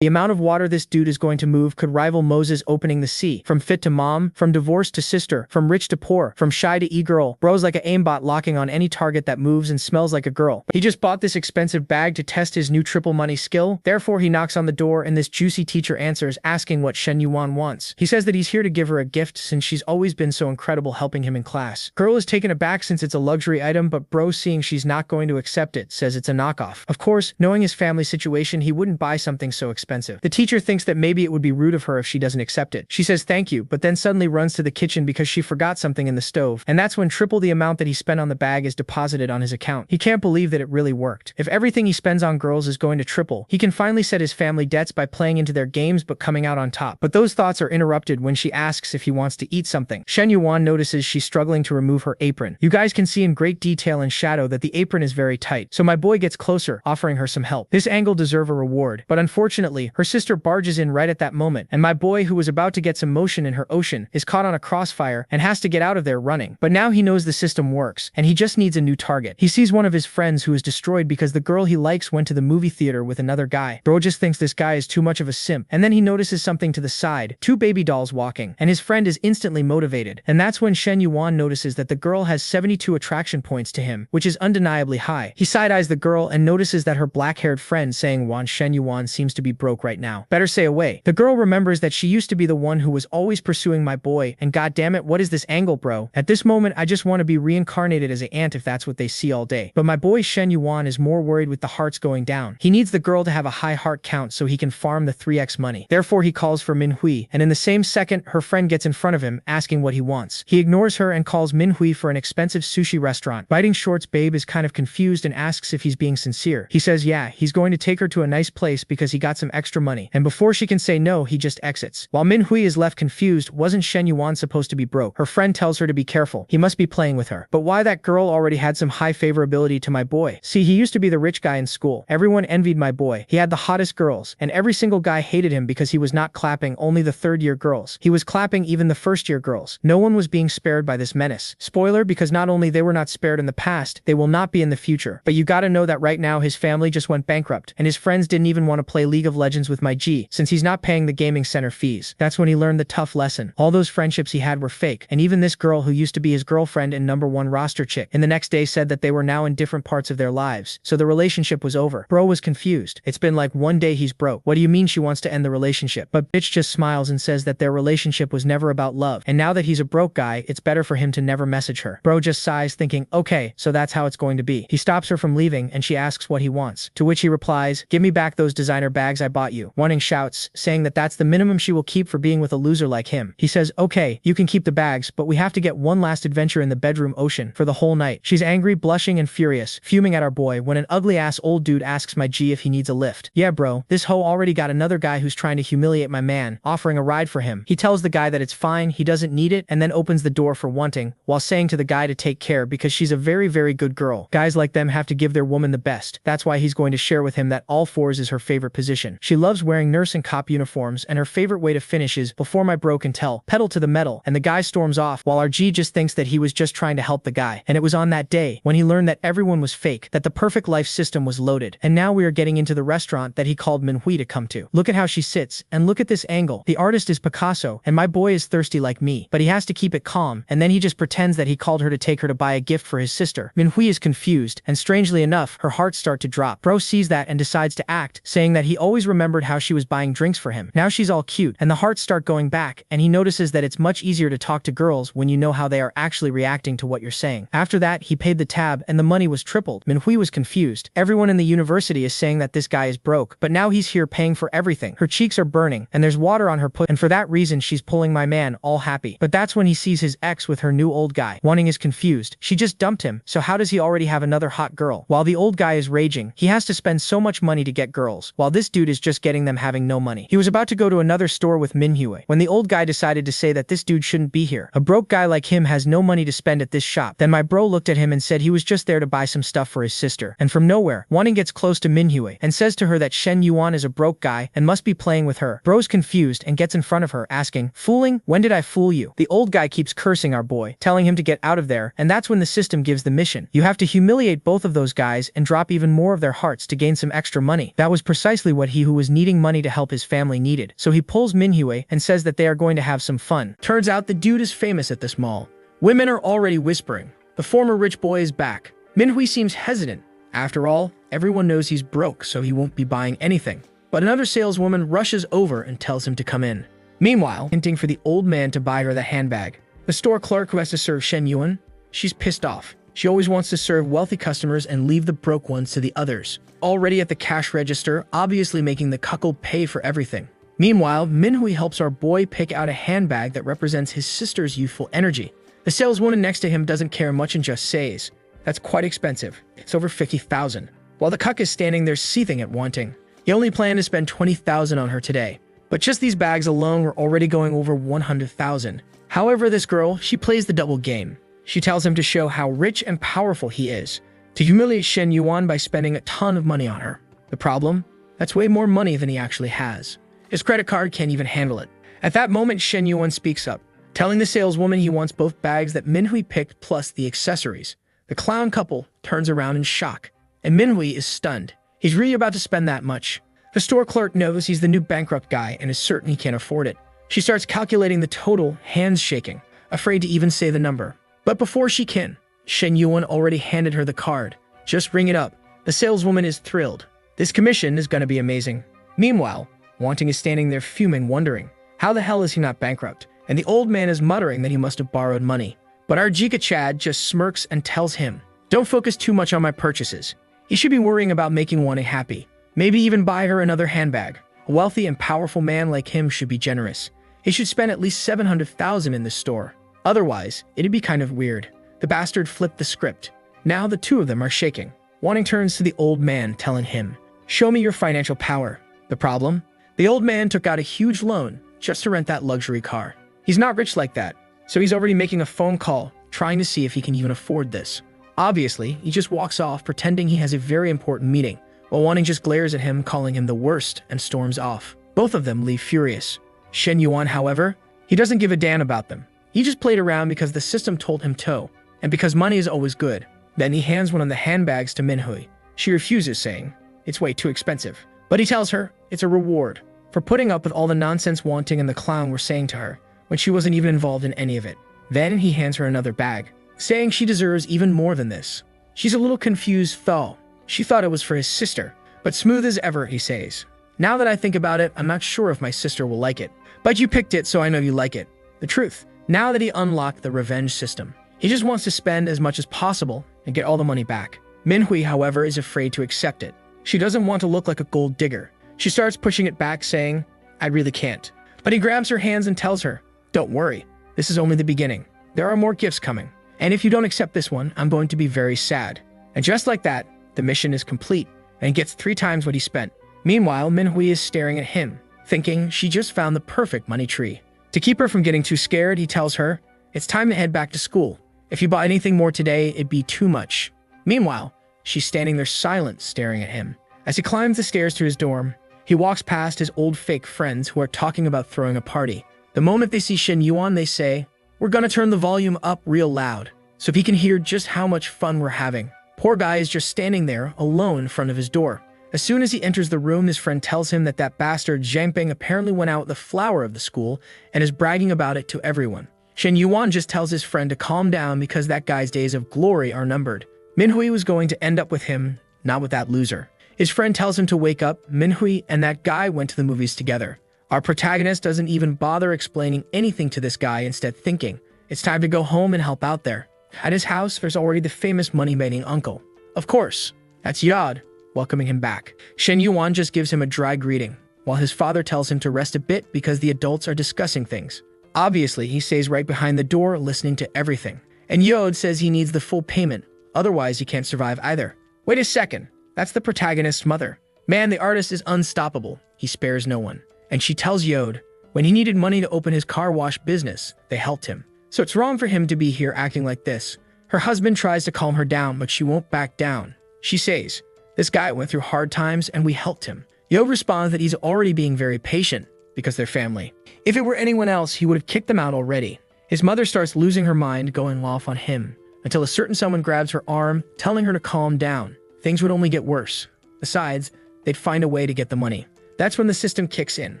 The amount of water this dude is going to move could rival Moses opening the sea. From fit to mom, from divorced to sister, from rich to poor, from shy to e-girl. Bro's like a aimbot locking on any target that moves and smells like a girl. He just bought this expensive bag to test his new triple money skill. Therefore, he knocks on the door and this juicy teacher answers, asking what Shen Yuan wants. He says that he's here to give her a gift since she's always been so incredible helping him in class. Girl is taken aback since it's a luxury item, but bro, seeing she's not going to accept it, says it's a knockoff. Of course, knowing his family situation, he wouldn't buy something so expensive. The teacher thinks that maybe it would be rude of her if she doesn't accept it. She says thank you, but then suddenly runs to the kitchen because she forgot something in the stove, and that's when triple the amount that he spent on the bag is deposited on his account. He can't believe that it really worked. If everything he spends on girls is going to triple, he can finally set his family debts by playing into their games but coming out on top. But those thoughts are interrupted when she asks if he wants to eat something. Shen Yuan notices she's struggling to remove her apron. You guys can see in great detail and shadow that the apron is very tight, so my boy gets closer, offering her some help. This angle deserves a reward, but unfortunately, her sister barges in right at that moment, and my boy, who was about to get some motion in her ocean, is caught on a crossfire and has to get out of there running. But now he knows the system works, and he just needs a new target. He sees one of his friends who is destroyed because the girl he likes went to the movie theater with another guy. Bro just thinks this guy is too much of a simp, and then he notices something to the side, two baby dolls walking, and his friend is instantly motivated. And that's when Shen Yuan notices that the girl has 72 attraction points to him, which is undeniably high. He side-eyes the girl and notices that her black-haired friend saying Shen Yuan seems to be broke right now. Better stay away. The girl remembers that she used to be the one who was always pursuing my boy, and goddammit, what is this angle, bro? At this moment, I just want to be reincarnated as an ant if that's what they see all day. But my boy Shen Yuan is more worried with the hearts going down. He needs the girl to have a high heart count so he can farm the 3x money. Therefore, he calls for Manhwa, and in the same second, her friend gets in front of him, asking what he wants. He ignores her and calls Manhwa for an expensive sushi restaurant. Biting Shorts babe is kind of confused and asks if he's being sincere. He says yeah, he's going to take her to a nice place because he got some extra money. And before she can say no, he just exits. While Manhwa is left confused, wasn't Shen Yuan supposed to be broke? Her friend tells her to be careful. He must be playing with her. But why that girl already had some high favorability to my boy? See, he used to be the rich guy in school. Everyone envied my boy. He had the hottest girls, and every single guy hated him because he was not clapping only the third-year girls. He was clapping even the first-year girls. No one was being spared by this menace. Spoiler, because not only they were not spared in the past, they will not be in the future. But you gotta know that right now his family just went bankrupt, and his friends didn't even want to play League of Legends with my G, since he's not paying the gaming center fees. That's when he learned the tough lesson. All those friendships he had were fake, and even this girl who used to be his girlfriend and #1 roster chick, and the next day said that they were now in different parts of their lives, so the relationship was over. Bro was confused. It's been like one day he's broke. What do you mean she wants to end the relationship? But bitch just smiles and says that their relationship was never about love, and now that he's a broke guy, it's better for him to never message her. Bro just sighs, thinking, okay, so that's how it's going to be. He stops her from leaving, and she asks what he wants, to which he replies, give me back those designer bags I bought you. Wanting shouts, saying that that's the minimum she will keep for being with a loser like him. He says, okay, you can keep the bags, but we have to get one last adventure in the bedroom ocean for the whole night. She's angry, blushing, and furious, fuming at our boy when an ugly-ass old dude asks my G if he needs a lift. Yeah, bro, this hoe already got another guy who's trying to humiliate my man, offering a ride for him. He tells the guy that it's fine, he doesn't need it, and then opens the door for wanting, while saying to the guy to take care because she's a very, very good girl. Guys like them have to give their woman the best. That's why he's going to share with him that all fours is her favorite position. She loves wearing nurse and cop uniforms, and her favorite way to finish is, before my bro can tell, pedal to the metal, and the guy storms off, while our G just thinks that he was just trying to help the guy. And it was on that day, when he learned that everyone was fake, that the perfect life system was loaded. And now we are getting into the restaurant that he called Manhwa to come to. Look at how she sits, and look at this angle. The artist is Picasso, and my boy is thirsty like me, but he has to keep it calm, and then he just pretends that he called her to take her to buy a gift for his sister. Manhwa is confused, and strangely enough, her heart starts to drop. Bro sees that and decides to act, saying that he always remembered how she was buying drinks for him. Now she's all cute, and the hearts start going back, and he notices that it's much easier to talk to girls when you know how they are actually reacting to what you're saying. After that, he paid the tab, and the money was tripled. Manhwa was confused. Everyone in the university is saying that this guy is broke, but now he's here paying for everything. Her cheeks are burning, and there's water on her put, and for that reason she's pulling my man, all happy. But that's when he sees his ex with her new old guy. Wanting is confused. She just dumped him, so how does he already have another hot girl? While the old guy is raging, he has to spend so much money to get girls, while this dude is just getting them having no money. He was about to go to another store with Manhwa when the old guy decided to say that this dude shouldn't be here. A broke guy like him has no money to spend at this shop. Then my bro looked at him and said he was just there to buy some stuff for his sister. And from nowhere, Wanting gets close to Manhwa and says to her that Shen Yuan is a broke guy and must be playing with her. Bro's confused and gets in front of her, asking, fooling? When did I fool you? The old guy keeps cursing our boy, telling him to get out of there, and that's when the system gives the mission. You have to humiliate both of those guys and drop even more of their hearts to gain some extra money. That was precisely what he who was needing money to help his family needed, so he pulls Minhwa and says that they are going to have some fun. Turns out the dude is famous at this mall. Women are already whispering. The former rich boy is back. Minhwa seems hesitant. After all, everyone knows he's broke, so he won't be buying anything. But another saleswoman rushes over and tells him to come in. Meanwhile, hinting for the old man to buy her the handbag. The store clerk who has to serve Shen Yuan, she's pissed off. She always wants to serve wealthy customers and leave the broke ones to the others. Already at the cash register, obviously making the cuckold pay for everything. Meanwhile, Minhwa helps our boy pick out a handbag that represents his sister's youthful energy. The saleswoman next to him doesn't care much and just says, "That's quite expensive. It's over 50,000. While the cuck is standing there seething at wanting. He only planned to spend 20,000 on her today. But just these bags alone were already going over 100,000. However, this girl, she plays the double game. She tells him to show how rich and powerful he is, to humiliate Shen Yuan by spending a ton of money on her. The problem? That's way more money than he actually has. His credit card can't even handle it. At that moment, Shen Yuan speaks up, telling the saleswoman he wants both bags that Minhwa picked plus the accessories. The clown couple turns around in shock, and Minhwa is stunned. He's really about to spend that much. The store clerk knows he's the new bankrupt guy and is certain he can't afford it. She starts calculating the total, hands shaking, afraid to even say the number. But before she can, Shen Yuan already handed her the card. Just ring it up. The saleswoman is thrilled. This commission is going to be amazing. Meanwhile, Wanting is standing there fuming, wondering, how the hell is he not bankrupt? And the old man is muttering that he must have borrowed money. But our Jika Chad just smirks and tells him, "Don't focus too much on my purchases. You should be worrying about making Wanting happy. Maybe even buy her another handbag. A wealthy and powerful man like him should be generous. He should spend at least 700,000 in this store. Otherwise, it'd be kind of weird." The bastard flipped the script. Now the two of them are shaking. Wanting turns to the old man, telling him, "Show me your financial power." The problem? The old man took out a huge loan just to rent that luxury car. He's not rich like that, so he's already making a phone call, trying to see if he can even afford this. Obviously, he just walks off pretending he has a very important meeting, while Wanting just glares at him, calling him the worst, and storms off. Both of them leave furious. Shen Yuan, however, he doesn't give a damn about them. He just played around because the system told him to, and because money is always good. Then he hands one of the handbags to Minhwa. She refuses, saying, "It's way too expensive." But he tells her it's a reward for putting up with all the nonsense Wanting and the clown were saying to her when she wasn't even involved in any of it. Then he hands her another bag, saying she deserves even more than this. She's a little confused though. She thought it was for his sister, but smooth as ever, he says, "Now that I think about it, I'm not sure if my sister will like it. But you picked it, so I know you like it." The truth, now that he unlocked the revenge system, he just wants to spend as much as possible and get all the money back. Minhwa, however, is afraid to accept it. She doesn't want to look like a gold digger. She starts pushing it back, saying, "I really can't." But he grabs her hands and tells her, "Don't worry, this is only the beginning. There are more gifts coming. And if you don't accept this one, I'm going to be very sad." And just like that, the mission is complete, and gets 3 times what he spent. Meanwhile, Minhwa is staring at him, thinking she just found the perfect money tree. To keep her from getting too scared, he tells her, "It's time to head back to school. If you buy anything more today, it'd be too much." Meanwhile, she's standing there silent, staring at him. As he climbs the stairs to his dorm, he walks past his old fake friends who are talking about throwing a party. The moment they see Shen Yuan, they say, "We're gonna turn the volume up real loud, so he can hear just how much fun we're having." Poor guy is just standing there, alone in front of his door. As soon as he enters the room, his friend tells him that bastard Zhangping apparently went out with the flower of the school and is bragging about it to everyone. Shen Yuan just tells his friend to calm down because that guy's days of glory are numbered. Minhwa was going to end up with him, not with that loser. His friend tells him to wake up. Minhwa and that guy went to the movies together. Our protagonist doesn't even bother explaining anything to this guy, instead thinking, it's time to go home and help out there. At his house, there's already the famous money-making uncle. Of course, that's Yod, welcoming him back. Shen Yuan just gives him a dry greeting, while his father tells him to rest a bit because the adults are discussing things. Obviously, he stays right behind the door, listening to everything. And Yod says he needs the full payment, otherwise he can't survive either. Wait a second, that's the protagonist's mother. Man, the artist is unstoppable. He spares no one. And she tells Yod, when he needed money to open his car wash business, they helped him. So it's wrong for him to be here acting like this. Her husband tries to calm her down, but she won't back down. She says, "This guy went through hard times and we helped him." Yod responds that he's already being very patient because they're family. If it were anyone else, he would have kicked them out already. His mother starts losing her mind, going off on him, until a certain someone grabs her arm, telling her to calm down. Things would only get worse. Besides, they'd find a way to get the money. That's when the system kicks in.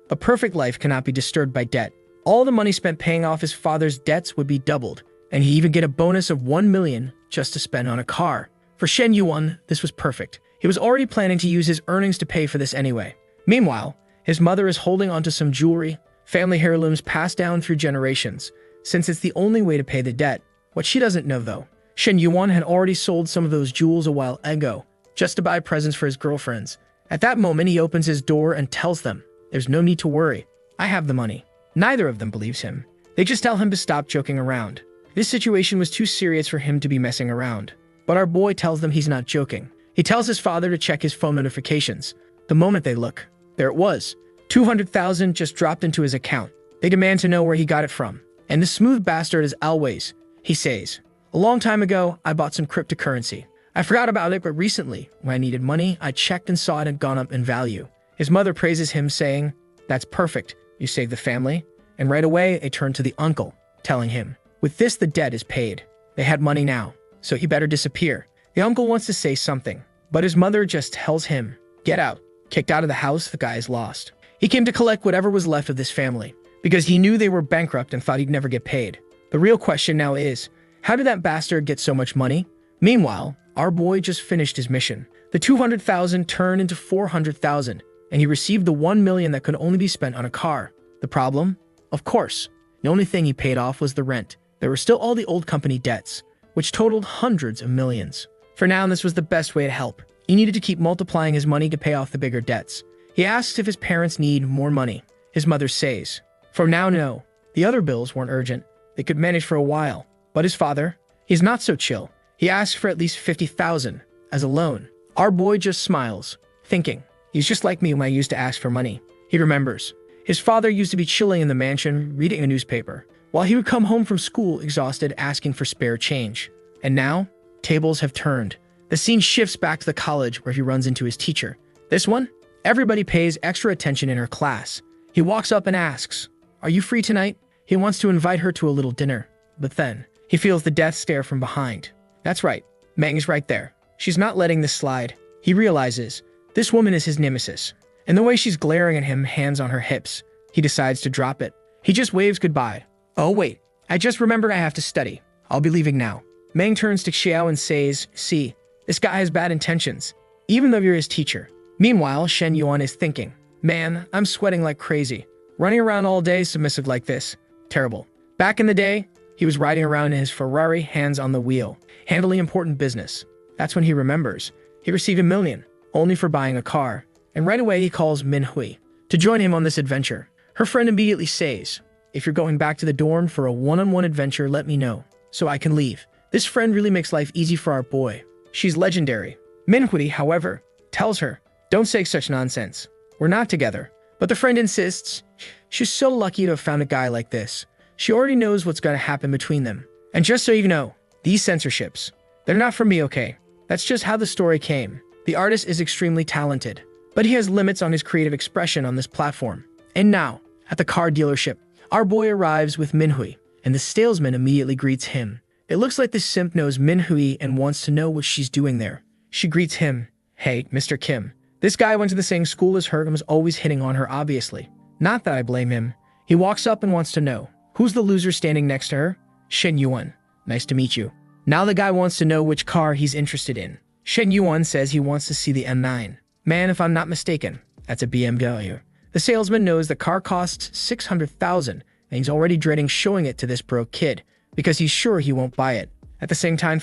A perfect life cannot be disturbed by debt. All the money spent paying off his father's debts would be doubled, and he'd even get a bonus of 1 million just to spend on a car. For Shen Yuan, this was perfect. He was already planning to use his earnings to pay for this anyway. Meanwhile, his mother is holding onto some jewelry, family heirlooms passed down through generations, since it's the only way to pay the debt. What she doesn't know though, Shen Yuan had already sold some of those jewels a while ago, just to buy presents for his girlfriends. At that moment, he opens his door and tells them, "There's no need to worry. I have the money." Neither of them believes him. They just tell him to stop joking around. This situation was too serious for him to be messing around. But our boy tells them he's not joking. He tells his father to check his phone notifications. The moment they look, there it was. 200,000 just dropped into his account. They demand to know where he got it from. And the smooth bastard as always, he says, "A long time ago, I bought some cryptocurrency. I forgot about it, but recently, when I needed money, I checked and saw it had gone up in value." His mother praises him, saying, "That's perfect. You saved the family." And right away, they turn to the uncle, telling him, "With this, the debt is paid. They had money now, so he better disappear." The uncle wants to say something, but his mother just tells him, "Get out." Kicked out of the house, the guy is lost. He came to collect whatever was left of this family, because he knew they were bankrupt and thought he'd never get paid. The real question now is, how did that bastard get so much money? Meanwhile, our boy just finished his mission. The 200,000 turned into 400,000, and he received the 1 million that could only be spent on a car. The problem? Of course, the only thing he paid off was the rent. There were still all the old company debts, which totaled hundreds of millions. For now, this was the best way to help. He needed to keep multiplying his money to pay off the bigger debts. He asks if his parents need more money. His mother says, "For now, no." The other bills weren't urgent. They could manage for a while. But his father, he's not so chill. He asks for at least 50,000 as a loan. Our boy just smiles, thinking, he's just like me when I used to ask for money. He remembers. His father used to be chilling in the mansion, reading a newspaper, while he would come home from school exhausted, asking for spare change. And now, tables have turned. The scene shifts back to the college where he runs into his teacher. This one? Everybody pays extra attention in her class. He walks up and asks, "Are you free tonight?" He wants to invite her to a little dinner, but then he feels the death stare from behind. That's right, Meng's right there. She's not letting this slide. He realizes this woman is his nemesis, and the way she's glaring at him, hands on her hips, he decides to drop it. He just waves goodbye. "Oh wait, I just remembered I have to study. I'll be leaving now." Meng turns to Xiao and says, "See, this guy has bad intentions, even though you're his teacher." Meanwhile, Shen Yuan is thinking, "Man, I'm sweating like crazy. Running around all day submissive like this. Terrible." Back in the day, he was riding around in his Ferrari, hands on the wheel, handling important business. That's when he remembers. He received 1 million, only for buying a car. And right away he calls Manhwa to join him on this adventure. Her friend immediately says, "If you're going back to the dorm for a one-on-one adventure, let me know, so I can leave." This friend really makes life easy for our boy. She's legendary. Manhwa, however, tells her, "Don't say such nonsense. We're not together." But the friend insists. She's so lucky to have found a guy like this. She already knows what's going to happen between them. And just so you know, these censorships, they're not for me, okay? That's just how the story came. The artist is extremely talented, but he has limits on his creative expression on this platform. And now, at the car dealership, our boy arrives with Manhwa, and the salesman immediately greets him. It looks like the simp knows Manhwa and wants to know what she's doing there. She greets him, "Hey, Mr. Kim. This guy went to the same school as her and was always hitting on her, obviously. Not that I blame him." He walks up and wants to know, "Who's the loser standing next to her?" "Shen Yuan. Nice to meet you." Now the guy wants to know which car he's interested in. Shen Yuan says he wants to see the M9. "Man, if I'm not mistaken, that's a BMW." The salesman knows the car costs 600,000, and he's already dreading showing it to this broke kid, because he's sure he won't buy it. At the same time,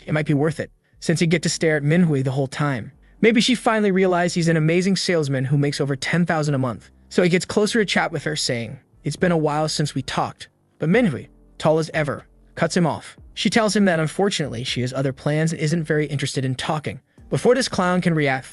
it might be worth it, since he'd get to stare at Manhwa the whole time. Maybe she finally realized he's an amazing salesman who makes over 10,000 a month. So he gets closer to chat with her, saying, "It's been a while since we talked." But Manhwa, tall as ever, cuts him off. She tells him that unfortunately she has other plans and isn't very interested in talking. Before this clown can react,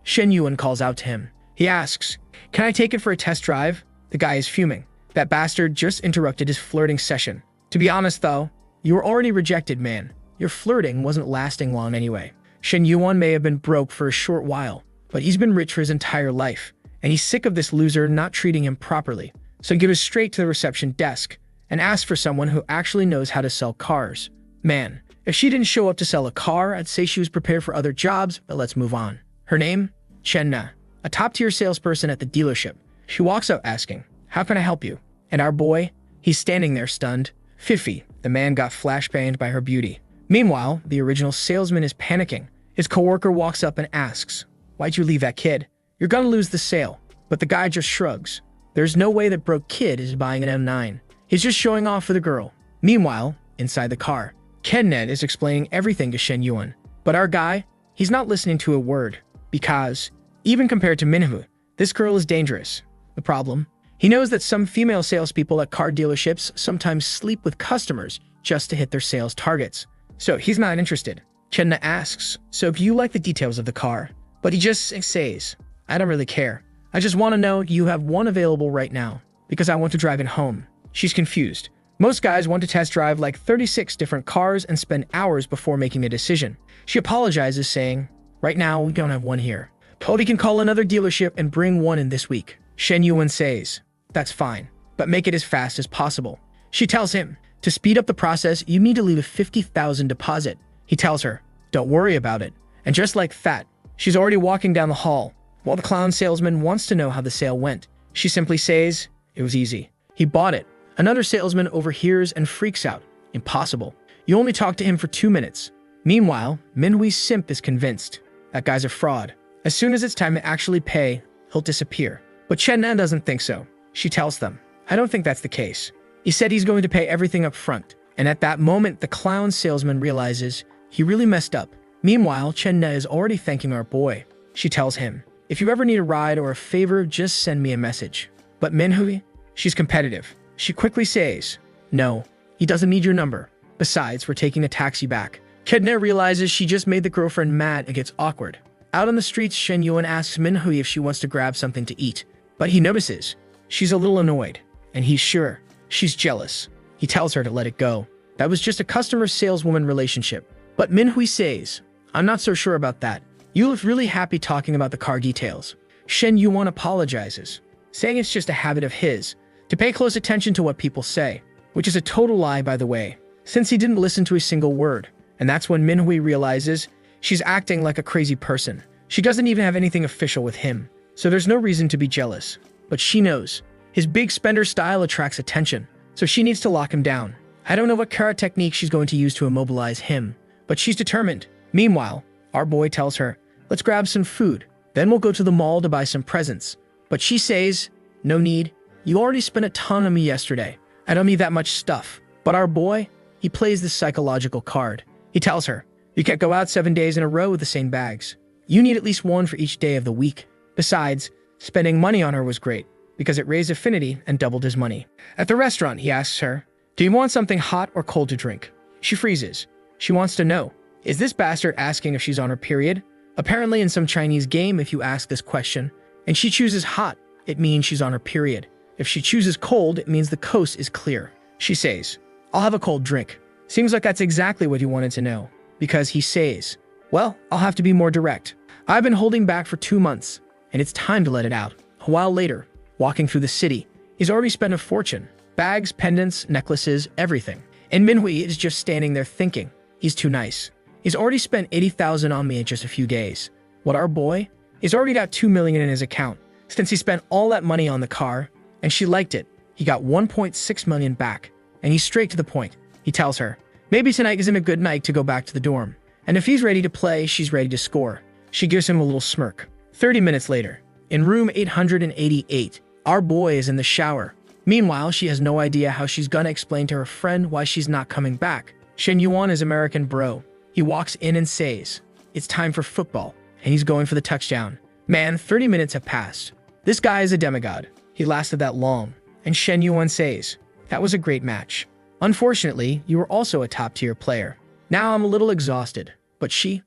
Shen Yuan calls out to him. He asks, "Can I take it for a test drive?" The guy is fuming. That bastard just interrupted his flirting session. To be honest though, you were already rejected, man. Your flirting wasn't lasting long anyway. Shen Yuan may have been broke for a short while, but he's been rich for his entire life, and he's sick of this loser not treating him properly. So he goes straight to the reception desk and asks for someone who actually knows how to sell cars. Man, if she didn't show up to sell a car, I'd say she was prepared for other jobs, but let's move on. Her name? Chenna. a top-tier salesperson at the dealership. She walks out asking, "How can I help you?" And our boy, he's standing there stunned. Fifi, the man got flashbanged by her beauty. Meanwhile, the original salesman is panicking. His coworker walks up and asks, "Why'd you leave that kid? You're gonna lose the sale." But the guy just shrugs. There's no way that broke kid is buying an M9. He's just showing off for the girl. Meanwhile, inside the car, Kenneth is explaining everything to Shen Yuan. But our guy, he's not listening to a word. Because, even compared to Manhwa, this girl is dangerous. The problem? He knows that some female salespeople at car dealerships sometimes sleep with customers just to hit their sales targets. So he's not interested. Chenna asks, "So do you like the details of the car?" But he just says, "I don't really care. I just want to know you have one available right now, because I want to drive it home." She's confused. Most guys want to test drive like 36 different cars and spend hours before making a decision. She apologizes, saying, "Right now, we don't have one here. Cody can call another dealership and bring one in this week." Shen Yuan says, "That's fine, but make it as fast as possible." She tells him, "To speed up the process, you need to leave a 50,000 deposit." He tells her, "Don't worry about it." And just like that, she's already walking down the hall. While the clown salesman wants to know how the sale went, she simply says, "It was easy. He bought it." Another salesman overhears and freaks out. "Impossible. You only talked to him for 2 minutes." Meanwhile, Minhui's simp is convinced. That guy's a fraud. As soon as it's time to actually pay, he'll disappear. But Chen Nan doesn't think so. She tells them, "I don't think that's the case. He said he's going to pay everything up front." And at that moment, the clown salesman realizes he really messed up. Meanwhile, Chen Na is already thanking our boy. She tells him, "If you ever need a ride or a favor, just send me a message." But Minhui, she's competitive. She quickly says, "No, he doesn't need your number. Besides, we're taking a taxi back." Kedna realizes she just made the girlfriend mad and gets awkward. Out on the streets, Shen Yuan asks Minhui if she wants to grab something to eat. But he notices she's a little annoyed, and he's sure she's jealous. He tells her to let it go. That was just a customer-saleswoman relationship. But Minhui says, "I'm not so sure about that. You look really happy talking about the car details." Shen Yuan apologizes, saying it's just a habit of his to pay close attention to what people say, which is a total lie, by the way, since he didn't listen to a single word. And that's when Minhui realizes she's acting like a crazy person. She doesn't even have anything official with him, so there's no reason to be jealous. But she knows his big spender style attracts attention, so she needs to lock him down. I don't know what karate technique she's going to use to immobilize him, but she's determined. Meanwhile, our boy tells her, "Let's grab some food, then we'll go to the mall to buy some presents." But she says, "No need. You already spent a ton on me yesterday. I don't need that much stuff." But our boy, he plays this psychological card. He tells her, "You can't go out 7 days in a row with the same bags. You need at least one for each day of the week." Besides, spending money on her was great, because it raised affinity and doubled his money. At the restaurant, he asks her, "Do you want something hot or cold to drink?" She freezes. She wants to know, is this bastard asking if she's on her period? Apparently in some Chinese game, if you ask this question, and she chooses hot, it means she's on her period. If she chooses cold, it means the coast is clear. She says, "I'll have a cold drink." Seems like that's exactly what he wanted to know, because he says, "Well, I'll have to be more direct. I've been holding back for 2 months, and it's time to let it out." A while later, walking through the city, he's already spent a fortune. Bags, pendants, necklaces, everything. And Minhui is just standing there thinking, he's too nice. He's already spent 80,000 on me in just a few days. What our boy? He's already got 2 million in his account. Since he spent all that money on the car, and she liked it, he got 1.6 million back. And he's straight to the point. He tells her, maybe tonight isn't a good night to go back to the dorm. And if he's ready to play, she's ready to score. She gives him a little smirk. 30 minutes later, in room 888, our boy is in the shower. Meanwhile, she has no idea how she's gonna explain to her friend why she's not coming back. Shen Yuan is American bro. He walks in and says, "It's time for football," and he's going for the touchdown. Man, 30 minutes have passed. This guy is a demigod. He lasted that long. And Shen Yuan says, "That was a great match. Unfortunately, you were also a top-tier player. Now I'm a little exhausted." But she's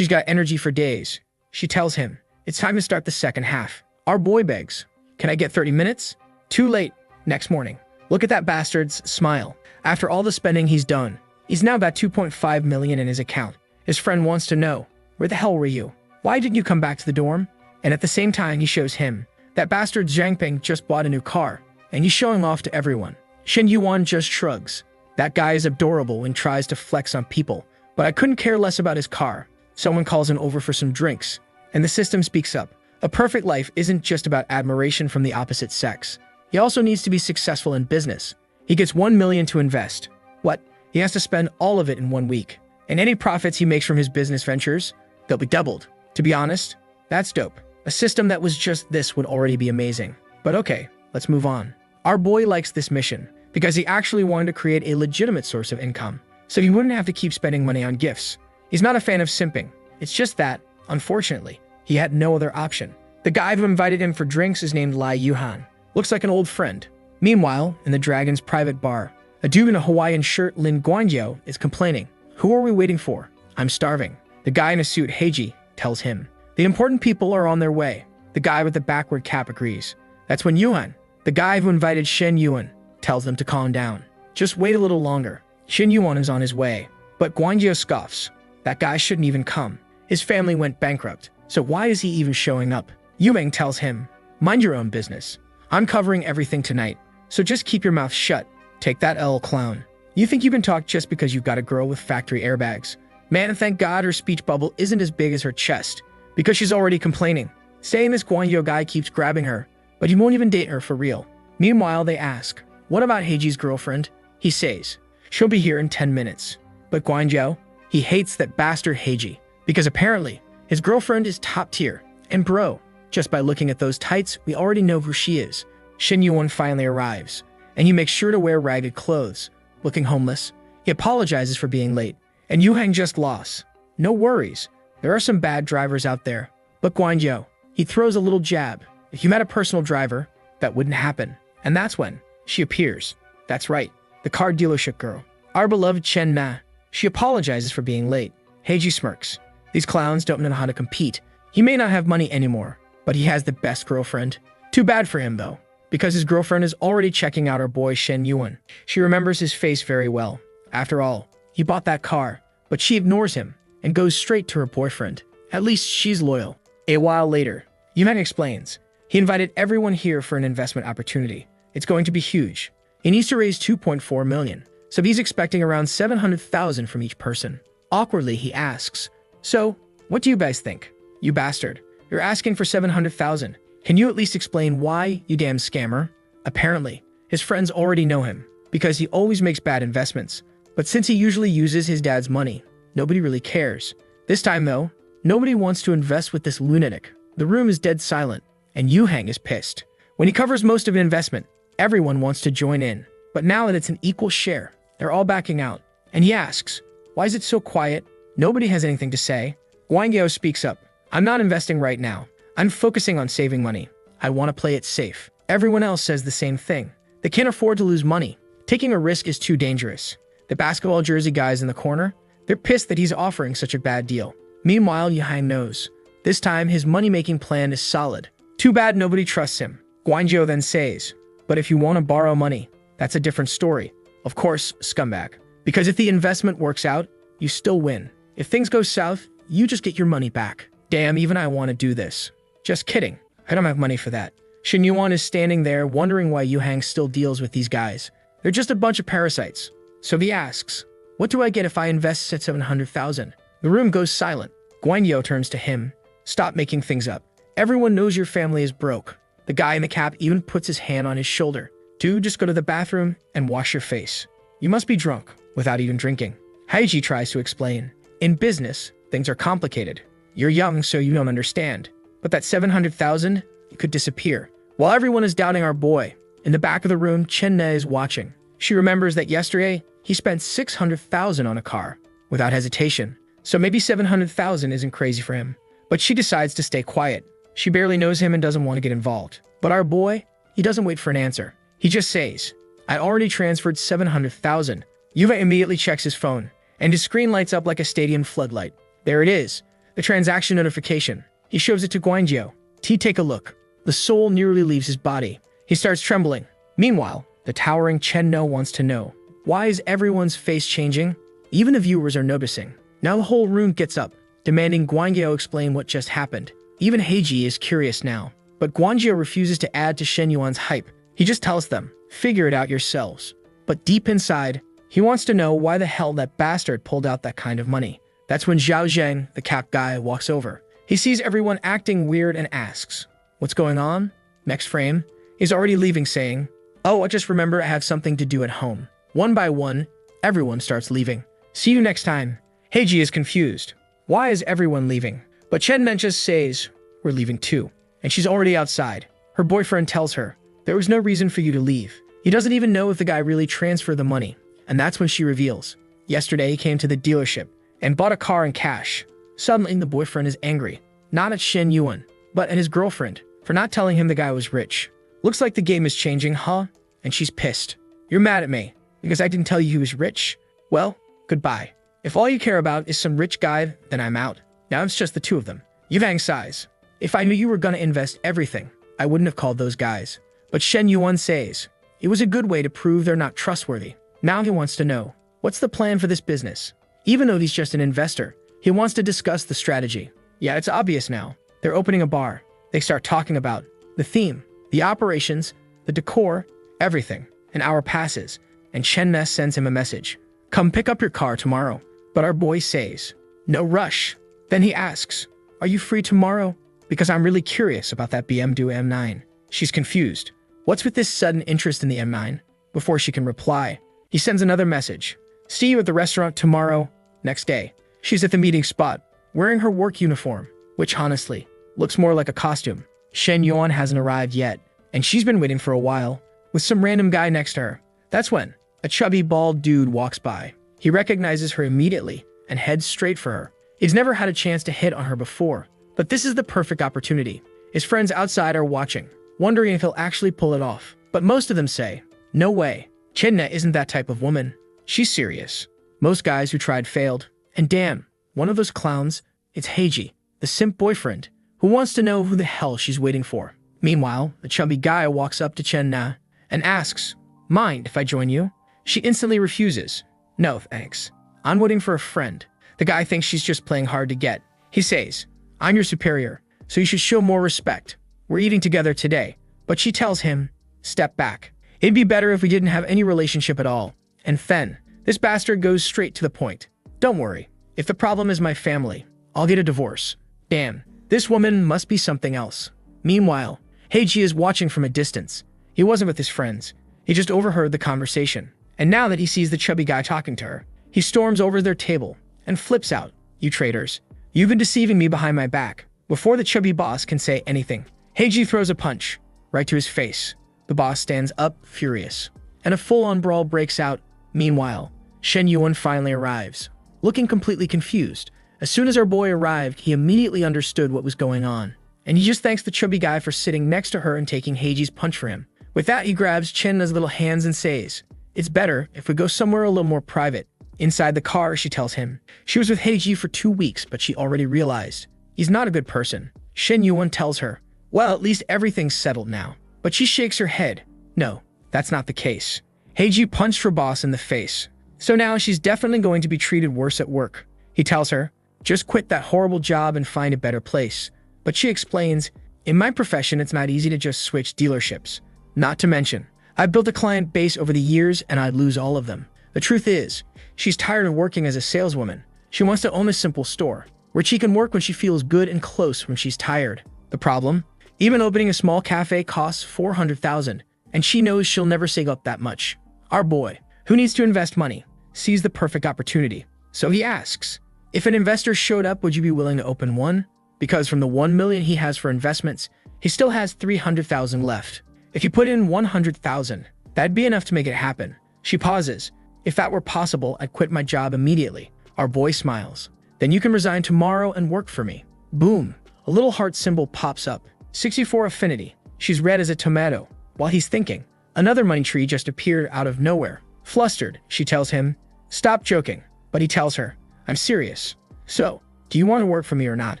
got energy for days. She tells him, "It's time to start the second half." Our boy begs, "Can I get 30 minutes? Too late. Next morning. Look at that bastard's smile. After all the spending he's done, he's now got 2.5 million in his account. His friend wants to know, where the hell were you? Why didn't you come back to the dorm? And at the same time, he shows him, that bastard Zhangping just bought a new car, and he's showing off to everyone. Shen Yuan just shrugs. That guy is adorable and tries to flex on people, but I couldn't care less about his car. Someone calls him over for some drinks, and the system speaks up. A perfect life isn't just about admiration from the opposite sex. He also needs to be successful in business. He gets 1 million to invest. What? He has to spend all of it in 1 week. And any profits he makes from his business ventures, they'll be doubled. To be honest, that's dope. A system that was just this would already be amazing. But okay, let's move on. Our boy likes this mission because he actually wanted to create a legitimate source of income, so he wouldn't have to keep spending money on gifts. He's not a fan of simping. It's just that, unfortunately, he had no other option. The guy who invited him for drinks is named Lai Yuhan. Looks like an old friend. Meanwhile, in the Dragon's private bar, a dude in a Hawaiian shirt, Lin Guangyou, is complaining. Who are we waiting for? I'm starving. The guy in a suit, Heiji, tells him. The important people are on their way. The guy with the backward cap agrees. That's when Yuan, the guy who invited Shen Yuan, tells them to calm down. Just wait a little longer. Shen Yuan is on his way. But Guangyou scoffs. That guy shouldn't even come. His family went bankrupt, so why is he even showing up? Yumeng tells him, mind your own business. I'm covering everything tonight, so just keep your mouth shut. Take that L, clown. You think you can talk just because you've got a girl with factory airbags? Man, thank God her speech bubble isn't as big as her chest, because she's already complaining. Saying this Guangyou guy keeps grabbing her, but he won't even date her for real. Meanwhile, they ask, what about Heiji's girlfriend? He says, she'll be here in 10 minutes. But Guangyou, he hates that bastard Heiji, because apparently, his girlfriend is top tier. And bro, just by looking at those tights, we already know who she is. Shen Yuan finally arrives, and he makes sure to wear ragged clothes. Looking homeless, he apologizes for being late, and Yuhang just lost. No worries, there are some bad drivers out there. But Guangyou, he throws a little jab. If you met a personal driver, that wouldn't happen. And that's when she appears. That's right, the car dealership girl. Our beloved Chen Ma. She apologizes for being late. Heiji smirks. These clowns don't know how to compete. He may not have money anymore, but he has the best girlfriend. Too bad for him, though, because his girlfriend is already checking out our boy Shen Yuan. She remembers his face very well. After all, he bought that car, but she ignores him and goes straight to her boyfriend. At least she's loyal. A while later, Yuan explains. He invited everyone here for an investment opportunity. It's going to be huge. He needs to raise 2.4 million, so he's expecting around 700,000 from each person. Awkwardly, he asks, so, what do you guys think? You bastard. You're asking for 700,000. Can you at least explain why, you damn scammer? Apparently, his friends already know him, because he always makes bad investments. But since he usually uses his dad's money, nobody really cares. This time though, nobody wants to invest with this lunatic. The room is dead silent, and Yuhang is pissed. When he covers most of an investment, everyone wants to join in. But now that it's an equal share, they're all backing out. And he asks, why is it so quiet? Nobody has anything to say. Guangyou speaks up. I'm not investing right now. I'm focusing on saving money. I want to play it safe. Everyone else says the same thing. They can't afford to lose money. Taking a risk is too dangerous. The basketball jersey guys in the corner, they're pissed that he's offering such a bad deal. Meanwhile, Yuhang knows. This time, his money-making plan is solid. Too bad nobody trusts him. Guangyou then says, but if you want to borrow money, that's a different story. Of course, scumbag. Because if the investment works out, you still win. If things go south, you just get your money back. Damn, even I want to do this. Just kidding. I don't have money for that. Shen Yuan is standing there wondering why Yuhang still deals with these guys. They're just a bunch of parasites. So he asks, what do I get if I invest at 700,000? The room goes silent. Guangyou turns to him. Stop making things up. Everyone knows your family is broke. The guy in the cap even puts his hand on his shoulder. Dude, just go to the bathroom and wash your face. You must be drunk without even drinking. Heiji tries to explain. In business, things are complicated. You're young, so you don't understand. But that 700,000, it could disappear. While everyone is doubting our boy, in the back of the room, Chen Ne is watching. She remembers that yesterday, he spent 600,000 on a car, without hesitation. So maybe 700,000 isn't crazy for him. But she decides to stay quiet. She barely knows him and doesn't want to get involved. But our boy, he doesn't wait for an answer. He just says, I'd already transferred 700,000. Yuva immediately checks his phone, and his screen lights up like a stadium floodlight. There it is, the transaction notification. He shows it to Guangyou. Take a look. The soul nearly leaves his body. He starts trembling. Meanwhile, the towering Chen No wants to know, why is everyone's face changing? Even the viewers are noticing. Now the whole room gets up, demanding Guangyou explain what just happened. Even Heiji is curious now. But Guangyou refuses to add to Shen Yuan's hype. He just tells them, figure it out yourselves. But deep inside, he wants to know why the hell that bastard pulled out that kind of money. That's when Zhao Zheng, the cap guy, walks over. He sees everyone acting weird and asks, "What's going on?" Next frame, he's already leaving saying, "Oh, I just remember I have something to do at home." One by one, everyone starts leaving. See you next time. Heiji is confused. Why is everyone leaving? But Chen Men just says, "We're leaving too." And she's already outside. Her boyfriend tells her, "There was no reason for you to leave." He doesn't even know if the guy really transferred the money. And that's when she reveals. Yesterday he came to the dealership and bought a car in cash. Suddenly the boyfriend is angry. Not at Shen Yuan, but at his girlfriend for not telling him the guy was rich. Looks like the game is changing, huh? And she's pissed. "You're mad at me because I didn't tell you he was rich? Well, goodbye. If all you care about is some rich guy, then I'm out. Now it's just the two of them." Yuvang sighs. "If I knew you were gonna invest everything, I wouldn't have called those guys." But Shen Yuan says, "It was a good way to prove they're not trustworthy." Now he wants to know, what's the plan for this business? Even though he's just an investor, he wants to discuss the strategy. Yeah, it's obvious now. They're opening a bar. They start talking about the theme, the operations, the decor, everything. An hour passes, and Chen Ness sends him a message. "Come pick up your car tomorrow." But our boy says, "No rush." Then he asks, "Are you free tomorrow? Because I'm really curious about that BMW M9. She's confused. What's with this sudden interest in the M9? Before she can reply, he sends another message. "See you at the restaurant tomorrow." Next day, she's at the meeting spot, wearing her work uniform, which honestly looks more like a costume. Shen Yuan hasn't arrived yet, and she's been waiting for a while, with some random guy next to her. That's when a chubby, bald dude walks by. He recognizes her immediately and heads straight for her. He's never had a chance to hit on her before, but this is the perfect opportunity. His friends outside are watching, wondering if he'll actually pull it off. But most of them say, "No way. Chenna isn't that type of woman. She's serious." Most guys who tried failed. And damn, one of those clowns, it's Heiji, the simp boyfriend, who wants to know who the hell she's waiting for. Meanwhile, the chubby guy walks up to Chenna and asks, "Mind if I join you?" She instantly refuses. "No, thanks. I'm waiting for a friend." The guy thinks she's just playing hard to get. He says, "I'm your superior, so you should show more respect. We're eating together today." But she tells him, "Step back. It'd be better if we didn't have any relationship at all." And then, this bastard goes straight to the point. "Don't worry. If the problem is my family, I'll get a divorce." Damn, this woman must be something else. Meanwhile, Heiji is watching from a distance. He wasn't with his friends. He just overheard the conversation. And now that he sees the chubby guy talking to her, he storms over their table and flips out. "You traitors. You've been deceiving me behind my back." Before the chubby boss can say anything, Heiji throws a punch right to his face. The boss stands up, furious, and a full-on brawl breaks out. Meanwhile, Shen Yuan finally arrives, looking completely confused. As soon as our boy arrived, he immediately understood what was going on, and he just thanks the chubby guy for sitting next to her and taking Heiji's punch for him. With that, he grabs Chenna's little hands and says, "It's better if we go somewhere a little more private." Inside the car, she tells him she was with Heiji for 2 weeks, but she already realized he's not a good person. Shen Yuan tells her, "Well, at least everything's settled now." But she shakes her head. No, that's not the case. Heiji punched her boss in the face, so now she's definitely going to be treated worse at work. He tells her, "Just quit that horrible job and find a better place." But she explains, "In my profession, it's not easy to just switch dealerships. Not to mention, I've built a client base over the years and I'd lose all of them." The truth is, she's tired of working as a saleswoman. She wants to own a simple store, where she can work when she feels good and close when she's tired. The problem? Even opening a small cafe costs 400,000, and she knows she'll never save up that much. Our boy, who needs to invest money, sees the perfect opportunity. So he asks, if an investor showed up, would you be willing to open one? Because from the 1 million he has for investments, he still has 300,000 left. If you put in 100,000, that'd be enough to make it happen. She pauses. "If that were possible, I'd quit my job immediately." Our boy smiles. "Then you can resign tomorrow and work for me." Boom. A little heart symbol pops up. 64 affinity. She's red as a tomato. While he's thinking, another money tree just appeared out of nowhere. Flustered, she tells him, "Stop joking." But he tells her, "I'm serious. So, do you want to work for me or not?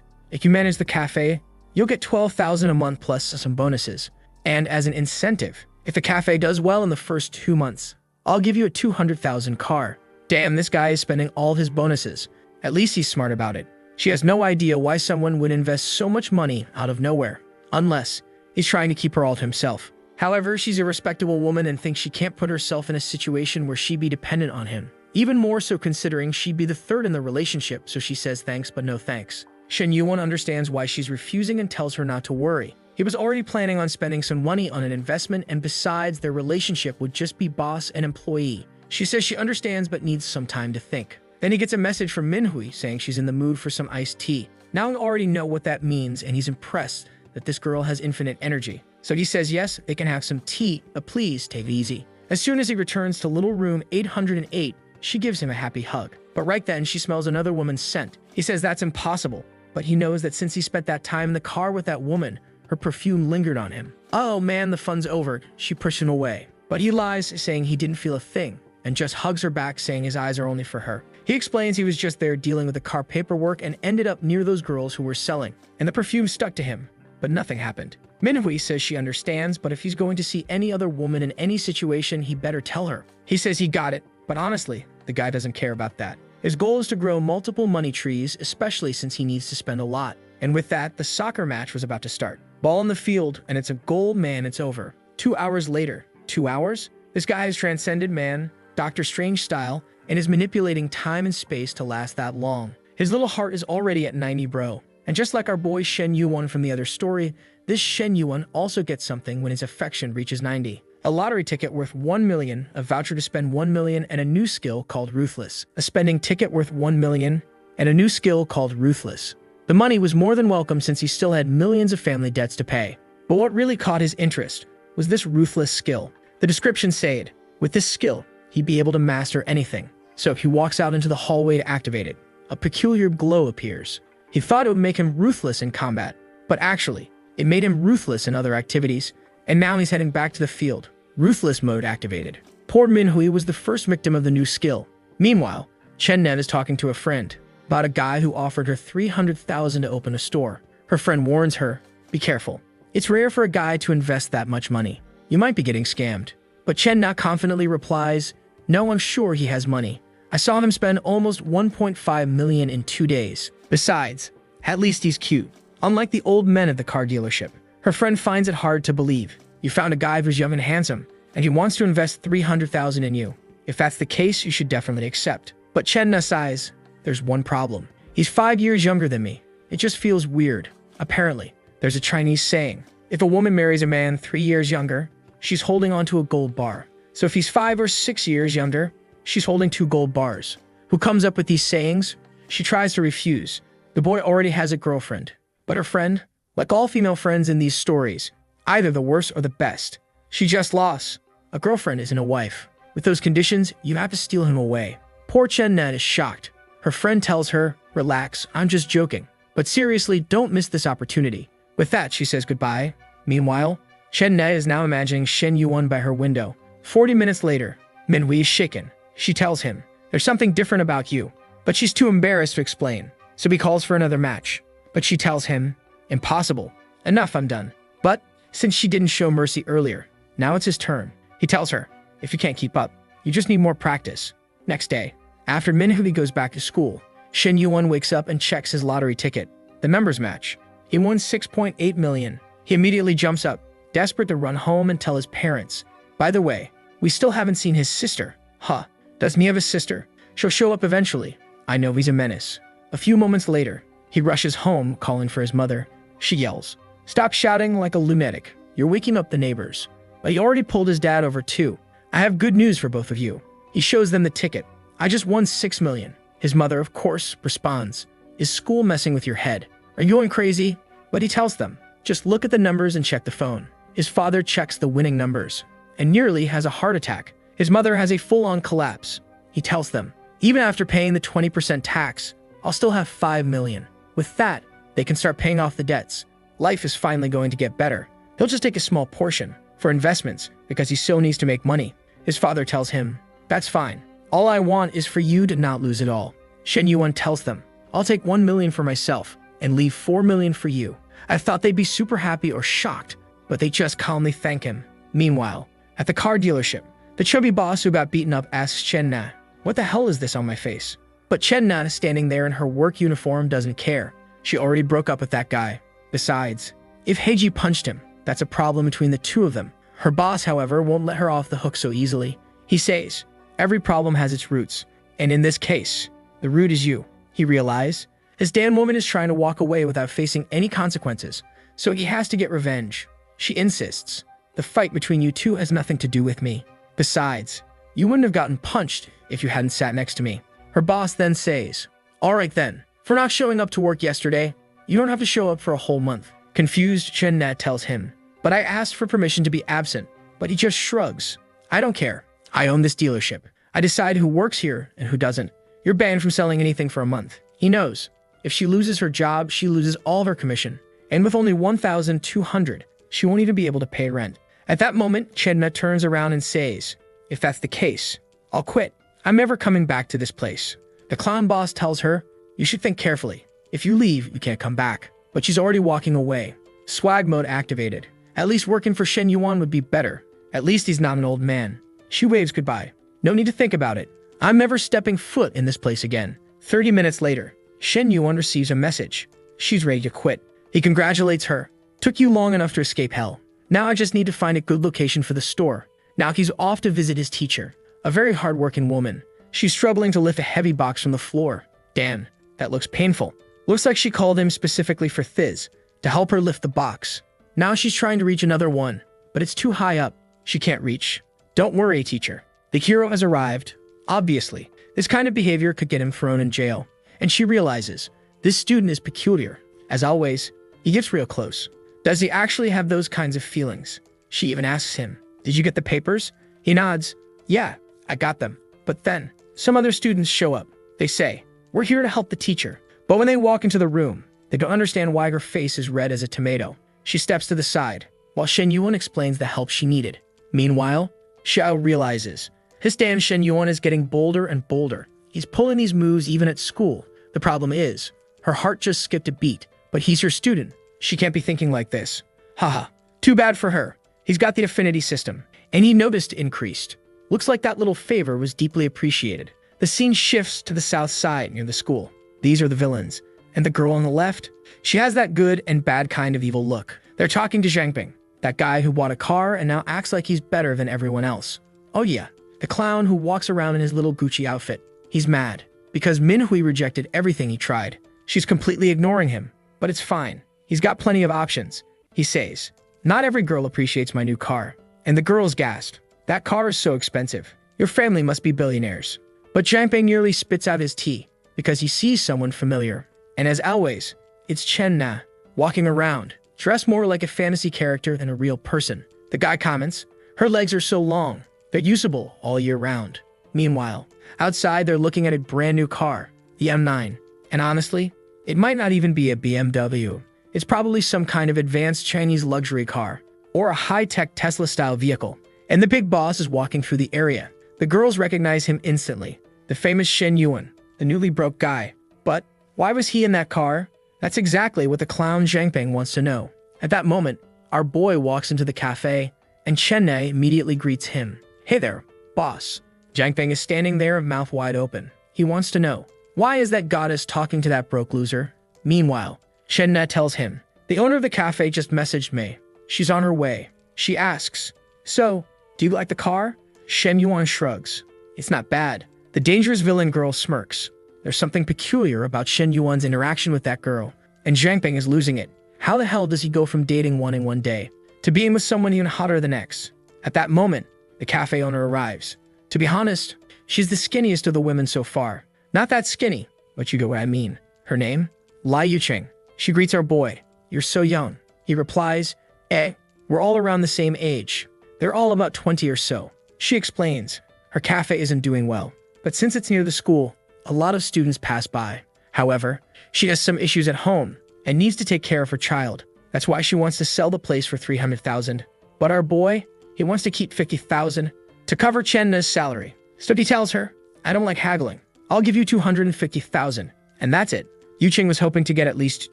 If you manage the cafe, you'll get 12,000 a month plus some bonuses. And as an incentive, if the cafe does well in the first 2 months, I'll give you a 200,000 car." Damn, this guy is spending all his bonuses. At least he's smart about it. She has no idea why someone would invest so much money out of nowhere, unless he's trying to keep her all to himself. However, she's a respectable woman and thinks she can't put herself in a situation where she'd be dependent on him. Even more so considering she'd be the third in the relationship, so she says thanks but no thanks. Shen Yuan understands why she's refusing and tells her not to worry. He was already planning on spending some money on an investment, and besides, their relationship would just be boss and employee. She says she understands but needs some time to think. Then he gets a message from Manhwa saying she's in the mood for some iced tea. Now I already know what that means, and he's impressed that this girl has infinite energy. So he says yes, they can have some tea, but please take it easy. As soon as he returns to little room 808, she gives him a happy hug. But right then, she smells another woman's scent. He says that's impossible, but he knows that since he spent that time in the car with that woman, her perfume lingered on him. Oh man, the fun's over. She pushed him away. But he lies, saying he didn't feel a thing, and just hugs her back, saying his eyes are only for her. He explains he was just there dealing with the car paperwork and ended up near those girls who were selling, and the perfume stuck to him, but nothing happened. Manhwa says she understands, but if he's going to see any other woman in any situation, he better tell her. He says he got it, but honestly, the guy doesn't care about that. His goal is to grow multiple money trees, especially since he needs to spend a lot. And with that, the soccer match was about to start. Ball on the field, and it's a goal, man, it's over. 2 hours later. 2 hours? This guy has transcended man, Doctor Strange style, and is manipulating time and space to last that long. His little heart is already at 90, bro. And just like our boy Shen Yuan from the other story, this Shen Yuan also gets something when his affection reaches 90. A lottery ticket worth 1 million, a voucher to spend 1 million, and a new skill called Ruthless. A spending ticket worth 1 million, and a new skill called Ruthless. The money was more than welcome since he still had millions of family debts to pay. But what really caught his interest was this Ruthless skill. The description said, with this skill, he'd be able to master anything. So if he walks out into the hallway to activate it, a peculiar glow appears. He thought it would make him ruthless in combat, but actually, it made him ruthless in other activities, and now he's heading back to the field. Ruthless mode activated. Poor Manhwa was the first victim of the new skill. Meanwhile, Chen Nan is talking to a friend about a guy who offered her 300,000 to open a store. Her friend warns her, be careful. It's rare for a guy to invest that much money. You might be getting scammed. But Chen Na confidently replies, no, I'm sure he has money. I saw him spend almost 1.5 million in 2 days. Besides, at least he's cute. Unlike the old men at the car dealership, her friend finds it hard to believe. You found a guy who's young and handsome, and he wants to invest 300,000 in you. If that's the case, you should definitely accept. But Chen Na sighs, there's one problem. He's 5 years younger than me. It just feels weird. Apparently, there's a Chinese saying, if a woman marries a man 3 years younger, she's holding onto a gold bar. So if he's 5 or 6 years younger, she's holding 2 gold bars. Who comes up with these sayings? She tries to refuse. The boy already has a girlfriend. But her friend, like all female friends in these stories, either the worst or the best. She just lost. A girlfriend isn't a wife. With those conditions, you have to steal him away. Poor Chen Nan is shocked. Her friend tells her, relax, I'm just joking. But seriously, don't miss this opportunity. With that, she says goodbye. Meanwhile, Chen Na is now imagining Shen Yuan by her window. 40 minutes later, Manhwa is shaken. She tells him, there's something different about you. But she's too embarrassed to explain. So he calls for another match. But she tells him, impossible. Enough, I'm done. But since she didn't show mercy earlier, now it's his turn. He tells her, if you can't keep up, you just need more practice. Next day, after Manhwa goes back to school, Shen Yuan wakes up and checks his lottery ticket, the members match. He won 6.8 million. He immediately jumps up, desperate to run home and tell his parents. By the way, we still haven't seen his sister. Huh, doesn't he have a sister? She'll show up eventually. I know he's a menace. A few moments later, he rushes home, calling for his mother. She yells, stop shouting like a lunatic. You're waking up the neighbors. But he already pulled his dad over too. I have good news for both of you. He shows them the ticket. I just won 6 million. His mother, of course, responds, is school messing with your head? Are you going crazy? But he tells them, just look at the numbers and check the phone. His father checks the winning numbers and nearly has a heart attack. His mother has a full-on collapse. He tells them, even after paying the 20% tax, I'll still have 5 million. With that, they can start paying off the debts. Life is finally going to get better. He'll just take a small portion for investments because he still needs to make money. His father tells him, that's fine. All I want is for you to not lose it all. Shen Yuan tells them, I'll take 1 million for myself and leave 4 million for you. I thought they'd be super happy or shocked, but they just calmly thank him. Meanwhile, at the car dealership, the chubby boss who got beaten up asks Chen Na, what the hell is this on my face? But Chen Na, standing there in her work uniform, doesn't care. She already broke up with that guy. Besides, if Heiji punched him, that's a problem between the two of them. Her boss, however, won't let her off the hook so easily. He says, every problem has its roots, and in this case, the root is you. He realized, His damn woman is trying to walk away without facing any consequences, so he has to get revenge. She insists, "The fight between you two has nothing to do with me. Besides, you wouldn't have gotten punched if you hadn't sat next to me." Her boss then says, "All right then, for not showing up to work yesterday, you don't have to show up for a whole month." Confused, Chen-na tells him, "But I asked for permission to be absent," but he just shrugs. "I don't care. I own this dealership. I decide who works here and who doesn't. You're banned from selling anything for a month." He knows. If she loses her job, she loses all of her commission. And with only 1,200, she won't even be able to pay rent. At that moment, Chen-na turns around and says, "If that's the case, I'll quit. I'm never coming back to this place." The clown boss tells her, "You should think carefully. If you leave, you can't come back." But she's already walking away. Swag mode activated. At least working for Shen Yuan would be better. At least he's not an old man. She waves goodbye. No need to think about it. I'm never stepping foot in this place again. 30 minutes later, Shen Yuan receives a message. She's ready to quit. He congratulates her. "Took you long enough to escape hell. Now I just need to find a good location for the store." Now he's off to visit his teacher, a very hard-working woman. She's struggling to lift a heavy box from the floor. Damn, that looks painful. Looks like she called him specifically for Thiz, to help her lift the box. Now she's trying to reach another one, but it's too high up. She can't reach. "Don't worry, teacher. The hero has arrived." Obviously, this kind of behavior could get him thrown in jail. And she realizes, this student is peculiar. As always, he gets real close. Does he actually have those kinds of feelings? She even asks him, "Did you get the papers?" He nods. "Yeah, I got them." But then, some other students show up. They say, "We're here to help the teacher." But when they walk into the room, they don't understand why her face is red as a tomato. She steps to the side, while Shen Yuan explains the help she needed. Meanwhile, Xiao realizes, his damn Shen Yuan is getting bolder and bolder. He's pulling these moves even at school. The problem is, her heart just skipped a beat, but he's her student. She can't be thinking like this. Haha, too bad for her. He's got the affinity system, and he noticed it increased. Looks like that little favor was deeply appreciated. The scene shifts to the south side near the school. These are the villains. And the girl on the left? She has that good and bad kind of evil look. They're talking to Zhangping, that guy who bought a car and now acts like he's better than everyone else. Oh yeah, the clown who walks around in his little Gucci outfit. He's mad, because Manhwa rejected everything he tried. She's completely ignoring him, but it's fine. He's got plenty of options. He says, "Not every girl appreciates my new car." And the girl's gasped. "That car is so expensive. Your family must be billionaires." But Zhangping nearly spits out his tea, because he sees someone familiar. And as always, it's Chen-na, walking around, dressed more like a fantasy character than a real person. The guy comments, "Her legs are so long, they're usable all year round." Meanwhile, outside they're looking at a brand new car, the M9. And honestly, it might not even be a BMW. It's probably some kind of advanced Chinese luxury car, or a high-tech Tesla-style vehicle. And the big boss is walking through the area. The girls recognize him instantly, the famous Shen Yuan, the newly broke guy. But why was he in that car? That's exactly what the clown Zhangping wants to know. At that moment, our boy walks into the cafe, and Chen-na immediately greets him. "Hey there, boss." Zhangping is standing there, mouth wide open. He wants to know, why is that goddess talking to that broke loser? Meanwhile, Chen-na tells him, "The owner of the cafe just messaged me. She's on her way." She asks, "So, do you like the car?" Shen Yuan shrugs. "It's not bad." The dangerous villain girl smirks. There's something peculiar about Shen Yuan's interaction with that girl, and Zhangping is losing it. How the hell does he go from dating one in one day to being with someone even hotter the next? At that moment, the cafe owner arrives. To be honest, she's the skinniest of the women so far. Not that skinny, but you get what I mean. Her name? Lai Yucheng. She greets our boy. "You're so young." He replies, "We're all around the same age. They're all about 20 or so." She explains, her cafe isn't doing well, but since it's near the school, a lot of students pass by. However, she has some issues at home and needs to take care of her child. That's why she wants to sell the place for 300,000. But our boy, he wants to keep 50,000 to cover Chen-na's salary. So he tells her, "I don't like haggling. I'll give you 250,000. And that's it." Yucheng was hoping to get at least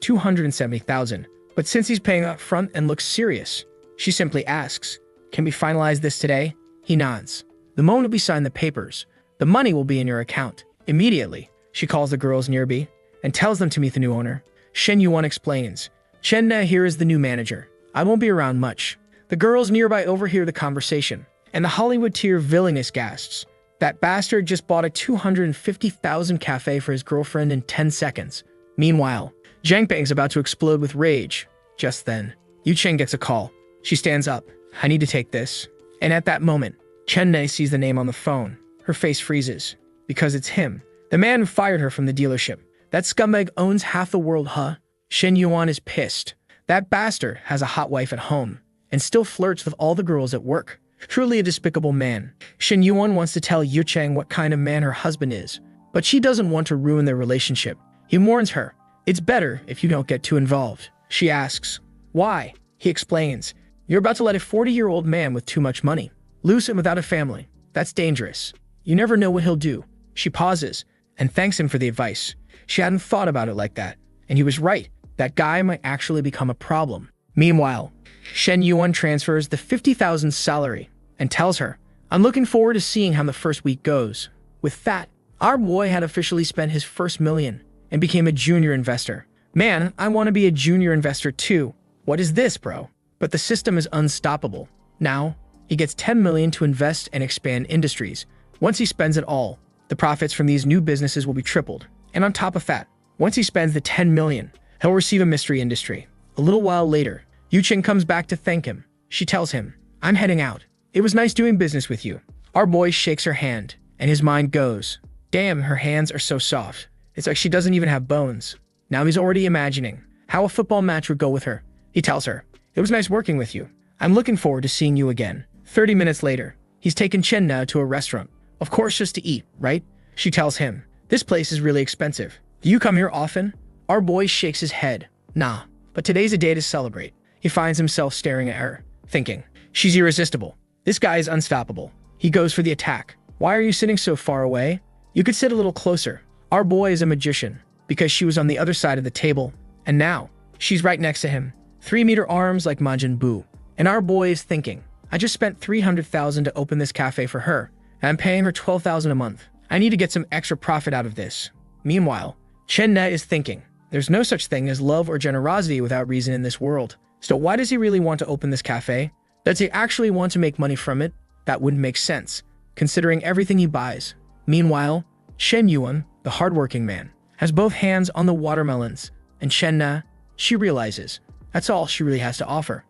270,000. But since he's paying up front and looks serious, she simply asks, "Can we finalize this today?" He nods. "The moment we sign the papers, the money will be in your account." Immediately, she calls the girls nearby and tells them to meet the new owner. Shen Yuan explains, "Chen-na here is the new manager. I won't be around much." The girls nearby overhear the conversation, and the Hollywood tier villainous gasps. That bastard just bought a 250,000 cafe for his girlfriend in 10 seconds. Meanwhile, Zhang Bang's about to explode with rage. Just then, Yu Cheng gets a call. She stands up. I need to take this. And at that moment, Chen Nei sees the name on the phone. Her face freezes. Because it's him. The man who fired her from the dealership. That scumbag owns half the world, huh? Shen Yuan is pissed. That bastard has a hot wife at home. And still flirts with all the girls at work. Truly a despicable man. Shen Yuan wants to tell Yu Cheng what kind of man her husband is. But she doesn't want to ruin their relationship. He warns her. It's better if you don't get too involved. She asks. Why? He explains. You're about to let a 40-year-old man with too much money loose and without a family. That's dangerous. You never know what he'll do. She pauses and thanks him for the advice. She hadn't thought about it like that. And he was right. That guy might actually become a problem. Meanwhile, Shen Yuan transfers the 50,000 salary and tells her, I'm looking forward to seeing how the first week goes. With that, our boy had officially spent his first million and became a junior investor. Man, I want to be a junior investor too. What is this, bro? But the system is unstoppable. Now, he gets 10 million to invest and expand industries. Once he spends it all, the profits from these new businesses will be tripled. And on top of that, once he spends the 10 million, he'll receive a mystery industry. A little while later, Yu Cheng comes back to thank him. She tells him, I'm heading out. It was nice doing business with you. Our boy shakes her hand, and his mind goes, damn, her hands are so soft. It's like she doesn't even have bones. Now he's already imagining how a football match would go with her. He tells her, it was nice working with you. I'm looking forward to seeing you again. 30 minutes later, he's taken Chen Na to a restaurant. Of course, just to eat, right? She tells him, this place is really expensive. Do you come here often? Our boy shakes his head. Nah, but today's a day to celebrate. He finds himself staring at her, thinking, she's irresistible. This guy is unstoppable. He goes for the attack. Why are you sitting so far away? You could sit a little closer. Our boy is a magician, because she was on the other side of the table, and now she's right next to him. 3-meter arms like Majin Buu. And our boy is thinking, I just spent 300,000 to open this cafe for her, and I'm paying her 12,000 a month. I need to get some extra profit out of this. Meanwhile, Chen Na is thinking, there's no such thing as love or generosity without reason in this world. So why does he really want to open this cafe? Does he actually want to make money from it? That wouldn't make sense, considering everything he buys. Meanwhile, Shen Yuan, the hardworking man, has both hands on the watermelons, and Chen Na, she realizes, that's all she really has to offer.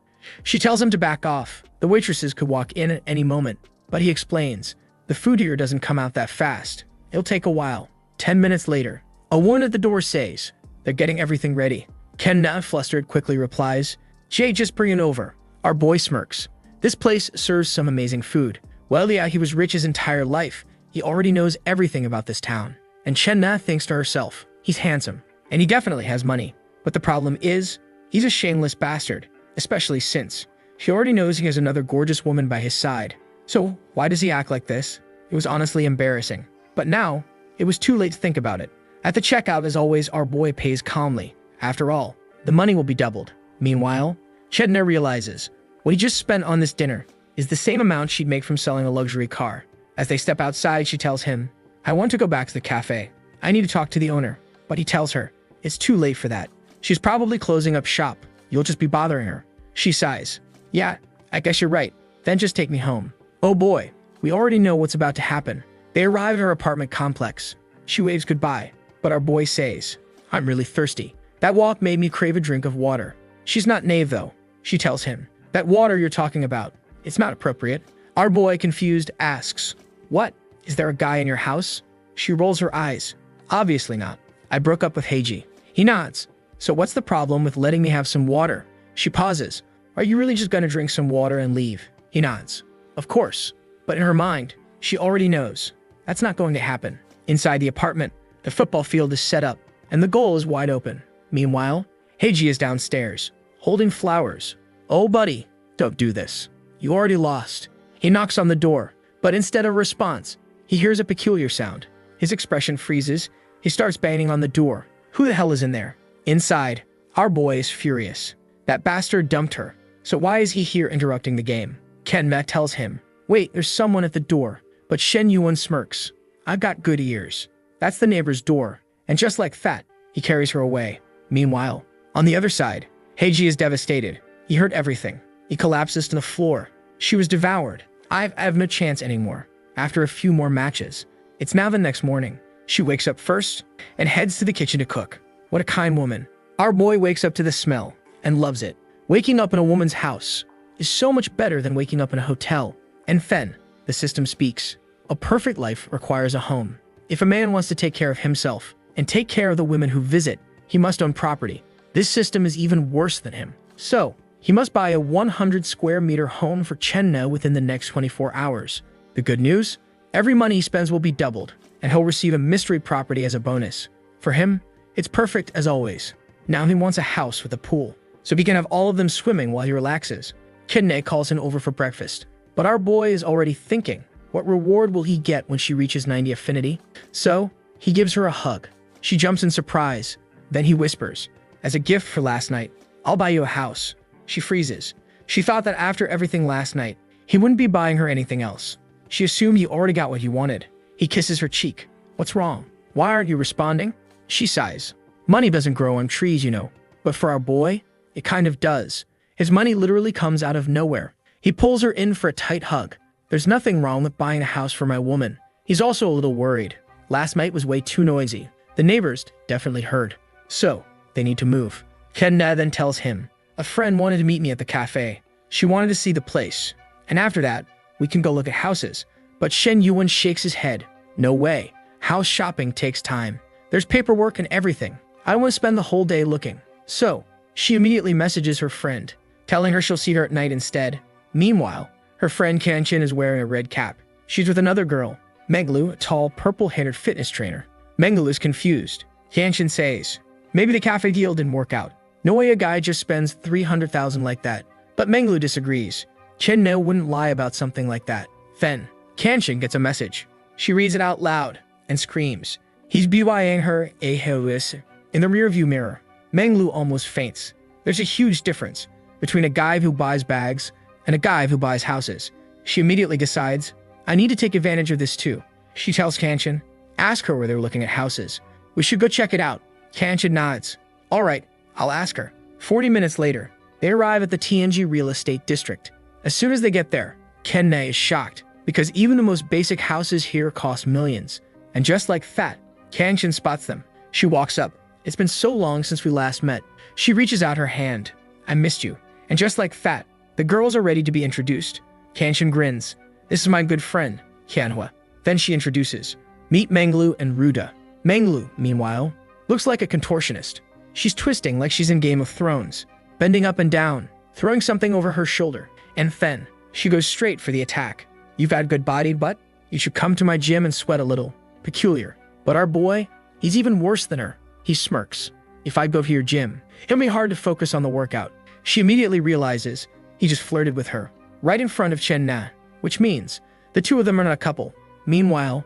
She tells him to back off. The waitresses could walk in at any moment, but he explains, the food here doesn't come out that fast. It'll take a while. 10 minutes later, a woman at the door says, they're getting everything ready. Ken Na, flustered, quickly replies, Jay, just bring it over. Our boy smirks. This place serves some amazing food. Well, yeah, he was rich his entire life. He already knows everything about this town. And Chen Na thinks to herself, he's handsome, and he definitely has money. But the problem is, he's a shameless bastard, especially since she already knows he has another gorgeous woman by his side. So why does he act like this? It was honestly embarrassing. But now, it was too late to think about it. At the checkout, as always, our boy pays calmly. After all, the money will be doubled. Meanwhile, Chen Na realizes what he just spent on this dinner is the same amount she'd make from selling a luxury car. As they step outside, she tells him, I want to go back to the cafe. I need to talk to the owner. But he tells her, it's too late for that. She's probably closing up shop. You'll just be bothering her. She sighs. Yeah, I guess you're right. Then just take me home. Oh boy, we already know what's about to happen. They arrive at her apartment complex. She waves goodbye, but our boy says, I'm really thirsty. That walk made me crave a drink of water. She's not naive though. She tells him, that water you're talking about, it's not appropriate. Our boy, confused, asks, what? Is there a guy in your house? She rolls her eyes. Obviously not. I broke up with Heiji. He nods. So what's the problem with letting me have some water? She pauses. Are you really just gonna drink some water and leave? He nods. Of course. But in her mind, she already knows. That's not going to happen. Inside the apartment, the football field is set up, and the goal is wide open. Meanwhile, Heiji is downstairs, holding flowers. Oh buddy, don't do this. You already lost. He knocks on the door, but instead of a response, he hears a peculiar sound. His expression freezes. He starts banging on the door. Who the hell is in there? Inside, our boy is furious. That bastard dumped her. So why is he here interrupting the game? Ken Ma tells him, wait, there's someone at the door. But Shen Yuan smirks. I've got good ears. That's the neighbor's door. And just like that, he carries her away. Meanwhile, on the other side, Heiji is devastated. He heard everything. He collapses to the floor. She was devoured. I have no chance anymore. After a few more matches, it's now the next morning. She wakes up first and heads to the kitchen to cook. What a kind woman. Our boy wakes up to the smell and loves it. Waking up in a woman's house is so much better than waking up in a hotel. And Fen, the system speaks. A perfect life requires a home. If a man wants to take care of himself and take care of the women who visit, he must own property. This system is even worse than him. So, he must buy a 100 square meter home for Chenna within the next 24 hours. The good news? Every money he spends will be doubled, and he'll receive a mystery property as a bonus. For him, it's perfect as always. Now he wants a house with a pool, so he can have all of them swimming while he relaxes. Kidne calls him over for breakfast, but our boy is already thinking, what reward will he get when she reaches 90 affinity? So, he gives her a hug. She jumps in surprise. Then he whispers, as a gift for last night, I'll buy you a house. She freezes. She thought that after everything last night, he wouldn't be buying her anything else. She assumed he already got what he wanted. He kisses her cheek. What's wrong? Why aren't you responding? She sighs. Money doesn't grow on trees, you know. But for our boy, it kind of does. His money literally comes out of nowhere. He pulls her in for a tight hug. There's nothing wrong with buying a house for my woman. He's also a little worried. Last night was way too noisy. The neighbors definitely heard. So, they need to move. Kenna then tells him, a friend wanted to meet me at the cafe. She wanted to see the place. And after that, we can go look at houses. But Shen Yuan shakes his head. No way. House shopping takes time. There's paperwork and everything. I want to spend the whole day looking. So, she immediately messages her friend, telling her she'll see her at night instead. Meanwhile, her friend Kanchin is wearing a red cap. She's with another girl, Menglu, a tall, purple-haired fitness trainer. Menglu is confused. Kanchin says, maybe the cafe deal didn't work out. No way a guy just spends 300,000 like that. But Menglu disagrees. Chen No wouldn't lie about something like that. Then, Kanchin gets a message. She reads it out loud and screams. He's BYing her a Hewis in the rearview mirror. Menglu almost faints. There's a huge difference between a guy who buys bags and a guy who buys houses. She immediately decides, I need to take advantage of this too. She tells Kanchin, ask her where they're looking at houses. We should go check it out. Kanchin nods. All right, I'll ask her. 40 minutes later, they arrive at the TNG real estate district. As soon as they get there, Kenne is shocked because even the most basic houses here cost millions. And just like that, Kanchin spots them. She walks up. It's been so long since we last met. She reaches out her hand. I missed you. And just like that, the girls are ready to be introduced. Kanchin grins. This is my good friend, Manhwa. Then she introduces. Meet Menglu and Ruda. Menglu, meanwhile, looks like a contortionist. She's twisting like she's in Game of Thrones, bending up and down, throwing something over her shoulder. And then, she goes straight for the attack. You've had good body, but you should come to my gym and sweat a little. Peculiar. But our boy, he's even worse than her. He smirks. If I go to your gym, it'll be hard to focus on the workout. She immediately realizes he just flirted with her, right in front of Chen Na, which means the two of them are not a couple. Meanwhile,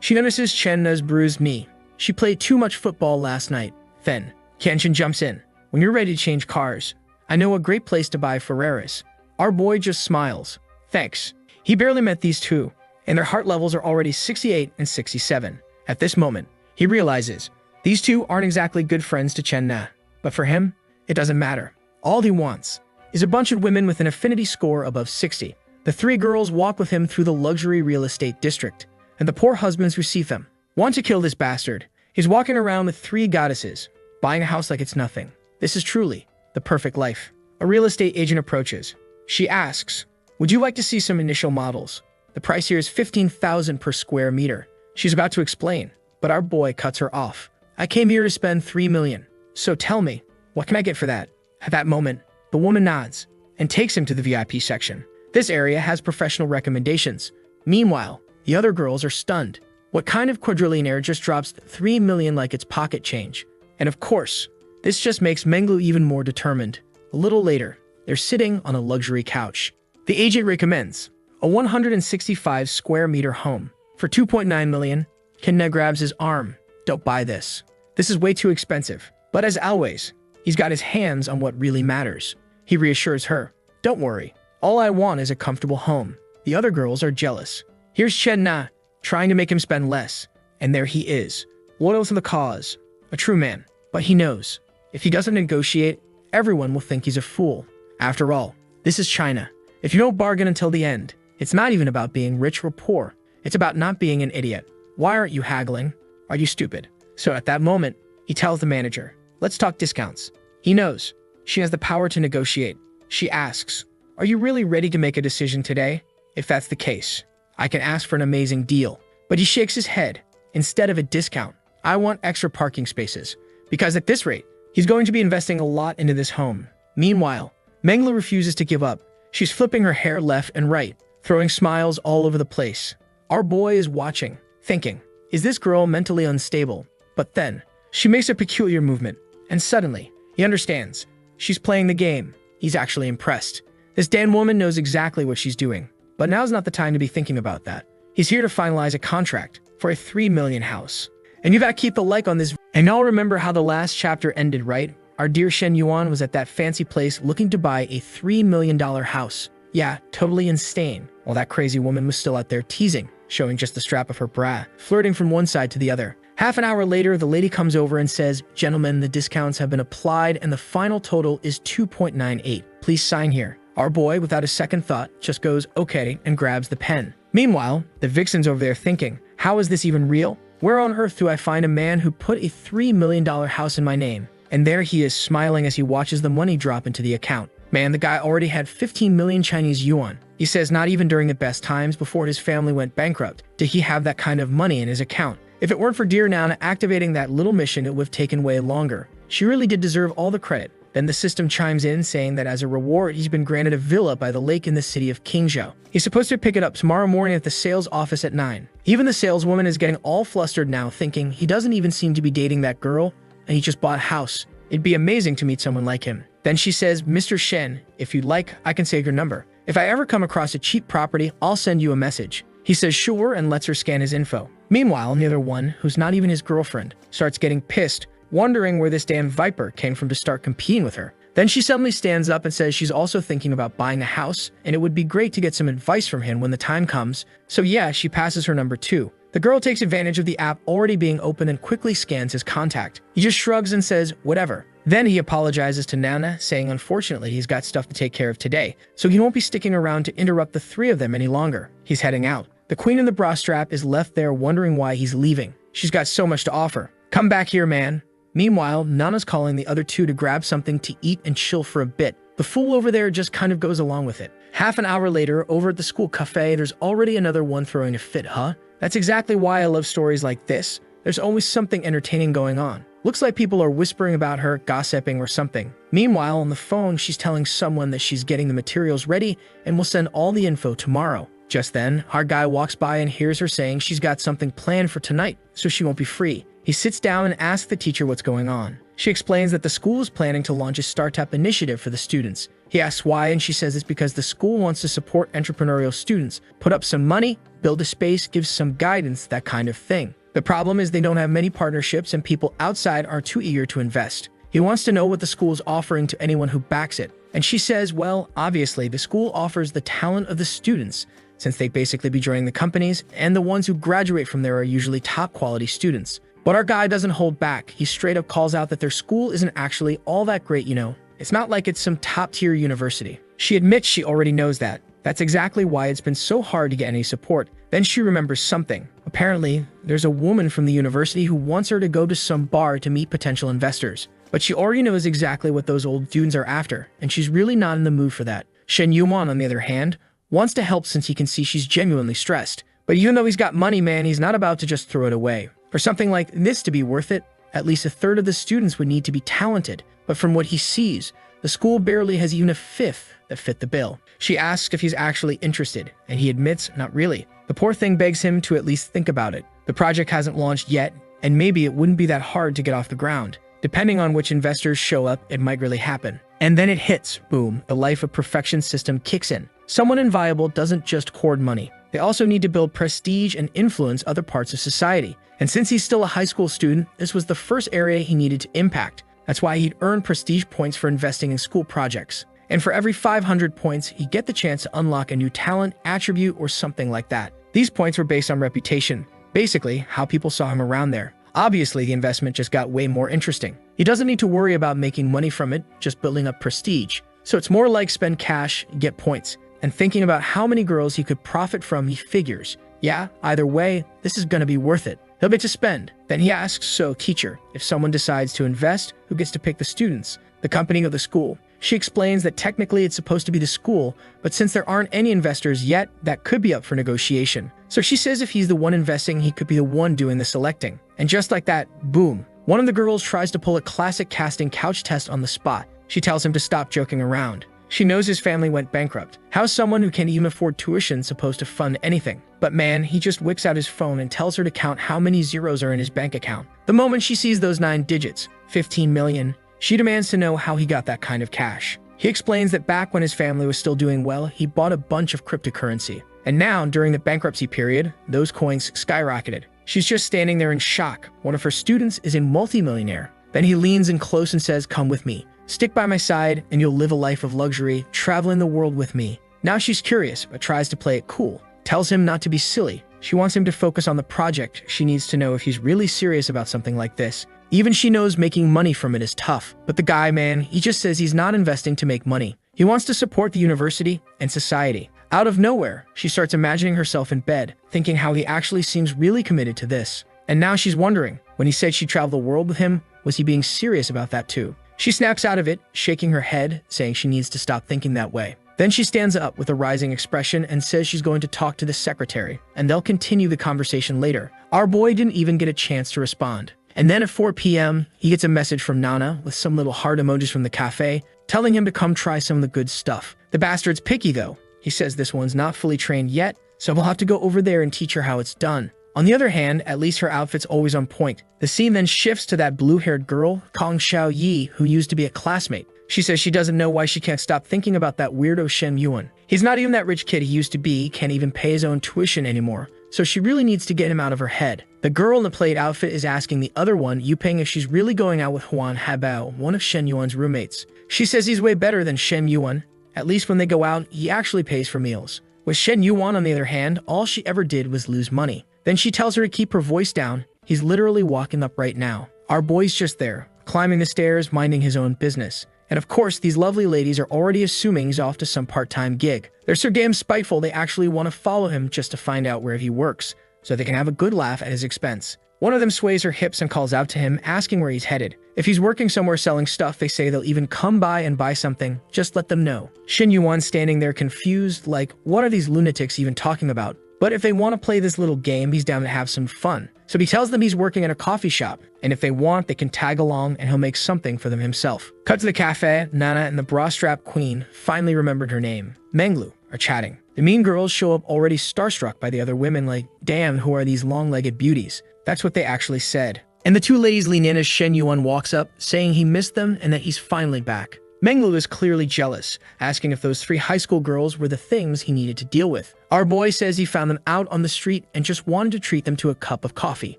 she notices Chen Na's bruised knee. She played too much football last night. Then, Kenshin jumps in. When you're ready to change cars, I know a great place to buy Ferraris. Our boy just smiles. Thanks. He barely met these two, and their heart levels are already 68 and 67. At this moment, he realizes these two aren't exactly good friends to Chen Na. But for him, it doesn't matter. All he wants is a bunch of women with an affinity score above 60. The three girls walk with him through the luxury real estate district, and the poor husbands who see them want to kill this bastard. He's walking around with three goddesses, buying a house like it's nothing. This is truly the perfect life. A real estate agent approaches. She asks, would you like to see some initial models? The price here is 15,000 per square meter. She's about to explain, but our boy cuts her off. I came here to spend 3 million. So tell me, what can I get for that? At that moment, the woman nods and takes him to the VIP section. This area has professional recommendations. Meanwhile, the other girls are stunned. What kind of quadrillionaire just drops 3 million like it's pocket change? And of course, this just makes Menglu even more determined. A little later, they're sitting on a luxury couch. The agent recommends a 165 square meter home for 2.9 million. Kinna grabs his arm. Don't buy this. This is way too expensive. But as always, he's got his hands on what really matters. He reassures her. Don't worry. All I want is a comfortable home. The other girls are jealous. Here's Chen Na, trying to make him spend less. And there he is, loyal to the cause. A true man. But he knows, if he doesn't negotiate, everyone will think he's a fool. After all, this is China. If you don't bargain until the end, it's not even about being rich or poor. It's about not being an idiot. Why aren't you haggling? Are you stupid? So at that moment, he tells the manager, let's talk discounts. He knows. She has the power to negotiate. She asks, are you really ready to make a decision today? If that's the case, I can ask for an amazing deal. But he shakes his head. Instead of a discount, I want extra parking spaces. Because at this rate, he's going to be investing a lot into this home. Meanwhile, Mengla refuses to give up. She's flipping her hair left and right, throwing smiles all over the place. Our boy is watching, thinking, is this girl mentally unstable? But then, she makes a peculiar movement, and suddenly, he understands. She's playing the game. He's actually impressed. This damn woman knows exactly what she's doing. But now's not the time to be thinking about that. He's here to finalize a contract for a 3 million house. And you've got to keep the like on this. And y'all remember how the last chapter ended, right? Our dear Shen Yuan was at that fancy place looking to buy a $3 million house. Yeah, totally insane. While that crazy woman was still out there teasing, showing just the strap of her bra, flirting from one side to the other. Half an hour later, the lady comes over and says, gentlemen, the discounts have been applied and the final total is 2.98. Please sign here. Our boy, without a second thought, just goes, okay, and grabs the pen. Meanwhile, the vixen's over there thinking, how is this even real? Where on earth do I find a man who put a $3 million house in my name? And there he is smiling as he watches the money drop into the account. Man, the guy already had 15 million Chinese yuan. He says not even during the best times before his family went bankrupt did he have that kind of money in his account. If it weren't for dear Nana activating that little mission, it would have taken way longer. She really did deserve all the credit. Then the system chimes in saying that as a reward, he's been granted a villa by the lake in the city of Qingzhou. He's supposed to pick it up tomorrow morning at the sales office at 9. Even the saleswoman is getting all flustered now, thinking he doesn't even seem to be dating that girl, and he just bought a house. It'd be amazing to meet someone like him. Then she says, Mr. Shen, if you'd like, I can save your number. If I ever come across a cheap property, I'll send you a message. He says sure and lets her scan his info. Meanwhile, the other one, who's not even his girlfriend, starts getting pissed, wondering where this damn viper came from to start competing with her. Then she suddenly stands up and says she's also thinking about buying a house, and it would be great to get some advice from him when the time comes. So yeah, she passes her number too. The girl takes advantage of the app already being open and quickly scans his contact. He just shrugs and says, whatever. Then he apologizes to Nana, saying unfortunately he's got stuff to take care of today, so he won't be sticking around to interrupt the three of them any longer. He's heading out. The queen in the bra strap is left there wondering why he's leaving. She's got so much to offer. Come back here, man. Meanwhile, Nana's calling the other two to grab something to eat and chill for a bit. The fool over there just kind of goes along with it. Half an hour later, over at the school cafe, there's already another one throwing a fit, huh? That's exactly why I love stories like this. There's always something entertaining going on. Looks like people are whispering about her, gossiping or something. Meanwhile, on the phone, she's telling someone that she's getting the materials ready and will send all the info tomorrow. Just then, our guy walks by and hears her saying she's got something planned for tonight, so she won't be free. He sits down and asks the teacher what's going on. She explains that the school is planning to launch a startup initiative for the students. He asks why, and she says it's because the school wants to support entrepreneurial students, put up some money, build a space, give some guidance, that kind of thing. The problem is they don't have many partnerships and people outside are too eager to invest. He wants to know what the school is offering to anyone who backs it. And she says, well, obviously, the school offers the talent of the students, since they basically be joining the companies, and the ones who graduate from there are usually top quality students. But our guy doesn't hold back. He straight up calls out that their school isn't actually all that great, you know. It's not like it's some top-tier university. She admits she already knows that. That's exactly why it's been so hard to get any support. Then she remembers something. Apparently, there's a woman from the university who wants her to go to some bar to meet potential investors. But she already knows exactly what those old dudes are after, and she's really not in the mood for that. Shen Yuan, on the other hand, wants to help since he can see she's genuinely stressed. But even though he's got money, man, he's not about to just throw it away. For something like this to be worth it, at least a third of the students would need to be talented. But from what he sees, the school barely has even a fifth that fit the bill. She asks if he's actually interested, and he admits not really. The poor thing begs him to at least think about it. The project hasn't launched yet, and maybe it wouldn't be that hard to get off the ground. Depending on which investors show up, it might really happen. And then it hits, boom, the life of perfection system kicks in. Someone inviolable doesn't just hoard money. They also need to build prestige and influence other parts of society. And since he's still a high school student, this was the first area he needed to impact. That's why he'd earn prestige points for investing in school projects. And for every 500 points, he'd get the chance to unlock a new talent, attribute, or something like that. These points were based on reputation, basically how people saw him around there. Obviously, the investment just got way more interesting. He doesn't need to worry about making money from it, just building up prestige. So it's more like spend cash, get points. And thinking about how many girls he could profit from, he figures, yeah, either way, this is gonna be worth it. He'll get to spend. Then he asks, so teacher, if someone decides to invest, who gets to pick the students? The company or the school? She explains that technically it's supposed to be the school, but since there aren't any investors yet, that could be up for negotiation. So she says if he's the one investing, he could be the one doing the selecting. And just like that, boom. One of the girls tries to pull a classic casting couch test on the spot. She tells him to stop joking around. She knows his family went bankrupt. How's someone who can't even afford tuition supposed to fund anything? But man, he just whips out his phone and tells her to count how many zeros are in his bank account. The moment she sees those 9 digits, 15 million, she demands to know how he got that kind of cash. He explains that back when his family was still doing well, he bought a bunch of cryptocurrency. And now, during the bankruptcy period, those coins skyrocketed. She's just standing there in shock. One of her students is a multimillionaire. Then he leans in close and says, come with me. Stick by my side and you'll live a life of luxury, traveling the world with me. Now she's curious, but tries to play it cool. Tells him not to be silly. She wants him to focus on the project. She needs to know if he's really serious about something like this. Even she knows making money from it is tough. But the guy, man, he just says he's not investing to make money. He wants to support the university and society. Out of nowhere, she starts imagining herself in bed, thinking how he actually seems really committed to this. And now she's wondering, when he said she'd travel the world with him, was he being serious about that too? She snaps out of it, shaking her head, saying she needs to stop thinking that way. Then she stands up with a rising expression and says she's going to talk to the secretary, and they'll continue the conversation later. Our boy didn't even get a chance to respond. And then at 4 p.m., he gets a message from Nana with some little heart emojis from the cafe, telling him to come try some of the good stuff. The bastard's picky though. He says this one's not fully trained yet, so we'll have to go over there and teach her how it's done. On the other hand, at least her outfit's always on point. The scene then shifts to that blue-haired girl, Kong Xiao Yi, who used to be a classmate. She says she doesn't know why she can't stop thinking about that weirdo Shen Yuan. He's not even that rich kid he used to be, can't even pay his own tuition anymore. So she really needs to get him out of her head. The girl in the plaid outfit is asking the other one, Yuping, if she's really going out with Huan Habao, one of Shen Yuan's roommates. She says he's way better than Shen Yuan. At least when they go out, he actually pays for meals. With Shen Yuan, on the other hand, all she ever did was lose money. Then she tells her to keep her voice down. He's literally walking up right now. Our boy's just there, climbing the stairs, minding his own business. And of course, these lovely ladies are already assuming he's off to some part-time gig. They're so damn spiteful they actually want to follow him just to find out where he works, so they can have a good laugh at his expense. One of them sways her hips and calls out to him, asking where he's headed. If he's working somewhere selling stuff, they say they'll even come by and buy something. Just let them know. Shen Yuan standing there confused, like, what are these lunatics even talking about? But if they want to play this little game, he's down to have some fun. So he tells them he's working at a coffee shop, and if they want, they can tag along and he'll make something for them himself. Cut to the cafe. Nana and the bra-strap queen finally remembered her name. Menglu are chatting. The mean girls show up already starstruck by the other women like, damn, who are these long-legged beauties? That's what they actually said. And the two ladies lean in as Shen Yuan walks up, saying he missed them and that he's finally back. Menglu is clearly jealous, asking if those 3 high school girls were the things he needed to deal with. Our boy says he found them out on the street and just wanted to treat them to a cup of coffee.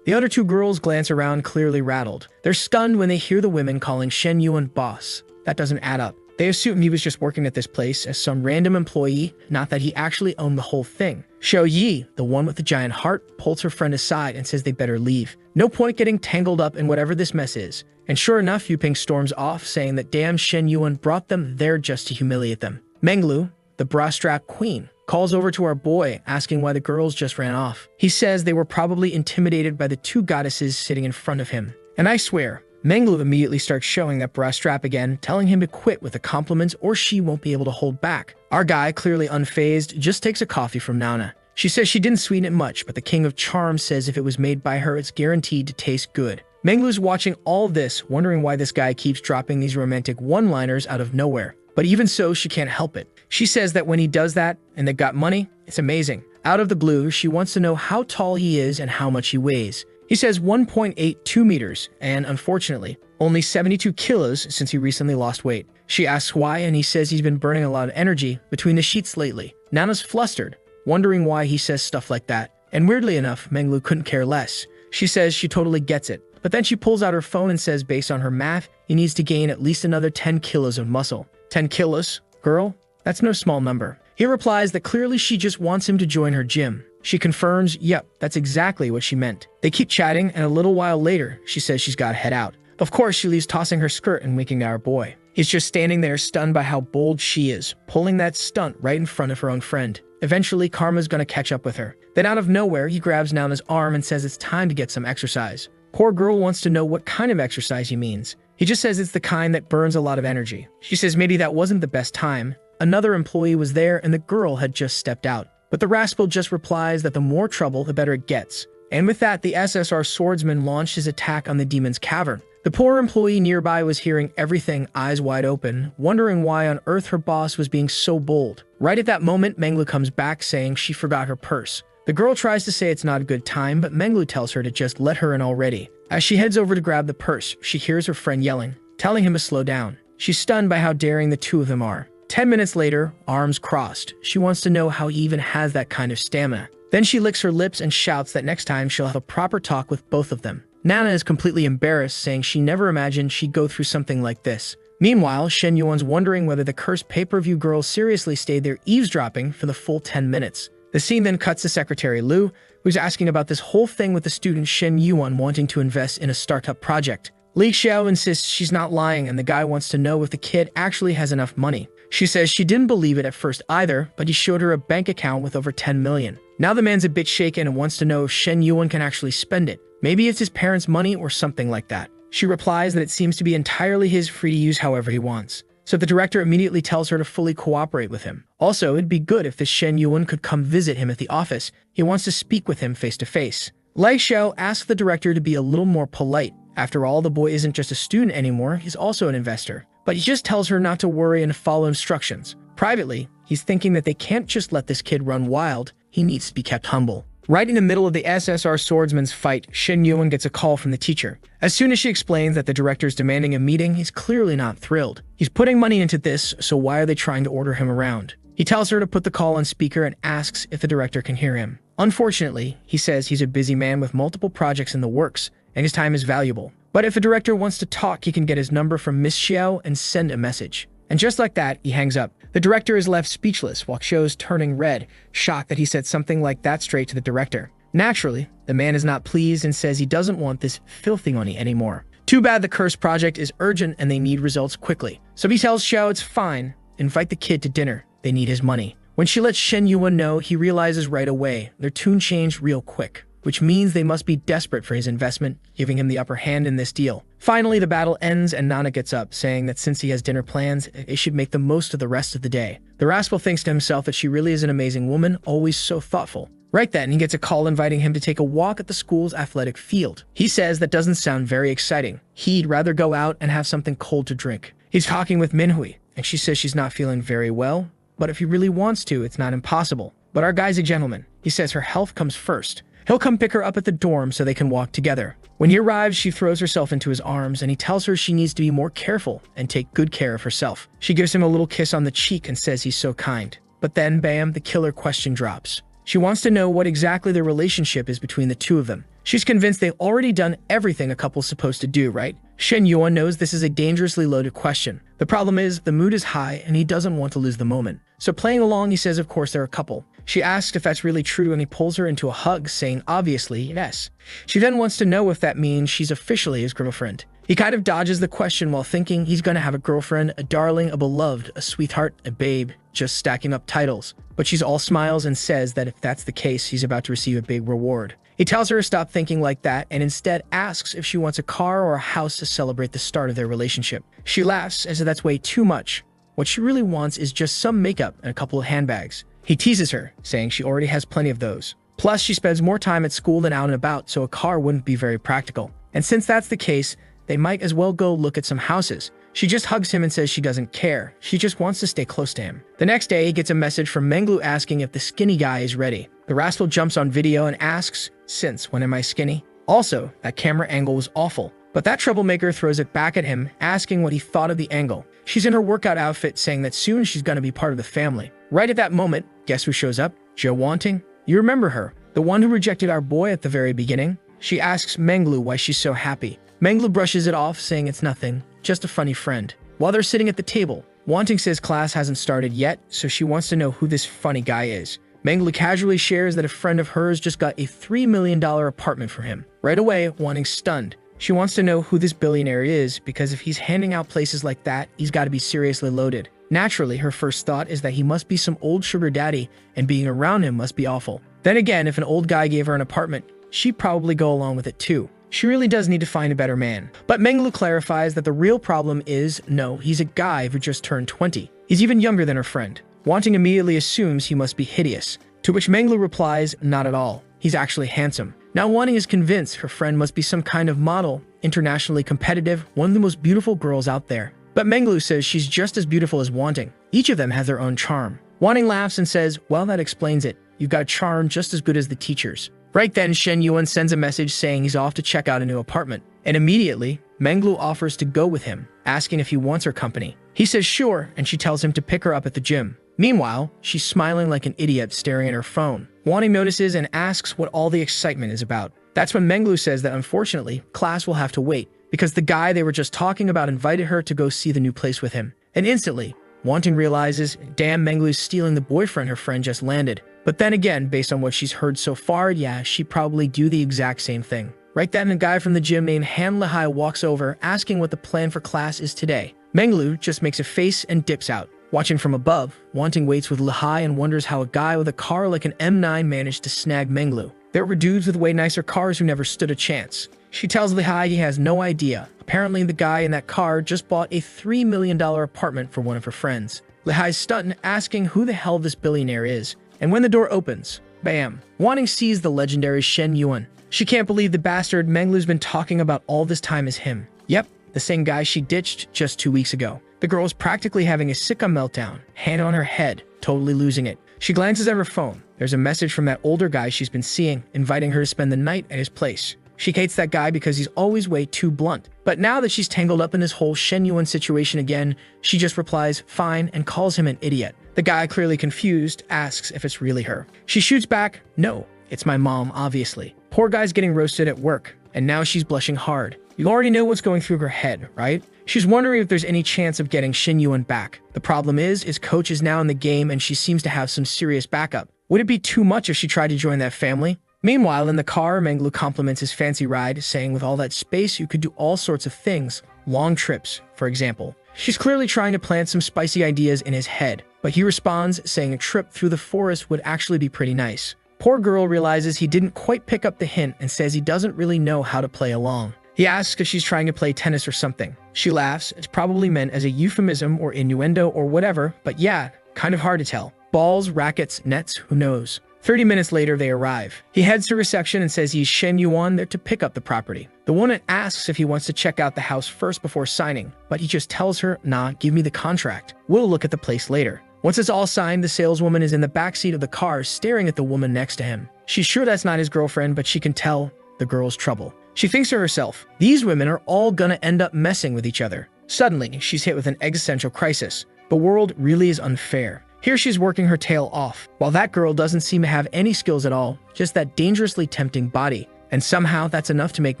The other 2 girls glance around, clearly rattled. They're stunned when they hear the women calling Shen Yuan boss. That doesn't add up. They assume he was just working at this place as some random employee, not that he actually owned the whole thing. Xiao Yi, the one with the giant heart, pulls her friend aside and says they better leave. No point getting tangled up in whatever this mess is. And sure enough, Yuping storms off, saying that damn Shen Yuan brought them there just to humiliate them. Menglu, the bra-strap queen, calls over to our boy, asking why the girls just ran off. He says they were probably intimidated by the 2 goddesses sitting in front of him. And I swear, Menglu immediately starts showing that bra-strap again, telling him to quit with the compliments or she won't be able to hold back. Our guy, clearly unfazed, just takes a coffee from Nana. She says she didn't sweeten it much, but the king of charm says if it was made by her, it's guaranteed to taste good. Menglu's watching all this, wondering why this guy keeps dropping these romantic one-liners out of nowhere. But even so, she can't help it. She says that when he does that, and they got money, it's amazing. Out of the blue, she wants to know how tall he is and how much he weighs. He says 1.82 meters, and unfortunately, only 72 kilos since he recently lost weight. She asks why, and he says he's been burning a lot of energy between the sheets lately. Nana's flustered, wondering why he says stuff like that. And weirdly enough, Menglu couldn't care less. She says she totally gets it. But then she pulls out her phone and says based on her math, he needs to gain at least another 10 kilos of muscle. 10 kilos? Girl? That's no small number. He replies that clearly she just wants him to join her gym. She confirms, yep, that's exactly what she meant. They keep chatting, and a little while later, she says she's gotta head out. Of course, she leaves tossing her skirt and winking at our boy. He's just standing there stunned by how bold she is, pulling that stunt right in front of her own friend. Eventually, karma's gonna catch up with her. Then out of nowhere, he grabs Nana's arm and says it's time to get some exercise. Poor girl wants to know what kind of exercise he means. He just says it's the kind that burns a lot of energy. She says maybe that wasn't the best time. Another employee was there and the girl had just stepped out. But the rascal just replies that the more trouble, the better it gets. And with that, the SSR swordsman launched his attack on the demon's cavern. The poor employee nearby was hearing everything, eyes wide open, wondering why on earth her boss was being so bold. Right at that moment, Menglu comes back saying she forgot her purse. The girl tries to say it's not a good time, but Menglu tells her to just let her in already. As she heads over to grab the purse, she hears her friend yelling, telling him to slow down. She's stunned by how daring the two of them are. 10 minutes later, arms crossed. She wants to know how he even has that kind of stamina. Then she licks her lips and shouts that next time she'll have a proper talk with both of them. Nana is completely embarrassed, saying she never imagined she'd go through something like this. Meanwhile, Shen Yuan's wondering whether the cursed pay-per-view girls seriously stayed there eavesdropping for the full 10 minutes. The scene then cuts to Secretary Liu, who's asking about this whole thing with the student Shen Yuan wanting to invest in a startup project. Li Xiao insists she's not lying and the guy wants to know if the kid actually has enough money. She says she didn't believe it at first either, but he showed her a bank account with over 10 million. Now the man's a bit shaken and wants to know if Shen Yuan can actually spend it. Maybe it's his parents' money or something like that. She replies that it seems to be entirely his, free to use however he wants. So the director immediately tells her to fully cooperate with him. Also, it'd be good if this Shen Yuan could come visit him at the office. He wants to speak with him face to face. Li Xiao asks the director to be a little more polite. After all, the boy isn't just a student anymore, he's also an investor. But he just tells her not to worry and follow instructions. Privately, he's thinking that they can't just let this kid run wild. He needs to be kept humble. Right in the middle of the SSR swordsman's fight, Shen Yuan gets a call from the teacher. As soon as she explains that the director's demanding a meeting, he's clearly not thrilled. He's putting money into this, so why are they trying to order him around? He tells her to put the call on speaker and asks if the director can hear him. Unfortunately, he says he's a busy man with multiple projects in the works, and his time is valuable. But if the director wants to talk, he can get his number from Miss Xiao and send a message. And just like that, he hangs up. The director is left speechless while Xiao's turning red, shocked that he said something like that straight to the director. Naturally, the man is not pleased and says he doesn't want this filthy money anymore. Too bad the cursed project is urgent and they need results quickly. So he tells Xiao it's fine, invite the kid to dinner. They need his money. When she lets Shen Yuan know, he realizes right away their tune changed real quick, which means they must be desperate for his investment, giving him the upper hand in this deal. Finally, the battle ends and Nana gets up, saying that since he has dinner plans, they should make the most of the rest of the day. The rascal thinks to himself that she really is an amazing woman, always so thoughtful. Right then, he gets a call inviting him to take a walk at the school's athletic field. He says that doesn't sound very exciting. He'd rather go out and have something cold to drink. He's talking with Manhwa, and she says she's not feeling very well, but if he really wants to, it's not impossible. But our guy's a gentleman. He says her health comes first. He'll come pick her up at the dorm so they can walk together. When he arrives, she throws herself into his arms and he tells her she needs to be more careful and take good care of herself. She gives him a little kiss on the cheek and says he's so kind. But then, bam, the killer question drops. She wants to know what exactly the relationship is between the two of them. She's convinced they've already done everything a couple's supposed to do, right? Shen Yuan knows this is a dangerously loaded question. The problem is, the mood is high and he doesn't want to lose the moment. So playing along, he says of course they're a couple. She asks if that's really true and he pulls her into a hug, saying obviously yes. She then wants to know if that means she's officially his girlfriend. He kind of dodges the question while thinking he's gonna have a girlfriend, a darling, a beloved, a sweetheart, a babe, just stacking up titles. But she's all smiles and says that if that's the case, he's about to receive a big reward. He tells her to stop thinking like that and instead asks if she wants a car or a house to celebrate the start of their relationship. She laughs as if that's way too much. What she really wants is just some makeup and a couple of handbags. He teases her, saying she already has plenty of those. Plus, she spends more time at school than out and about, so a car wouldn't be very practical. And since that's the case, they might as well go look at some houses. She just hugs him and says she doesn't care. She just wants to stay close to him. The next day, he gets a message from Menglu asking if the skinny guy is ready. The rascal jumps on video and asks, "Since when am I skinny?" Also, that camera angle was awful. But that troublemaker throws it back at him, asking what he thought of the angle. She's in her workout outfit, saying that soon she's gonna be part of the family. Right at that moment, guess who shows up? Jo Wanting. You remember her, the one who rejected our boy at the very beginning? She asks Menglu why she's so happy. Menglu brushes it off, saying it's nothing, just a funny friend. While they're sitting at the table, Wanting says class hasn't started yet, so she wants to know who this funny guy is. Menglu casually shares that a friend of hers just got a $3 million apartment for him. Right away, Wanting's stunned. She wants to know who this billionaire is, because if he's handing out places like that, he's got to be seriously loaded. Naturally, her first thought is that he must be some old sugar daddy and being around him must be awful. Then again, if an old guy gave her an apartment, she'd probably go along with it too. She really does need to find a better man. But Menglu clarifies that the real problem is, no, he's a guy who just turned 20. He's even younger than her friend. Wanting immediately assumes he must be hideous, to which Menglu replies, not at all. He's actually handsome. Now Wanting is convinced her friend must be some kind of model, internationally competitive, one of the most beautiful girls out there. But Menglu says she's just as beautiful as Wanting. Each of them has their own charm. Wanting laughs and says, well, that explains it. You've got a charm just as good as the teachers. Right then, Shen Yuan sends a message saying he's off to check out a new apartment. And immediately, Menglu offers to go with him, asking if he wants her company. He says sure, and she tells him to pick her up at the gym. Meanwhile, she's smiling like an idiot staring at her phone. Wanting notices and asks what all the excitement is about. That's when Menglu says that unfortunately, class will have to wait, because the guy they were just talking about invited her to go see the new place with him. And instantly, Wanting realizes, damn, Menglu's stealing the boyfriend her friend just landed. But then again, based on what she's heard so far, yeah, she'd probably do the exact same thing. Right then, a guy from the gym named Han Lehai walks over, asking what the plan for class is today. Menglu just makes a face and dips out. Watching from above, Wanting waits with Lehai and wonders how a guy with a car like an M9 managed to snag Menglu. There were dudes with way nicer cars who never stood a chance. She tells Lehai he has no idea. Apparently, the guy in that car just bought a $3 million apartment for one of her friends. Lehai's stunned, asking who the hell this billionaire is. And when the door opens, bam, Wanting sees the legendary Shen Yuan. She can't believe the bastard Menglu's been talking about all this time is him. Yep, the same guy she ditched just 2 weeks ago. The girl's practically having a sicko meltdown, hand on her head, totally losing it. She glances at her phone. There's a message from that older guy she's been seeing, inviting her to spend the night at his place. She hates that guy because he's always way too blunt. But now that she's tangled up in this whole Shen Yuan situation again, she just replies, fine, and calls him an idiot. The guy, clearly confused, asks if it's really her. She shoots back, no, it's my mom, obviously. Poor guy's getting roasted at work, and now she's blushing hard. You already know what's going through her head, right? She's wondering if there's any chance of getting Shen Yuan back. The problem is, his coach is now in the game and she seems to have some serious backup. Would it be too much if she tried to join that family? Meanwhile, in the car, Menglu compliments his fancy ride, saying with all that space, you could do all sorts of things. Long trips, for example. She's clearly trying to plant some spicy ideas in his head, but he responds, saying a trip through the forest would actually be pretty nice. Poor girl realizes he didn't quite pick up the hint and says he doesn't really know how to play along. He asks if she's trying to play tennis or something. She laughs. It's probably meant as a euphemism or innuendo or whatever, but yeah, kind of hard to tell. Balls, rackets, nets, who knows? 30 minutes later, they arrive. He heads to reception and says he's Shen Yuan there to pick up the property. The woman asks if he wants to check out the house first before signing, but he just tells her, nah, give me the contract. We'll look at the place later. Once it's all signed, the saleswoman is in the backseat of the car staring at the woman next to him. She's sure that's not his girlfriend, but she can tell the girl's trouble. She thinks to herself, these women are all gonna end up messing with each other. Suddenly, she's hit with an existential crisis. The world really is unfair. Here she's working her tail off, while that girl doesn't seem to have any skills at all, just that dangerously tempting body. And somehow that's enough to make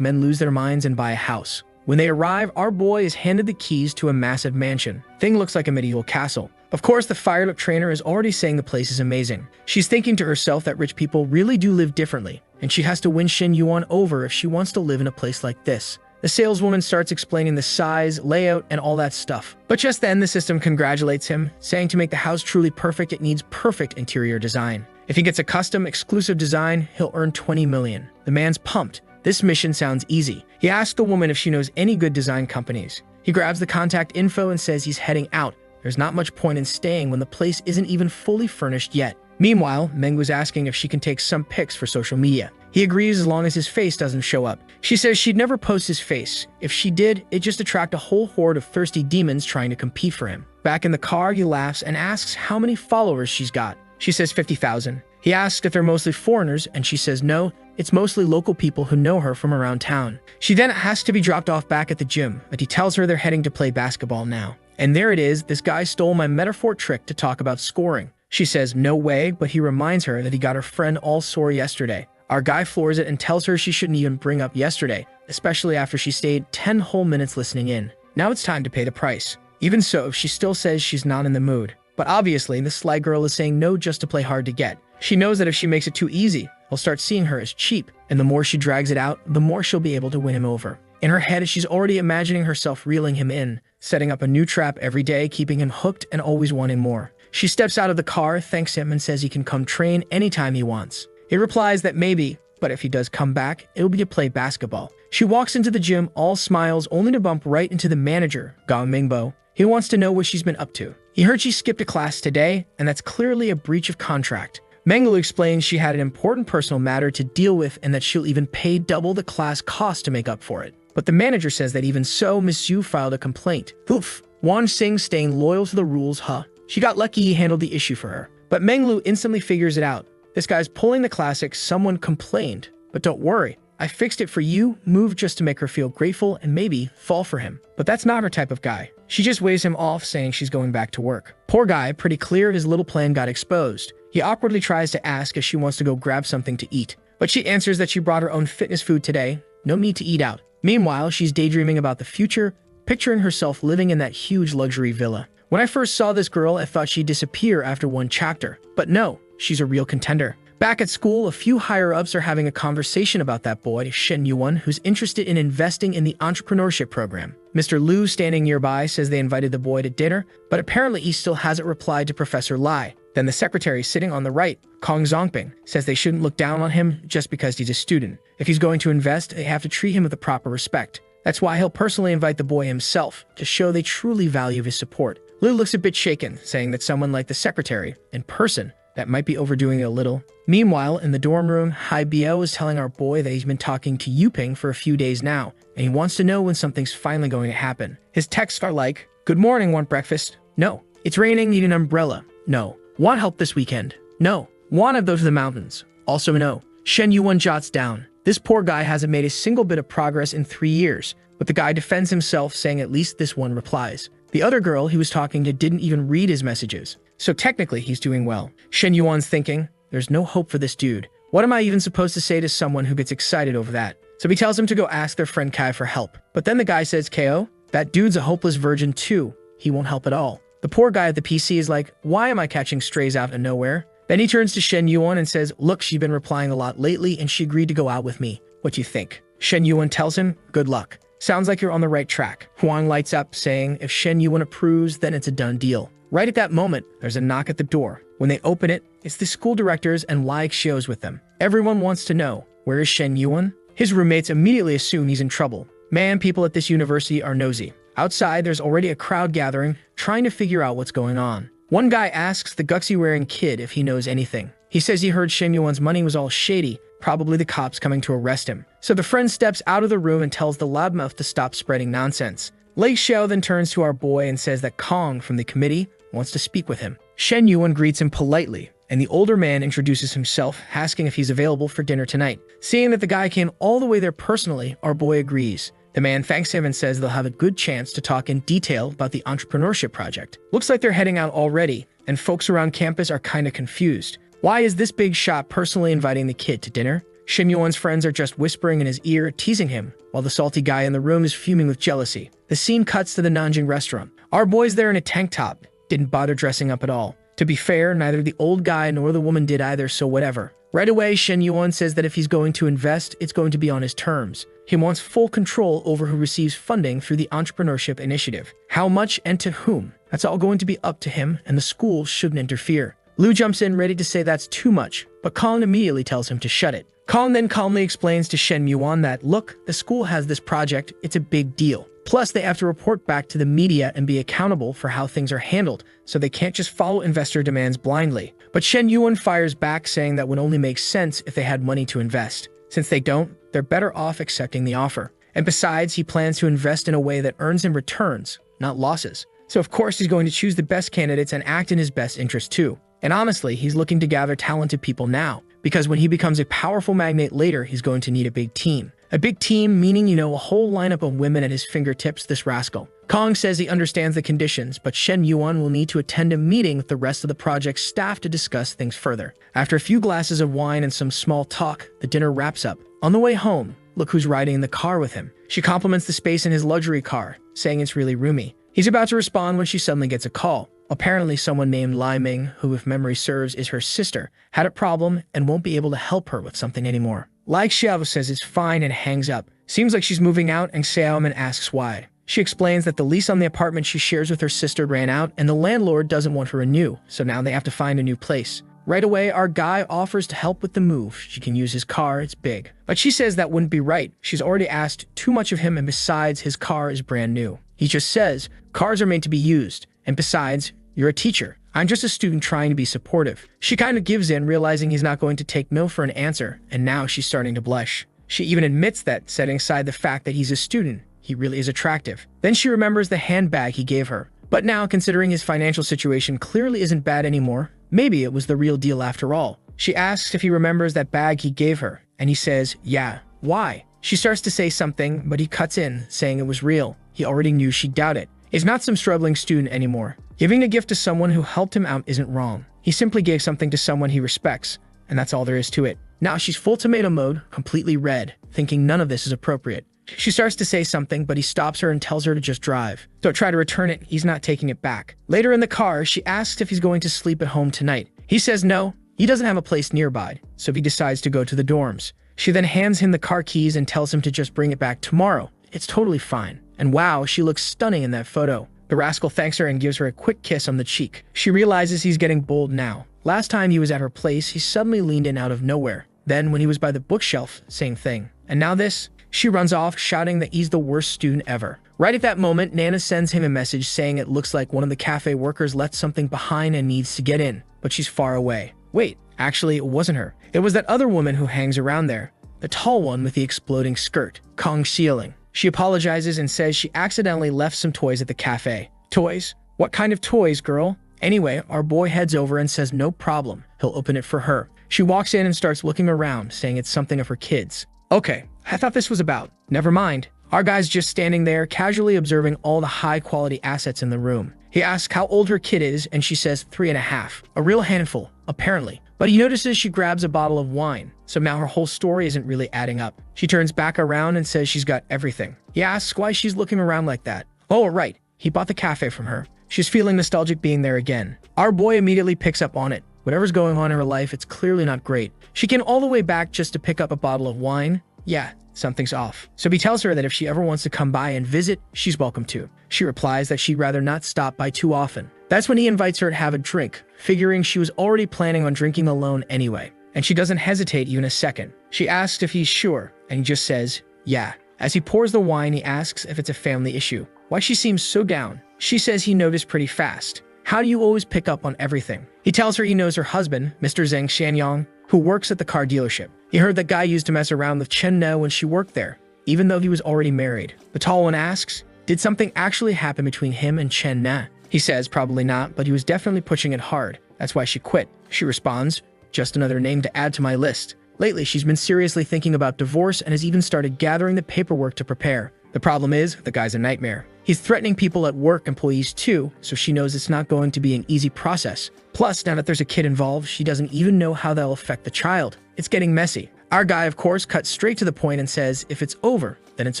men lose their minds and buy a house. When they arrive, our boy is handed the keys to a massive mansion. Thing looks like a medieval castle. Of course, the fired-up trainer is already saying the place is amazing. She's thinking to herself that rich people really do live differently, and she has to win Shen Yuan over if she wants to live in a place like this. The saleswoman starts explaining the size, layout, and all that stuff. But just then, the system congratulates him, saying to make the house truly perfect, it needs perfect interior design. If he gets a custom, exclusive design, he'll earn 20 million. The man's pumped. This mission sounds easy. He asks the woman if she knows any good design companies. He grabs the contact info and says he's heading out. There's not much point in staying when the place isn't even fully furnished yet. Meanwhile, Meng was asking if she can take some pics for social media. He agrees as long as his face doesn't show up. She says she'd never post his face. If she did, it'd just attract a whole horde of thirsty demons trying to compete for him. Back in the car, he laughs and asks how many followers she's got. She says 50,000. He asks if they're mostly foreigners, and she says no, it's mostly local people who know her from around town. She then asks to be dropped off back at the gym, but he tells her they're heading to play basketball now. And there it is, this guy stole my metaphor trick to talk about scoring. She says no way, but he reminds her that he got her friend all sore yesterday. Our guy floors it and tells her she shouldn't even bring up yesterday, especially after she stayed 10 whole minutes listening in. Now it's time to pay the price. Even so, she still says she's not in the mood. But obviously, the sly girl is saying no just to play hard to get. She knows that if she makes it too easy, he'll start seeing her as cheap, and the more she drags it out, the more she'll be able to win him over. In her head, she's already imagining herself reeling him in, setting up a new trap every day, keeping him hooked and always wanting more. She steps out of the car, thanks him, and says he can come train anytime he wants. He replies that maybe, but if he does come back, it'll be to play basketball. She walks into the gym, all smiles, only to bump right into the manager, Gao Mingbo. He wants to know what she's been up to. He heard she skipped a class today, and that's clearly a breach of contract. Menglu explains she had an important personal matter to deal with and that she'll even pay double the class cost to make up for it. But the manager says that even so, Miss Yu filed a complaint. Oof. Wan Xing staying loyal to the rules, huh? She got lucky he handled the issue for her. But Menglu instantly figures it out. This guy's pulling the classic "someone complained, but don't worry, I fixed it for you" move just to make her feel grateful and maybe fall for him. But that's not her type of guy. She just waves him off, saying she's going back to work. Poor guy, pretty clear his little plan got exposed. He awkwardly tries to ask if she wants to go grab something to eat, but she answers that she brought her own fitness food today, no need to eat out. Meanwhile, she's daydreaming about the future, picturing herself living in that huge luxury villa. When I first saw this girl, I thought she'd disappear after one chapter, but no, she's a real contender. Back at school, a few higher-ups are having a conversation about that boy, Shen Yuan, who's interested in investing in the entrepreneurship program. Mr. Liu, standing nearby, says they invited the boy to dinner, but apparently he still hasn't replied to Professor Lai. Then the secretary sitting on the right, Kong Zongping, says they shouldn't look down on him just because he's a student. If he's going to invest, they have to treat him with the proper respect. That's why he'll personally invite the boy himself, to show they truly value his support. Liu looks a bit shaken, saying that someone like the secretary, in person, that might be overdoing it a little. Meanwhile, in the dorm room, Hai Biao is telling our boy that he's been talking to Yuping for a few days now, and he wants to know when something's finally going to happen. His texts are like, "Good morning, want breakfast? No. It's raining, need an umbrella? No. Want help this weekend? No. Want to go to the mountains? Also no." Shen Yuan jots down. This poor guy hasn't made a single bit of progress in 3 years, but the guy defends himself, saying at least this one replies. The other girl he was talking to didn't even read his messages, so technically he's doing well. Shen Yuan's thinking, there's no hope for this dude. What am I even supposed to say to someone who gets excited over that? So he tells him to go ask their friend Kai for help. But then the guy says, "KO, that dude's a hopeless virgin too. He won't help at all." The poor guy at the PC is like, why am I catching strays out of nowhere? Then he turns to Shen Yuan and says, look, she's been replying a lot lately and she agreed to go out with me. What do you think? Shen Yuan tells him, good luck. Sounds like you're on the right track. Huang lights up, saying if Shen Yuan approves, then it's a done deal. Right at that moment, there's a knock at the door. When they open it, it's the school directors and Lai Xiao's with them. Everyone wants to know, where is Shen Yuan? His roommates immediately assume he's in trouble. Man, people at this university are nosy. Outside, there's already a crowd gathering, trying to figure out what's going on. One guy asks the Guxi-wearing kid if he knows anything. He says he heard Shen Yuan's money was all shady, probably the cops coming to arrest him. So the friend steps out of the room and tells the loudmouth to stop spreading nonsense. Lei Xiao then turns to our boy and says that Kong from the committee wants to speak with him. Shen Yuan greets him politely, and the older man introduces himself, asking if he's available for dinner tonight. Seeing that the guy came all the way there personally, our boy agrees. The man thanks him and says they'll have a good chance to talk in detail about the entrepreneurship project. Looks like they're heading out already, and folks around campus are kinda confused. Why is this big shot personally inviting the kid to dinner? Shen Yuan's friends are just whispering in his ear, teasing him, while the salty guy in the room is fuming with jealousy. The scene cuts to the Nanjing restaurant. Our boy's there in a tank top, didn't bother dressing up at all. To be fair, neither the old guy nor the woman did either, so whatever. Right away, Shen Yuan says that if he's going to invest, it's going to be on his terms. He wants full control over who receives funding through the entrepreneurship initiative. How much and to whom? That's all going to be up to him, and the school shouldn't interfere. Liu jumps in ready to say that's too much, but Kong immediately tells him to shut it. Kong then calmly explains to Shen Yuan that, look, the school has this project, it's a big deal. Plus, they have to report back to the media and be accountable for how things are handled, so they can't just follow investor demands blindly. But Shen Yuan fires back, saying that would only make sense if they had money to invest. Since they don't, they're better off accepting the offer. And besides, he plans to invest in a way that earns him returns, not losses. So of course he's going to choose the best candidates and act in his best interest too. And honestly, he's looking to gather talented people now, because when he becomes a powerful magnate later, he's going to need a big team. A big team meaning, a whole lineup of women at his fingertips, this rascal. Kong says he understands the conditions, but Shen Yuan will need to attend a meeting with the rest of the project's staff to discuss things further. After a few glasses of wine and some small talk, the dinner wraps up. On the way home, look who's riding in the car with him. She compliments the space in his luxury car, saying it's really roomy. He's about to respond when she suddenly gets a call. Apparently someone named Lai Ming, who if memory serves is her sister, had a problem and won't be able to help her with something anymore. Lai Xiao says it's fine and hangs up. Seems like she's moving out, and Xiaoman asks why. She explains that the lease on the apartment she shares with her sister ran out and the landlord doesn't want to renew, so now they have to find a new place. Right away, our guy offers to help with the move. She can use his car, it's big. But she says that wouldn't be right. She's already asked too much of him, and besides, his car is brand new. He just says, cars are made to be used, and besides, you're a teacher. I'm just a student trying to be supportive. She kind of gives in, realizing he's not going to take no for an answer, and now she's starting to blush. She even admits that, setting aside the fact that he's a student, he really is attractive. Then she remembers the handbag he gave her. But now, considering his financial situation clearly isn't bad anymore, maybe it was the real deal after all. She asks if he remembers that bag he gave her, and he says, yeah. Why? She starts to say something, but he cuts in, saying it was real. He already knew she'd doubt it. He's not some struggling student anymore. Giving a gift to someone who helped him out isn't wrong. He simply gave something to someone he respects, and that's all there is to it. Now she's full tomato mode, completely red, thinking none of this is appropriate. She starts to say something, but he stops her and tells her to just drive. Don't try to return it, he's not taking it back. Later in the car, she asks if he's going to sleep at home tonight. He says no, he doesn't have a place nearby, so he decides to go to the dorms. She then hands him the car keys and tells him to just bring it back tomorrow. It's totally fine. And wow, she looks stunning in that photo. The rascal thanks her and gives her a quick kiss on the cheek. She realizes he's getting bold now. Last time he was at her place, he suddenly leaned in out of nowhere. Then, when he was by the bookshelf, same thing. And now this? She runs off, shouting that he's the worst student ever. Right at that moment, Nana sends him a message saying it looks like one of the cafe workers left something behind and needs to get in, but she's far away. Wait, actually, it wasn't her. It was that other woman who hangs around there. The tall one with the exploding skirt, Kong Xialing. She apologizes and says she accidentally left some toys at the cafe. Toys? What kind of toys, girl? Anyway, our boy heads over and says no problem. He'll open it for her. She walks in and starts looking around, saying it's something of her kids. Okay, I thought this was about. Never mind. Our guy's just standing there, casually observing all the high-quality assets in the room. He asks how old her kid is, and she says 3.5. A real handful, apparently. But he notices she grabs a bottle of wine, so now her whole story isn't really adding up. She turns back around and says she's got everything. He asks why she's looking around like that. Oh, right. He bought the cafe from her. She's feeling nostalgic being there again. Our boy immediately picks up on it. Whatever's going on in her life, it's clearly not great. She came all the way back just to pick up a bottle of wine. Yeah, something's off. So he tells her that if she ever wants to come by and visit, she's welcome to. She replies that she'd rather not stop by too often. That's when he invites her to have a drink, figuring she was already planning on drinking alone anyway. And she doesn't hesitate even a second. She asks if he's sure, and he just says, yeah. As he pours the wine, he asks if it's a family issue. Why she seems so down. She says he noticed pretty fast. How do you always pick up on everything? He tells her he knows her husband, Mr. Zhang Xianyang, who works at the car dealership. He heard that guy used to mess around with Chen Ne when she worked there, even though he was already married. The tall one asks, did something actually happen between him and Chen Ne? He says probably not, but he was definitely pushing it hard. That's why she quit. She responds, just another name to add to my list. Lately, she's been seriously thinking about divorce and has even started gathering the paperwork to prepare. The problem is, the guy's a nightmare. He's threatening people at work, employees too, so she knows it's not going to be an easy process. Plus, now that there's a kid involved, she doesn't even know how that'll affect the child. It's getting messy. Our guy, of course, cuts straight to the point and says, if it's over, then it's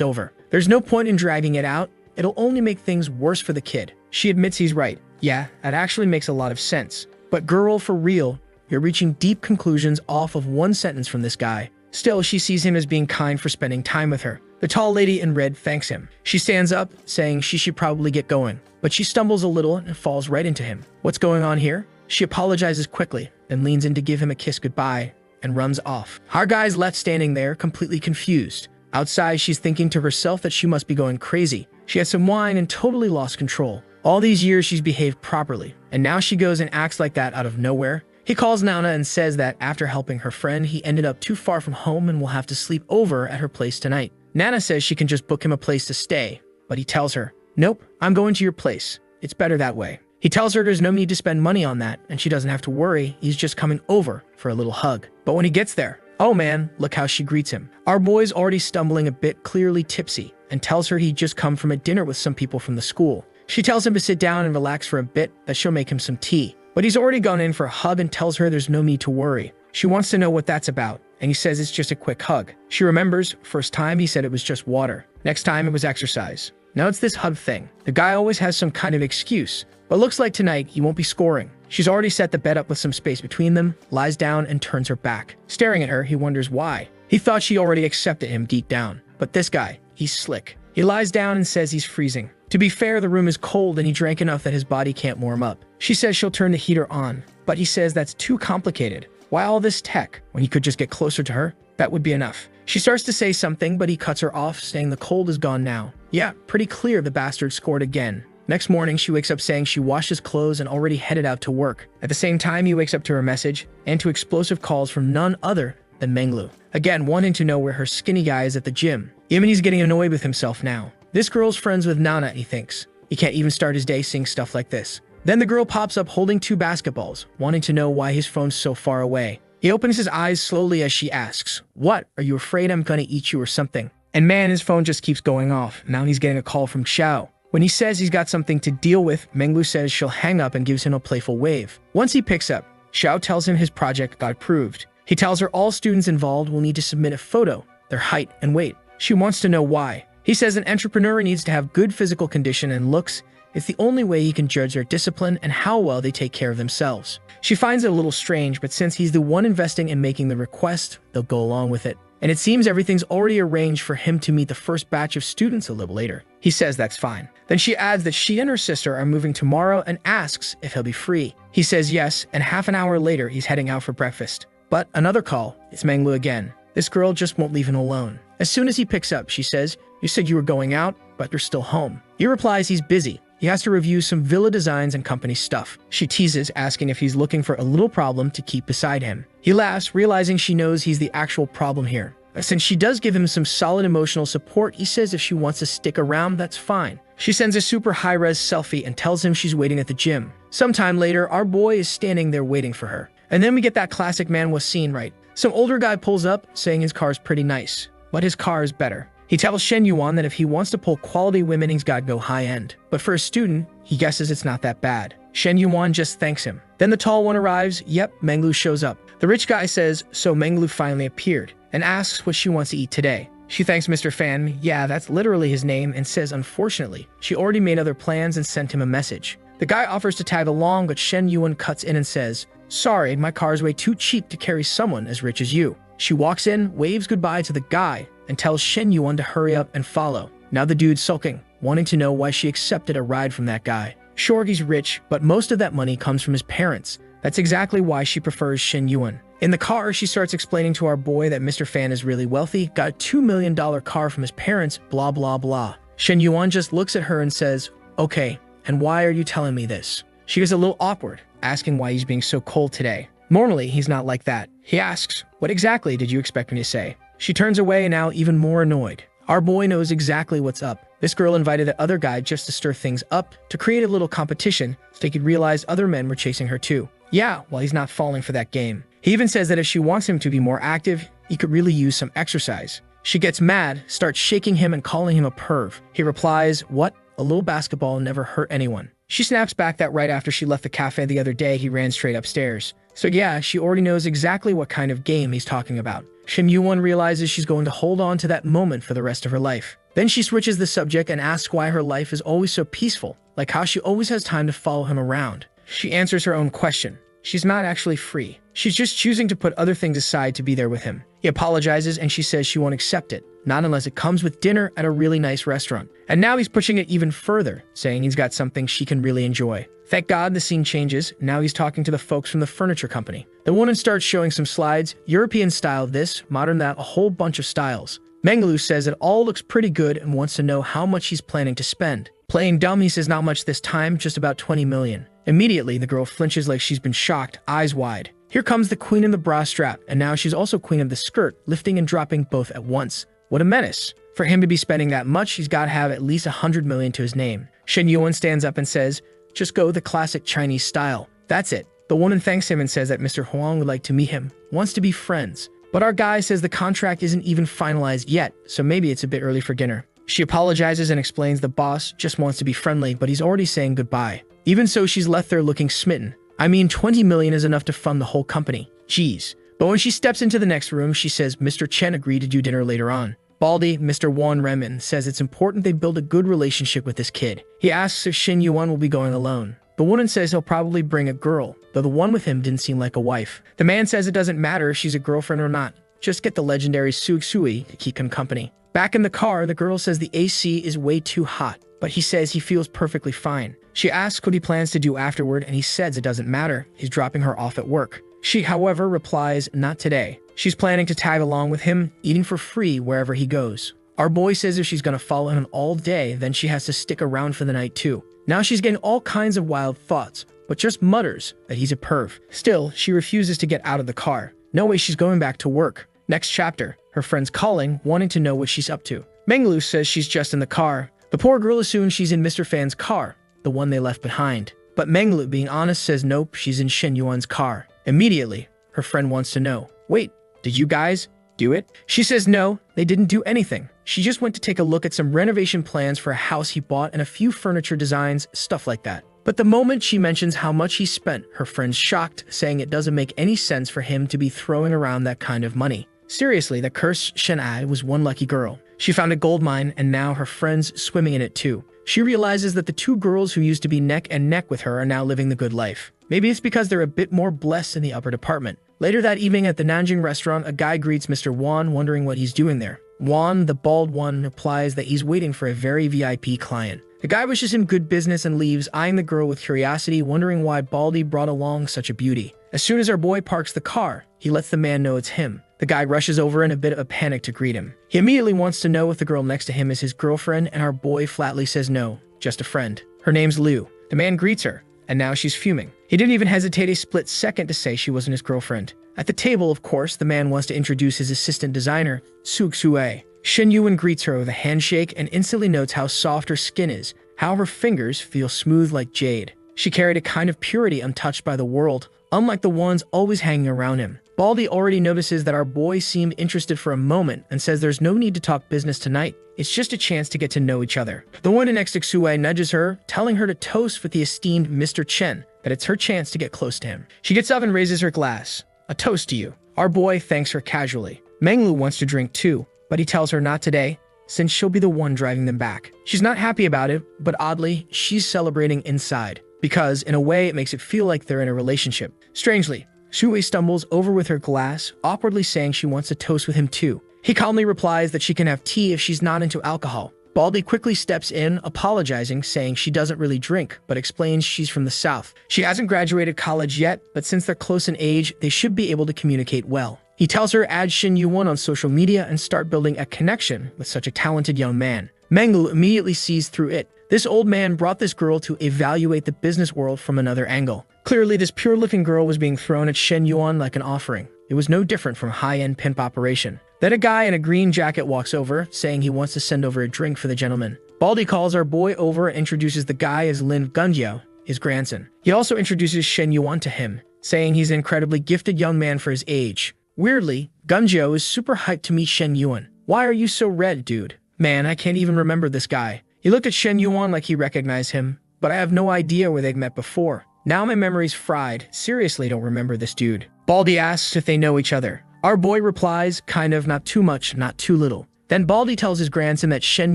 over. There's no point in dragging it out. It'll only make things worse for the kid. She admits he's right. Yeah, that actually makes a lot of sense. But girl, for real, you're reaching deep conclusions off of one sentence from this guy. Still, she sees him as being kind for spending time with her. The tall lady in red thanks him. She stands up, saying she should probably get going. But she stumbles a little and falls right into him. What's going on here? She apologizes quickly, then leans in to give him a kiss goodbye, and runs off. Our guy's left standing there, completely confused. Outside, she's thinking to herself that she must be going crazy. She had some wine and totally lost control. All these years she's behaved properly, and now she goes and acts like that out of nowhere. He calls Nana and says that after helping her friend, he ended up too far from home and will have to sleep over at her place tonight. Nana says she can just book him a place to stay, but he tells her, nope, I'm going to your place. It's better that way. He tells her there's no need to spend money on that, and she doesn't have to worry, he's just coming over for a little hug. But when he gets there, oh man, look how she greets him. Our boy's already stumbling a bit, clearly tipsy, and tells her he'd just come from a dinner with some people from the school. She tells him to sit down and relax for a bit, that she'll make him some tea. But he's already gone in for a hug and tells her there's no need to worry. She wants to know what that's about, and he says it's just a quick hug. She remembers, first time he said it was just water. Next time it was exercise. Now it's this hug thing. The guy always has some kind of excuse, but looks like tonight he won't be scoring. She's already set the bed up with some space between them, lies down and turns her back. Staring at her, he wonders why. He thought she already accepted him deep down. But this guy, he's slick. He lies down and says he's freezing. To be fair, the room is cold and he drank enough that his body can't warm up. She says she'll turn the heater on, but he says that's too complicated. Why all this tech when he could just get closer to her? That would be enough. She starts to say something, but he cuts her off, saying the cold is gone now. Yeah, pretty clear the bastard scored again. Next morning, she wakes up saying she washed his clothes and already headed out to work. At the same time, he wakes up to her message and to explosive calls from none other than Menglu. Again, wanting to know where her skinny guy is at the gym. Yemeni's getting annoyed with himself now. This girl's friends with Nana, he thinks. He can't even start his day seeing stuff like this. Then the girl pops up holding 2 basketballs, wanting to know why his phone's so far away. He opens his eyes slowly as she asks, "What? Are you afraid I'm gonna eat you or something?" And man, his phone just keeps going off. Now he's getting a call from Xiao. When he says he's got something to deal with, Menglu says she'll hang up and gives him a playful wave. Once he picks up, Xiao tells him his project got approved. He tells her all students involved will need to submit a photo, their height and weight. She wants to know why. He says an entrepreneur needs to have good physical condition and looks. It's the only way he can judge their discipline and how well they take care of themselves. She finds it a little strange, but since he's the one investing in making the request, they'll go along with it. And it seems everything's already arranged for him to meet the first batch of students a little later. He says that's fine. Then she adds that she and her sister are moving tomorrow and asks if he'll be free. He says yes, and half an hour later, he's heading out for breakfast. But another call. It's Menglu again. This girl just won't leave him alone. As soon as he picks up, she says, "You said you were going out, but you're still home." He replies he's busy. He has to review some villa designs and company stuff. She teases, asking if he's looking for a little problem to keep beside him. He laughs, realizing she knows he's the actual problem here. Since she does give him some solid emotional support, he says if she wants to stick around, that's fine. She sends a super high-res selfie and tells him she's waiting at the gym. Sometime later, our boy is standing there waiting for her. And then we get that classic Manhwa scene, right? Some older guy pulls up, saying his car's pretty nice, but his car is better. He tells Shen Yuan that if he wants to pull quality women, he's got to go high-end. But for a student, he guesses it's not that bad. Shen Yuan just thanks him. Then the tall one arrives. Yep, Menglu shows up. The rich guy says, so Menglu finally appeared, and asks what she wants to eat today. She thanks Mr. Fan, yeah, that's literally his name, and says unfortunately, she already made other plans and sent him a message. The guy offers to tag along, but Shen Yuan cuts in and says, sorry, my car's way too cheap to carry someone as rich as you. She walks in, waves goodbye to the guy, and tells Shen Yuan to hurry up and follow. Now the dude's sulking, wanting to know why she accepted a ride from that guy. Sure, he's rich, but most of that money comes from his parents. That's exactly why she prefers Shen Yuan. In the car, she starts explaining to our boy that Mr. Fan is really wealthy, got a $2 million car from his parents, blah blah blah. Shen Yuan just looks at her and says, okay, and why are you telling me this? She gets a little awkward, asking why he's being so cold today. Normally, he's not like that. He asks, what exactly did you expect me to say? She turns away, now even more annoyed. Our boy knows exactly what's up. This girl invited the other guy just to stir things up, to create a little competition, so they could realize other men were chasing her too. Yeah, well, he's not falling for that game. He even says that if she wants him to be more active, he could really use some exercise. She gets mad, starts shaking him and calling him a perv. He replies, what? A little basketball never hurt anyone. She snaps back that right after she left the cafe the other day, he ran straight upstairs. So yeah, she already knows exactly what kind of game he's talking about. Shen Yuan realizes she's going to hold on to that moment for the rest of her life. Then she switches the subject and asks why her life is always so peaceful, like how she always has time to follow him around. She answers her own question. She's not actually free. She's just choosing to put other things aside to be there with him. He apologizes and she says she won't accept it, not unless it comes with dinner at a really nice restaurant. And now he's pushing it even further, saying he's got something she can really enjoy. Thank God the scene changes. Now he's talking to the folks from the furniture company. The woman starts showing some slides, European style this, modern that, a whole bunch of styles. Menglu says it all looks pretty good and wants to know how much he's planning to spend. Playing dumb, he says not much this time, just about 20 million. Immediately, the girl flinches like she's been shocked, eyes wide. Here comes the queen of the bra strap, and now she's also queen of the skirt, lifting and dropping both at once. What a menace. For him to be spending that much, he's got to have at least 100 million to his name. Shen Yuan stands up and says, just go the classic Chinese style. That's it. The woman thanks him and says that Mr. Huang would like to meet him, wants to be friends. But our guy says the contract isn't even finalized yet, so maybe it's a bit early for dinner. She apologizes and explains the boss just wants to be friendly, but he's already saying goodbye. Even so, she's left there looking smitten. I mean, 20 million is enough to fund the whole company. Jeez. But when she steps into the next room, she says Mr. Chen agreed to do dinner later on. Baldy, Mr. Wan Renmin, says it's important they build a good relationship with this kid. He asks if Shen Yuan will be going alone. The woman says he'll probably bring a girl, though the one with him didn't seem like a wife. The man says it doesn't matter if she's a girlfriend or not. Just get the legendary Sugsui to keep him company. Back in the car, the girl says the AC is way too hot, but he says he feels perfectly fine. She asks what he plans to do afterward, and he says it doesn't matter. He's dropping her off at work. She, however, replies, not today. She's planning to tag along with him, eating for free wherever he goes. Our boy says if she's gonna follow him all day, then she has to stick around for the night too. Now she's getting all kinds of wild thoughts, but just mutters that he's a perv. Still, she refuses to get out of the car. No way she's going back to work. Next chapter, her friend's calling, wanting to know what she's up to. Menglu says she's just in the car. The poor girl assumes she's in Mr. Fan's car, the one they left behind. But Menglu, being honest, says nope, she's in Shen Yuan's car. Immediately, her friend wants to know, wait, did you guys do it? She says no, they didn't do anything. She just went to take a look at some renovation plans for a house he bought and a few furniture designs, stuff like that. But the moment she mentions how much he spent, her friend's shocked, saying it doesn't make any sense for him to be throwing around that kind of money. Seriously, the cursed Shen-ai was one lucky girl. She found a gold mine, and now her friend's swimming in it too. She realizes that the two girls who used to be neck and neck with her are now living the good life. Maybe it's because they're a bit more blessed in the upper department. Later that evening at the Nanjing restaurant, a guy greets Mr. Wan, wondering what he's doing there. Wan, the bald one, replies that he's waiting for a very VIP client. The guy wishes him good business and leaves, eyeing the girl with curiosity, wondering why Baldy brought along such a beauty. As soon as our boy parks the car, he lets the man know it's him. The guy rushes over in a bit of a panic to greet him. He immediately wants to know if the girl next to him is his girlfriend, and our boy flatly says no, just a friend. Her name's Liu. The man greets her, and now she's fuming. He didn't even hesitate a split second to say she wasn't his girlfriend. At the table, of course, the man wants to introduce his assistant designer, Sugsue. Shen Yuan greets her with a handshake and instantly notes how soft her skin is, how her fingers feel smooth like jade. She carried a kind of purity untouched by the world, unlike the ones always hanging around him. Baldy already notices that our boy seemed interested for a moment and says there's no need to talk business tonight. It's just a chance to get to know each other. The one next to Xue nudges her, telling her to toast with the esteemed Mr. Chen, that it's her chance to get close to him. She gets up and raises her glass. A toast to you. Our boy thanks her casually. Menglu wants to drink too, but he tells her not today, since she'll be the one driving them back. She's not happy about it, but oddly, she's celebrating inside, because in a way it makes it feel like they're in a relationship. Strangely, Xue stumbles over with her glass, awkwardly saying she wants to toast with him too. He calmly replies that she can have tea if she's not into alcohol. Baldy quickly steps in, apologizing, saying she doesn't really drink, but explains she's from the South. She hasn't graduated college yet, but since they're close in age, they should be able to communicate well. He tells her add Shen Yuan on social media and start building a connection with such a talented young man. Menglu immediately sees through it. This old man brought this girl to evaluate the business world from another angle. Clearly, this pure-looking girl was being thrown at Shen Yuan like an offering. It was no different from a high-end pimp operation. Then a guy in a green jacket walks over, saying he wants to send over a drink for the gentleman. Baldy calls our boy over and introduces the guy as Lin Gunjiao, his grandson. He also introduces Shen Yuan to him, saying he's an incredibly gifted young man for his age. Weirdly, Gunjiao is super hyped to meet Shen Yuan. Why are you so red, dude? Man, I can't even remember this guy. He looked at Shen Yuan like he recognized him, but I have no idea where they've met before. Now my memory's fried. Seriously don't remember this dude. Baldy asks if they know each other. Our boy replies, kind of, not too much, not too little. Then Baldy tells his grandson that Shen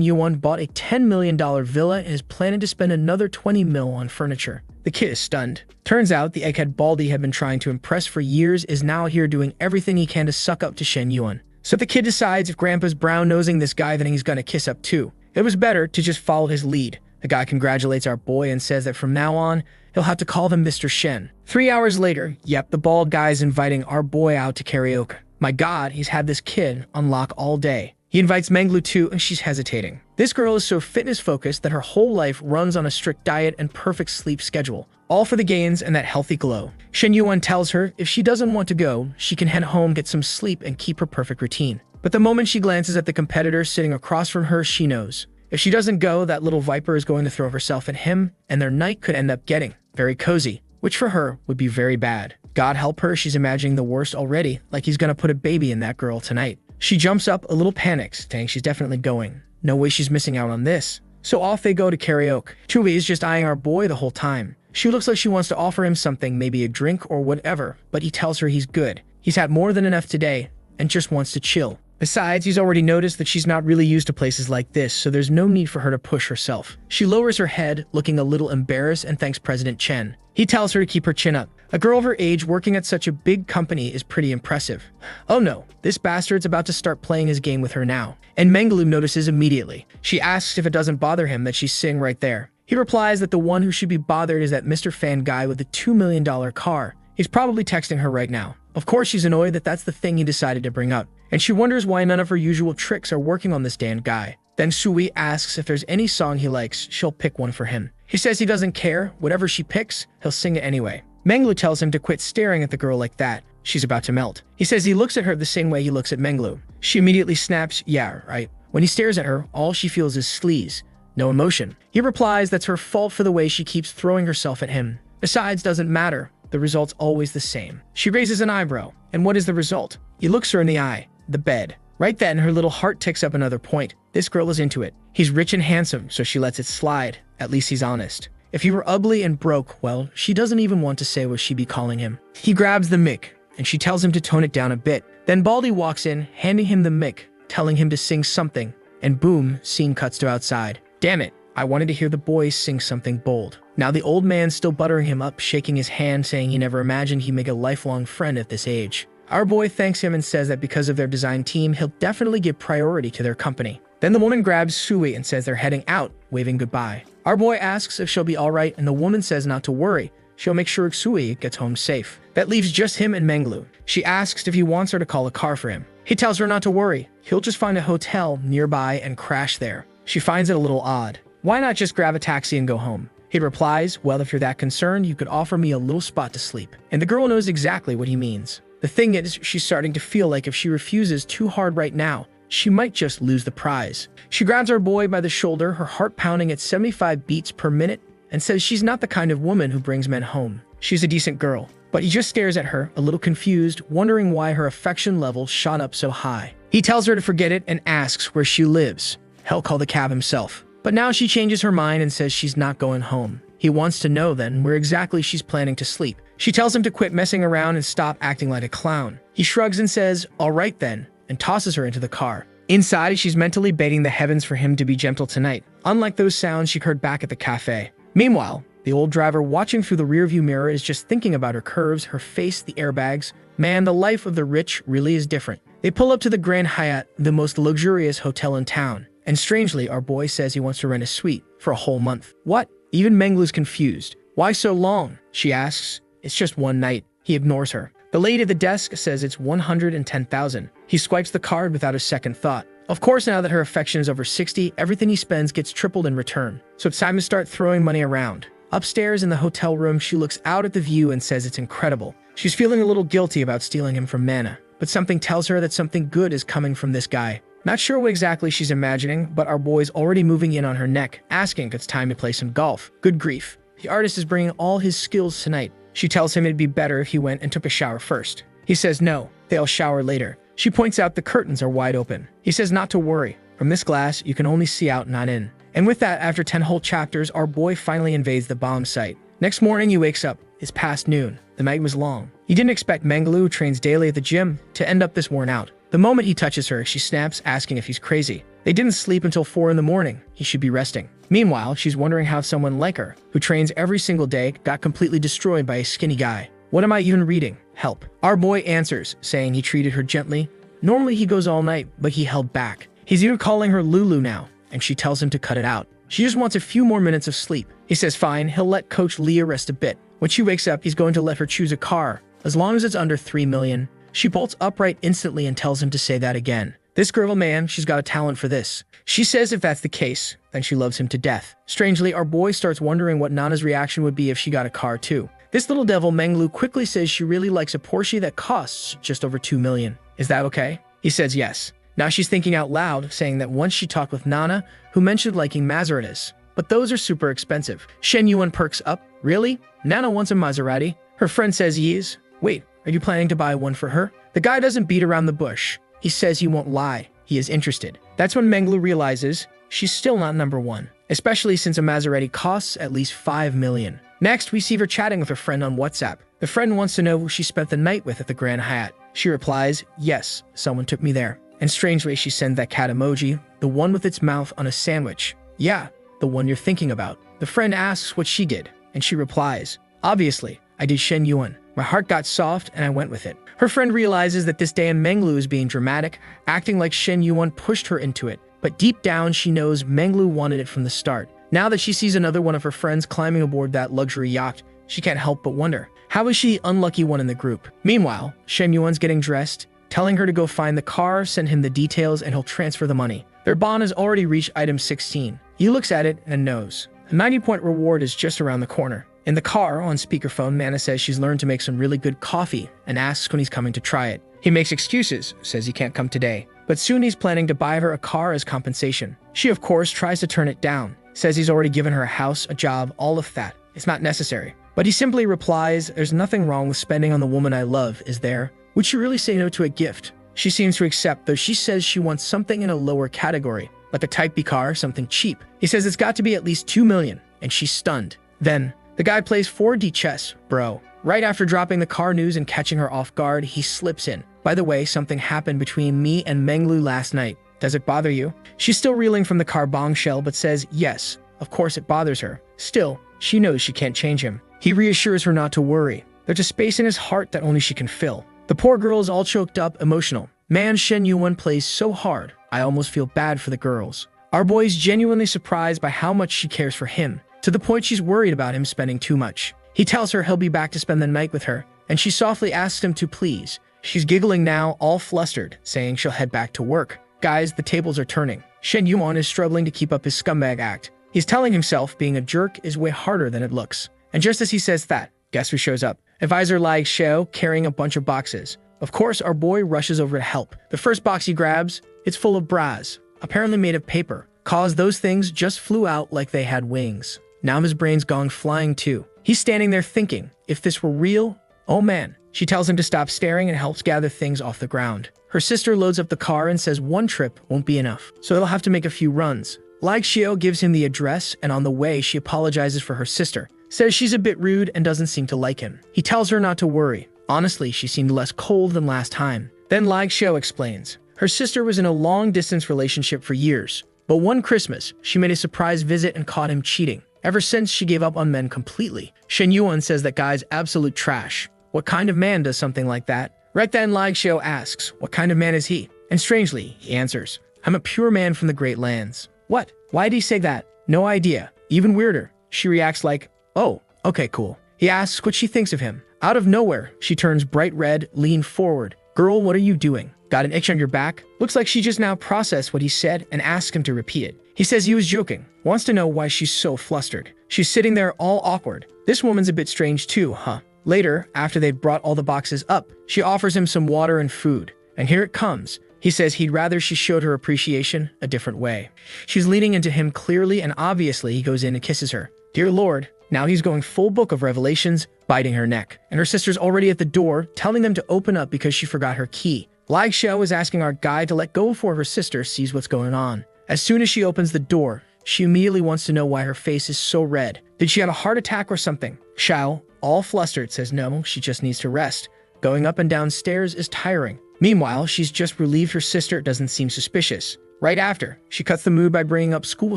Yuan bought a $10 million villa and is planning to spend another 20 mil on furniture. The kid is stunned. Turns out the egghead Baldy had been trying to impress for years is now here doing everything he can to suck up to Shen Yuan. So the kid decides if Grandpa's brown-nosing this guy, then he's gonna kiss up too. It was better to just follow his lead. The guy congratulates our boy and says that from now on, he'll have to call them Mr. Shen. 3 hours later, yep, the bald guy's inviting our boy out to karaoke. My god, he's had this kid on lock all day. He invites Menglu too, and she's hesitating. This girl is so fitness-focused that her whole life runs on a strict diet and perfect sleep schedule, all for the gains and that healthy glow. Shen Yuan tells her if she doesn't want to go, she can head home, get some sleep, and keep her perfect routine. But the moment she glances at the competitor sitting across from her, she knows. If she doesn't go, that little viper is going to throw herself at him, and their night could end up getting very cozy, which for her would be very bad. God help her, she's imagining the worst already, like he's gonna put a baby in that girl tonight. She jumps up, a little panics, saying she's definitely going. No way she's missing out on this. So off they go to karaoke. Chewie is just eyeing our boy the whole time. She looks like she wants to offer him something, maybe a drink or whatever, but he tells her he's good. He's had more than enough today, and just wants to chill. Besides, he's already noticed that she's not really used to places like this, so there's no need for her to push herself. She lowers her head, looking a little embarrassed, and thanks President Chen. He tells her to keep her chin up. A girl of her age working at such a big company is pretty impressive. Oh no, this bastard's about to start playing his game with her now. And Menglu notices immediately. She asks if it doesn't bother him that she's sitting right there. He replies that the one who should be bothered is that Mr. Fan guy with the $2 million car. He's probably texting her right now. Of course she's annoyed that that's the thing he decided to bring up. And she wonders why none of her usual tricks are working on this damn guy. Then Sui asks if there's any song he likes, she'll pick one for him. He says he doesn't care, whatever she picks, he'll sing it anyway. Menglu tells him to quit staring at the girl like that. She's about to melt. He says he looks at her the same way he looks at Menglu. She immediately snaps, yeah, right. When he stares at her, all she feels is sleaze. No emotion. He replies that's her fault for the way she keeps throwing herself at him. Besides, doesn't matter. The result's always the same. She raises an eyebrow. And what is the result? He looks her in the eye. The bed. Right then, her little heart ticks up another point. This girl is into it. He's rich and handsome, so she lets it slide. At least he's honest. If he were ugly and broke, well, she doesn't even want to say what she'd be calling him. He grabs the mic, and she tells him to tone it down a bit. Then Baldy walks in, handing him the mic, telling him to sing something. And boom, scene cuts to outside. Damn it, I wanted to hear the boys sing something bold. Now the old man's still buttering him up, shaking his hand, saying he never imagined he'd make a lifelong friend at this age. Our boy thanks him and says that because of their design team, he'll definitely give priority to their company. Then the woman grabs Sui and says they're heading out, waving goodbye. Our boy asks if she'll be alright, and the woman says not to worry. She'll make sure Sui gets home safe. That leaves just him and Menglu. She asks if he wants her to call a car for him. He tells her not to worry. He'll just find a hotel nearby and crash there. She finds it a little odd. Why not just grab a taxi and go home? He replies, well, if you're that concerned, you could offer me a little spot to sleep. And the girl knows exactly what he means. The thing is, she's starting to feel like if she refuses too hard right now, she might just lose the prize. She grabs our boy by the shoulder, her heart pounding at 75 beats per minute, and says she's not the kind of woman who brings men home. She's a decent girl. But he just stares at her, a little confused, wondering why her affection level shot up so high. He tells her to forget it and asks where she lives. He'll call the cab himself. But now she changes her mind and says she's not going home. He wants to know then where exactly she's planning to sleep. She tells him to quit messing around and stop acting like a clown. He shrugs and says, all right then, and tosses her into the car. Inside, she's mentally baiting the heavens for him to be gentle tonight, unlike those sounds she heard back at the cafe. Meanwhile, the old driver watching through the rearview mirror is just thinking about her curves, her face, the airbags. Man, the life of the rich really is different. They pull up to the Grand Hyatt, the most luxurious hotel in town. And strangely, our boy says he wants to rent a suite for a whole month. What? Even Menglu's confused. Why so long? She asks. It's just one night. He ignores her. The lady at the desk says it's 110,000. He swipes the card without a second thought. Of course, now that her affection is over 60, everything he spends gets tripled in return. So it's time to start throwing money around. Upstairs in the hotel room, she looks out at the view and says it's incredible. She's feeling a little guilty about stealing him from Mana, but something tells her that something good is coming from this guy. Not sure what exactly she's imagining, but our boy's already moving in on her neck, asking if it's time to play some golf. Good grief. The artist is bringing all his skills tonight. She tells him it'd be better if he went and took a shower first. He says no, they'll shower later. She points out the curtains are wide open. He says not to worry. From this glass, you can only see out, not in. And with that, after 10 whole chapters, our boy finally invades the bomb site. Next morning, he wakes up. It's past noon. The night was long. He didn't expect Menglu, who trains daily at the gym, to end up this worn out. The moment he touches her, she snaps, asking if he's crazy. They didn't sleep until 4 in the morning. He should be resting. Meanwhile, she's wondering how someone like her, who trains every single day, got completely destroyed by a skinny guy. What am I even reading? Help. Our boy answers, saying he treated her gently. Normally he goes all night, but he held back. He's even calling her Lulu now, and she tells him to cut it out. She just wants a few more minutes of sleep. He says fine, he'll let Coach Leah rest a bit. When she wakes up, he's going to let her choose a car, as long as it's under 3 million. She bolts upright instantly and tells him to say that again. This girl, man, she's got a talent for this. She says if that's the case, then she loves him to death. Strangely, our boy starts wondering what Nana's reaction would be if she got a car too. This little devil Menglu quickly says she really likes a Porsche that costs just over 2 million. Is that okay? He says yes. Now she's thinking out loud, saying that once she talked with Nana, who mentioned liking Maseratis. But those are super expensive. Shen Yuan perks up. Really? Nana wants a Maserati? Her friend says he is. Wait, are you planning to buy one for her? The guy doesn't beat around the bush. He says he won't lie. He is interested. That's when Menglu realizes she's still not number one, especially since a Maserati costs at least 5 million. Next, we see her chatting with her friend on WhatsApp. The friend wants to know who she spent the night with at the Grand Hyatt. She replies, yes, someone took me there. And strangely, she sends that cat emoji, the one with its mouth on a sandwich. Yeah, the one you're thinking about. The friend asks what she did, and she replies, obviously, I did Shen Yuan. My heart got soft and I went with it. Her friend realizes that this Dan Menglu is being dramatic, acting like Shen Yuan pushed her into it. But deep down, she knows Menglu wanted it from the start. Now that she sees another one of her friends climbing aboard that luxury yacht, she can't help but wonder, how is she the unlucky one in the group? Meanwhile, Shen Yuan's getting dressed, telling her to go find the car, send him the details, and he'll transfer the money. Their bond has already reached item 16. He looks at it and knows. A 90-point reward is just around the corner. In the car, on speakerphone, Mana says she's learned to make some really good coffee and asks when he's coming to try it. He makes excuses, says he can't come today, but soon he's planning to buy her a car as compensation. She, of course, tries to turn it down, says he's already given her a house, a job, all of that. It's not necessary. But he simply replies, there's nothing wrong with spending on the woman I love, is there? Would she really say no to a gift? She seems to accept, though she says she wants something in a lower category, like a Type B car, something cheap. He says it's got to be at least $2 million, and she's stunned. Then, the guy plays 4D chess, bro. Right after dropping the car news and catching her off guard, he slips in. By the way, something happened between me and Menglu last night. Does it bother you? She's still reeling from the car bombshell, but says yes. Of course it bothers her. Still, she knows she can't change him. He reassures her not to worry. There's a space in his heart that only she can fill. The poor girl is all choked up, emotional. Man, Shen Yuan plays so hard. I almost feel bad for the girls. Our boy is genuinely surprised by how much she cares for him, to the point she's worried about him spending too much. He tells her he'll be back to spend the night with her, and she softly asks him to please. She's giggling now, all flustered, saying she'll head back to work. Guys, the tables are turning. Shen Yuan is struggling to keep up his scumbag act. He's telling himself being a jerk is way harder than it looks. And just as he says that, guess who shows up? Advisor Lai Xiao carrying a bunch of boxes. Of course, our boy rushes over to help. The first box he grabs, it's full of bras, apparently made of paper. Cause those things just flew out like they had wings. Now his brain's gone flying too. He's standing there thinking, if this were real, oh man. She tells him to stop staring and helps gather things off the ground. Her sister loads up the car and says one trip won't be enough, so they'll have to make a few runs. Lai Xiao gives him the address, and on the way she apologizes for her sister, says she's a bit rude and doesn't seem to like him. He tells her not to worry. Honestly, she seemed less cold than last time. Then Lai Xiao explains. Her sister was in a long-distance relationship for years, but one Christmas, she made a surprise visit and caught him cheating. Ever since, she gave up on men completely. Shen Yuan says that guy's absolute trash. What kind of man does something like that? Right then, Lai Xiao asks, what kind of man is he? And strangely, he answers, I'm a pure man from the Great Lands. What? Why did he say that? No idea. Even weirder. She reacts like, oh, okay, cool. He asks what she thinks of him. Out of nowhere, she turns bright red, lean forward. Girl, what are you doing? Got an itch on your back? Looks like she just now processed what he said and asked him to repeat it. He says he was joking, wants to know why she's so flustered. She's sitting there all awkward. This woman's a bit strange too, huh? Later, after they've brought all the boxes up, she offers him some water and food. And here it comes. He says he'd rather she showed her appreciation a different way. She's leaning into him clearly and obviously he goes in and kisses her. Dear Lord, now he's going full book of revelations, biting her neck. And her sister's already at the door, telling them to open up because she forgot her key. Lai Xiao is asking our guy to let go before her sister sees what's going on. As soon as she opens the door, she immediately wants to know why her face is so red. Did she have a heart attack or something? Xiao, all flustered, says no, she just needs to rest. Going up and down stairs is tiring. Meanwhile, she's just relieved her sister doesn't seem suspicious. Right after, she cuts the mood by bringing up school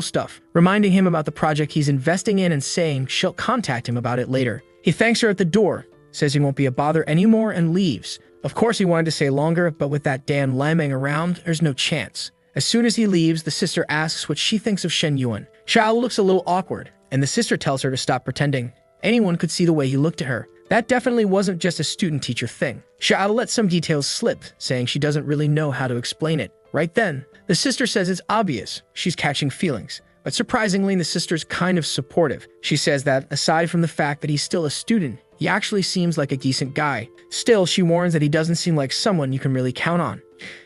stuff, reminding him about the project he's investing in and saying she'll contact him about it later. He thanks her at the door, says he won't be a bother anymore and leaves. Of course he wanted to stay longer, but with that Dan lambing around, there's no chance. As soon as he leaves, the sister asks what she thinks of Shen Yuan. Xiao looks a little awkward, and the sister tells her to stop pretending. Anyone could see the way he looked at her. That definitely wasn't just a student-teacher thing. Xiao lets some details slip, saying she doesn't really know how to explain it. Right then, the sister says it's obvious she's catching feelings. But surprisingly, the sister's kind of supportive. She says that, aside from the fact that he's still a student, he actually seems like a decent guy. Still, she warns that he doesn't seem like someone you can really count on.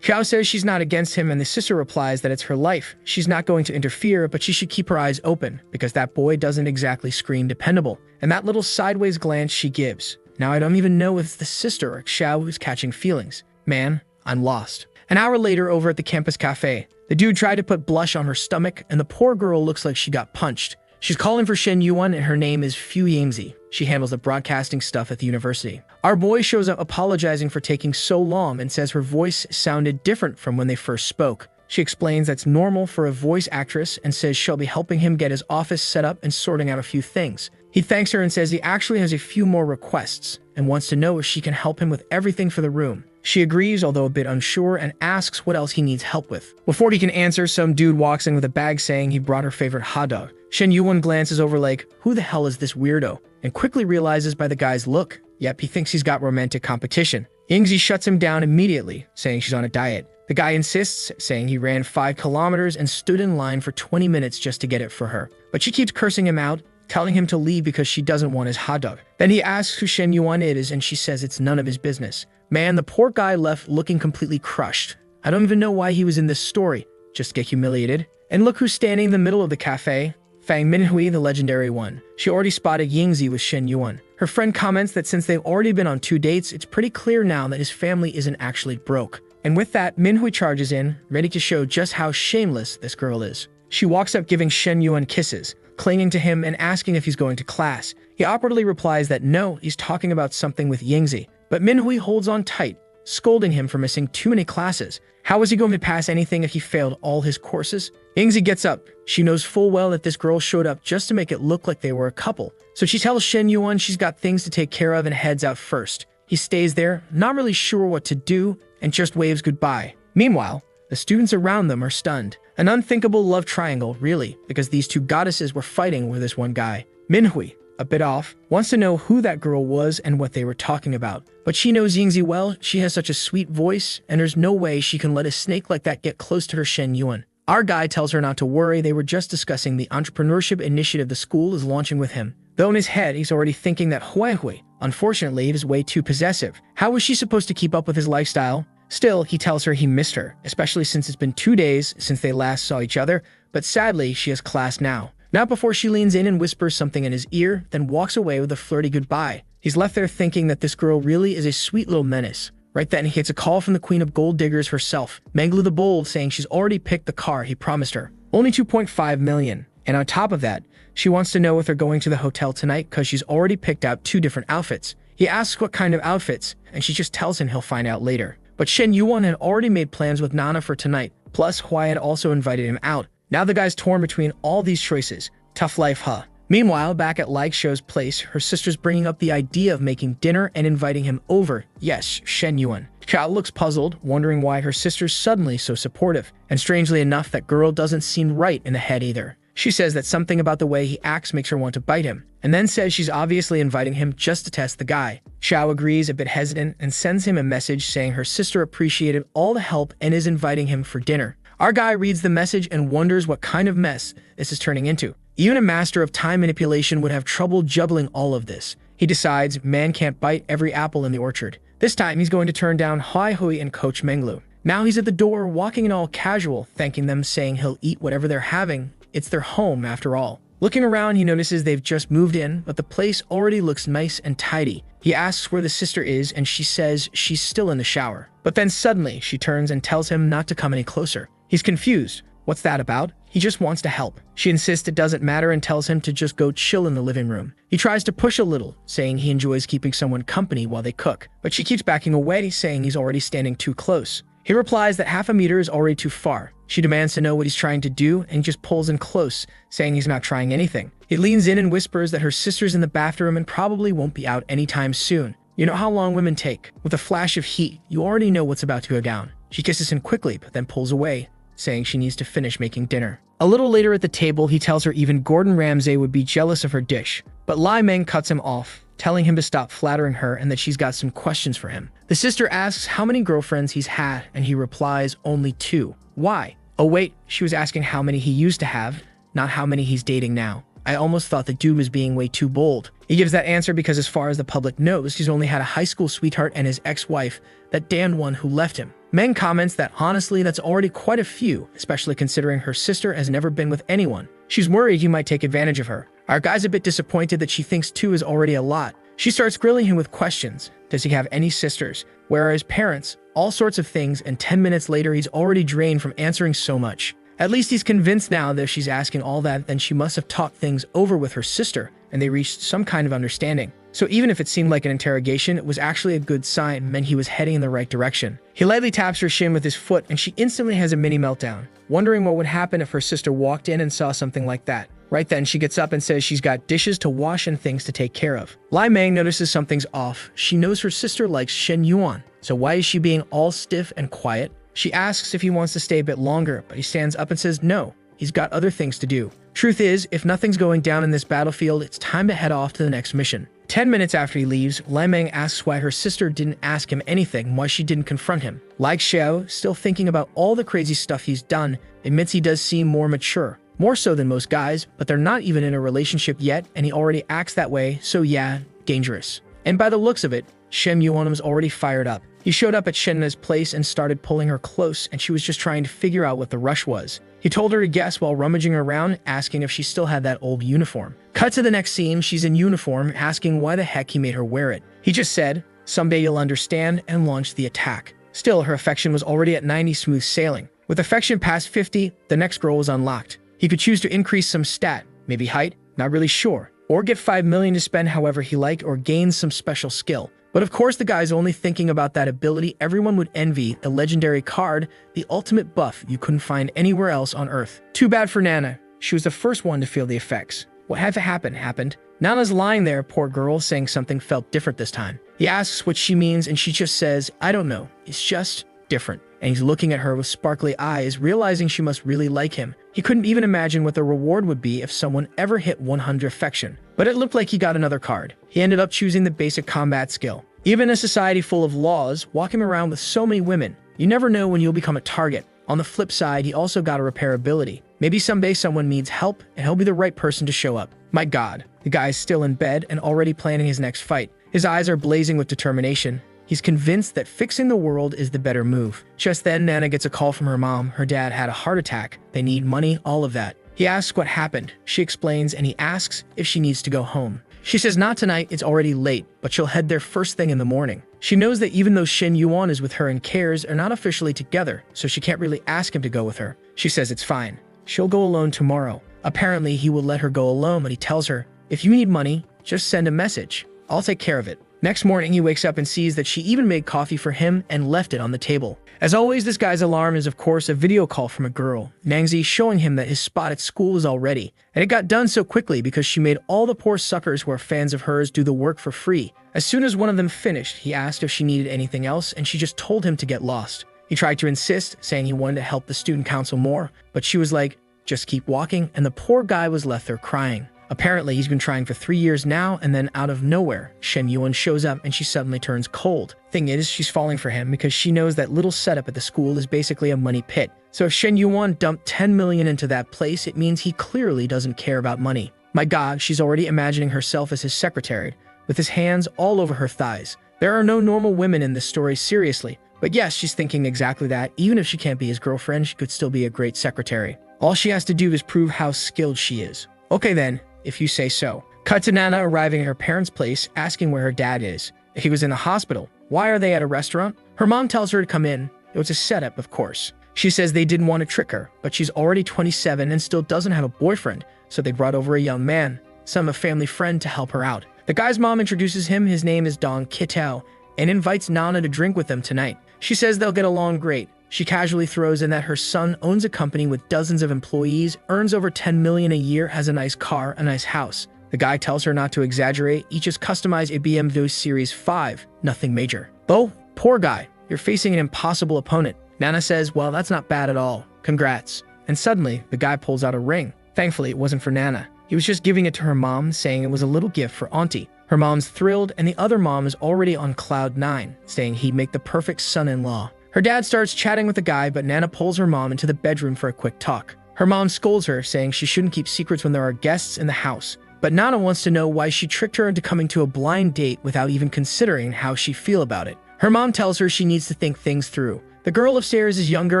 Xiao says she's not against him, and the sister replies that it's her life. She's not going to interfere, but she should keep her eyes open, because that boy doesn't exactly scream dependable. And that little sideways glance she gives. Now I don't even know if it's the sister or Xiao who's catching feelings. Man, I'm lost. An hour later, over at the campus cafe, the dude tried to put blush on her stomach, and the poor girl looks like she got punched. She's calling for Shen Yuan, and her name is Fu Yingzi. She handles the broadcasting stuff at the university. Our boy shows up apologizing for taking so long and says her voice sounded different from when they first spoke. She explains that's normal for a voice actress and says she'll be helping him get his office set up and sorting out a few things. He thanks her and says he actually has a few more requests and wants to know if she can help him with everything for the room. She agrees, although a bit unsure, and asks what else he needs help with. Before he can answer, some dude walks in with a bag saying he brought her favorite hot dog. Shen Yuan glances over like, who the hell is this weirdo? And quickly realizes by the guy's look, yep, he thinks he's got romantic competition. Yingzi shuts him down immediately, saying she's on a diet. The guy insists, saying he ran 5 kilometers and stood in line for 20 minutes just to get it for her. But she keeps cursing him out, telling him to leave because she doesn't want his hot dog. Then he asks who Shen Yuan is, and she says it's none of his business. Man, the poor guy left looking completely crushed. I don't even know why he was in this story. Just get humiliated. And look who's standing in the middle of the cafe. Fang Minhui, the legendary one. She already spotted Yingzi with Shen Yuan. Her friend comments that since they've already been on 2 dates, it's pretty clear now that his family isn't actually broke. And with that, Minhui charges in, ready to show just how shameless this girl is. She walks up giving Shen Yuan kisses, clinging to him and asking if he's going to class. He awkwardly replies that no, he's talking about something with Yingzi. But Minhui holds on tight, scolding him for missing too many classes. How was he going to pass anything if he failed all his courses? Yingzi gets up. She knows full well that this girl showed up just to make it look like they were a couple. So she tells Shen Yuan she's got things to take care of and heads out first. He stays there, not really sure what to do, and just waves goodbye. Meanwhile, the students around them are stunned. An unthinkable love triangle, really, because these 2 goddesses were fighting with this one guy. Minhui, a bit off, wants to know who that girl was and what they were talking about. But she knows Yingzi well, she has such a sweet voice, and there's no way she can let a snake like that get close to her Shen Yuan. Our guy tells her not to worry, they were just discussing the entrepreneurship initiative the school is launching with him. Though in his head, he's already thinking that Hui, unfortunately, is way too possessive. How was she supposed to keep up with his lifestyle? Still, he tells her he missed her, especially since it's been 2 days since they last saw each other, but sadly, she has class now. Not before she leans in and whispers something in his ear, then walks away with a flirty goodbye. He's left there thinking that this girl really is a sweet little menace. Right then, he gets a call from the Queen of Gold Diggers herself, Menglu the Bold, saying she's already picked the car he promised her. Only 2.5 million. And on top of that, she wants to know if they're going to the hotel tonight because she's already picked out 2 different outfits. He asks what kind of outfits, and she just tells him he'll find out later. But Shen Yuan had already made plans with Nana for tonight, plus Hui had also invited him out. Now the guy's torn between all these choices. Tough life, huh? Meanwhile, back at Like Show's place, her sister's bringing up the idea of making dinner and inviting him over. Yes, Shen Yuan. Chao looks puzzled, wondering why her sister's suddenly so supportive. And strangely enough, that girl doesn't seem right in the head either. She says that something about the way he acts makes her want to bite him, and then says she's obviously inviting him just to test the guy. Xiao agrees, a bit hesitant, and sends him a message saying her sister appreciated all the help and is inviting him for dinner. Our guy reads the message and wonders what kind of mess this is turning into. Even a master of time manipulation would have trouble juggling all of this. He decides man can't bite every apple in the orchard. This time he's going to turn down Hui and Coach Menglu. Now he's at the door, walking in all casual, thanking them, saying he'll eat whatever they're having. It's their home after all. Looking around, he notices they've just moved in, but the place already looks nice and tidy. He asks where the sister is, and she says she's still in the shower. But then suddenly, she turns and tells him not to come any closer. He's confused. What's that about? He just wants to help. She insists it doesn't matter and tells him to just go chill in the living room. He tries to push a little, saying he enjoys keeping someone company while they cook. But she keeps backing away, saying he's already standing too close. He replies that half a meter is already too far. She demands to know what he's trying to do and just pulls in close, saying he's not trying anything. He leans in and whispers that her sister's in the bathroom and probably won't be out anytime soon. You know how long women take. With a flash of heat, you already know what's about to go down. She kisses him quickly, but then pulls away, saying she needs to finish making dinner. A little later at the table, he tells her even Gordon Ramsay would be jealous of her dish. But Lai Meng cuts him off, telling him to stop flattering her and that she's got some questions for him. The sister asks how many girlfriends he's had, and he replies only 2. Why? Oh wait, she was asking how many he used to have, not how many he's dating now. I almost thought the dude was being way too bold. He gives that answer because as far as the public knows, he's only had a high school sweetheart and his ex-wife, that Dan one who left him. Meng comments that honestly that's already quite a few, especially considering her sister has never been with anyone. She's worried he might take advantage of her. Our guy's a bit disappointed that she thinks 2 is already a lot. She starts grilling him with questions. Does he have any sisters? Where are his parents? All sorts of things, and 10 minutes later he's already drained from answering so much. At least he's convinced now that if she's asking all that, then she must have talked things over with her sister, and they reached some kind of understanding. So even if it seemed like an interrogation, it was actually a good sign, meant he was heading in the right direction. He lightly taps her shin with his foot, and she instantly has a mini meltdown, wondering what would happen if her sister walked in and saw something like that. Right then, she gets up and says she's got dishes to wash and things to take care of. Lai Meng notices something's off. She knows her sister likes Shen Yuan, so why is she being all stiff and quiet? She asks if he wants to stay a bit longer, but he stands up and says no, he's got other things to do. Truth is, if nothing's going down in this battlefield, it's time to head off to the next mission. 10 minutes after he leaves, Lai Meng asks why her sister didn't ask him anything, why she didn't confront him. Like Xiao, still thinking about all the crazy stuff he's done, admits he does seem more mature. More so than most guys, but they're not even in a relationship yet, and he already acts that way, so yeah, dangerous. And by the looks of it, Shen Yuan was already fired up. He showed up at Shenna's place and started pulling her close, and she was just trying to figure out what the rush was. He told her to guess while rummaging around, asking if she still had that old uniform. Cut to the next scene, she's in uniform, asking why the heck he made her wear it. He just said, "Someday you'll understand," and launched the attack. Still, her affection was already at 90 smooth sailing. With affection past 50, the next girl was unlocked. He could choose to increase some stat, maybe height, not really sure, or get 5 million to spend however he liked, or gain some special skill. But of course the guy's only thinking about that ability everyone would envy, the legendary card, the ultimate buff you couldn't find anywhere else on Earth. Too bad for Nana. She was the first one to feel the effects. What had to happen happened. Nana's lying there, poor girl, saying something felt different this time. He asks what she means and she just says, "I don't know, it's just different." And he's looking at her with sparkly eyes, realizing she must really like him. He couldn't even imagine what the reward would be if someone ever hit 100 affection. But it looked like he got another card. He ended up choosing the basic combat skill. Even in a society full of laws, walking around with so many women, you never know when you'll become a target. On the flip side, he also got a repair ability. Maybe someday someone needs help, and he'll be the right person to show up. My god, the guy's still in bed and already planning his next fight. His eyes are blazing with determination. He's convinced that fixing the world is the better move. Just then, Nana gets a call from her mom. Her dad had a heart attack. They need money, all of that. He asks what happened. She explains, and he asks if she needs to go home. She says not tonight, it's already late, but she'll head there first thing in the morning. She knows that even though Shen Yuan is with her and cares, are not officially together, so she can't really ask him to go with her. She says it's fine. She'll go alone tomorrow. Apparently, he will let her go alone, but he tells her, "If you need money, just send a message. I'll take care of it." Next morning, he wakes up and sees that she even made coffee for him and left it on the table. As always, this guy's alarm is of course a video call from a girl, Nangzi, showing him that his spot at school is all ready. And it got done so quickly because she made all the poor suckers who are fans of hers do the work for free. As soon as one of them finished, he asked if she needed anything else, and she just told him to get lost. He tried to insist, saying he wanted to help the student council more, but she was like, "Just keep walking," and the poor guy was left there crying. Apparently, he's been trying for 3 years now, and then out of nowhere, Shen Yuan shows up and she suddenly turns cold. Thing is, she's falling for him because she knows that little setup at the school is basically a money pit. So if Shen Yuan dumped 10 million into that place, it means he clearly doesn't care about money. My god, she's already imagining herself as his secretary, with his hands all over her thighs. There are no normal women in this story, seriously. But yes, she's thinking exactly that. Even if she can't be his girlfriend, she could still be a great secretary. All she has to do is prove how skilled she is. Okay then, if you say so. Cut to Nana arriving at her parents' place, asking where her dad is. He was in the hospital. Why are they at a restaurant? Her mom tells her to come in. It was a setup, of course. She says they didn't want to trick her, but she's already 27 and still doesn't have a boyfriend, so they brought over a young man, a family friend, to help her out. The guy's mom introduces him. His name is Dong Kitao, and invites Nana to drink with them tonight. She says they'll get along great. She casually throws in that her son owns a company with dozens of employees, earns over 10 million a year, has a nice car, a nice house. The guy tells her not to exaggerate, he just customized a BMW Series 5, nothing major. Oh, poor guy, you're facing an impossible opponent. Nana says, well, that's not bad at all. Congrats. And suddenly, the guy pulls out a ring. Thankfully, it wasn't for Nana. He was just giving it to her mom, saying it was a little gift for Auntie. Her mom's thrilled, and the other mom is already on cloud 9, saying he'd make the perfect son-in-law. Her dad starts chatting with the guy, but Nana pulls her mom into the bedroom for a quick talk. Her mom scolds her, saying she shouldn't keep secrets when there are guests in the house. But Nana wants to know why she tricked her into coming to a blind date without even considering how she'd feel about it. Her mom tells her she needs to think things through. The girl upstairs is younger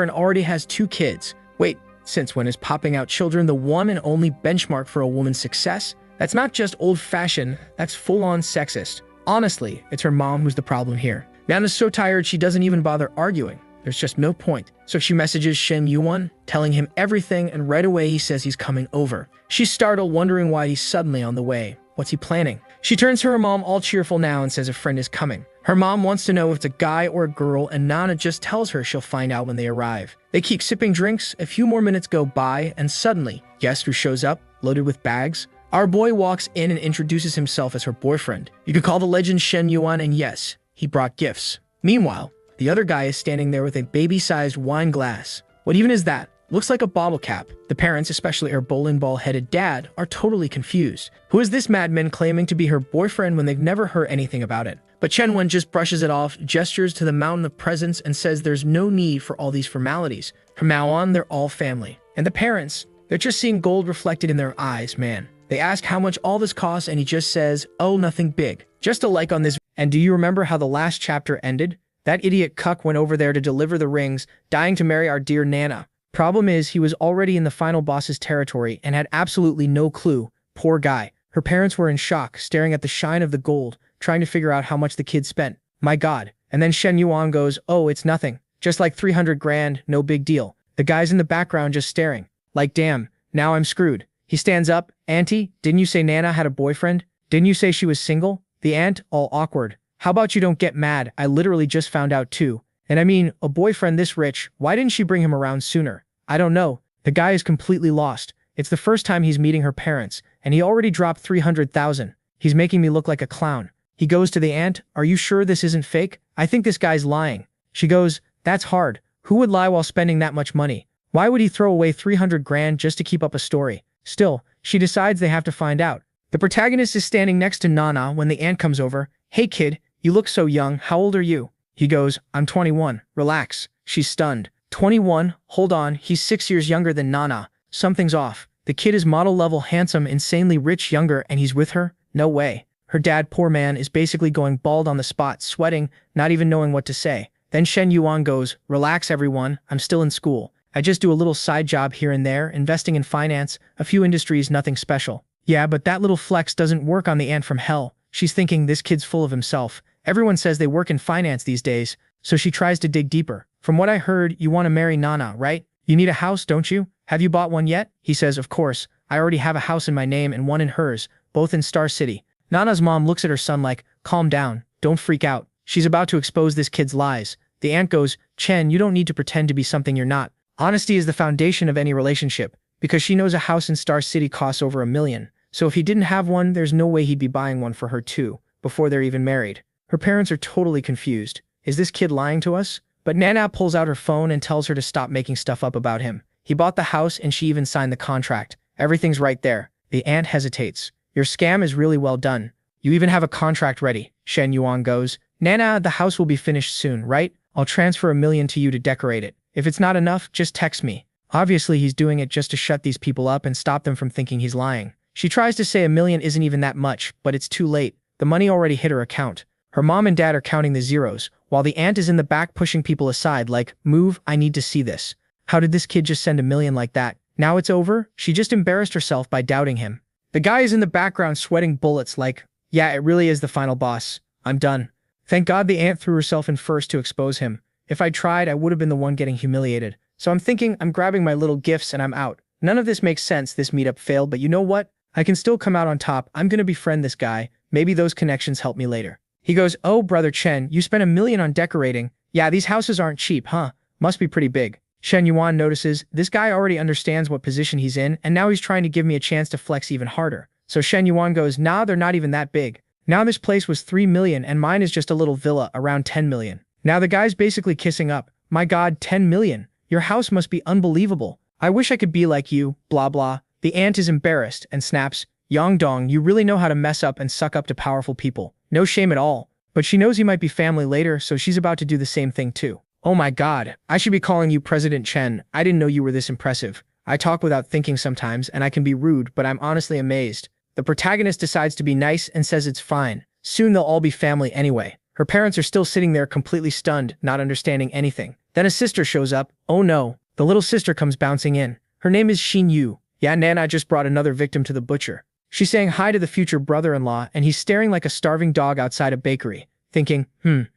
and already has 2 kids. Wait, since when is popping out children the one and only benchmark for a woman's success? That's not just old-fashioned, that's full-on sexist. Honestly, it's her mom who's the problem here. Nana's so tired she doesn't even bother arguing. There's just no point. So she messages Shen Yuan, telling him everything, and right away he says he's coming over. She's startled, wondering why he's suddenly on the way. What's he planning? She turns to her mom all cheerful now and says a friend is coming. Her mom wants to know if it's a guy or a girl, and Nana just tells her she'll find out when they arrive. They keep sipping drinks. A few more minutes go by, and suddenly, guess who shows up, loaded with bags? Our boy walks in and introduces himself as her boyfriend. You could call the legend Shen Yuan, and yes, he brought gifts. Meanwhile, the other guy is standing there with a baby-sized wine glass. What even is that? Looks like a bottle cap. The parents, especially her bowling ball-headed dad, are totally confused. Who is this madman claiming to be her boyfriend when they've never heard anything about it? But Chen Wen just brushes it off, gestures to the mountain of presents, and says there's no need for all these formalities. From now on, they're all family. And the parents, they're just seeing gold reflected in their eyes, man. They ask how much all this costs, and he just says, oh, nothing big. Just a like on this. And do you remember how the last chapter ended? That idiot cuck went over there to deliver the rings, dying to marry our dear Nana. Problem is, he was already in the final boss's territory and had absolutely no clue. Poor guy. Her parents were in shock, staring at the shine of the gold, trying to figure out how much the kid spent. My god. And then Shen Yuan goes, oh, it's nothing. Just like 300 grand, no big deal. The guy's in the background just staring. Like, damn, now I'm screwed. He stands up. Auntie, didn't you say Nana had a boyfriend? Didn't you say she was single? The aunt, all awkward. How about you don't get mad? I literally just found out too. And I mean, a boyfriend this rich, why didn't she bring him around sooner? I don't know. The guy is completely lost. It's the first time he's meeting her parents, and he already dropped 300,000. He's making me look like a clown. He goes to the aunt, are you sure this isn't fake? I think this guy's lying. She goes, that's hard. Who would lie while spending that much money? Why would he throw away 300 grand just to keep up a story? Still, she decides they have to find out. The protagonist is standing next to Nana when the aunt comes over. Hey kid, you look so young. How old are you? He goes, I'm 21. Relax. She's stunned. 21? Hold on. He's 6 years younger than Nana. Something's off. The kid is model-level handsome, insanely rich younger, and he's with her? No way. Her dad, poor man, is basically going bald on the spot, sweating, not even knowing what to say. Then Shen Yuan goes, relax everyone, I'm still in school. I just do a little side job here and there, investing in finance, a few industries, nothing special. Yeah, but that little flex doesn't work on the aunt from hell. She's thinking this kid's full of himself. Everyone says they work in finance these days, so she tries to dig deeper. From what I heard, you want to marry Nana, right? You need a house, don't you? Have you bought one yet? He says, of course. I already have a house in my name and one in hers, both in Star City. Nana's mom looks at her son like, calm down, don't freak out. She's about to expose this kid's lies. The aunt goes, Chen, you don't need to pretend to be something you're not. Honesty is the foundation of any relationship, because she knows a house in Star City costs over $1 million. So if he didn't have one, there's no way he'd be buying one for her too, before they're even married. Her parents are totally confused. Is this kid lying to us? But Nana pulls out her phone and tells her to stop making stuff up about him. He bought the house and she even signed the contract. Everything's right there. The aunt hesitates. Your scam is really well done. You even have a contract ready. Shen Yuan goes, Nana, the house will be finished soon, right? I'll transfer $1 million to you to decorate it. If it's not enough, just text me. Obviously, he's doing it just to shut these people up and stop them from thinking he's lying. She tries to say $1 million isn't even that much, but it's too late. The money already hit her account. Her mom and dad are counting the zeros, while the aunt is in the back pushing people aside like, move, I need to see this. How did this kid just send $1 million like that? Now it's over? She just embarrassed herself by doubting him. The guy is in the background sweating bullets like, yeah, it really is the final boss. I'm done. Thank God the aunt threw herself in first to expose him. If I tried, I would have been the one getting humiliated. So I'm thinking, I'm grabbing my little gifts and I'm out. None of this makes sense, this meetup failed, but you know what? I can still come out on top. I'm gonna befriend this guy. Maybe those connections help me later. He goes, oh, brother Chen, you spent $1 million on decorating. Yeah, these houses aren't cheap, huh? Must be pretty big. Shen Yuan notices, this guy already understands what position he's in, and now he's trying to give me a chance to flex even harder. So Shen Yuan goes, nah, they're not even that big. Now this place was $3 million and mine is just a little villa around $10 million. Now the guy's basically kissing up. My god, $10 million. Your house must be unbelievable. I wish I could be like you, blah blah. The aunt is embarrassed and snaps, Yongdong, you really know how to mess up and suck up to powerful people. No shame at all. But she knows he might be family later, so she's about to do the same thing too. Oh my god, I should be calling you President Chen. I didn't know you were this impressive. I talk without thinking sometimes, and I can be rude, but I'm honestly amazed. The protagonist decides to be nice and says it's fine. Soon they'll all be family anyway. Her parents are still sitting there completely stunned, not understanding anything. Then a sister shows up. Oh no. The little sister comes bouncing in. Her name is Xin Yu. Yeah, Nana just brought another victim to the butcher. She's saying hi to the future brother-in-law, and he's staring like a starving dog outside a bakery, thinking,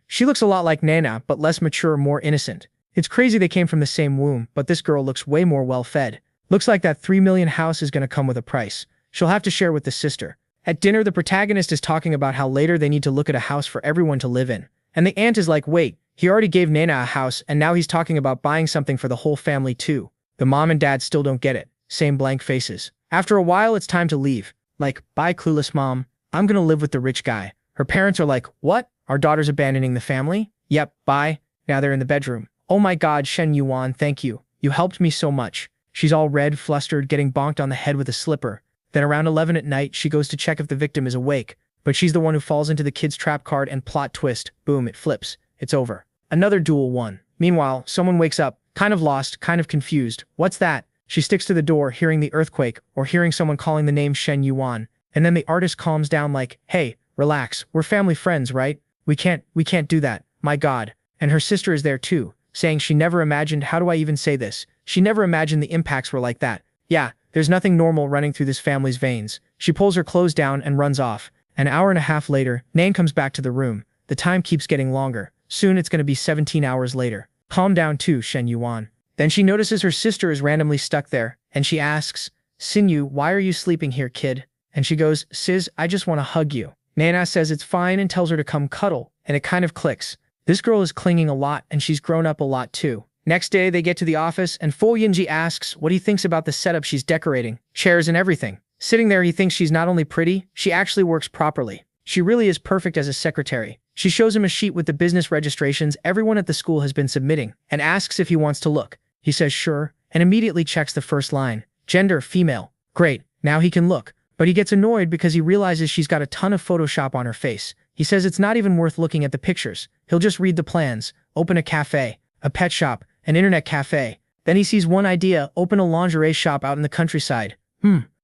she looks a lot like Nana, but less mature, more innocent. It's crazy they came from the same womb, but this girl looks way more well-fed. Looks like that 3 million house is gonna come with a price. She'll have to share with the sister. At dinner, the protagonist is talking about how later they need to look at a house for everyone to live in. And the aunt is like, wait, he already gave Nana a house and now he's talking about buying something for the whole family too. The mom and dad still don't get it. Same blank faces. After a while, it's time to leave. Like, bye clueless mom. I'm gonna live with the rich guy. Her parents are like, what? Our daughter's abandoning the family? Yep, bye. Now they're in the bedroom. Oh my god, Shen Yuan, thank you. You helped me so much. She's all red, flustered, getting bonked on the head with a slipper. Then around 11 at night, she goes to check if the victim is awake. But she's the one who falls into the kid's trap card and plot twist. Boom, it flips. It's over. Another duel won. Meanwhile, someone wakes up, kind of lost, kind of confused. What's that? She sticks to the door, hearing the earthquake, or hearing someone calling the name Shen Yuan. And then the artist calms down like, hey, relax, we're family friends, right? We can't do that. My god. And her sister is there too, saying she never imagined, how do I even say this? She never imagined the impacts were like that. Yeah, there's nothing normal running through this family's veins. She pulls her clothes down and runs off. An hour and a half later, Nan comes back to the room. The time keeps getting longer. Soon it's gonna be 17 hours later. Calm down too, Shen Yuan. Then she notices her sister is randomly stuck there, and she asks, Sinyu, why are you sleeping here, kid? And she goes, Sis, I just want to hug you. Nana says it's fine and tells her to come cuddle, and it kind of clicks. This girl is clinging a lot, and she's grown up a lot too. Next day, they get to the office, and Fo Yinji asks what he thinks about the setup she's decorating, chairs and everything. Sitting there, he thinks she's not only pretty, she actually works properly. She really is perfect as a secretary. She shows him a sheet with the business registrations everyone at the school has been submitting, and asks if he wants to look. He says sure, and immediately checks the first line. Gender, female. Great, now he can look. But he gets annoyed because he realizes she's got a ton of Photoshop on her face. He says it's not even worth looking at the pictures. He'll just read the plans, open a cafe, a pet shop, an internet cafe. Then he sees one idea, open a lingerie shop out in the countryside.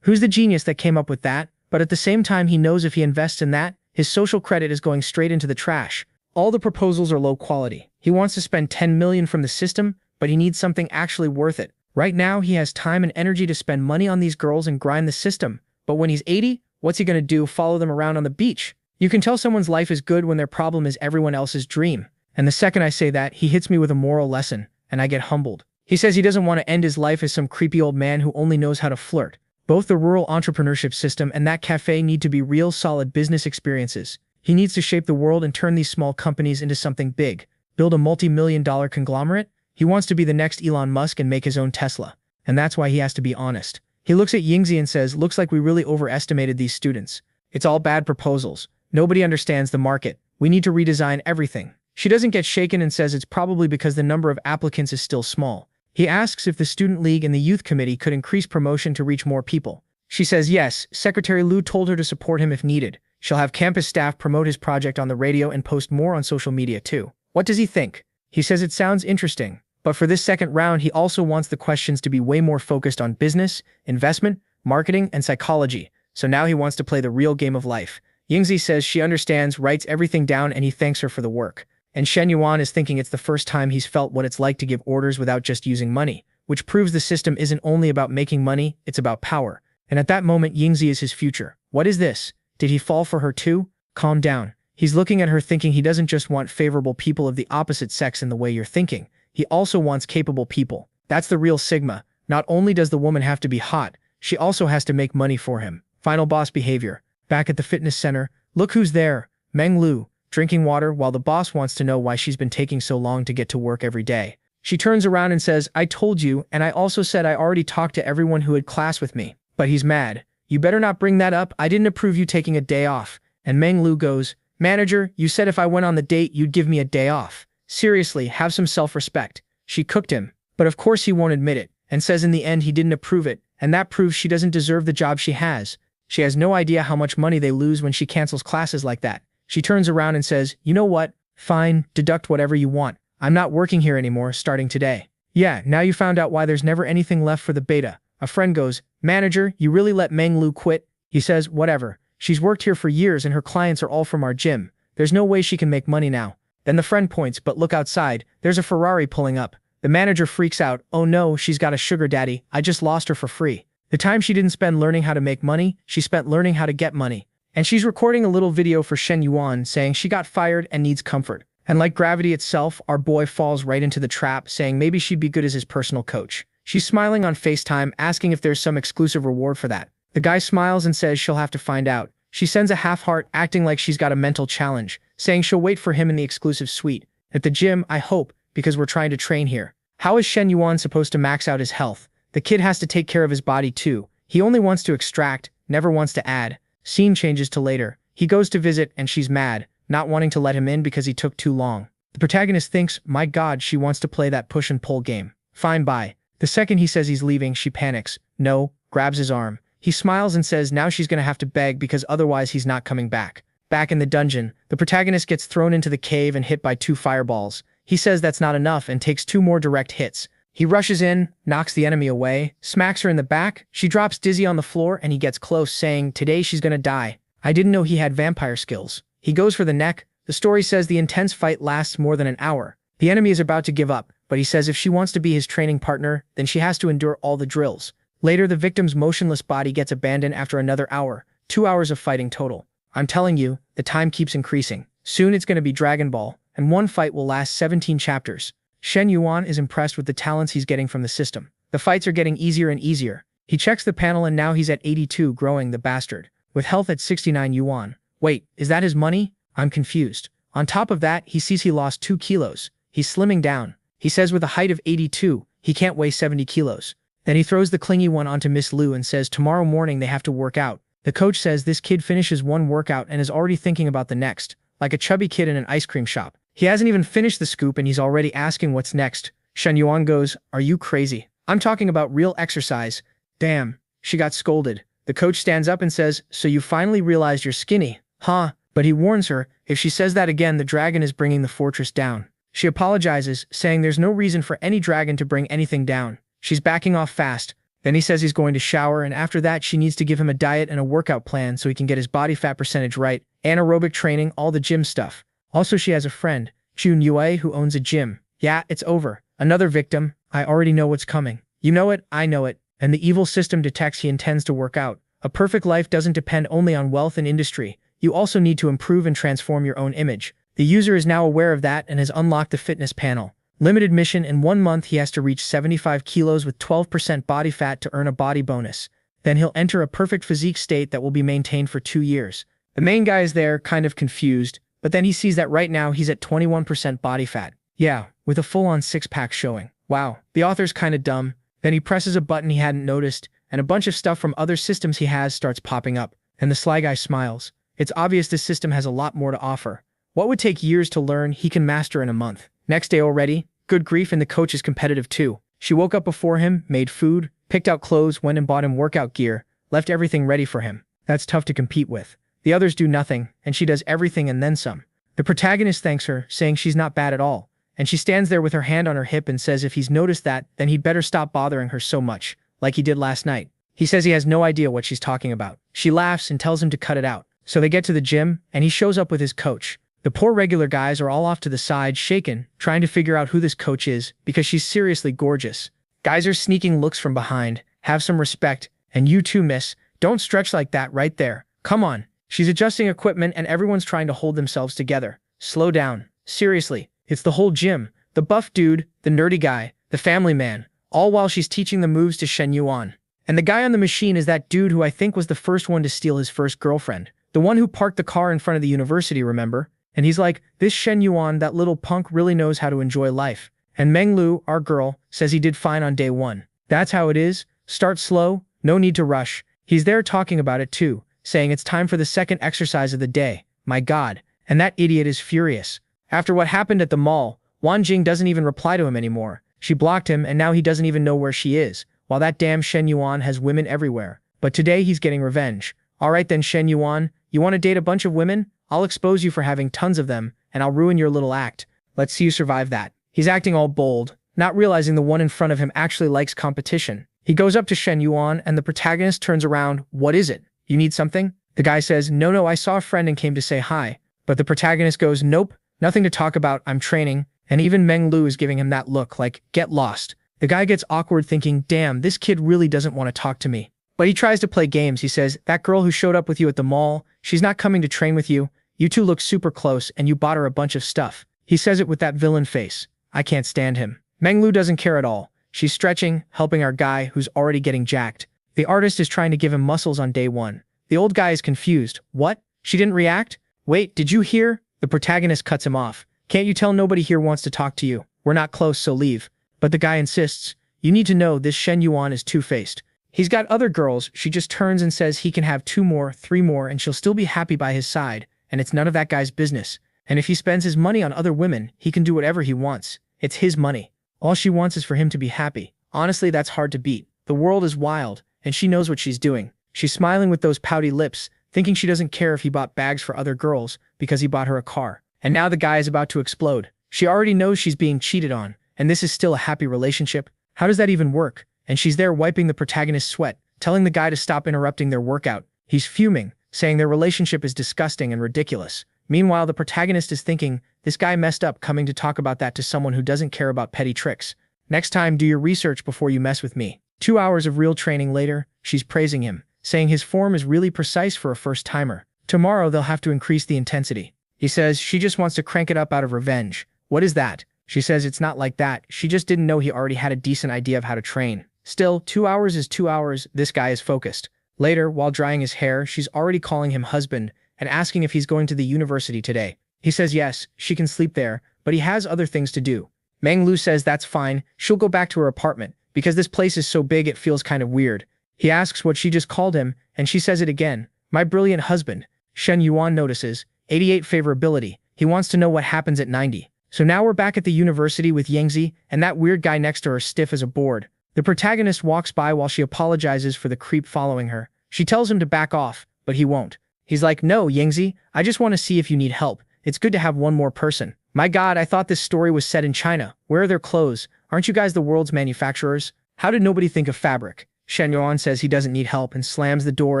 Who's the genius that came up with that? But at the same time, he knows if he invests in that, his social credit is going straight into the trash. All the proposals are low quality. He wants to spend 10 million from the system, but he needs something actually worth it. Right now, he has time and energy to spend money on these girls and grind the system. But when he's 80, what's he gonna do? Follow them around on the beach? You can tell someone's life is good when their problem is everyone else's dream. And the second I say that, he hits me with a moral lesson, and I get humbled. He says he doesn't want to end his life as some creepy old man who only knows how to flirt. Both the rural entrepreneurship system and that cafe need to be real solid business experiences. He needs to shape the world and turn these small companies into something big. Build a multi-million-dollar conglomerate? He wants to be the next Elon Musk and make his own Tesla. And that's why he has to be honest. He looks at Yingzi and says, looks like we really overestimated these students. It's all bad proposals. Nobody understands the market. We need to redesign everything. She doesn't get shaken and says it's probably because the number of applicants is still small. He asks if the student league and the youth committee could increase promotion to reach more people. She says yes. Secretary Liu told her to support him if needed. She'll have campus staff promote his project on the radio and post more on social media too. What does he think? He says it sounds interesting. But for this second round, he also wants the questions to be way more focused on business, investment, marketing, and psychology. So now he wants to play the real game of life. Yingzi says she understands, writes everything down, and he thanks her for the work. And Shen Yuan is thinking it's the first time he's felt what it's like to give orders without just using money, which proves the system isn't only about making money, it's about power. And at that moment, Yingzi is his future. What is this? Did he fall for her too? Calm down. He's looking at her thinking he doesn't just want favorable people of the opposite sex in the way you're thinking. He also wants capable people. That's the real Sigma. Not only does the woman have to be hot, she also has to make money for him. Final boss behavior. Back at the fitness center, look who's there. Meng Lu, drinking water while the boss wants to know why she's been taking so long to get to work every day. She turns around and says, I told you, and I also said I already talked to everyone who had class with me. But he's mad. You better not bring that up. I didn't approve you taking a day off. And Meng Lu goes, Manager, you said if I went on the date, you'd give me a day off. Seriously, have some self-respect. She cooked him. But of course he won't admit it, and says in the end he didn't approve it, and that proves she doesn't deserve the job she has. She has no idea how much money they lose when she cancels classes like that. She turns around and says, you know what? Fine, deduct whatever you want. I'm not working here anymore, starting today. Yeah, now you found out why there's never anything left for the beta. A friend goes, Manager, you really let Meng Lu quit? He says, whatever. She's worked here for years and her clients are all from our gym. There's no way she can make money now. Then the friend points, but look outside. There's a Ferrari pulling up. The manager freaks out. Oh no, she's got a sugar daddy. I just lost her for free. The time she didn't spend learning how to make money, she spent learning how to get money. And she's recording a little video for Shen Yuan saying she got fired and needs comfort. And like gravity itself, our boy falls right into the trap, saying maybe she'd be good as his personal coach. She's smiling on FaceTime, asking if there's some exclusive reward for that. The guy smiles and says she'll have to find out. She sends a half heart, acting like she's got a mental challenge, saying she'll wait for him in the exclusive suite. At the gym, I hope, because we're trying to train here. How is Shen Yuan supposed to max out his health? The kid has to take care of his body too. He only wants to extract, never wants to add. Scene changes to later. He goes to visit and she's mad, not wanting to let him in because he took too long. The protagonist thinks, my god, she wants to play that push and pull game. Fine, bye. The second he says he's leaving, she panics. No, grabs his arm. He smiles and says now she's gonna have to beg because otherwise he's not coming back. Back in the dungeon, the protagonist gets thrown into the cave and hit by 2 fireballs. He says that's not enough and takes 2 more direct hits. He rushes in, knocks the enemy away, smacks her in the back, she drops dizzy on the floor and he gets close, saying, today she's gonna die. I didn't know he had vampire skills. He goes for the neck. The story says the intense fight lasts more than an hour. The enemy is about to give up, but he says if she wants to be his training partner, then she has to endure all the drills. Later, the victim's motionless body gets abandoned after another hour. 2 hours of fighting total. I'm telling you, the time keeps increasing. Soon it's gonna be Dragon Ball, and one fight will last 17 chapters. Shen Yuan is impressed with the talents he's getting from the system. The fights are getting easier and easier. He checks the panel and now he's at 82, growing the bastard. With health at 69 yuan. Wait, is that his money? I'm confused. On top of that, he sees he lost 2 kilos. He's slimming down. He says with a height of 82, he can't weigh 70 kilos. Then he throws the clingy one onto Miss Liu and says tomorrow morning they have to work out. The coach says this kid finishes one workout and is already thinking about the next, like a chubby kid in an ice cream shop. He hasn't even finished the scoop and he's already asking what's next. Shen Yuan goes, are you crazy? I'm talking about real exercise. Damn, she got scolded. The coach stands up and says, so you finally realized you're skinny, huh? But he warns her, if she says that again, the dragon is bringing the fortress down. She apologizes, saying there's no reason for any dragon to bring anything down. She's backing off fast. Then he says he's going to shower, and after that she needs to give him a diet and a workout plan so he can get his body fat percentage right, anaerobic training, all the gym stuff. Also, she has a friend, Jun Yue, who owns a gym. Yeah, it's over. Another victim. I already know what's coming. You know it, I know it. And the evil system detects he intends to work out. A perfect life doesn't depend only on wealth and industry. You also need to improve and transform your own image. The user is now aware of that and has unlocked the fitness panel. Limited mission, in 1 month he has to reach 75 kilos with 12% body fat to earn a body bonus. Then he'll enter a perfect physique state that will be maintained for 2 years. The main guy is there, kind of confused, but then he sees that right now he's at 21% body fat. Yeah, with a full-on 6-pack showing. Wow, the author's kinda dumb. Then he presses a button he hadn't noticed, and a bunch of stuff from other systems he has starts popping up. And the sly guy smiles. It's obvious this system has a lot more to offer. What would take years to learn, he can master in a month. Next day already? Good grief, and the coach is competitive too. She woke up before him, made food, picked out clothes, went and bought him workout gear, left everything ready for him. That's tough to compete with. The others do nothing, and she does everything and then some. The protagonist thanks her, saying she's not bad at all. And she stands there with her hand on her hip and says if he's noticed that, then he'd better stop bothering her so much, like he did last night. He says he has no idea what she's talking about. She laughs and tells him to cut it out. So they get to the gym, and he shows up with his coach. The poor regular guys are all off to the side, shaken, trying to figure out who this coach is, because she's seriously gorgeous. Guys are sneaking looks from behind. Have some respect. And you too, miss. Don't stretch like that right there. Come on. She's adjusting equipment and everyone's trying to hold themselves together. Slow down. Seriously. It's the whole gym. The buff dude, the nerdy guy, the family man. All while she's teaching the moves to Shen Yuan. And the guy on the machine is that dude who I think was the first one to steal his first girlfriend. The one who parked the car in front of the university, remember? And he's like, this Shen Yuan, that little punk, really knows how to enjoy life. And Meng Lu, our girl, says he did fine on day 1. That's how it is. Start slow, no need to rush. He's there talking about it too, saying it's time for the second exercise of the day. My god. And that idiot is furious. After what happened at the mall, Wan Jing doesn't even reply to him anymore. She blocked him and now he doesn't even know where she is, while that damn Shen Yuan has women everywhere. But today he's getting revenge. Alright then, Shen Yuan, you want to date a bunch of women? I'll expose you for having tons of them, and I'll ruin your little act. Let's see you survive that. He's acting all bold, not realizing the one in front of him actually likes competition. He goes up to Shen Yuan and the protagonist turns around. What is it? You need something? The guy says, no, I saw a friend and came to say hi. But the protagonist goes, nope, nothing to talk about, I'm training. And even Meng Lu is giving him that look like, get lost. The guy gets awkward thinking, damn, this kid really doesn't want to talk to me. But he tries to play games. He says, that girl who showed up with you at the mall, she's not coming to train with you. You two look super close and you bought her a bunch of stuff. He says it with that villain face. I can't stand him. Menglu doesn't care at all. She's stretching, helping our guy who's already getting jacked. The artist is trying to give him muscles on day one. The old guy is confused. What? She didn't react? Wait, did you hear? The protagonist cuts him off. Can't you tell nobody here wants to talk to you? We're not close, so leave. But the guy insists. You need to know this Shen Yuan is two-faced. He's got other girls, she just turns and says he can have 2 more, 3 more, and she'll still be happy by his side, and it's none of that guy's business. And if he spends his money on other women, he can do whatever he wants. It's his money. All she wants is for him to be happy. Honestly, that's hard to beat. The world is wild, and she knows what she's doing. She's smiling with those pouty lips, thinking she doesn't care if he bought bags for other girls because he bought her a car. And now the guy is about to explode. She already knows she's being cheated on, and this is still a happy relationship. How does that even work? And she's there wiping the protagonist's sweat, telling the guy to stop interrupting their workout. He's fuming, saying their relationship is disgusting and ridiculous. Meanwhile, the protagonist is thinking, this guy messed up coming to talk about that to someone who doesn't care about petty tricks. Next time, do your research before you mess with me. 2 hours of real training later, she's praising him, saying his form is really precise for a first-timer. Tomorrow, they'll have to increase the intensity. He says she just wants to crank it up out of revenge. What is that? She says it's not like that. She just didn't know he already had a decent idea of how to train. Still, 2 hours is 2 hours. This guy is focused. Later, while drying his hair, she's already calling him husband and asking if he's going to the university today. He says yes, she can sleep there, but he has other things to do. Meng Lu says that's fine, she'll go back to her apartment, because this place is so big it feels kind of weird. He asks what she just called him, and she says it again. My brilliant husband. Shen Yuan notices. 88 favorability. He wants to know what happens at 90. So now we're back at the university with Yingzi, and that weird guy next to her stiff as a board. The protagonist walks by while she apologizes for the creep following her. She tells him to back off, but he won't. He's like, no, Yingzi, I just want to see if you need help. It's good to have one more person. My God, I thought this story was set in China. Where are their clothes? Aren't you guys the world's manufacturers? How did nobody think of fabric? Shen Yuan says he doesn't need help and slams the door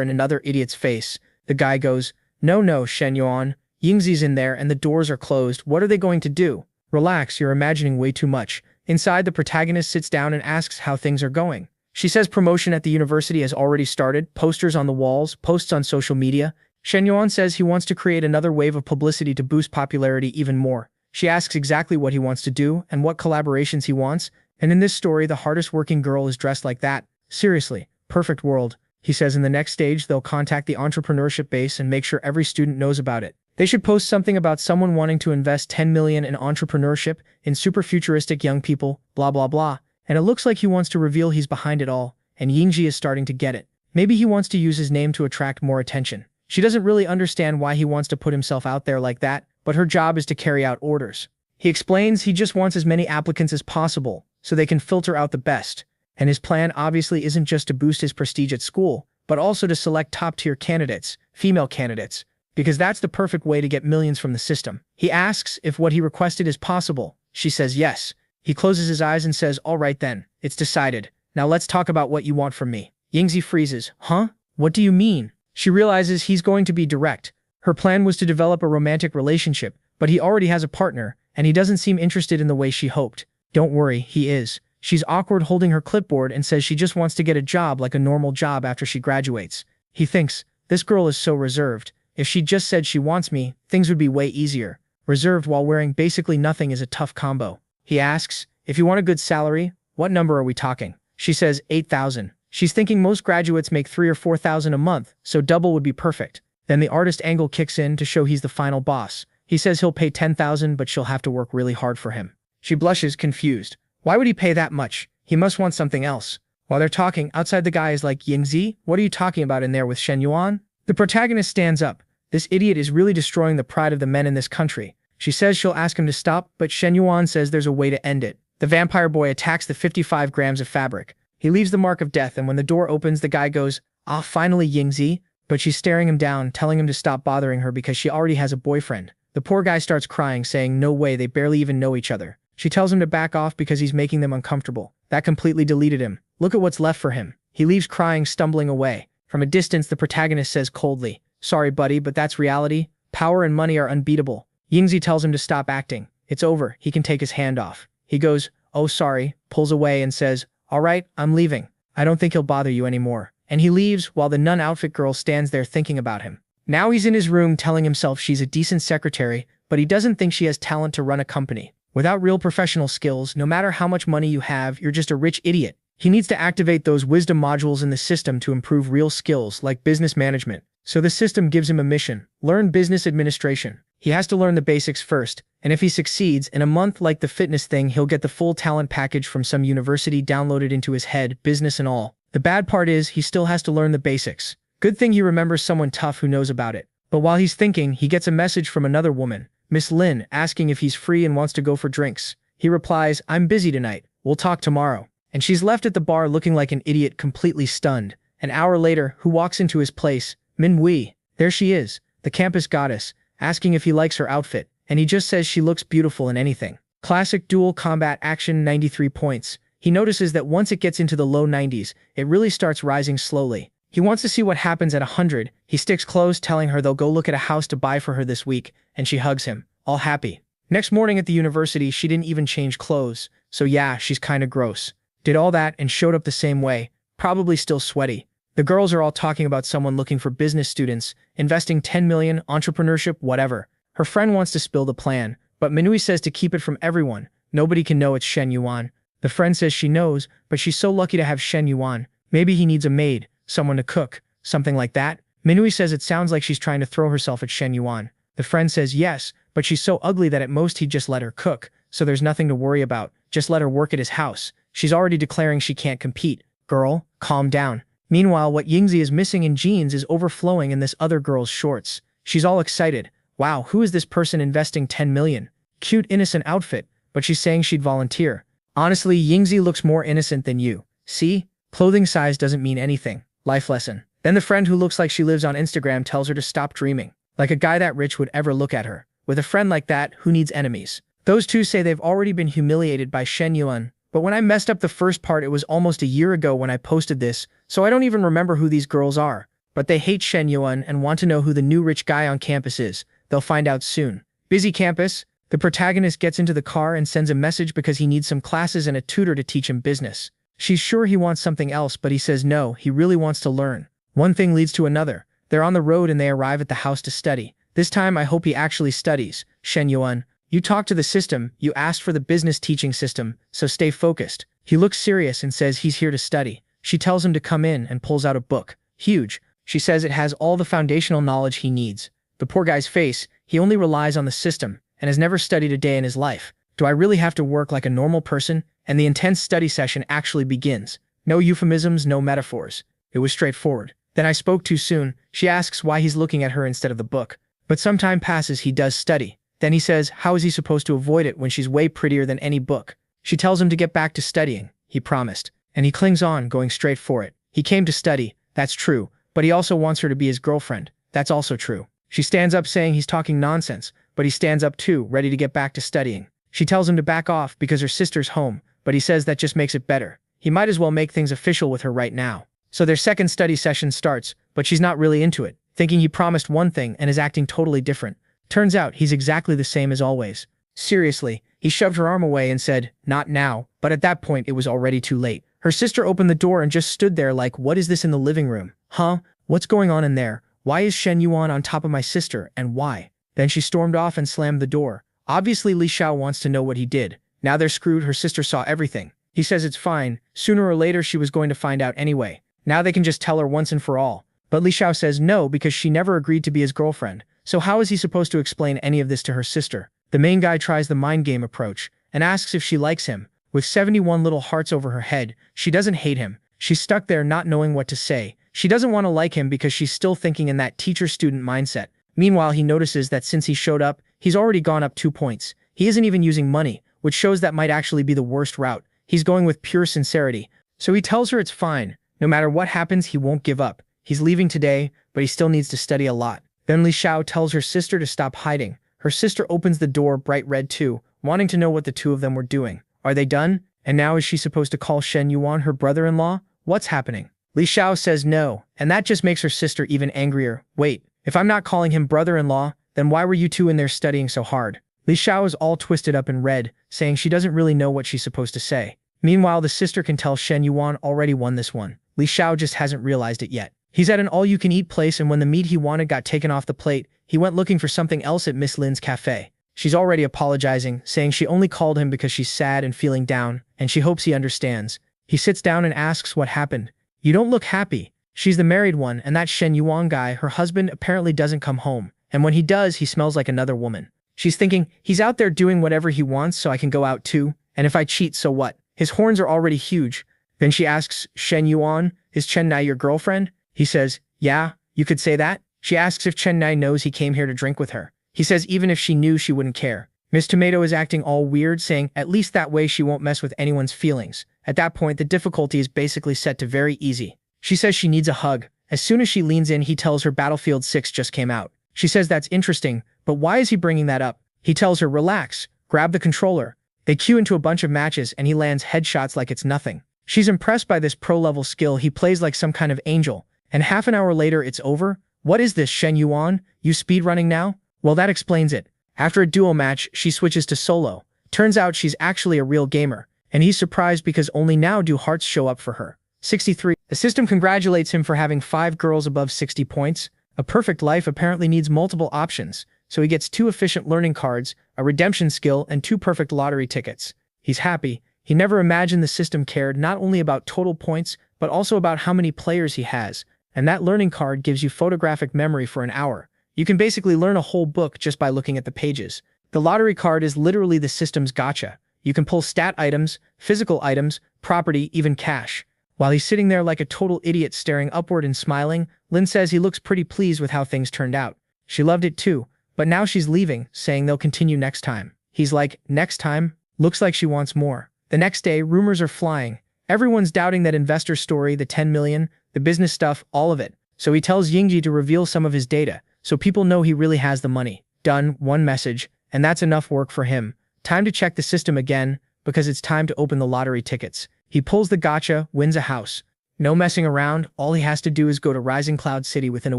in another idiot's face. The guy goes, no, Shen Yuan. Yingzi's in there and the doors are closed. What are they going to do? Relax, you're imagining way too much. Inside, the protagonist sits down and asks how things are going. She says promotion at the university has already started, posters on the walls, posts on social media. Shen Yuan says he wants to create another wave of publicity to boost popularity even more. She asks exactly what he wants to do and what collaborations he wants, and in this story, the hardest working girl is dressed like that. Seriously, perfect world. He says in the next stage, they'll contact the entrepreneurship base and make sure every student knows about it. They should post something about someone wanting to invest 10 million in entrepreneurship, in super futuristic young people, blah blah blah. And it looks like he wants to reveal he's behind it all, and Yingji is starting to get it. Maybe he wants to use his name to attract more attention. She doesn't really understand why he wants to put himself out there like that, but her job is to carry out orders. He explains he just wants as many applicants as possible, so they can filter out the best. And his plan obviously isn't just to boost his prestige at school, but also to select top-tier candidates, female candidates, because that's the perfect way to get millions from the system. He asks if what he requested is possible. She says yes. He closes his eyes and says, all right then, it's decided. Now let's talk about what you want from me. Yingzi freezes. Huh? What do you mean? She realizes he's going to be direct. Her plan was to develop a romantic relationship, but he already has a partner, and he doesn't seem interested in the way she hoped. Don't worry, he is. She's awkward holding her clipboard and says she just wants to get a job like a normal job after she graduates. He thinks, this girl is so reserved. If she just said she wants me, things would be way easier. Reserved while wearing basically nothing is a tough combo. He asks, if you want a good salary, what number are we talking? She says 8,000. She's thinking most graduates make 3,000 or 4,000 a month, so double would be perfect. Then the artist angle kicks in to show he's the final boss. He says he'll pay 10,000, but she'll have to work really hard for him. She blushes, confused. Why would he pay that much? He must want something else. While they're talking, outside the guy is like, Yingzi, what are you talking about in there with Shen Yuan? The protagonist stands up. This idiot is really destroying the pride of the men in this country. She says she'll ask him to stop, but Shen Yuan says there's a way to end it. The vampire boy attacks the 55 grams of fabric. He leaves the mark of death, and when the door opens, the guy goes, ah, finally, Yingzi. But she's staring him down, telling him to stop bothering her because she already has a boyfriend. The poor guy starts crying, saying no way, they barely even know each other. She tells him to back off because he's making them uncomfortable. That completely deleted him. Look at what's left for him. He leaves crying, stumbling away. From a distance, the protagonist says coldly, sorry buddy, but that's reality. Power and money are unbeatable. Yingzi tells him to stop acting. It's over, he can take his hand off. He goes, oh sorry, pulls away and says, all right, I'm leaving. I don't think he'll bother you anymore. And he leaves while the nun outfit girl stands there thinking about him. Now he's in his room telling himself she's a decent secretary, but he doesn't think she has talent to run a company. Without real professional skills, no matter how much money you have, you're just a rich idiot. He needs to activate those wisdom modules in the system to improve real skills like business management. So the system gives him a mission: learn business administration. He has to learn the basics first, and if he succeeds, in a month like the fitness thing, he'll get the full talent package from some university downloaded into his head, business and all. The bad part is, he still has to learn the basics. Good thing he remembers someone tough who knows about it. But while he's thinking, he gets a message from another woman, Miss Lin, asking if he's free and wants to go for drinks. He replies, "I'm busy tonight. We'll talk tomorrow." And she's left at the bar looking like an idiot, completely stunned. An hour later, who walks into his place? Manhwa. There she is, the campus goddess, asking if he likes her outfit, and he just says she looks beautiful in anything. Classic dual combat action, 93 points. He notices that once it gets into the low 90s, it really starts rising slowly. He wants to see what happens at 100. He sticks close, telling her they'll go look at a house to buy for her this week, and she hugs him, all happy. Next morning at the university, she didn't even change clothes, so yeah, she's kinda gross. Did all that and showed up the same way, probably still sweaty. The girls are all talking about someone looking for business students, investing 10 million, entrepreneurship, whatever. Her friend wants to spill the plan, but Manhwa says to keep it from everyone. Nobody can know it's Shen Yuan. The friend says she knows, but she's so lucky to have Shen Yuan. Maybe he needs a maid, someone to cook, something like that. Manhwa says it sounds like she's trying to throw herself at Shen Yuan. The friend says yes, but she's so ugly that at most he'd just let her cook, so there's nothing to worry about. Just let her work at his house. She's already declaring she can't compete. Girl, calm down. Meanwhile, what Yingzi is missing in jeans is overflowing in this other girl's shorts. She's all excited. Wow, who is this person investing 10 million? Cute innocent outfit, but she's saying she'd volunteer. Honestly, Yingzi looks more innocent than you. See? Clothing size doesn't mean anything. Life lesson. Then the friend who looks like she lives on Instagram tells her to stop dreaming. Like a guy that rich would ever look at her. With a friend like that, who needs enemies? Those two say they've already been humiliated by Shen Yuan. But when I messed up the first part, it was almost a year ago when I posted this, so I don't even remember who these girls are. But they hate Shen Yuan and want to know who the new rich guy on campus is. They'll find out soon. Busy campus. The protagonist gets into the car and sends a message because he needs some classes and a tutor to teach him business. She's sure he wants something else, but he says no, he really wants to learn. One thing leads to another. They're on the road and they arrive at the house to study. This time I hope he actually studies. Shen Yuan. You talked to the system, you asked for the business teaching system, so stay focused. He looks serious and says he's here to study. She tells him to come in and pulls out a book. Huge. She says it has all the foundational knowledge he needs. The poor guy's face, he only relies on the system and has never studied a day in his life. Do I really have to work like a normal person? And the intense study session actually begins. No euphemisms, no metaphors. It was straightforward. Then I spoke too soon. She asks why he's looking at her instead of the book. But some time passes, he does study. Then he says, how is he supposed to avoid it when she's way prettier than any book? She tells him to get back to studying. He promised. And he clings on, going straight for it. He came to study, that's true, but he also wants her to be his girlfriend. That's also true. She stands up saying he's talking nonsense, but he stands up too, ready to get back to studying. She tells him to back off because her sister's home, but he says that just makes it better. He might as well make things official with her right now. So their second study session starts, but she's not really into it, thinking he promised one thing and is acting totally different. Turns out he's exactly the same as always. Seriously, he shoved her arm away and said, not now, but at that point it was already too late. Her sister opened the door and just stood there like, what is this in the living room? Huh? What's going on in there? Why is Shen Yuan on top of my sister, and why? Then she stormed off and slammed the door. Obviously Li Xiao wants to know what he did. Now they're screwed, her sister saw everything. He says it's fine, sooner or later she was going to find out anyway. Now they can just tell her once and for all. But Li Xiao says no because she never agreed to be his girlfriend. So how is he supposed to explain any of this to her sister? The main guy tries the mind game approach and asks if she likes him. With 71 little hearts over her head, she doesn't hate him. She's stuck there not knowing what to say. She doesn't want to like him because she's still thinking in that teacher-student mindset. Meanwhile, he notices that since he showed up, he's already gone up 2 points. He isn't even using money, which shows that might actually be the worst route. He's going with pure sincerity. So he tells her it's fine. No matter what happens, he won't give up. He's leaving today, but he still needs to study a lot. Then Li Xiao tells her sister to stop hiding. Her sister opens the door bright red too, wanting to know what the two of them were doing. Are they done? And now is she supposed to call Shen Yuan her brother-in-law? What's happening? Li Xiao says no, and that just makes her sister even angrier. Wait, if I'm not calling him brother-in-law, then why were you two in there studying so hard? Li Xiao is all twisted up in red, saying she doesn't really know what she's supposed to say. Meanwhile, the sister can tell Shen Yuan already won this one. Li Xiao just hasn't realized it yet. He's at an all-you-can-eat place, and when the meat he wanted got taken off the plate, he went looking for something else at Miss Lin's cafe. She's already apologizing, saying she only called him because she's sad and feeling down, and she hopes he understands. He sits down and asks what happened. You don't look happy. She's the married one, and that Shen Yuan guy, her husband, apparently doesn't come home. And when he does, he smells like another woman. She's thinking, he's out there doing whatever he wants so I can go out too. And if I cheat, so what? His horns are already huge. Then she asks, Shen Yuan, is Chen Nai your girlfriend? He says, yeah, you could say that. She asks if Chen Nai knows he came here to drink with her. He says even if she knew, she wouldn't care. Miss Tomato is acting all weird, saying at least that way she won't mess with anyone's feelings. At that point, the difficulty is basically set to very easy. She says she needs a hug. As soon as she leans in, he tells her Battlefield 6 just came out. She says that's interesting, but why is he bringing that up? He tells her, relax, grab the controller. They queue into a bunch of matches and he lands headshots like it's nothing. She's impressed by this pro-level skill. He plays like some kind of angel. And half an hour later, it's over. What is this, Shen Yuan? You speedrunning now? Well, that explains it. After a duo match, she switches to solo. Turns out she's actually a real gamer. And he's surprised because only now do hearts show up for her. 63. The system congratulates him for having 5 girls above 60 points. A perfect life apparently needs multiple options, so he gets 2 efficient learning cards, a redemption skill, and 2 perfect lottery tickets. He's happy. He never imagined the system cared not only about total points, but also about how many players he has. And that learning card gives you photographic memory for an hour. You can basically learn a whole book just by looking at the pages. The lottery card is literally the system's gacha. You can pull stat items, physical items, property, even cash. While he's sitting there like a total idiot staring upward and smiling, Lin says he looks pretty pleased with how things turned out. She loved it too, but now she's leaving, saying they'll continue next time. He's like, next time? Looks like she wants more. The next day, rumors are flying. Everyone's doubting that investor story, the 10 million, the business stuff, all of it. So he tells Yingji to reveal some of his data, so people know he really has the money. Done, one message, and that's enough work for him. Time to check the system again, because it's time to open the lottery tickets. He pulls the gacha, wins a house. No messing around, all he has to do is go to Rising Cloud City within a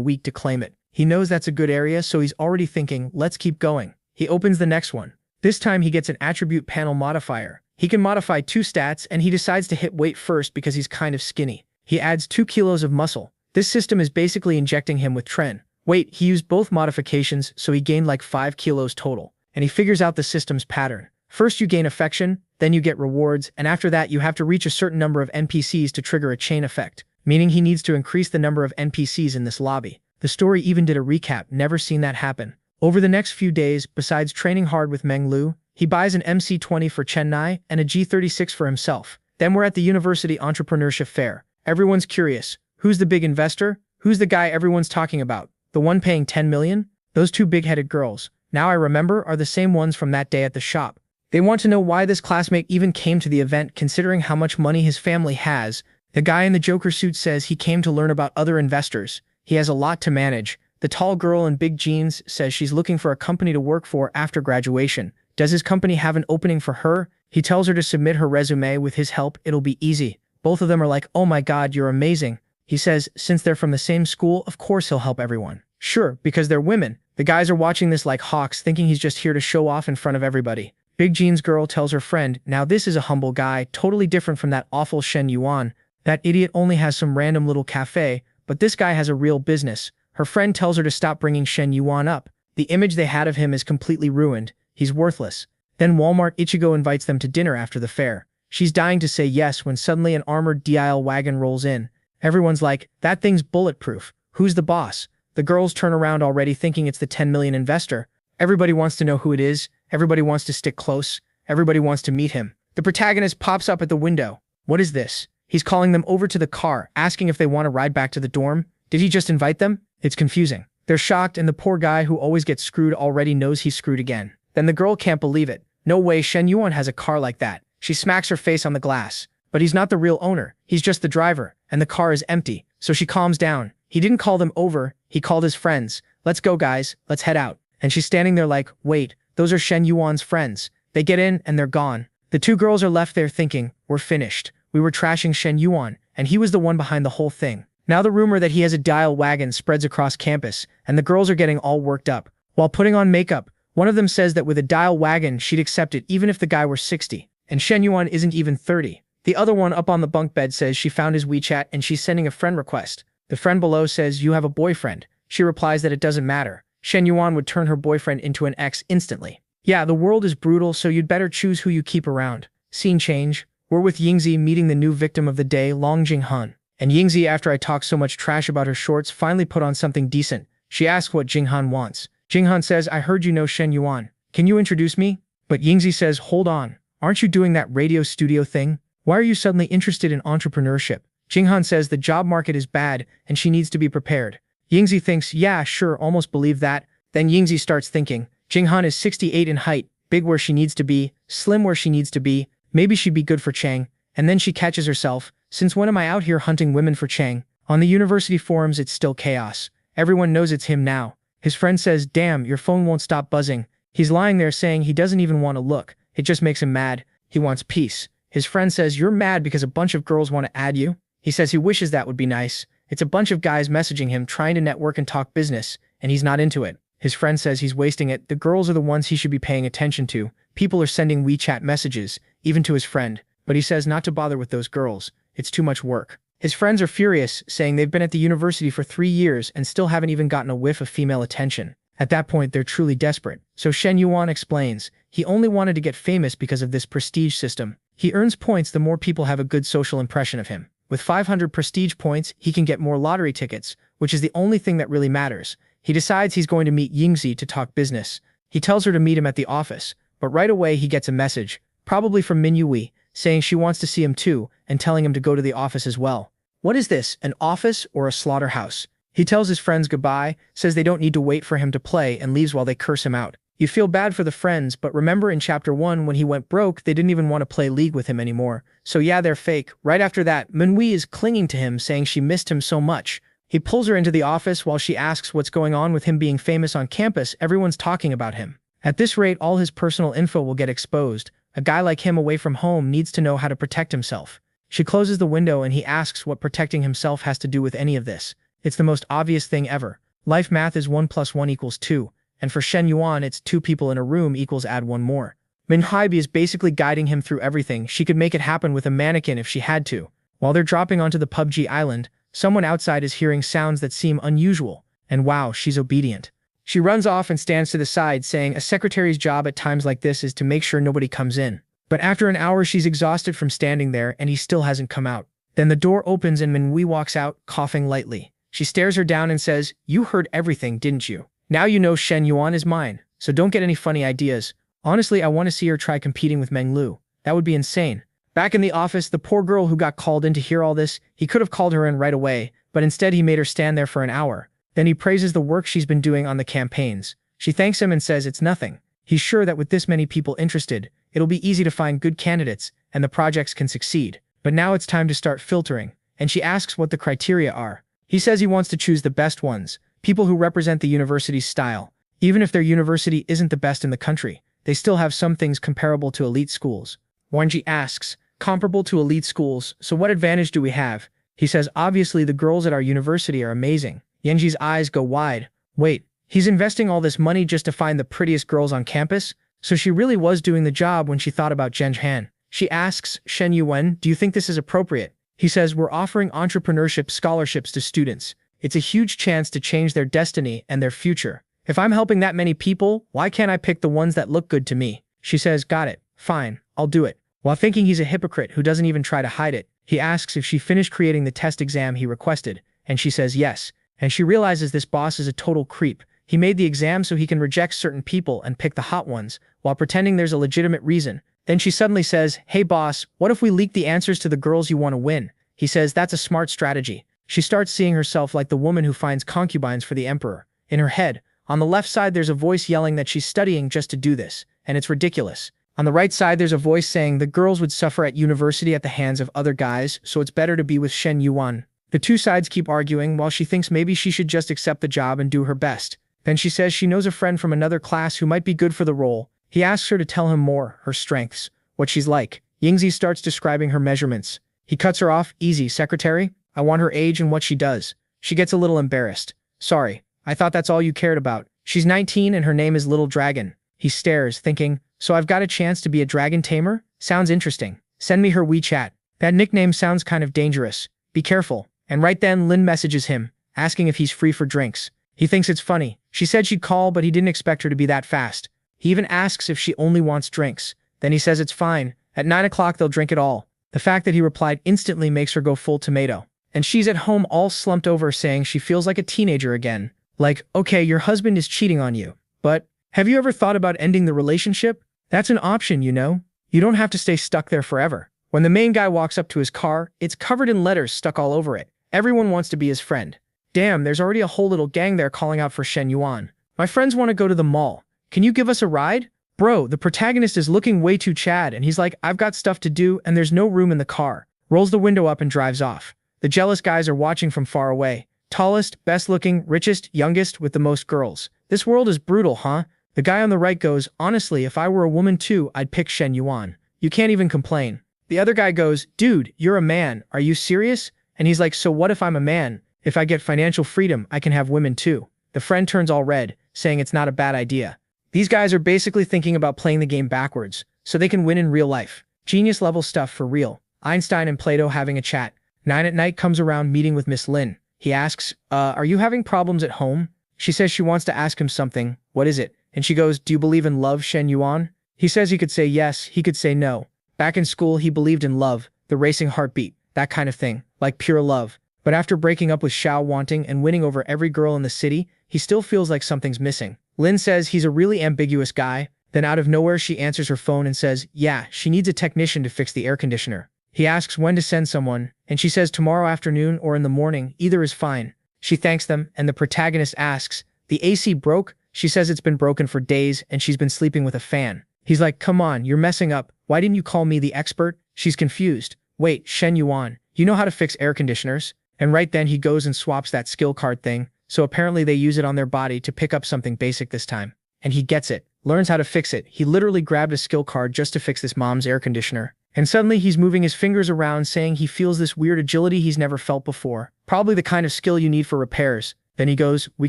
week to claim it. He knows that's a good area, so he's already thinking, let's keep going. He opens the next one. This time he gets an attribute panel modifier. He can modify 2 stats, and he decides to hit weight first because he's kind of skinny. He adds 2 kilos of muscle. This system is basically injecting him with tren. Wait, he used both modifications, so he gained like 5 kilos total. And he figures out the system's pattern. First you gain affection, then you get rewards, and after that you have to reach a certain number of NPCs to trigger a chain effect, meaning he needs to increase the number of NPCs in this lobby. The story even did a recap, never seen that happen. Over the next few days, besides training hard with Meng Lu, he buys an MC-20 for Chen Nai and a G36 for himself. Then we're at the University Entrepreneurship Fair. Everyone's curious. Who's the big investor? Who's the guy everyone's talking about? The one paying 10 million? Those 2 big-headed girls, now I remember, are the same ones from that day at the shop. They want to know why this classmate even came to the event considering how much money his family has. The guy in the Joker suit says he came to learn about other investors. He has a lot to manage. The tall girl in big jeans says she's looking for a company to work for after graduation. Does his company have an opening for her? He tells her to submit her resume. With his help, it'll be easy. Both of them are like, oh my god, you're amazing. He says, since they're from the same school, of course he'll help everyone. Sure, because they're women. The guys are watching this like hawks, thinking he's just here to show off in front of everybody. Big Jeans girl tells her friend, now this is a humble guy, totally different from that awful Shen Yuan. That idiot only has some random little cafe, but this guy has a real business. Her friend tells her to stop bringing Shen Yuan up. The image they had of him is completely ruined. He's worthless. Then Walmart Ichigo invites them to dinner after the fair. She's dying to say yes when suddenly an armored DIL wagon rolls in. Everyone's like, that thing's bulletproof. Who's the boss? The girls turn around already thinking it's the 10 million investor. Everybody wants to know who it is. Everybody wants to stick close. Everybody wants to meet him. The protagonist pops up at the window. What is this? He's calling them over to the car, asking if they want to ride back to the dorm. Did he just invite them? It's confusing. They're shocked, and the poor guy who always gets screwed already knows he's screwed again. Then the girl can't believe it. No way Shen Yuan has a car like that. She smacks her face on the glass. But he's not the real owner. He's just the driver, and the car is empty. So she calms down. He didn't call them over. He called his friends. Let's go, guys. Let's head out. And she's standing there like, wait, those are Shen Yuan's friends. They get in, and they're gone. The 2 girls are left there thinking, we're finished. We were trashing Shen Yuan, and he was the one behind the whole thing. Now the rumor that he has a dial wagon spreads across campus, and the girls are getting all worked up. While putting on makeup, one of them says that with a dial wagon, she'd accept it even if the guy were 60. And Shen Yuan isn't even 30. The other one up on the bunk bed says she found his WeChat and she's sending a friend request. The friend below says, you have a boyfriend. She replies that it doesn't matter. Shen Yuan would turn her boyfriend into an ex instantly. Yeah, the world is brutal, so you'd better choose who you keep around. Scene change. We're with Yingzi meeting the new victim of the day, Long Jinghan. And Yingzi, after I talk so much trash about her shorts, finally put on something decent. She asks what Jinghan wants. Jinghan says, I heard you know Shen Yuan. Can you introduce me? But Yingzi says, hold on. Aren't you doing that radio studio thing? Why are you suddenly interested in entrepreneurship? Jinghan says the job market is bad and she needs to be prepared. Yingzi thinks, yeah, sure, almost believe that. Then Yingzi starts thinking, Jinghan is 68 in height, big where she needs to be, slim where she needs to be, maybe she'd be good for Chang. And then she catches herself, since when am I out here hunting women for Chang? On the university forums it's still chaos. Everyone knows it's him now. His friend says, damn, your phone won't stop buzzing. He's lying there saying he doesn't even want to look. It just makes him mad. He wants peace. His friend says, you're mad because a bunch of girls want to add you? He says he wishes that would be nice. It's a bunch of guys messaging him trying to network and talk business, and he's not into it. His friend says he's wasting it. The girls are the ones he should be paying attention to. People are sending WeChat messages, even to his friend. But he says not to bother with those girls. It's too much work. His friends are furious, saying they've been at the university for 3 years and still haven't even gotten a whiff of female attention. At that point, they're truly desperate. So Shen Yuan explains, he only wanted to get famous because of this prestige system. He earns points the more people have a good social impression of him. With 500 prestige points, he can get more lottery tickets, which is the only thing that really matters. He decides he's going to meet Yingzi to talk business. He tells her to meet him at the office, but right away he gets a message, probably from Minhui, saying she wants to see him too, and telling him to go to the office as well. What is this, an office or a slaughterhouse? He tells his friends goodbye, says they don't need to wait for him to play, and leaves while they curse him out. You feel bad for the friends, but remember in chapter 1 when he went broke, they didn't even want to play League with him anymore. So yeah, they're fake. Right after that, Minhui is clinging to him, saying she missed him so much. He pulls her into the office while she asks what's going on with him being famous on campus. Everyone's talking about him. At this rate, all his personal info will get exposed. A guy like him away from home needs to know how to protect himself. She closes the window and he asks what protecting himself has to do with any of this. It's the most obvious thing ever. Life math is 1 + 1 = 2, and for Shen Yuan it's 2 people in a room equals add 1 more. Minhui is basically guiding him through everything. She could make it happen with a mannequin if she had to. While they're dropping onto the PUBG island, someone outside is hearing sounds that seem unusual, and wow, she's obedient. She runs off and stands to the side, saying a secretary's job at times like this is to make sure nobody comes in. But after an hour she's exhausted from standing there and he still hasn't come out. Then the door opens and Minhui walks out, coughing lightly. She stares her down and says, you heard everything, didn't you? Now you know Shen Yuan is mine, so don't get any funny ideas. Honestly, I want to see her try competing with Meng Lu. That would be insane. Back in the office, the poor girl who got called in to hear all this, he could have called her in right away, but instead he made her stand there for an hour. Then he praises the work she's been doing on the campaigns. She thanks him and says it's nothing. He's sure that with this many people interested, it'll be easy to find good candidates, and the projects can succeed. But now it's time to start filtering, and she asks what the criteria are. He says he wants to choose the best ones, people who represent the university's style. Even if their university isn't the best in the country, they still have some things comparable to elite schools. Wanji asks, comparable to elite schools, so what advantage do we have? He says obviously the girls at our university are amazing. Yanji's eyes go wide. Wait, he's investing all this money just to find the prettiest girls on campus? So she really was doing the job when she thought about Zheng Han. She asks, Shen Yuan, do you think this is appropriate? He says, we're offering entrepreneurship scholarships to students. It's a huge chance to change their destiny and their future. If I'm helping that many people, why can't I pick the ones that look good to me? She says, got it. Fine, I'll do it. While thinking he's a hypocrite who doesn't even try to hide it, he asks if she finished creating the test exam he requested, and she says yes. And she realizes this boss is a total creep. He made the exam so he can reject certain people and pick the hot ones, while pretending there's a legitimate reason. Then she suddenly says, hey boss, what if we leak the answers to the girls you want to win? He says that's a smart strategy. She starts seeing herself like the woman who finds concubines for the emperor. In her head, on the left side there's a voice yelling that she's studying just to do this, and it's ridiculous. On the right side there's a voice saying the girls would suffer at university at the hands of other guys, so it's better to be with Shen Yuan. The two sides keep arguing while she thinks maybe she should just accept the job and do her best. Then she says she knows a friend from another class who might be good for the role. He asks her to tell him more, her strengths, what she's like. Yingzi starts describing her measurements. He cuts her off, easy, secretary. I want her age and what she does. She gets a little embarrassed. Sorry, I thought that's all you cared about. She's 19 and her name is Little Dragon. He stares, thinking, so I've got a chance to be a dragon tamer? Sounds interesting. Send me her WeChat. That nickname sounds kind of dangerous. Be careful. And right then Lin messages him, asking if he's free for drinks. He thinks it's funny. She said she'd call, but he didn't expect her to be that fast. He even asks if she only wants drinks. Then he says it's fine. At 9 o'clock they'll drink it all. The fact that he replied instantly makes her go full tomato. And she's at home all slumped over saying she feels like a teenager again. Like, okay, your husband is cheating on you. But, have you ever thought about ending the relationship? That's an option, you know? You don't have to stay stuck there forever. When the main guy walks up to his car, it's covered in letters stuck all over it. Everyone wants to be his friend. Damn, there's already a whole little gang there calling out for Shen Yuan. My friends want to go to the mall. Can you give us a ride? Bro, the protagonist is looking way too Chad and he's like, I've got stuff to do and there's no room in the car. Rolls the window up and drives off. The jealous guys are watching from far away. Tallest, best looking, richest, youngest with the most girls. This world is brutal, huh? The guy on the right goes, honestly, if I were a woman too, I'd pick Shen Yuan. You can't even complain. The other guy goes, dude, you're a man. Are you serious? And he's like, so what if I'm a man? If I get financial freedom, I can have women too. The friend turns all red, saying it's not a bad idea. These guys are basically thinking about playing the game backwards, so they can win in real life. Genius level stuff for real. Einstein and Plato having a chat. 9 at night comes around meeting with Miss Lin. He asks, are you having problems at home? She says she wants to ask him something. What is it? And she goes, do you believe in love, Shen Yuan? He says he could say yes, he could say no. Back in school, he believed in love, the racing heartbeat, that kind of thing, like pure love. But after breaking up with Xiao Wanting and winning over every girl in the city, he still feels like something's missing. Lin says he's a really ambiguous guy. Then out of nowhere, she answers her phone and says, yeah, she needs a technician to fix the air conditioner. He asks when to send someone, and she says tomorrow afternoon or in the morning, either is fine. She thanks them, and the protagonist asks, the AC broke? She says it's been broken for days and she's been sleeping with a fan. He's like, come on, you're messing up. Why didn't you call me the expert? She's confused. Wait, Shen Yuan, you know how to fix air conditioners? And right then he goes and swaps that skill card thing, so apparently they use it on their body to pick up something basic this time. And he gets it, learns how to fix it. He literally grabbed a skill card just to fix this mom's air conditioner. And suddenly he's moving his fingers around saying he feels this weird agility he's never felt before. Probably the kind of skill you need for repairs. Then he goes, we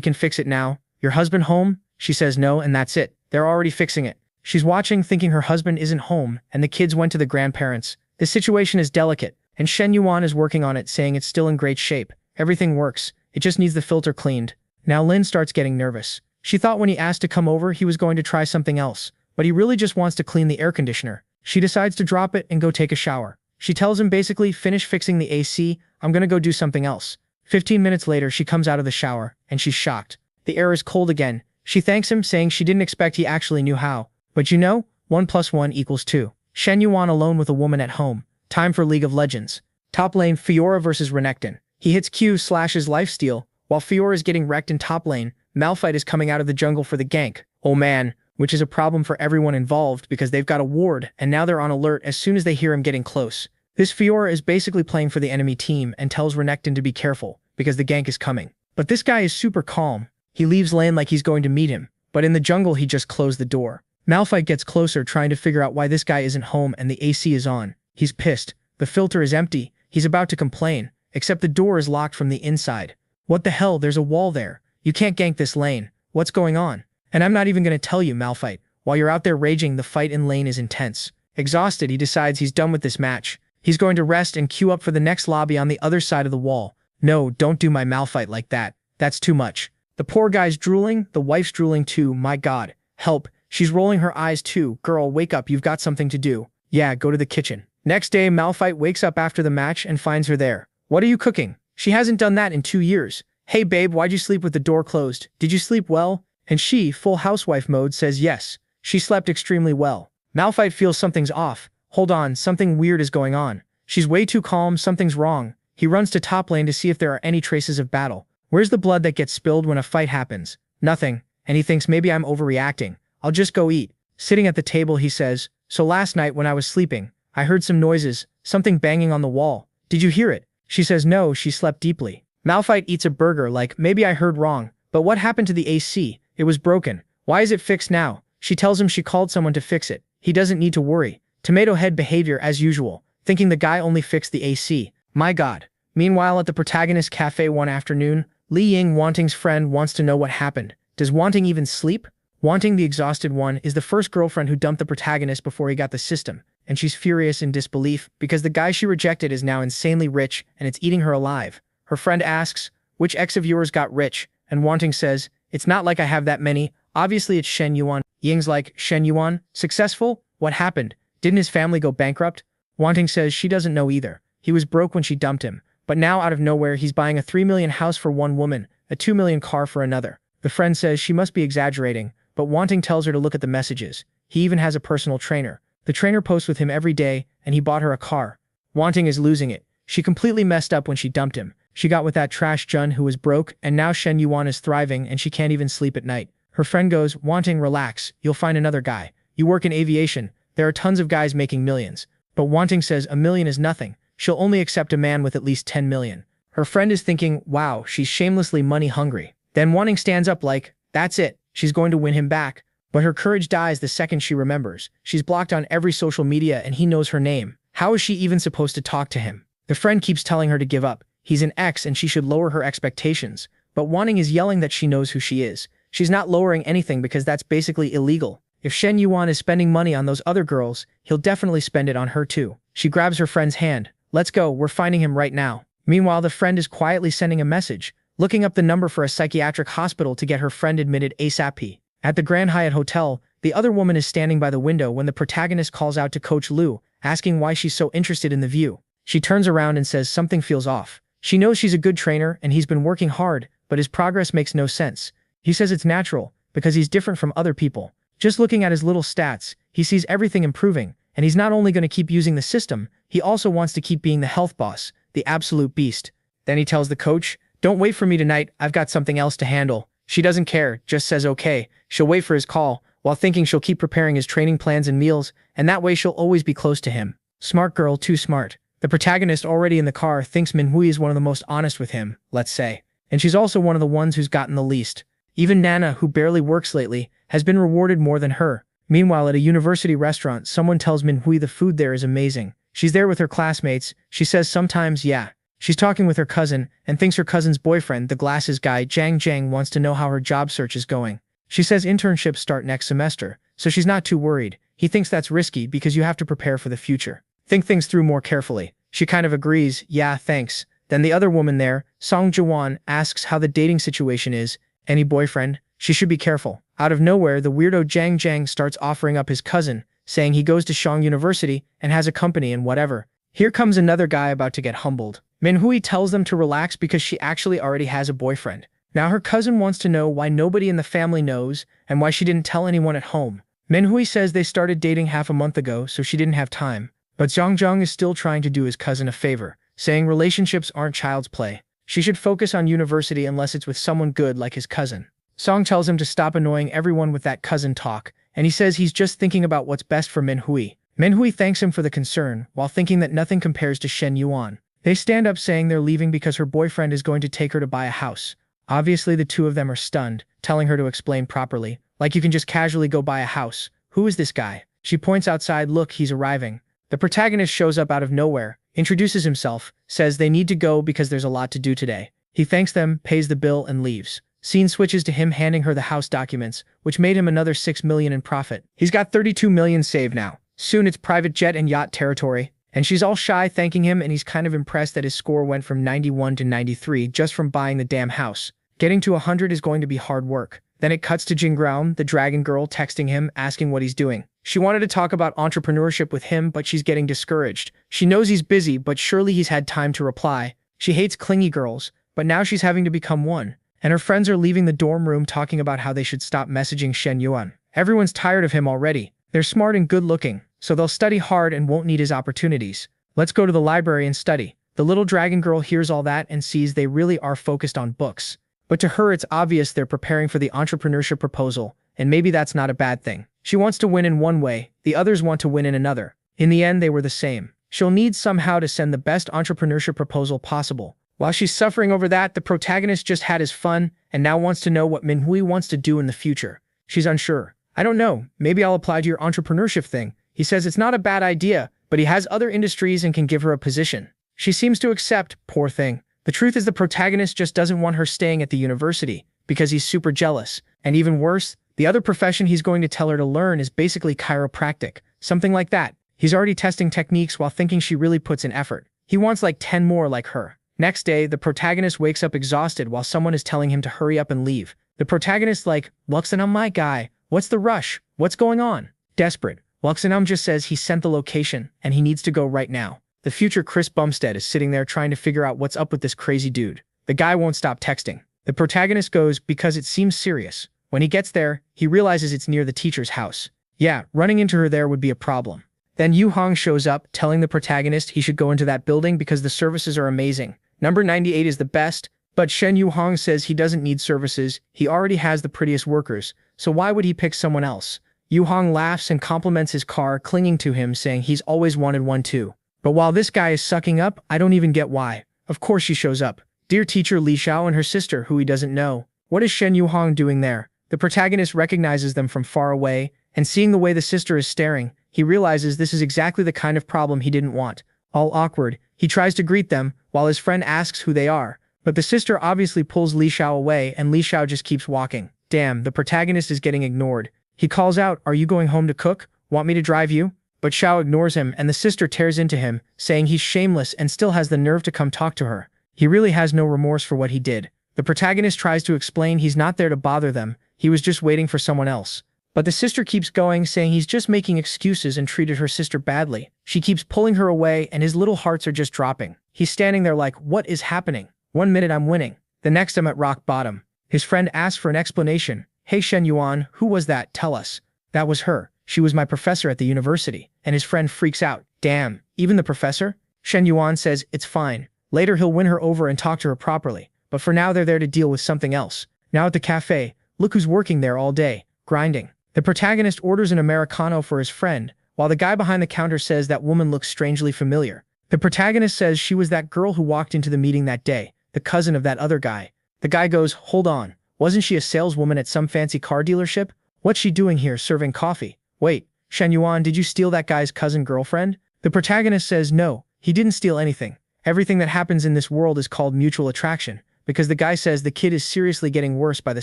can fix it now. Your husband home? She says no, and that's it. They're already fixing it. She's watching thinking her husband isn't home, and the kids went to the grandparents. The situation is delicate, and Shen Yuan is working on it saying it's still in great shape. Everything works. It just needs the filter cleaned. Now Lin starts getting nervous. She thought when he asked to come over he was going to try something else, but he really just wants to clean the air conditioner. She decides to drop it and go take a shower. She tells him basically, finish fixing the AC, I'm gonna go do something else. 15 minutes later she comes out of the shower, and she's shocked. The air is cold again. She thanks him saying she didn't expect he actually knew how. But you know, 1 + 1 = 2. Shen Yuan alone with a woman at home. Time for League of Legends. Top lane Fiora vs Renekton. He hits Q/his lifesteal. While Fiora is getting wrecked in top lane, Malphite is coming out of the jungle for the gank. Oh man, which is a problem for everyone involved because they've got a ward and now they're on alert as soon as they hear him getting close. This Fiora is basically playing for the enemy team and tells Renekton to be careful because the gank is coming. But this guy is super calm. He leaves lane like he's going to meet him, but in the jungle he just closed the door. Malphite gets closer trying to figure out why this guy isn't home and the AC is on. He's pissed. The filter is empty. He's about to complain, except the door is locked from the inside. What the hell, there's a wall there. You can't gank this lane. What's going on? And I'm not even gonna tell you, Malphite. While you're out there raging, the fight in lane is intense. Exhausted, he decides he's done with this match. He's going to rest and queue up for the next lobby on the other side of the wall. No, don't do my Malphite like that. That's too much. The poor guy's drooling, the wife's drooling too, my god. Help. She's rolling her eyes too. Girl, wake up, you've got something to do. Yeah, go to the kitchen. Next day, Malphite wakes up after the match and finds her there. What are you cooking? She hasn't done that in 2 years. Hey babe, why'd you sleep with the door closed? Did you sleep well? And she, full housewife mode, says yes. She slept extremely well. Malphite feels something's off. Hold on, something weird is going on. She's way too calm, something's wrong. He runs to top lane to see if there are any traces of battle. Where's the blood that gets spilled when a fight happens? Nothing. And he thinks maybe I'm overreacting. I'll just go eat. Sitting at the table, he says, so last night when I was sleeping, I heard some noises, something banging on the wall. Did you hear it? She says no, she slept deeply. Malphite eats a burger like, maybe I heard wrong. But what happened to the AC? It was broken. Why is it fixed now? She tells him she called someone to fix it. He doesn't need to worry. Tomato head behavior as usual, thinking the guy only fixed the AC. My god. Meanwhile at the protagonist cafe one afternoon, Li Ying, Wanting's friend, wants to know what happened. Does Wanting even sleep? Wanting, the exhausted one, is the first girlfriend who dumped the protagonist before he got the system, and she's furious in disbelief because the guy she rejected is now insanely rich and it's eating her alive. Her friend asks, which ex of yours got rich? And Wanting says, it's not like I have that many, Obviously it's Shen Yuan. Ying's like, Shen Yuan? Successful? What happened? Didn't his family go bankrupt? Wanting says she doesn't know either. He was broke when she dumped him. But now out of nowhere he's buying a 3 million house for one woman, a 2 million car for another. The friend says she must be exaggerating, but Wanting tells her to look at the messages. He even has a personal trainer. The trainer posts with him every day, and he bought her a car. Wanting is losing it. She completely messed up when she dumped him. She got with that trash Jun who was broke, and now Shen Yuan is thriving and she can't even sleep at night. Her friend goes, Wanting, relax, you'll find another guy. You work in aviation. There are tons of guys making millions. But Wanting says a million is nothing. She'll only accept a man with at least 10 million. Her friend is thinking, wow, she's shamelessly money hungry. Then Wanting stands up like, that's it. She's going to win him back. But her courage dies the second she remembers. She's blocked on every social media and he knows her name. How is she even supposed to talk to him? The friend keeps telling her to give up. He's an ex and she should lower her expectations. But Wanting is yelling that she knows who she is. She's not lowering anything because that's basically illegal. If Shen Yuan is spending money on those other girls, he'll definitely spend it on her too. She grabs her friend's hand. Let's go, we're finding him right now. Meanwhile, the friend is quietly sending a message, looking up the number for a psychiatric hospital to get her friend admitted ASAP. At the Grand Hyatt Hotel, the other woman is standing by the window when the protagonist calls out to Coach Liu, asking why she's so interested in the view. She turns around and says something feels off. She knows she's a good trainer and he's been working hard, but his progress makes no sense. He says it's natural, because he's different from other people. Just looking at his little stats, he sees everything improving, and he's not only going to keep using the system, he also wants to keep being the health boss, the absolute beast. Then he tells the coach, don't wait for me tonight, I've got something else to handle. She doesn't care, just says okay. She'll wait for his call, while thinking she'll keep preparing his training plans and meals, and that way she'll always be close to him. Smart girl, too smart. The protagonist already in the car thinks Manhwa is one of the most honest with him, let's say. And she's also one of the ones who's gotten the least. Even Nana, who barely works lately, has been rewarded more than her. Meanwhile, at a university restaurant, someone tells Manhwa the food there is amazing. She's there with her classmates. She says sometimes, yeah. She's talking with her cousin, and thinks her cousin's boyfriend, the glasses guy, Zhang, wants to know how her job search is going. She says internships start next semester, so she's not too worried. He thinks that's risky because you have to prepare for the future. Think things through more carefully. She kind of agrees, yeah, thanks. Then the other woman there, Song Jawan, asks how the dating situation is. Any boyfriend? She should be careful. Out of nowhere, the weirdo Zhang starts offering up his cousin, saying he goes to Shang University and has a company and whatever. Here comes another guy about to get humbled. Manhwa tells them to relax because she actually already has a boyfriend. Now her cousin wants to know why nobody in the family knows and why she didn't tell anyone at home. Manhwa says they started dating half a month ago, so she didn't have time. But Zhang is still trying to do his cousin a favor, saying relationships aren't child's play. She should focus on university unless it's with someone good like his cousin. Song tells him to stop annoying everyone with that cousin talk, and he says he's just thinking about what's best for Manhwa. Manhwa thanks him for the concern, while thinking that nothing compares to Shen Yuan. They stand up saying they're leaving because her boyfriend is going to take her to buy a house. Obviously the two of them are stunned, telling her to explain properly, like you can just casually go buy a house. Who is this guy? She points outside, look, he's arriving. The protagonist shows up out of nowhere, introduces himself, says they need to go because there's a lot to do today. He thanks them, pays the bill, and leaves. Scene switches to him handing her the house documents, which made him another 6 million in profit. He's got 32 million saved now. Soon it's private jet and yacht territory. And she's all shy thanking him, and he's kind of impressed that his score went from 91 to 93 just from buying the damn house. Getting to 100 is going to be hard work. Then it cuts to Jingroun, the dragon girl, texting him, asking what he's doing. She wanted to talk about entrepreneurship with him, but she's getting discouraged. She knows he's busy, but surely he's had time to reply. She hates clingy girls, but now she's having to become one. And her friends are leaving the dorm room talking about how they should stop messaging Shen Yuan. Everyone's tired of him already. They're smart and good looking, so they'll study hard and won't need his opportunities. Let's go to the library and study. The little dragon girl hears all that and sees they really are focused on books. But to her it's obvious they're preparing for the entrepreneurship proposal, and maybe that's not a bad thing. She wants to win in one way, the others want to win in another. In the end, they were the same. She'll need somehow to send the best entrepreneurship proposal possible. While she's suffering over that, the protagonist just had his fun and now wants to know what Manhwa wants to do in the future. She's unsure. I don't know, maybe I'll apply to your entrepreneurship thing. He says it's not a bad idea, but he has other industries and can give her a position. She seems to accept, poor thing. The truth is the protagonist just doesn't want her staying at the university because he's super jealous. And even worse, the other profession he's going to tell her to learn is basically chiropractic, something like that. He's already testing techniques while thinking she really puts in effort. He wants like 10 more like her. Next day, the protagonist wakes up exhausted while someone is telling him to hurry up and leave. The protagonist like, Luxanum my guy, what's the rush? What's going on? Desperate, Luxanum just says he sent the location and he needs to go right now. The future Chris Bumstead is sitting there trying to figure out what's up with this crazy dude. The guy won't stop texting. The protagonist goes because it seems serious. When he gets there, he realizes it's near the teacher's house. Yeah, running into her there would be a problem. Then Yu Hong shows up, telling the protagonist he should go into that building because the services are amazing. Number 98 is the best, but Shen Yu Hong says he doesn't need services, he already has the prettiest workers, so why would he pick someone else? Yu Hong laughs and compliments his car, clinging to him, saying he's always wanted one too. But while this guy is sucking up, I don't even get why. Of course she shows up. Dear teacher Li Xiao and her sister, who he doesn't know. What is Shen Yu Hong doing there? The protagonist recognizes them from far away, and seeing the way the sister is staring, he realizes this is exactly the kind of problem he didn't want. All awkward, he tries to greet them, while his friend asks who they are. But the sister obviously pulls Li Xiao away and Li Xiao just keeps walking. Damn, the protagonist is getting ignored. He calls out, are you going home to cook? Want me to drive you? But Xiao ignores him and the sister tears into him, saying he's shameless and still has the nerve to come talk to her. He really has no remorse for what he did. The protagonist tries to explain he's not there to bother them, he was just waiting for someone else. But the sister keeps going, saying he's just making excuses and treated her sister badly. She keeps pulling her away and his little hearts are just dropping. He's standing there like, what is happening? 1 minute I'm winning. The next I'm at rock bottom. His friend asks for an explanation. Hey Shen Yuan, who was that? Tell us. That was her. She was my professor at the university. And his friend freaks out. Damn, even the professor? Shen Yuan says, it's fine. Later he'll win her over and talk to her properly. But for now they're there to deal with something else. Now at the cafe, look who's working there all day, grinding. The protagonist orders an Americano for his friend, while the guy behind the counter says that woman looks strangely familiar. The protagonist says she was that girl who walked into the meeting that day, the cousin of that other guy. The guy goes, hold on, wasn't she a saleswoman at some fancy car dealership? What's she doing here serving coffee? Wait, Shen Yuan, did you steal that guy's cousin girlfriend? The protagonist says no, he didn't steal anything. Everything that happens in this world is called mutual attraction, because the guy says the kid is seriously getting worse by the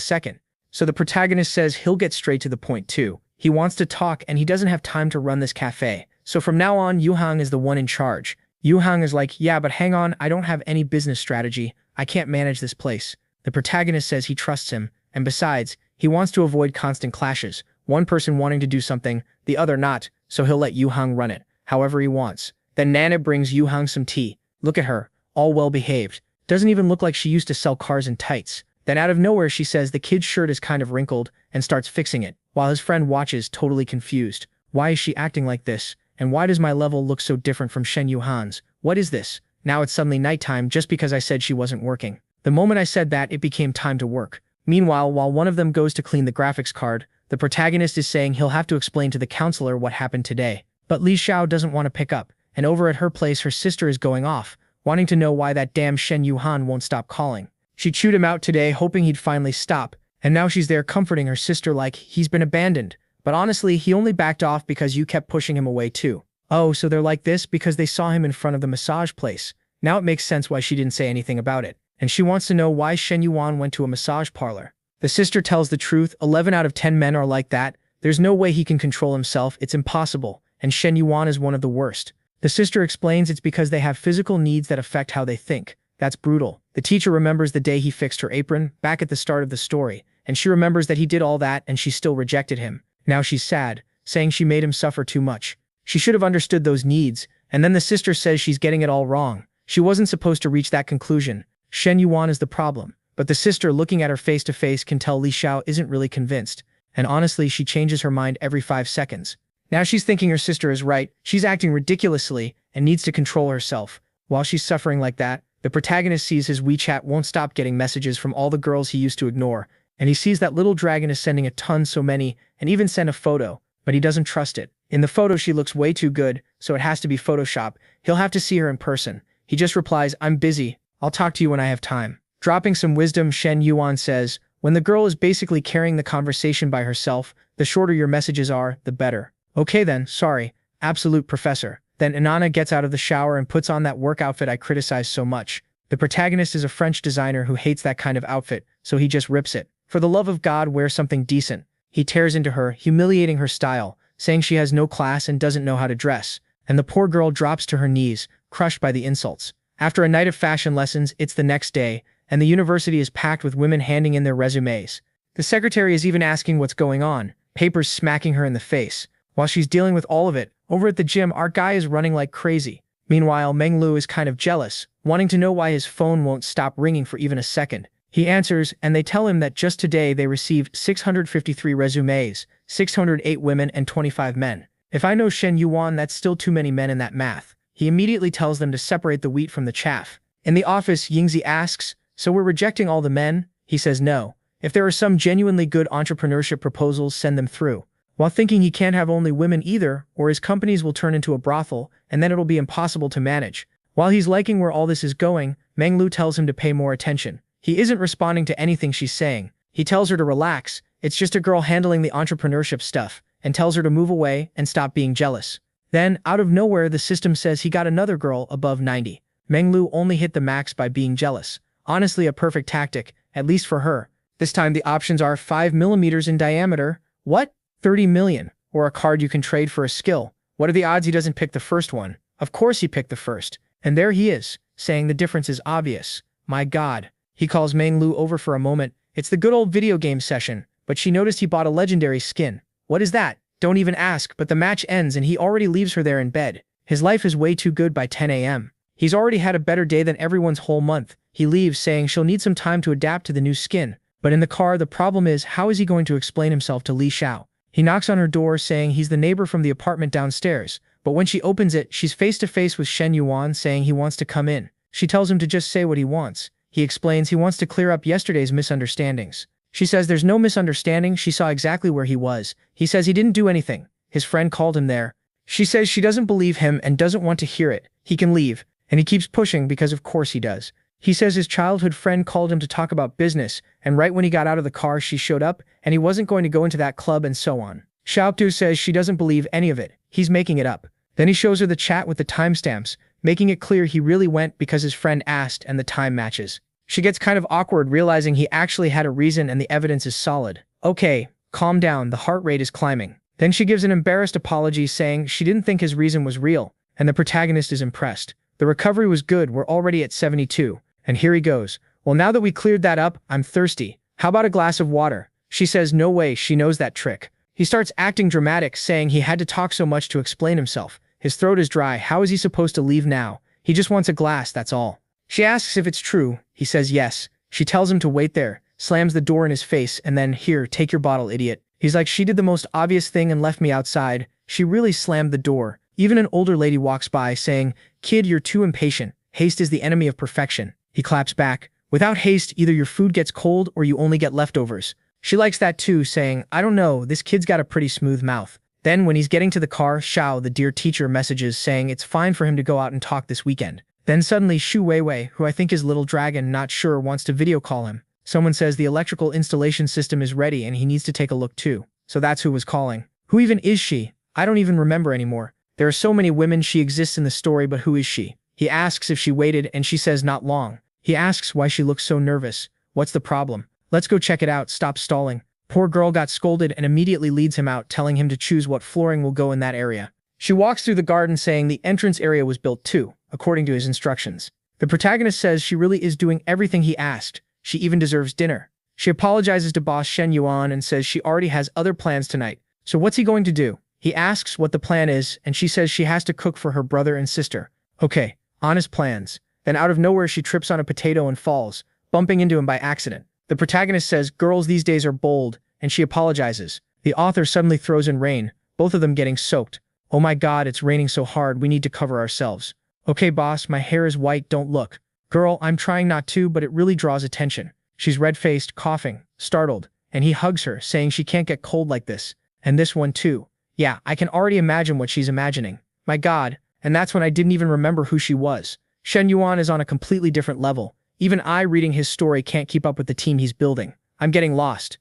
second. So the protagonist says he'll get straight to the point too. He wants to talk and he doesn't have time to run this cafe. So from now on, Yu Hong is the one in charge. Yu Hong is like, yeah, but hang on, I don't have any business strategy. I can't manage this place. The protagonist says he trusts him, and besides, he wants to avoid constant clashes. One person wanting to do something, the other not, so he'll let Yu Hong run it, however he wants. Then Nana brings Yu Hong some tea. Look at her, all well behaved. Doesn't even look like she used to sell cars in tights. Then out of nowhere she says the kid's shirt is kind of wrinkled and starts fixing it, while his friend watches, totally confused. Why is she acting like this? And why does my level look so different from Shen Yuhan's? What is this? Now it's suddenly nighttime just because I said she wasn't working. The moment I said that, it became time to work. Meanwhile, while one of them goes to clean the graphics card, the protagonist is saying he'll have to explain to the counselor what happened today. But Li Xiao doesn't want to pick up, and over at her place her sister is going off, wanting to know why that damn Shen Yuhan won't stop calling. She chewed him out today, hoping he'd finally stop, and now she's there comforting her sister like he's been abandoned. But honestly, he only backed off because you kept pushing him away too. Oh, so they're like this because they saw him in front of the massage place. Now it makes sense why she didn't say anything about it. And she wants to know why Shen Yuan went to a massage parlor. The sister tells the truth, 11 out of 10 men are like that. There's no way he can control himself, it's impossible, and Shen Yuan is one of the worst. The sister explains it's because they have physical needs that affect how they think. That's brutal. The teacher remembers the day he fixed her apron, back at the start of the story, and she remembers that he did all that and she still rejected him. Now she's sad, saying she made him suffer too much. She should have understood those needs, and then the sister says she's getting it all wrong. She wasn't supposed to reach that conclusion. Shen Yuan is the problem. But the sister, looking at her face to face, can tell Li Xiao isn't really convinced. And honestly, she changes her mind every 5 seconds. Now she's thinking her sister is right, she's acting ridiculously, and needs to control herself. While she's suffering like that, the protagonist sees his WeChat won't stop getting messages from all the girls he used to ignore, and he sees that little dragon is sending a ton, so many, and even sent a photo, but he doesn't trust it. In the photo she looks way too good, so it has to be Photoshop. He'll have to see her in person. He just replies, I'm busy, I'll talk to you when I have time. Dropping some wisdom, Shen Yuan says, when the girl is basically carrying the conversation by herself, the shorter your messages are, the better. Okay then, sorry, absolute professor. Then Inanna gets out of the shower and puts on that work outfit I criticized so much. The protagonist is a French designer who hates that kind of outfit, so he just rips it. For the love of God, wear something decent. He tears into her, humiliating her style, saying she has no class and doesn't know how to dress. And the poor girl drops to her knees, crushed by the insults. After a night of fashion lessons, it's the next day, and the university is packed with women handing in their resumes. The secretary is even asking what's going on, papers smacking her in the face. While she's dealing with all of it, over at the gym, our guy is running like crazy. Meanwhile, Menglu is kind of jealous, wanting to know why his phone won't stop ringing for even a second. He answers, and they tell him that just today they received 653 resumes, 608 women and 25 men. If I know Shen Yuan, that's still too many men in that math. He immediately tells them to separate the wheat from the chaff. In the office, Yingzi asks, so we're rejecting all the men? He says no. If there are some genuinely good entrepreneurship proposals, send them through. While thinking he can't have only women either, or his companies will turn into a brothel, and then it'll be impossible to manage. While he's liking where all this is going, Menglu tells him to pay more attention. He isn't responding to anything she's saying. He tells her to relax, it's just a girl handling the entrepreneurship stuff, and tells her to move away and stop being jealous. Then, out of nowhere, the system says he got another girl above 90. Menglu only hit the max by being jealous. Honestly, a perfect tactic, at least for her. This time the options are 5 millimeters in diameter. What? 30 million. Or a card you can trade for a skill. What are the odds he doesn't pick the first one? Of course he picked the first. And there he is, saying the difference is obvious. My god. He calls Menglu over for a moment. It's the good old video game session, but she noticed he bought a legendary skin. What is that? Don't even ask, but the match ends and he already leaves her there in bed. His life is way too good by 10 a.m. He's already had a better day than everyone's whole month. He leaves, saying she'll need some time to adapt to the new skin. But in the car, the problem is, how is he going to explain himself to Li Xiao? He knocks on her door, saying he's the neighbor from the apartment downstairs. But when she opens it, she's face to face with Shen Yuan, saying he wants to come in. She tells him to just say what he wants. He explains he wants to clear up yesterday's misunderstandings. She says there's no misunderstanding, she saw exactly where he was. He says he didn't do anything. His friend called him there. She says she doesn't believe him and doesn't want to hear it. He can leave. And he keeps pushing because of course he does. He says his childhood friend called him to talk about business, and right when he got out of the car she showed up, and he wasn't going to go into that club and so on. Xiaotu says she doesn't believe any of it. He's making it up. Then he shows her the chat with the timestamps, making it clear he really went because his friend asked and the time matches. She gets kind of awkward, realizing he actually had a reason and the evidence is solid. Okay, calm down, the heart rate is climbing. Then she gives an embarrassed apology, saying she didn't think his reason was real, and the protagonist is impressed. The recovery was good, we're already at 72. And here he goes. Well, now that we cleared that up, I'm thirsty. How about a glass of water? She says no way, she knows that trick. He starts acting dramatic, saying he had to talk so much to explain himself. His throat is dry, how is he supposed to leave now? He just wants a glass, that's all. She asks if it's true. He says yes. She tells him to wait there, slams the door in his face, and then, here, take your bottle, idiot. He's like, she did the most obvious thing and left me outside. She really slammed the door. Even an older lady walks by, saying, kid, you're too impatient. Haste is the enemy of perfection. He claps back. Without haste, either your food gets cold or you only get leftovers. She likes that too, saying, I don't know, this kid's got a pretty smooth mouth. Then, when he's getting to the car, Xiao, the dear teacher, messages saying it's fine for him to go out and talk this weekend. Then suddenly Shu Weiwei, who I think is Little Dragon, not sure, wants to video call him. Someone says the electrical installation system is ready and he needs to take a look too. So that's who was calling. Who even is she? I don't even remember anymore. There are so many women she exists in the story, but who is she? He asks if she waited and she says not long. He asks why she looks so nervous. What's the problem? Let's go check it out, stop stalling. Poor girl got scolded and immediately leads him out, telling him to choose what flooring will go in that area. She walks through the garden, saying the entrance area was built too, according to his instructions. The protagonist says she really is doing everything he asked. She even deserves dinner. She apologizes to boss Shen Yuan and says she already has other plans tonight. So what's he going to do? He asks what the plan is, and she says she has to cook for her brother and sister. Okay, honest plans. Then out of nowhere she trips on a potato and falls, bumping into him by accident. The protagonist says girls these days are bold, and she apologizes. The author suddenly throws in rain, both of them getting soaked. Oh my god, it's raining so hard, we need to cover ourselves. Okay boss, my hair is white, don't look. Girl, I'm trying not to, but it really draws attention. She's red-faced, coughing, startled, and he hugs her, saying she can't get cold like this. And this one too. Yeah, I can already imagine what she's imagining. My god, and that's when I didn't even remember who she was. Shen Yuan is on a completely different level. Even I, reading his story, can't keep up with the team he's building. I'm getting lost.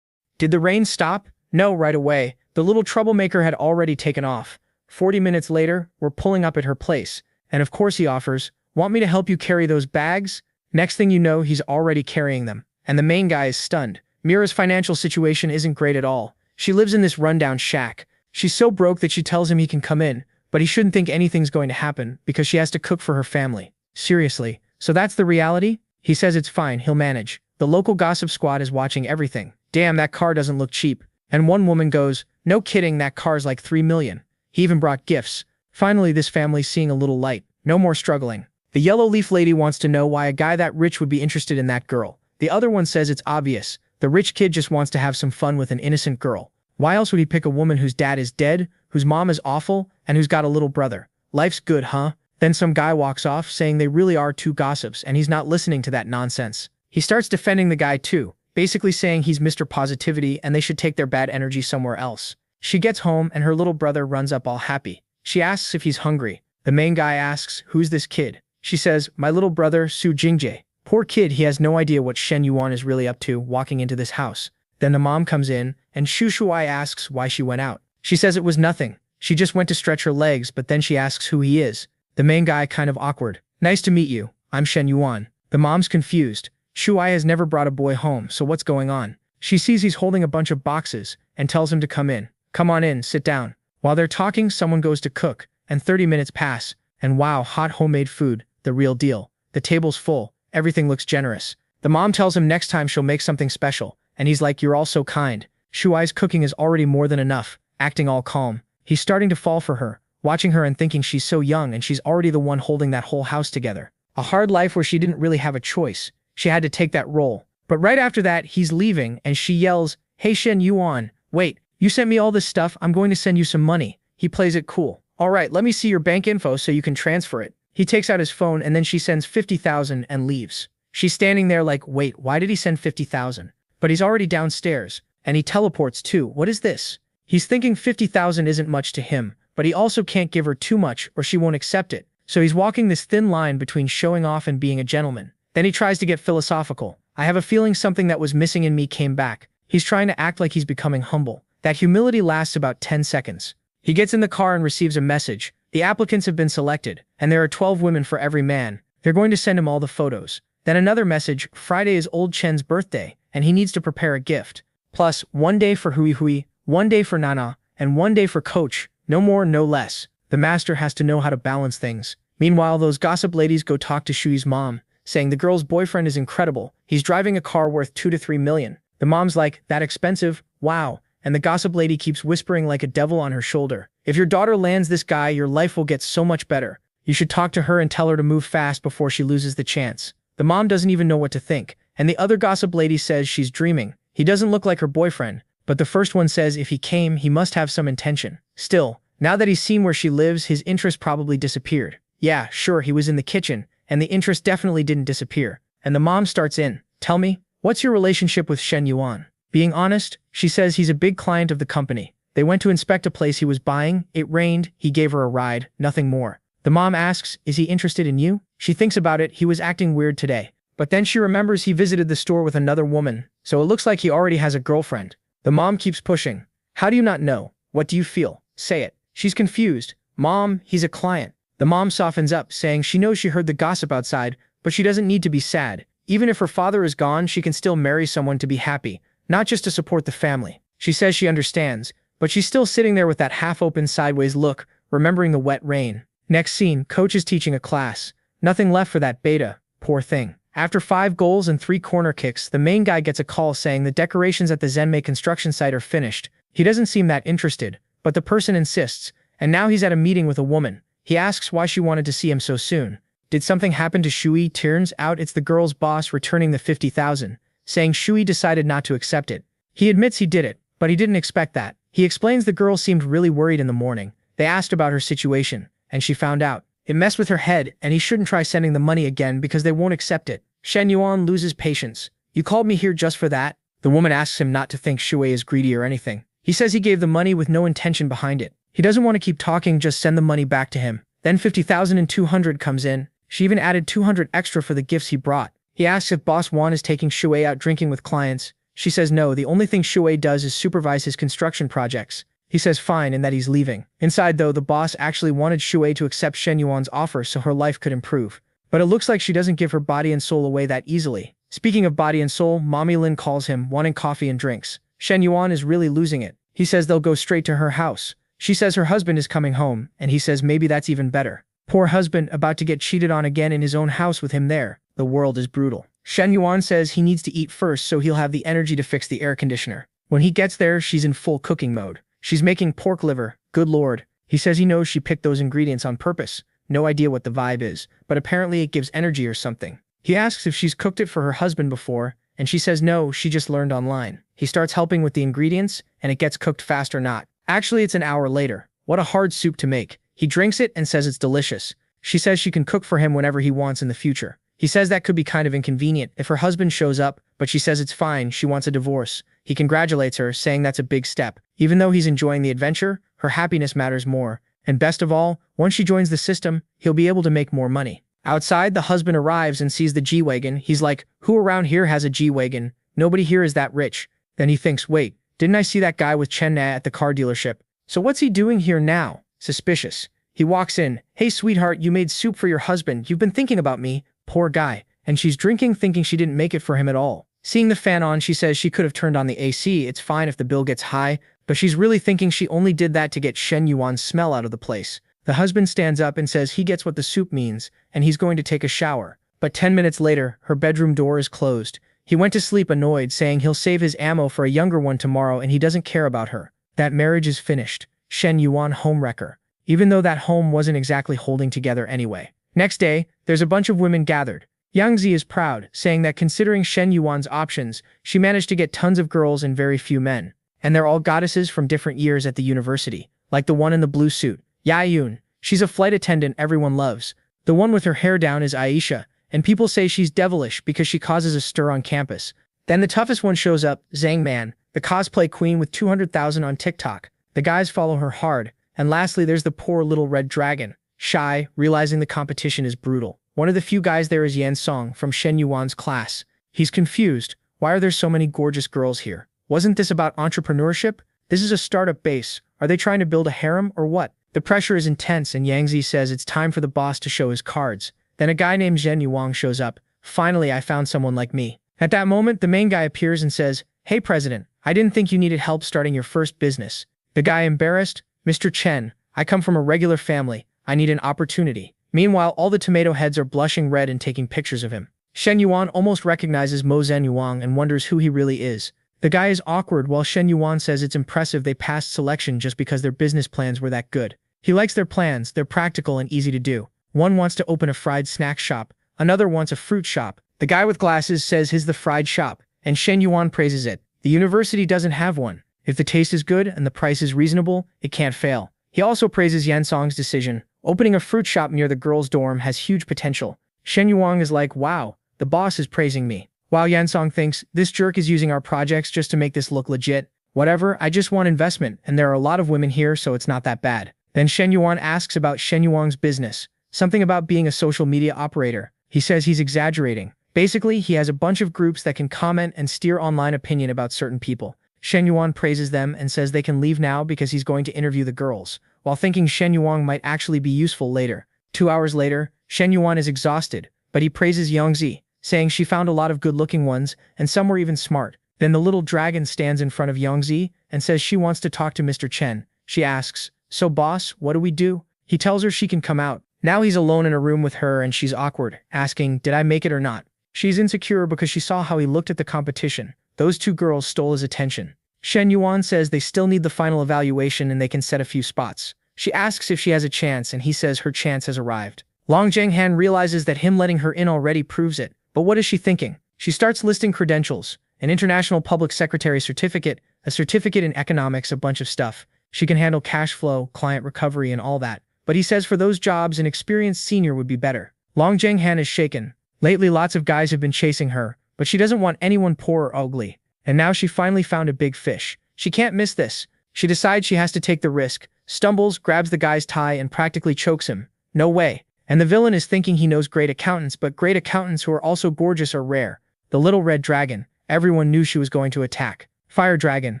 Did the rain stop? No, right away. The little troublemaker had already taken off. 40 minutes later, we're pulling up at her place. And of course he offers, want me to help you carry those bags? Next thing you know, he's already carrying them. And the main guy is stunned. Mira's financial situation isn't great at all. She lives in this rundown shack. She's so broke that she tells him he can come in, but he shouldn't think anything's going to happen because she has to cook for her family. Seriously, so that's the reality? He says it's fine, he'll manage. The local gossip squad is watching everything. damn, that car doesn't look cheap. And one woman goes, no kidding, that car's like 3 million. He even brought gifts. Finally, this family's seeing a little light. No more struggling. The yellow leaf lady wants to know why a guy that rich would be interested in that girl. The other one says it's obvious. The rich kid just wants to have some fun with an innocent girl. Why else would he pick a woman whose dad is dead, whose mom is awful, and who's got a little brother? Life's good, huh? Then some guy walks off saying they really are two gossips and he's not listening to that nonsense. He starts defending the guy too, basically saying he's Mr. Positivity and they should take their bad energy somewhere else. She gets home and her little brother runs up all happy. She asks if he's hungry. The main guy asks, who's this kid? She says, my little brother, Su Jingjae. Poor kid, he has no idea what Shen Yuan is really up to walking into this house. Then the mom comes in, and Shu Shuai asks why she went out. She says it was nothing. She just went to stretch her legs, but then she asks who he is. The main guy kind of awkward. Nice to meet you. I'm Shen Yuan. The mom's confused. Shuai has never brought a boy home, so what's going on? She sees he's holding a bunch of boxes, and tells him to come in. Come on in, sit down. While they're talking, someone goes to cook, and 30 minutes pass, and wow, hot homemade food, the real deal. The table's full. Everything looks generous. The mom tells him next time she'll make something special, and he's like, you're all so kind. Shuai's cooking is already more than enough, acting all calm. He's starting to fall for her, watching her and thinking she's so young and she's already the one holding that whole house together. A hard life where she didn't really have a choice. She had to take that role. But right after that, he's leaving and she yells, hey Shen Yuan, wait, you sent me all this stuff, I'm going to send you some money. He plays it cool. Alright, let me see your bank info so you can transfer it. He takes out his phone and then she sends 50,000 and leaves. She's standing there like, wait, why did he send 50,000? But he's already downstairs, and he teleports too. What is this? He's thinking 50,000 isn't much to him, but he also can't give her too much or she won't accept it. So he's walking this thin line between showing off and being a gentleman. Then he tries to get philosophical. I have a feeling something that was missing in me came back. He's trying to act like he's becoming humble. That humility lasts about 10 seconds. He gets in the car and receives a message. The applicants have been selected, and there are 12 women for every man. They're going to send him all the photos. Then another message, Friday is old Chen's birthday, and he needs to prepare a gift. Plus, 1 day for Hui Hui, 1 day for Nana, and 1 day for Coach. No more, no less. The master has to know how to balance things. Meanwhile, those gossip ladies go talk to Shui's mom, saying the girl's boyfriend is incredible. He's driving a car worth 2 to 3 million. The mom's like, that expensive? Wow. And the gossip lady keeps whispering like a devil on her shoulder. If your daughter lands this guy, your life will get so much better. You should talk to her and tell her to move fast before she loses the chance. The mom doesn't even know what to think, and the other gossip lady says she's dreaming. He doesn't look like her boyfriend, but the first one says if he came, he must have some intention. Still, now that he's seen where she lives, his interest probably disappeared. Yeah, sure, he was in the kitchen, and the interest definitely didn't disappear. And the mom starts in. Tell me, what's your relationship with Shen Yuan? Being honest, she says he's a big client of the company. They went to inspect a place he was buying, it rained, he gave her a ride, nothing more. The mom asks, is he interested in you? She thinks about it, he was acting weird today. But then she remembers he visited the store with another woman, so it looks like he already has a girlfriend. The mom keeps pushing. How do you not know? What do you feel? Say it. She's confused. Mom, he's a client. The mom softens up, saying she knows she heard the gossip outside, but she doesn't need to be sad. Even if her father is gone, she can still marry someone to be happy, not just to support the family. She says she understands, but she's still sitting there with that half-open sideways look, remembering the wet rain. Next scene, coach is teaching a class. Nothing left for that beta. Poor thing. After 5 goals and 3 corner kicks, the main guy gets a call saying the decorations at the Zenmei construction site are finished. He doesn't seem that interested, but the person insists, and now he's at a meeting with a woman. He asks why she wanted to see him so soon. Did something happen to Shui? Turns out it's the girl's boss returning the 50,000, saying Shui decided not to accept it. He admits he did it, but he didn't expect that. He explains the girl seemed really worried in the morning. They asked about her situation, and she found out. It messed with her head, and he shouldn't try sending the money again because they won't accept it. Shen Yuan loses patience. You called me here just for that? The woman asks him not to think Shui is greedy or anything. He says he gave the money with no intention behind it. He doesn't want to keep talking, just send the money back to him. Then 50,200 comes in. She even added 200 extra for the gifts he brought. He asks if Boss Wan is taking Shui out drinking with clients. She says no, the only thing Shui does is supervise his construction projects. He says fine and that he's leaving. Inside though, the boss actually wanted Shui to accept Shen Yuan's offer so her life could improve. But it looks like she doesn't give her body and soul away that easily. Speaking of body and soul, Mommy Lin calls him, wanting coffee and drinks. Shen Yuan is really losing it. He says they'll go straight to her house. She says her husband is coming home, and he says maybe that's even better. Poor husband, about to get cheated on again in his own house with him there. The world is brutal. Shen Yuan says he needs to eat first so he'll have the energy to fix the air conditioner. When he gets there, she's in full cooking mode. She's making pork liver. Good lord. He says he knows she picked those ingredients on purpose. No idea what the vibe is, but apparently it gives energy or something. He asks if she's cooked it for her husband before, and she says no, she just learned online. He starts helping with the ingredients, and it gets cooked fast or not. Actually, it's an hour later. What a hard soup to make. He drinks it and says it's delicious. She says she can cook for him whenever he wants in the future. He says that could be kind of inconvenient if her husband shows up, but she says it's fine, she wants a divorce. He congratulates her, saying that's a big step. Even though he's enjoying the adventure, her happiness matters more. And best of all, once she joins the system, he'll be able to make more money. Outside, the husband arrives and sees the G-Wagon. He's like, who around here has a G-Wagon? Nobody here is that rich. Then he thinks, wait, didn't I see that guy with Chen Na at the car dealership? So what's he doing here now? Suspicious. He walks in. Hey sweetheart, you made soup for your husband. You've been thinking about me. Poor guy. And she's drinking, thinking she didn't make it for him at all. Seeing the fan on, she says she could have turned on the AC. It's fine if the bill gets high, but she's really thinking she only did that to get Shen Yuan's smell out of the place. The husband stands up and says he gets what the soup means, and he's going to take a shower. But 10 minutes later, her bedroom door is closed. He went to sleep annoyed, saying he'll save his ammo for a younger one tomorrow and he doesn't care about her. That marriage is finished. Shen Yuan homewrecker. Even though that home wasn't exactly holding together anyway. Next day, there's a bunch of women gathered. Yang Zi is proud, saying that considering Shen Yuan's options, she managed to get tons of girls and very few men. And they're all goddesses from different years at the university, like the one in the blue suit, Yayun. She's a flight attendant everyone loves. The one with her hair down is Aisha, and people say she's devilish because she causes a stir on campus. Then the toughest one shows up, Zhang Man, the cosplay queen with 200,000 on TikTok. The guys follow her hard. And lastly, there's the poor little red dragon, shy, realizing the competition is brutal. One of the few guys there is Yan Song from Shen Yuan's class. He's confused. Why are there so many gorgeous girls here? Wasn't this about entrepreneurship? This is a startup base. Are they trying to build a harem or what? The pressure is intense and Yang Zi says it's time for the boss to show his cards. Then a guy named Zhen Yuang shows up. Finally, I found someone like me. At that moment, the main guy appears and says, hey president, I didn't think you needed help starting your first business. The guy embarrassed, Mr. Chen, I come from a regular family. I need an opportunity. Meanwhile, all the tomato heads are blushing red and taking pictures of him. Shen Yuan almost recognizes Mo Zhen Yuang and wonders who he really is. The guy is awkward while Shen Yuan says it's impressive they passed selection just because their business plans were that good. He likes their plans, they're practical and easy to do. One wants to open a fried snack shop, another wants a fruit shop. The guy with glasses says his the fried shop, and Shen Yuan praises it. The university doesn't have one. If the taste is good and the price is reasonable, it can't fail. He also praises Yan Song's decision. Opening a fruit shop near the girls' dorm has huge potential. Shen Yuang is like, wow, the boss is praising me. While Yan Song thinks, this jerk is using our projects just to make this look legit. Whatever, I just want investment, and there are a lot of women here, so it's not that bad. Then Shen Yuan asks about Shen Yuang's business. Something about being a social media operator. He says he's exaggerating. Basically, he has a bunch of groups that can comment and steer online opinion about certain people. Shen Yuan praises them and says they can leave now because he's going to interview the girls, while thinking Shen Yuan might actually be useful later. 2 hours later, Shen Yuan is exhausted, but he praises Yang Zi, saying she found a lot of good-looking ones, and some were even smart. Then the little dragon stands in front of Yang Zi and says she wants to talk to Mr. Chen. She asks, so boss, what do we do? He tells her she can come out. Now he's alone in a room with her and she's awkward, asking, did I make it or not? She's insecure because she saw how he looked at the competition. Those two girls stole his attention. Shen Yuan says they still need the final evaluation and they can set a few spots. She asks if she has a chance and he says her chance has arrived. Long Zhenghan realizes that him letting her in already proves it. But what is she thinking? She starts listing credentials, an international public secretary certificate, a certificate in economics, a bunch of stuff. She can handle cash flow, client recovery, and all that. But he says for those jobs an experienced senior would be better. Long Zhenghan is shaken. Lately lots of guys have been chasing her, but she doesn't want anyone poor or ugly. And now she finally found a big fish. She can't miss this. She decides she has to take the risk, stumbles, grabs the guy's tie, and practically chokes him. No way. And the villain is thinking he knows great accountants, but great accountants who are also gorgeous are rare. The little red dragon. Everyone knew she was going to attack. Fire dragon,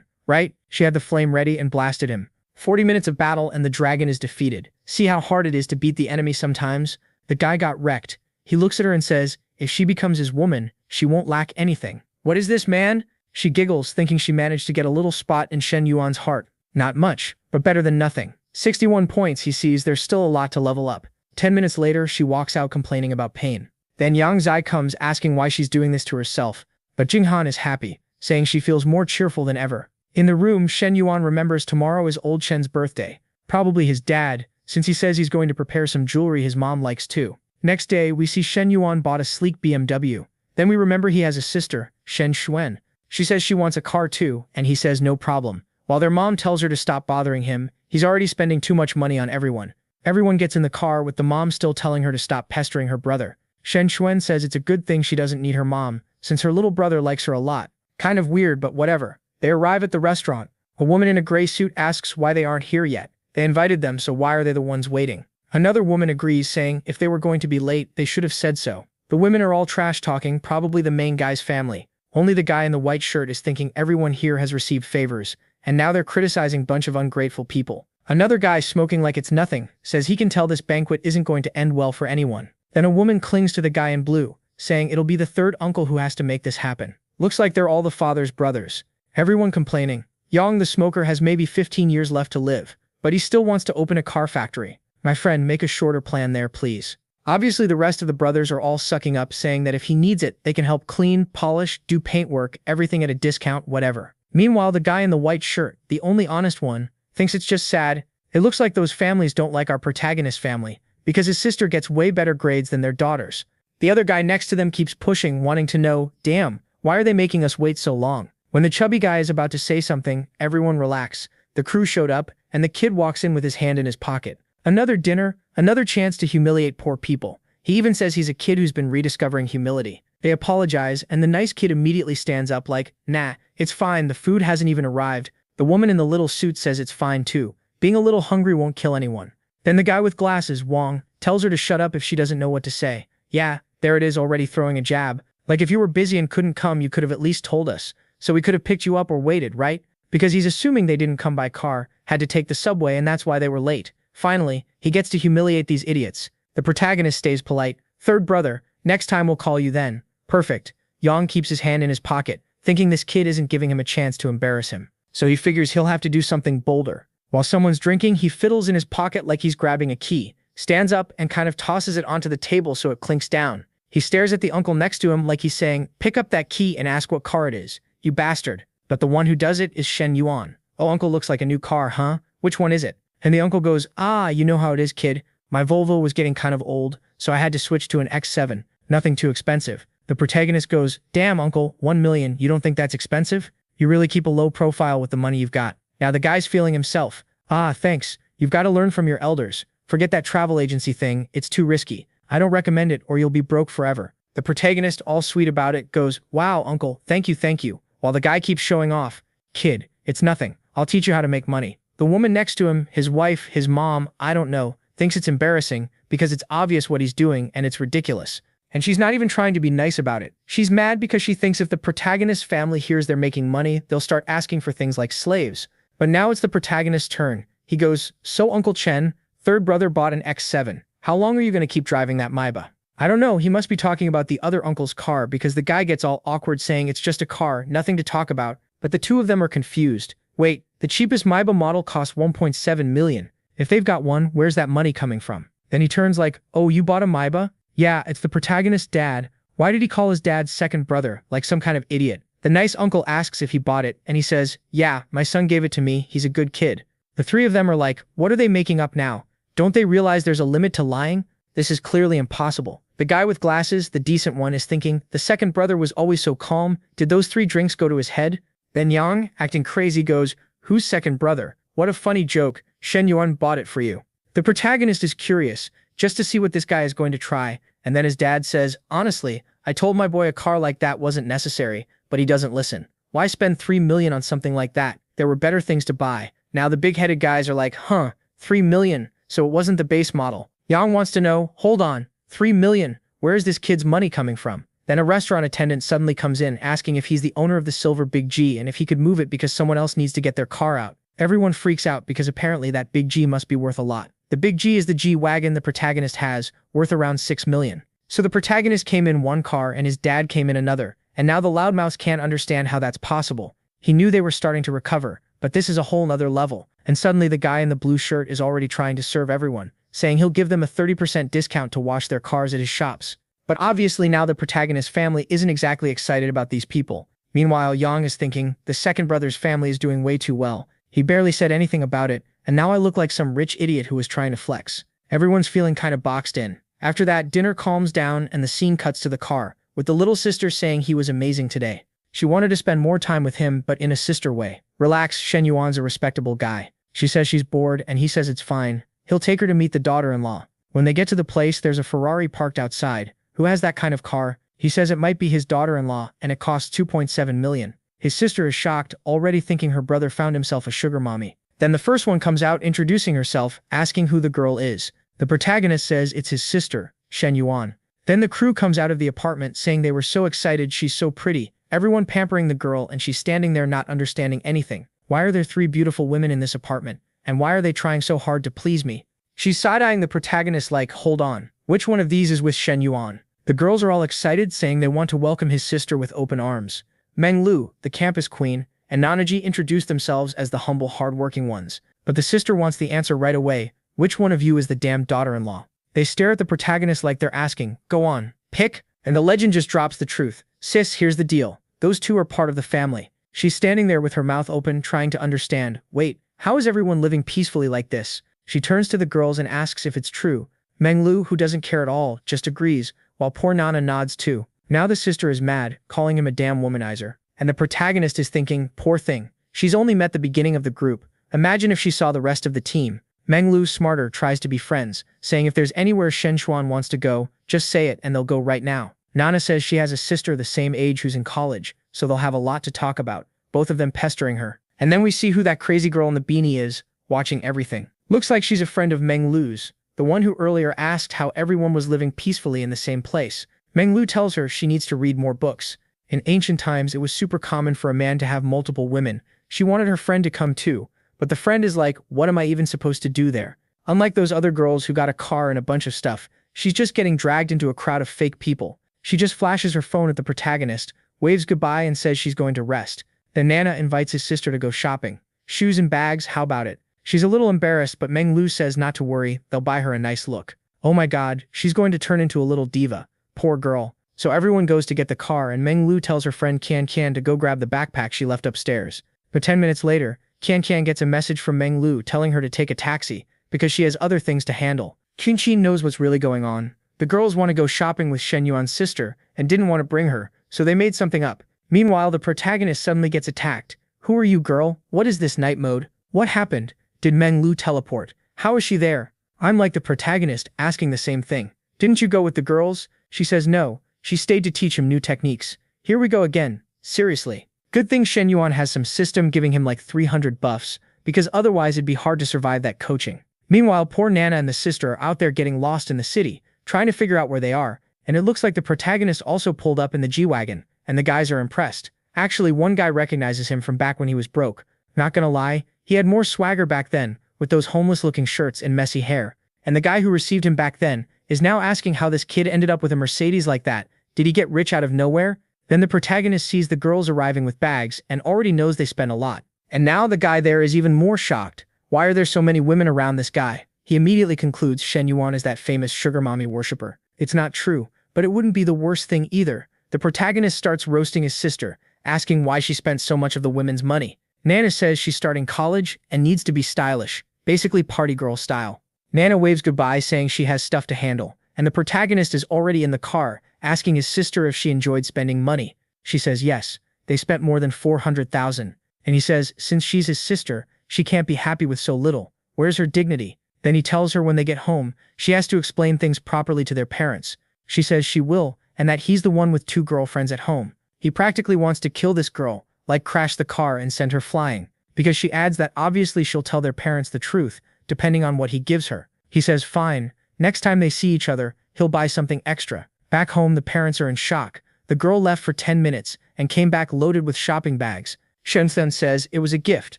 right? She had the flame ready and blasted him. 40 minutes of battle and the dragon is defeated. See how hard it is to beat the enemy sometimes? The guy got wrecked. He looks at her and says, if she becomes his woman, she won't lack anything. What is this, man? She giggles, thinking she managed to get a little spot in Shen Yuan's heart. Not much, but better than nothing. 61 points, he sees there's still a lot to level up. 10 minutes later, she walks out complaining about pain. Then Yang Zai comes asking why she's doing this to herself, but Jing Han is happy, saying she feels more cheerful than ever. In the room, Shen Yuan remembers tomorrow is old Shen's birthday. Probably his dad, since he says he's going to prepare some jewelry his mom likes too. Next day, we see Shen Yuan bought a sleek BMW. Then we remember he has a sister, Shen Xuan. She says she wants a car too, and he says no problem. While their mom tells her to stop bothering him, he's already spending too much money on everyone. Everyone gets in the car with the mom still telling her to stop pestering her brother. Shen Xuan says it's a good thing she doesn't need her mom, since her little brother likes her a lot. Kind of weird, but whatever. They arrive at the restaurant. A woman in a gray suit asks why they aren't here yet. They invited them, so why are they the ones waiting? Another woman agrees, saying if they were going to be late, they should have said so. The women are all trash-talking, probably the main guy's family. Only the guy in the white shirt is thinking everyone here has received favors, and now they're criticizing bunch of ungrateful people. Another guy, smoking like it's nothing, says he can tell this banquet isn't going to end well for anyone. Then a woman clings to the guy in blue, saying it'll be the third uncle who has to make this happen. Looks like they're all the father's brothers. Everyone complaining. Yang the smoker has maybe 15 years left to live, but he still wants to open a car factory. My friend, make a shorter plan there, please. Obviously, the rest of the brothers are all sucking up, saying that if he needs it, they can help clean, polish, do paintwork, everything at a discount, whatever. Meanwhile, the guy in the white shirt, the only honest one, thinks it's just sad. It looks like those families don't like our protagonist family, because his sister gets way better grades than their daughters. The other guy next to them keeps pushing, wanting to know, damn, why are they making us wait so long? When the chubby guy is about to say something, everyone relax. The crew showed up, and the kid walks in with his hand in his pocket. Another dinner, another chance to humiliate poor people. He even says he's a kid who's been rediscovering humility. They apologize, and the nice kid immediately stands up like, nah, it's fine, the food hasn't even arrived. The woman in the little suit says it's fine too. Being a little hungry won't kill anyone. Then the guy with glasses, Wong, tells her to shut up if she doesn't know what to say. Yeah, there it is, already throwing a jab. Like if you were busy and couldn't come, you could have at least told us. So we could have picked you up or waited, right? Because he's assuming they didn't come by car, had to take the subway, and that's why they were late. Finally, he gets to humiliate these idiots. The protagonist stays polite. Third brother, next time we'll call you then. Perfect. Yang keeps his hand in his pocket, thinking this kid isn't giving him a chance to embarrass him. So he figures he'll have to do something bolder. While someone's drinking, he fiddles in his pocket like he's grabbing a key, stands up and kind of tosses it onto the table so it clinks down. He stares at the uncle next to him like he's saying, pick up that key and ask what car it is, you bastard. But the one who does it is Shen Yuan. Oh, uncle, looks like a new car, huh? Which one is it? And the uncle goes, ah, you know how it is, kid. My Volvo was getting kind of old, so I had to switch to an X7. Nothing too expensive. The protagonist goes, damn, uncle, 1 million, you don't think that's expensive? You really keep a low profile with the money you've got. Now the guy's feeling himself. Ah, thanks. You've got to learn from your elders. Forget that travel agency thing, it's too risky. I don't recommend it or you'll be broke forever. The protagonist, all sweet about it, goes, wow, uncle, thank you, while the guy keeps showing off. Kid, it's nothing. I'll teach you how to make money. The woman next to him, his wife, his mom, I don't know, thinks it's embarrassing because it's obvious what he's doing and it's ridiculous. And she's not even trying to be nice about it. She's mad because she thinks if the protagonist's family hears they're making money, they'll start asking for things like slaves. But now it's the protagonist's turn. He goes, so Uncle Chen, third brother bought an X7. How long are you going to keep driving that Maybach? I don't know, he must be talking about the other uncle's car because the guy gets all awkward saying it's just a car, nothing to talk about, but the two of them are confused. Wait, the cheapest Maybach model costs 1.7 million. If they've got one, where's that money coming from? Then he turns like, oh, you bought a Maybach? Yeah, it's the protagonist's dad. Why did he call his dad's second brother, like some kind of idiot? The nice uncle asks if he bought it, and he says, yeah, my son gave it to me, he's a good kid. The three of them are like, what are they making up now? Don't they realize there's a limit to lying? This is clearly impossible. The guy with glasses, the decent one, is thinking, the second brother was always so calm, did those 3 drinks go to his head? Then Yang, acting crazy, goes, who's second brother? What a funny joke, Shen Yuan bought it for you. The protagonist is curious, just to see what this guy is going to try, and then his dad says, honestly, I told my boy a car like that wasn't necessary, but he doesn't listen. Why spend 3 million on something like that? There were better things to buy. Now the big-headed guys are like, huh, 3 million, so it wasn't the base model. Yang wants to know, hold on, 3 million, where is this kid's money coming from? Then a restaurant attendant suddenly comes in asking if he's the owner of the silver Big G and if he could move it because someone else needs to get their car out. Everyone freaks out because apparently that Big G must be worth a lot. The Big G is the G-Wagon the protagonist has, worth around 6 million. So the protagonist came in one car and his dad came in another, and now the loudmouths can't understand how that's possible. He knew they were starting to recover, but this is a whole nother level, and suddenly the guy in the blue shirt is already trying to serve everyone, saying he'll give them a 30% discount to wash their cars at his shops. But obviously now the protagonist's family isn't exactly excited about these people. Meanwhile, Yang is thinking, the second brother's family is doing way too well. He barely said anything about it, and now I look like some rich idiot who was trying to flex. Everyone's feeling kind of boxed in. After that, dinner calms down and the scene cuts to the car, with the little sister saying he was amazing today. She wanted to spend more time with him, but in a sister way. Relax, Shen Yuan's a respectable guy. She says she's bored, and he says it's fine. He'll take her to meet the daughter-in-law. When they get to the place, there's a Ferrari parked outside. Who has that kind of car? He says it might be his daughter-in-law, and it costs 2.7 million. His sister is shocked, already thinking her brother found himself a sugar mommy. Then the first one comes out introducing herself, asking who the girl is. The protagonist says it's his sister, Shen Yuan. Then the crew comes out of the apartment saying they were so excited, she's so pretty, everyone pampering the girl, and she's standing there not understanding anything. Why are there 3 beautiful women in this apartment? And why are they trying so hard to please me? She's side-eyeing the protagonist like, hold on, which one of these is with Shen Yuan? The girls are all excited, saying they want to welcome his sister with open arms. Meng Lu, the campus queen, and Nanaji introduce themselves as the humble, hard-working ones. But the sister wants the answer right away. Which one of you is the damned daughter-in-law? They stare at the protagonist like they're asking, go on, pick, and the legend just drops the truth. Sis, here's the deal. Those 2 are part of the family. She's standing there with her mouth open, trying to understand. Wait, how is everyone living peacefully like this? She turns to the girls and asks if it's true. Meng Lu, who doesn't care at all, just agrees, while poor Nana nods too. Now the sister is mad, calling him a damn womanizer. And the protagonist is thinking, poor thing. She's only met the beginning of the group. Imagine if she saw the rest of the team. Meng Lu, smarter, tries to be friends, saying if there's anywhere Shen Xuan wants to go, just say it and they'll go right now. Nana says she has a sister the same age who's in college, so they'll have a lot to talk about, both of them pestering her. And then we see who that crazy girl in the beanie is, watching everything. Looks like she's a friend of Meng Lu's, the one who earlier asked how everyone was living peacefully in the same place. Meng Lu tells her she needs to read more books. In ancient times, it was super common for a man to have multiple women. She wanted her friend to come too, but the friend is like, what am I even supposed to do there? Unlike those other girls who got a car and a bunch of stuff, she's just getting dragged into a crowd of fake people. She just flashes her phone at the protagonist, waves goodbye and says she's going to rest. Then Nana invites his sister to go shopping. Shoes and bags, how about it? She's a little embarrassed, but Meng Lu says not to worry, they'll buy her a nice look. Oh my god, she's going to turn into a little diva. Poor girl. So everyone goes to get the car and Meng Lu tells her friend Qian Qian to go grab the backpack she left upstairs. But 10 minutes later, Qian Qian gets a message from Meng Lu telling her to take a taxi, because she has other things to handle. Qin knows what's really going on. The girls want to go shopping with Shen Yuan's sister, and didn't want to bring her, so they made something up. Meanwhile, the protagonist suddenly gets attacked. Who are you, girl? What is this night mode? What happened? Did Meng Lu teleport? How is she there? I'm like the protagonist, asking the same thing. Didn't you go with the girls? She says no. She stayed to teach him new techniques. Here we go again. Seriously. Good thing Shen Yuan has some system giving him like 300 buffs, because otherwise it'd be hard to survive that coaching. Meanwhile, poor Nana and the sister are out there getting lost in the city, trying to figure out where they are, and it looks like the protagonist also pulled up in the G-Wagon, and the guys are impressed. Actually, one guy recognizes him from back when he was broke. Not gonna lie, he had more swagger back then, with those homeless-looking shirts and messy hair. And the guy who received him back then is now asking how this kid ended up with a Mercedes like that. Did he get rich out of nowhere? Then the protagonist sees the girls arriving with bags and already knows they spent a lot. And now the guy there is even more shocked. Why are there so many women around this guy? He immediately concludes Shen Yuan is that famous sugar mommy worshipper. It's not true, but it wouldn't be the worst thing either. The protagonist starts roasting his sister, asking why she spent so much of the women's money. Nana says she's starting college and needs to be stylish, basically party girl style. Nana waves goodbye saying she has stuff to handle, and the protagonist is already in the car, asking his sister if she enjoyed spending money. She says yes, they spent more than 400,000. And he says, since she's his sister, she can't be happy with so little. Where's her dignity? Then he tells her when they get home, she has to explain things properly to their parents. She says she will, and that he's the one with 2 girlfriends at home. He practically wants to kill this girl, like crash the car and send her flying, because she adds that obviously she'll tell their parents the truth, depending on what he gives her. He says fine, next time they see each other, he'll buy something extra. Back home, the parents are in shock. The girl left for 10 minutes and came back loaded with shopping bags. Shenzhen says it was a gift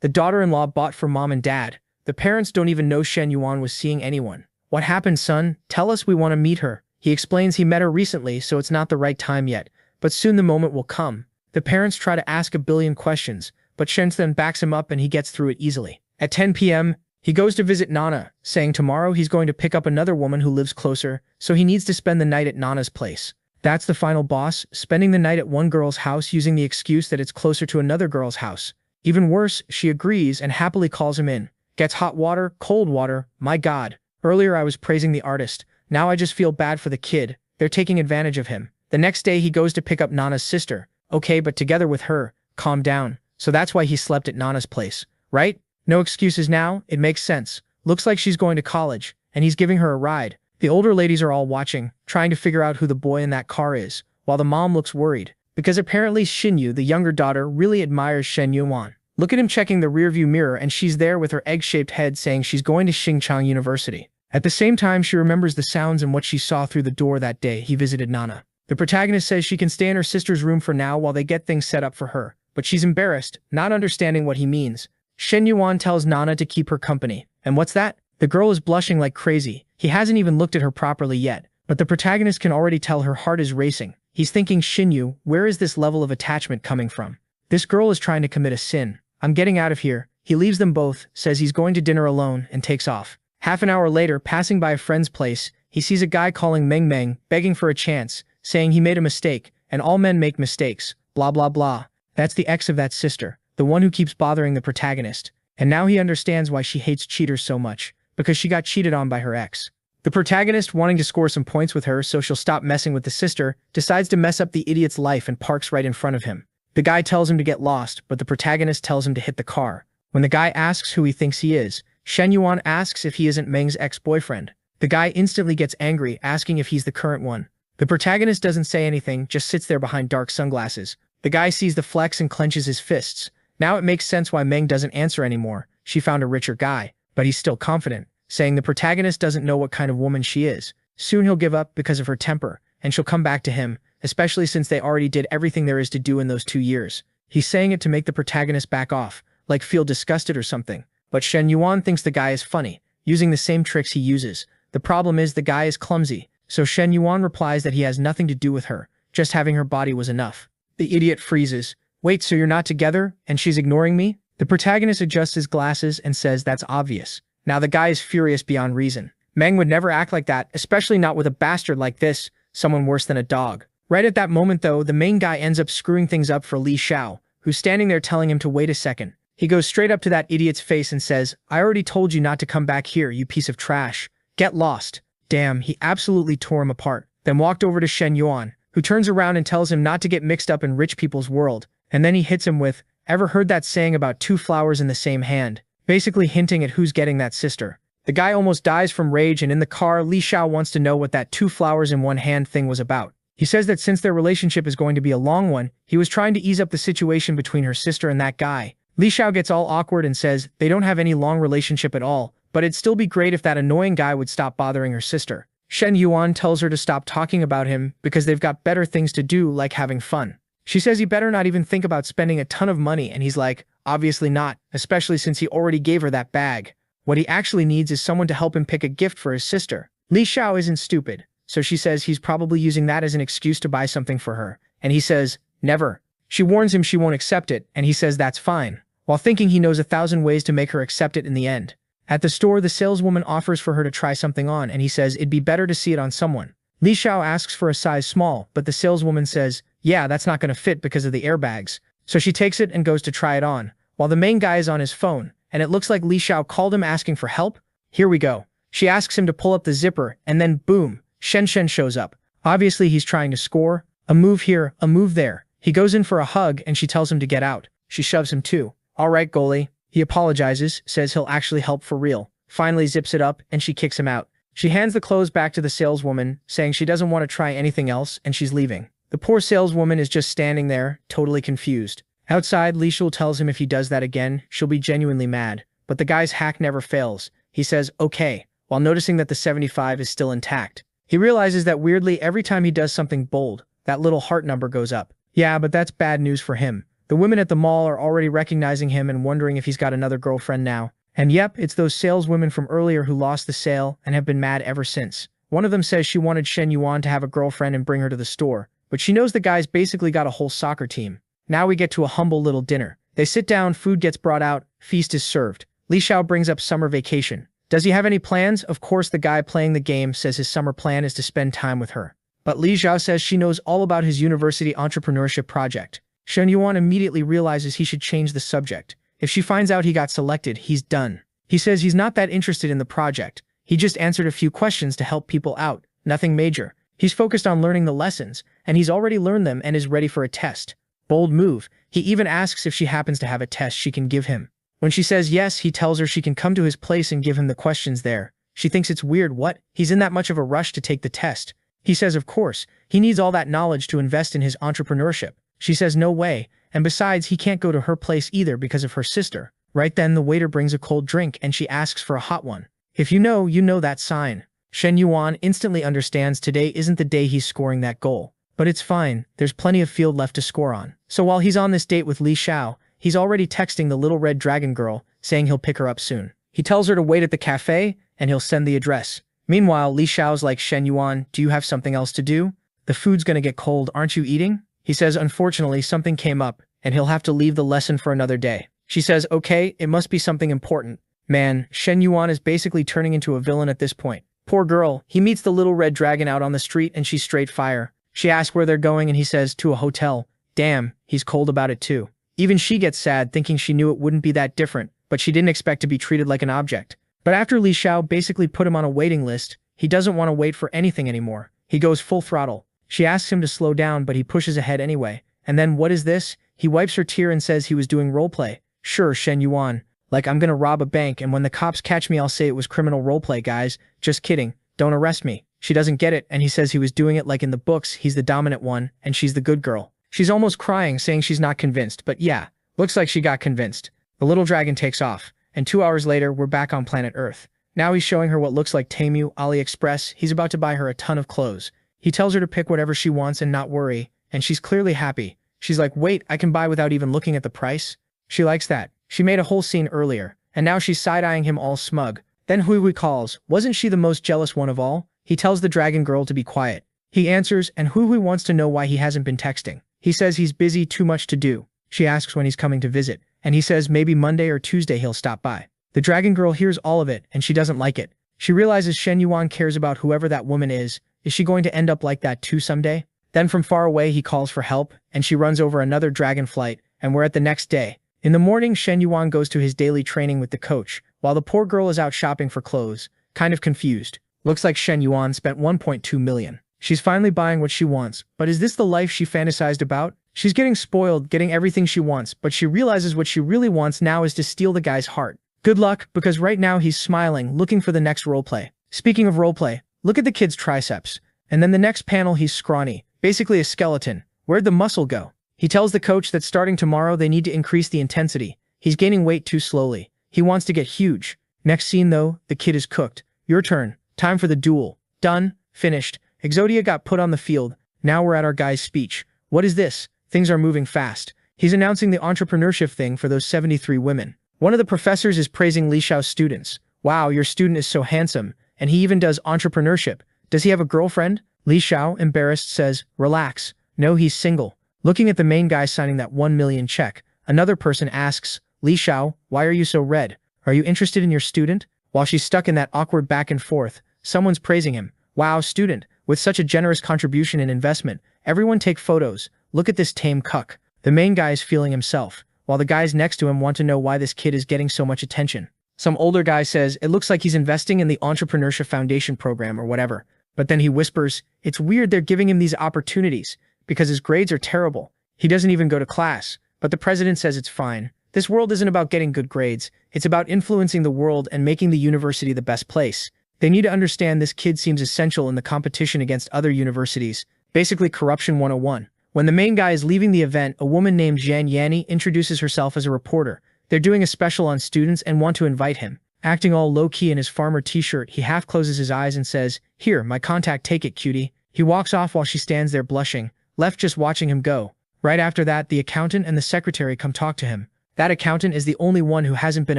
the daughter-in-law bought for mom and dad. The parents don't even know Shen Yuan was seeing anyone. What happened, son? Tell us, we want to meet her. He explains he met her recently, so it's not the right time yet, but soon the moment will come. The parents try to ask a billion questions, but Shenzhen backs him up and he gets through it easily. At 10 p.m., He goes to visit Nana, saying tomorrow he's going to pick up another woman who lives closer, so he needs to spend the night at Nana's place. That's the final boss, spending the night at one girl's house using the excuse that it's closer to another girl's house. Even worse, she agrees and happily calls him in. Gets hot water, cold water, my god. Earlier I was praising the artist, now I just feel bad for the kid, they're taking advantage of him. The next day he goes to pick up Nana's sister. Okay, but together with her, calm down. So that's why he slept at Nana's place, right? No excuses now, it makes sense. Looks like she's going to college, and he's giving her a ride. The older ladies are all watching, trying to figure out who the boy in that car is, while the mom looks worried. Because apparently Shinyu, the younger daughter, really admires Shen Yuan. Look at him checking the rearview mirror and she's there with her egg-shaped head saying she's going to Xinjiang University. At the same time, she remembers the sounds and what she saw through the door that day he visited Nana. The protagonist says she can stay in her sister's room for now while they get things set up for her, but she's embarrassed, not understanding what he means. Shen Yuan tells Nana to keep her company. And what's that? The girl is blushing like crazy. He hasn't even looked at her properly yet, but the protagonist can already tell her heart is racing. He's thinking, Shinyu, where is this level of attachment coming from? This girl is trying to commit a sin. I'm getting out of here. He leaves them both, says he's going to dinner alone, and takes off. Half an hour later, passing by a friend's place, he sees a guy calling Meng Meng, begging for a chance, saying he made a mistake, and all men make mistakes, blah blah blah. That's the ex of that sister, the one who keeps bothering the protagonist. And now he understands why she hates cheaters so much, because she got cheated on by her ex. The protagonist, wanting to score some points with her so she'll stop messing with the sister, decides to mess up the idiot's life and parks right in front of him. The guy tells him to get lost, but the protagonist tells him to hit the car. When the guy asks who he thinks he is, Shen Yuan asks if he isn't Meng's ex-boyfriend. The guy instantly gets angry, asking if he's the current one. The protagonist doesn't say anything, just sits there behind dark sunglasses. The guy sees the flex and clenches his fists. Now it makes sense why Meng doesn't answer anymore. She found a richer guy, but he's still confident, saying the protagonist doesn't know what kind of woman she is. Soon he'll give up because of her temper, and she'll come back to him, especially since they already did everything there is to do in those 2 years. He's saying it to make the protagonist back off, like feel disgusted or something. But Shen Yuan thinks the guy is funny, using the same tricks he uses. The problem is the guy is clumsy, so Shen Yuan replies that he has nothing to do with her, just having her body was enough. The idiot freezes. Wait, so you're not together, and she's ignoring me? The protagonist adjusts his glasses and says that's obvious. Now the guy is furious beyond reason. Meng would never act like that, especially not with a bastard like this, someone worse than a dog. Right at that moment though, the main guy ends up screwing things up for Li Xiao, who's standing there telling him to wait a second. He goes straight up to that idiot's face and says, I already told you not to come back here, you piece of trash. Get lost. Damn, he absolutely tore him apart. Then walked over to Shen Yuan, who turns around and tells him not to get mixed up in rich people's world. And then he hits him with, ever heard that saying about 2 flowers in the same hand? Basically hinting at who's getting that sister. The guy almost dies from rage, and in the car, Li Xiao wants to know what that 2 flowers in one hand thing was about. He says that since their relationship is going to be a long one, he was trying to ease up the situation between her sister and that guy. Li Xiao gets all awkward and says they don't have any long relationship at all, but it'd still be great if that annoying guy would stop bothering her sister. Shen Yuan tells her to stop talking about him because they've got better things to do, like having fun. She says he better not even think about spending a ton of money, and he's like, obviously not, especially since he already gave her that bag. What he actually needs is someone to help him pick a gift for his sister. Li Xiao isn't stupid, so she says he's probably using that as an excuse to buy something for her, and he says, never. She warns him she won't accept it, and he says that's fine, while thinking he knows 1,000 ways to make her accept it in the end. At the store, the saleswoman offers for her to try something on, and he says it'd be better to see it on someone. Li Xiao asks for a size small, but the saleswoman says, yeah, that's not going to fit because of the airbags. So she takes it and goes to try it on, while the main guy is on his phone, and it looks like Li Xiao called him asking for help. Here we go. She asks him to pull up the zipper, and then boom, Shen shows up. Obviously he's trying to score. A move here, a move there. He goes in for a hug, and she tells him to get out. She shoves him too. Alright, goalie. He apologizes, says he'll actually help for real. Finally zips it up, and she kicks him out. She hands the clothes back to the saleswoman, saying she doesn't want to try anything else, and she's leaving. The poor saleswoman is just standing there, totally confused. Outside, Li Shul tells him if he does that again, she'll be genuinely mad. But the guy's hack never fails. He says, okay, while noticing that the 75 is still intact. He realizes that weirdly every time he does something bold, that little heart number goes up. Yeah, but that's bad news for him. The women at the mall are already recognizing him and wondering if he's got another girlfriend now. And yep, it's those saleswomen from earlier who lost the sale and have been mad ever since. One of them says she wanted Shen Yuan to have a girlfriend and bring her to the store, but she knows the guy's basically got a whole soccer team. Now we get to a humble little dinner. They sit down, food gets brought out, feast is served. Li Xiao brings up summer vacation. Does he have any plans? Of course, the guy playing the game says his summer plan is to spend time with her. But Li Xiao says she knows all about his university entrepreneurship project. Shen Yuan immediately realizes he should change the subject. If she finds out he got selected, he's done. He says he's not that interested in the project. He just answered a few questions to help people out. Nothing major. He's focused on learning the lessons, and he's already learned them and is ready for a test. Bold move. He even asks if she happens to have a test she can give him. When she says yes, he tells her she can come to his place and give him the questions there. She thinks it's weird. What? He's in that much of a rush to take the test. He says of course, he needs all that knowledge to invest in his entrepreneurship. She says no way, and besides he can't go to her place either because of her sister. Right then the waiter brings a cold drink and she asks for a hot one. If you know that sign. Shen Yuan instantly understands today isn't the day he's scoring that goal. But it's fine, there's plenty of field left to score on. So while he's on this date with Li Xiao, he's already texting the little red dragon girl, saying he'll pick her up soon. He tells her to wait at the cafe, and he'll send the address. Meanwhile, Li Xiao's like, Shen Yuan, do you have something else to do? The food's gonna get cold, aren't you eating? He says unfortunately something came up, and he'll have to leave the lesson for another day. She says okay, it must be something important. Man, Shen Yuan is basically turning into a villain at this point. Poor girl, he meets the little red dragon out on the street and she's straight fire. She asks where they're going and he says, to a hotel. Damn, he's cold about it too. Even she gets sad thinking she knew it wouldn't be that different, but she didn't expect to be treated like an object. But after Li Xiao basically put him on a waiting list, he doesn't want to wait for anything anymore. He goes full throttle. She asks him to slow down but he pushes ahead anyway. And then what is this? He wipes her tear and says he was doing roleplay. Sure, Shen Yuan. Like I'm gonna rob a bank and when the cops catch me I'll say it was criminal roleplay guys. Just kidding. Don't arrest me. She doesn't get it and he says he was doing it like in the books he's the dominant one and she's the good girl. She's almost crying saying she's not convinced but yeah, looks like she got convinced. The little dragon takes off and 2 hours later we're back on planet Earth. Now he's showing her what looks like Temu, AliExpress. He's about to buy her a ton of clothes. He tells her to pick whatever she wants and not worry and she's clearly happy. She's like wait, I can buy without even looking at the price? She likes that. She made a whole scene earlier and now she's side-eyeing him all smug. Then Hui calls. Wasn't she the most jealous one of all? He tells the dragon girl to be quiet. He answers and Hui wants to know why he hasn't been texting. He says he's busy, too much to do. She asks when he's coming to visit and he says maybe Monday or Tuesday he'll stop by. The dragon girl hears all of it and she doesn't like it. She realizes Shen Yuan cares about whoever that woman is. Is she going to end up like that too someday? Then from far away he calls for help and she runs over another dragon flight and we're at the next day. In the morning Shen Yuan goes to his daily training with the coach while the poor girl is out shopping for clothes, kind of confused. Looks like Shen Yuan spent 1.2 million. She's finally buying what she wants, but is this the life she fantasized about? She's getting spoiled, getting everything she wants, but she realizes what she really wants now is to steal the guy's heart. Good luck, because right now he's smiling, looking for the next roleplay. Speaking of roleplay, look at the kid's triceps. And then the next panel he's scrawny, basically a skeleton. Where'd the muscle go? He tells the coach that starting tomorrow they need to increase the intensity. He's gaining weight too slowly. He wants to get huge. Next scene though, the kid is cooked. Your turn. Time for the duel. Done. Finished. Exodia got put on the field. Now we're at our guy's speech. What is this? Things are moving fast. He's announcing the entrepreneurship thing for those 73 women. One of the professors is praising Li Xiao's students. Wow, your student is so handsome. And he even does entrepreneurship. Does he have a girlfriend? Li Xiao, embarrassed, says, relax. No, he's single. Looking at the main guy signing that 1 million check, another person asks, Li Xiao, why are you so red? Are you interested in your student? While she's stuck in that awkward back and forth, someone's praising him. Wow, student, with such a generous contribution and investment. Everyone take photos. Look at this tame cuck. The main guy is feeling himself, while the guys next to him want to know why this kid is getting so much attention. Some older guy says, it looks like he's investing in the Entrepreneurship Foundation program or whatever. But then he whispers, it's weird they're giving him these opportunities, because his grades are terrible. He doesn't even go to class. But the president says it's fine. This world isn't about getting good grades. It's about influencing the world and making the university the best place. They need to understand this kid seems essential in the competition against other universities. Basically corruption 101. When the main guy is leaving the event, a woman named Zhang Yanni introduces herself as a reporter. They're doing a special on students and want to invite him. Acting all low-key in his farmer t-shirt, he half closes his eyes and says, here, my contact, take it, cutie. He walks off while she stands there blushing, left just watching him go. Right after that, the accountant and the secretary come talk to him. That accountant is the only one who hasn't been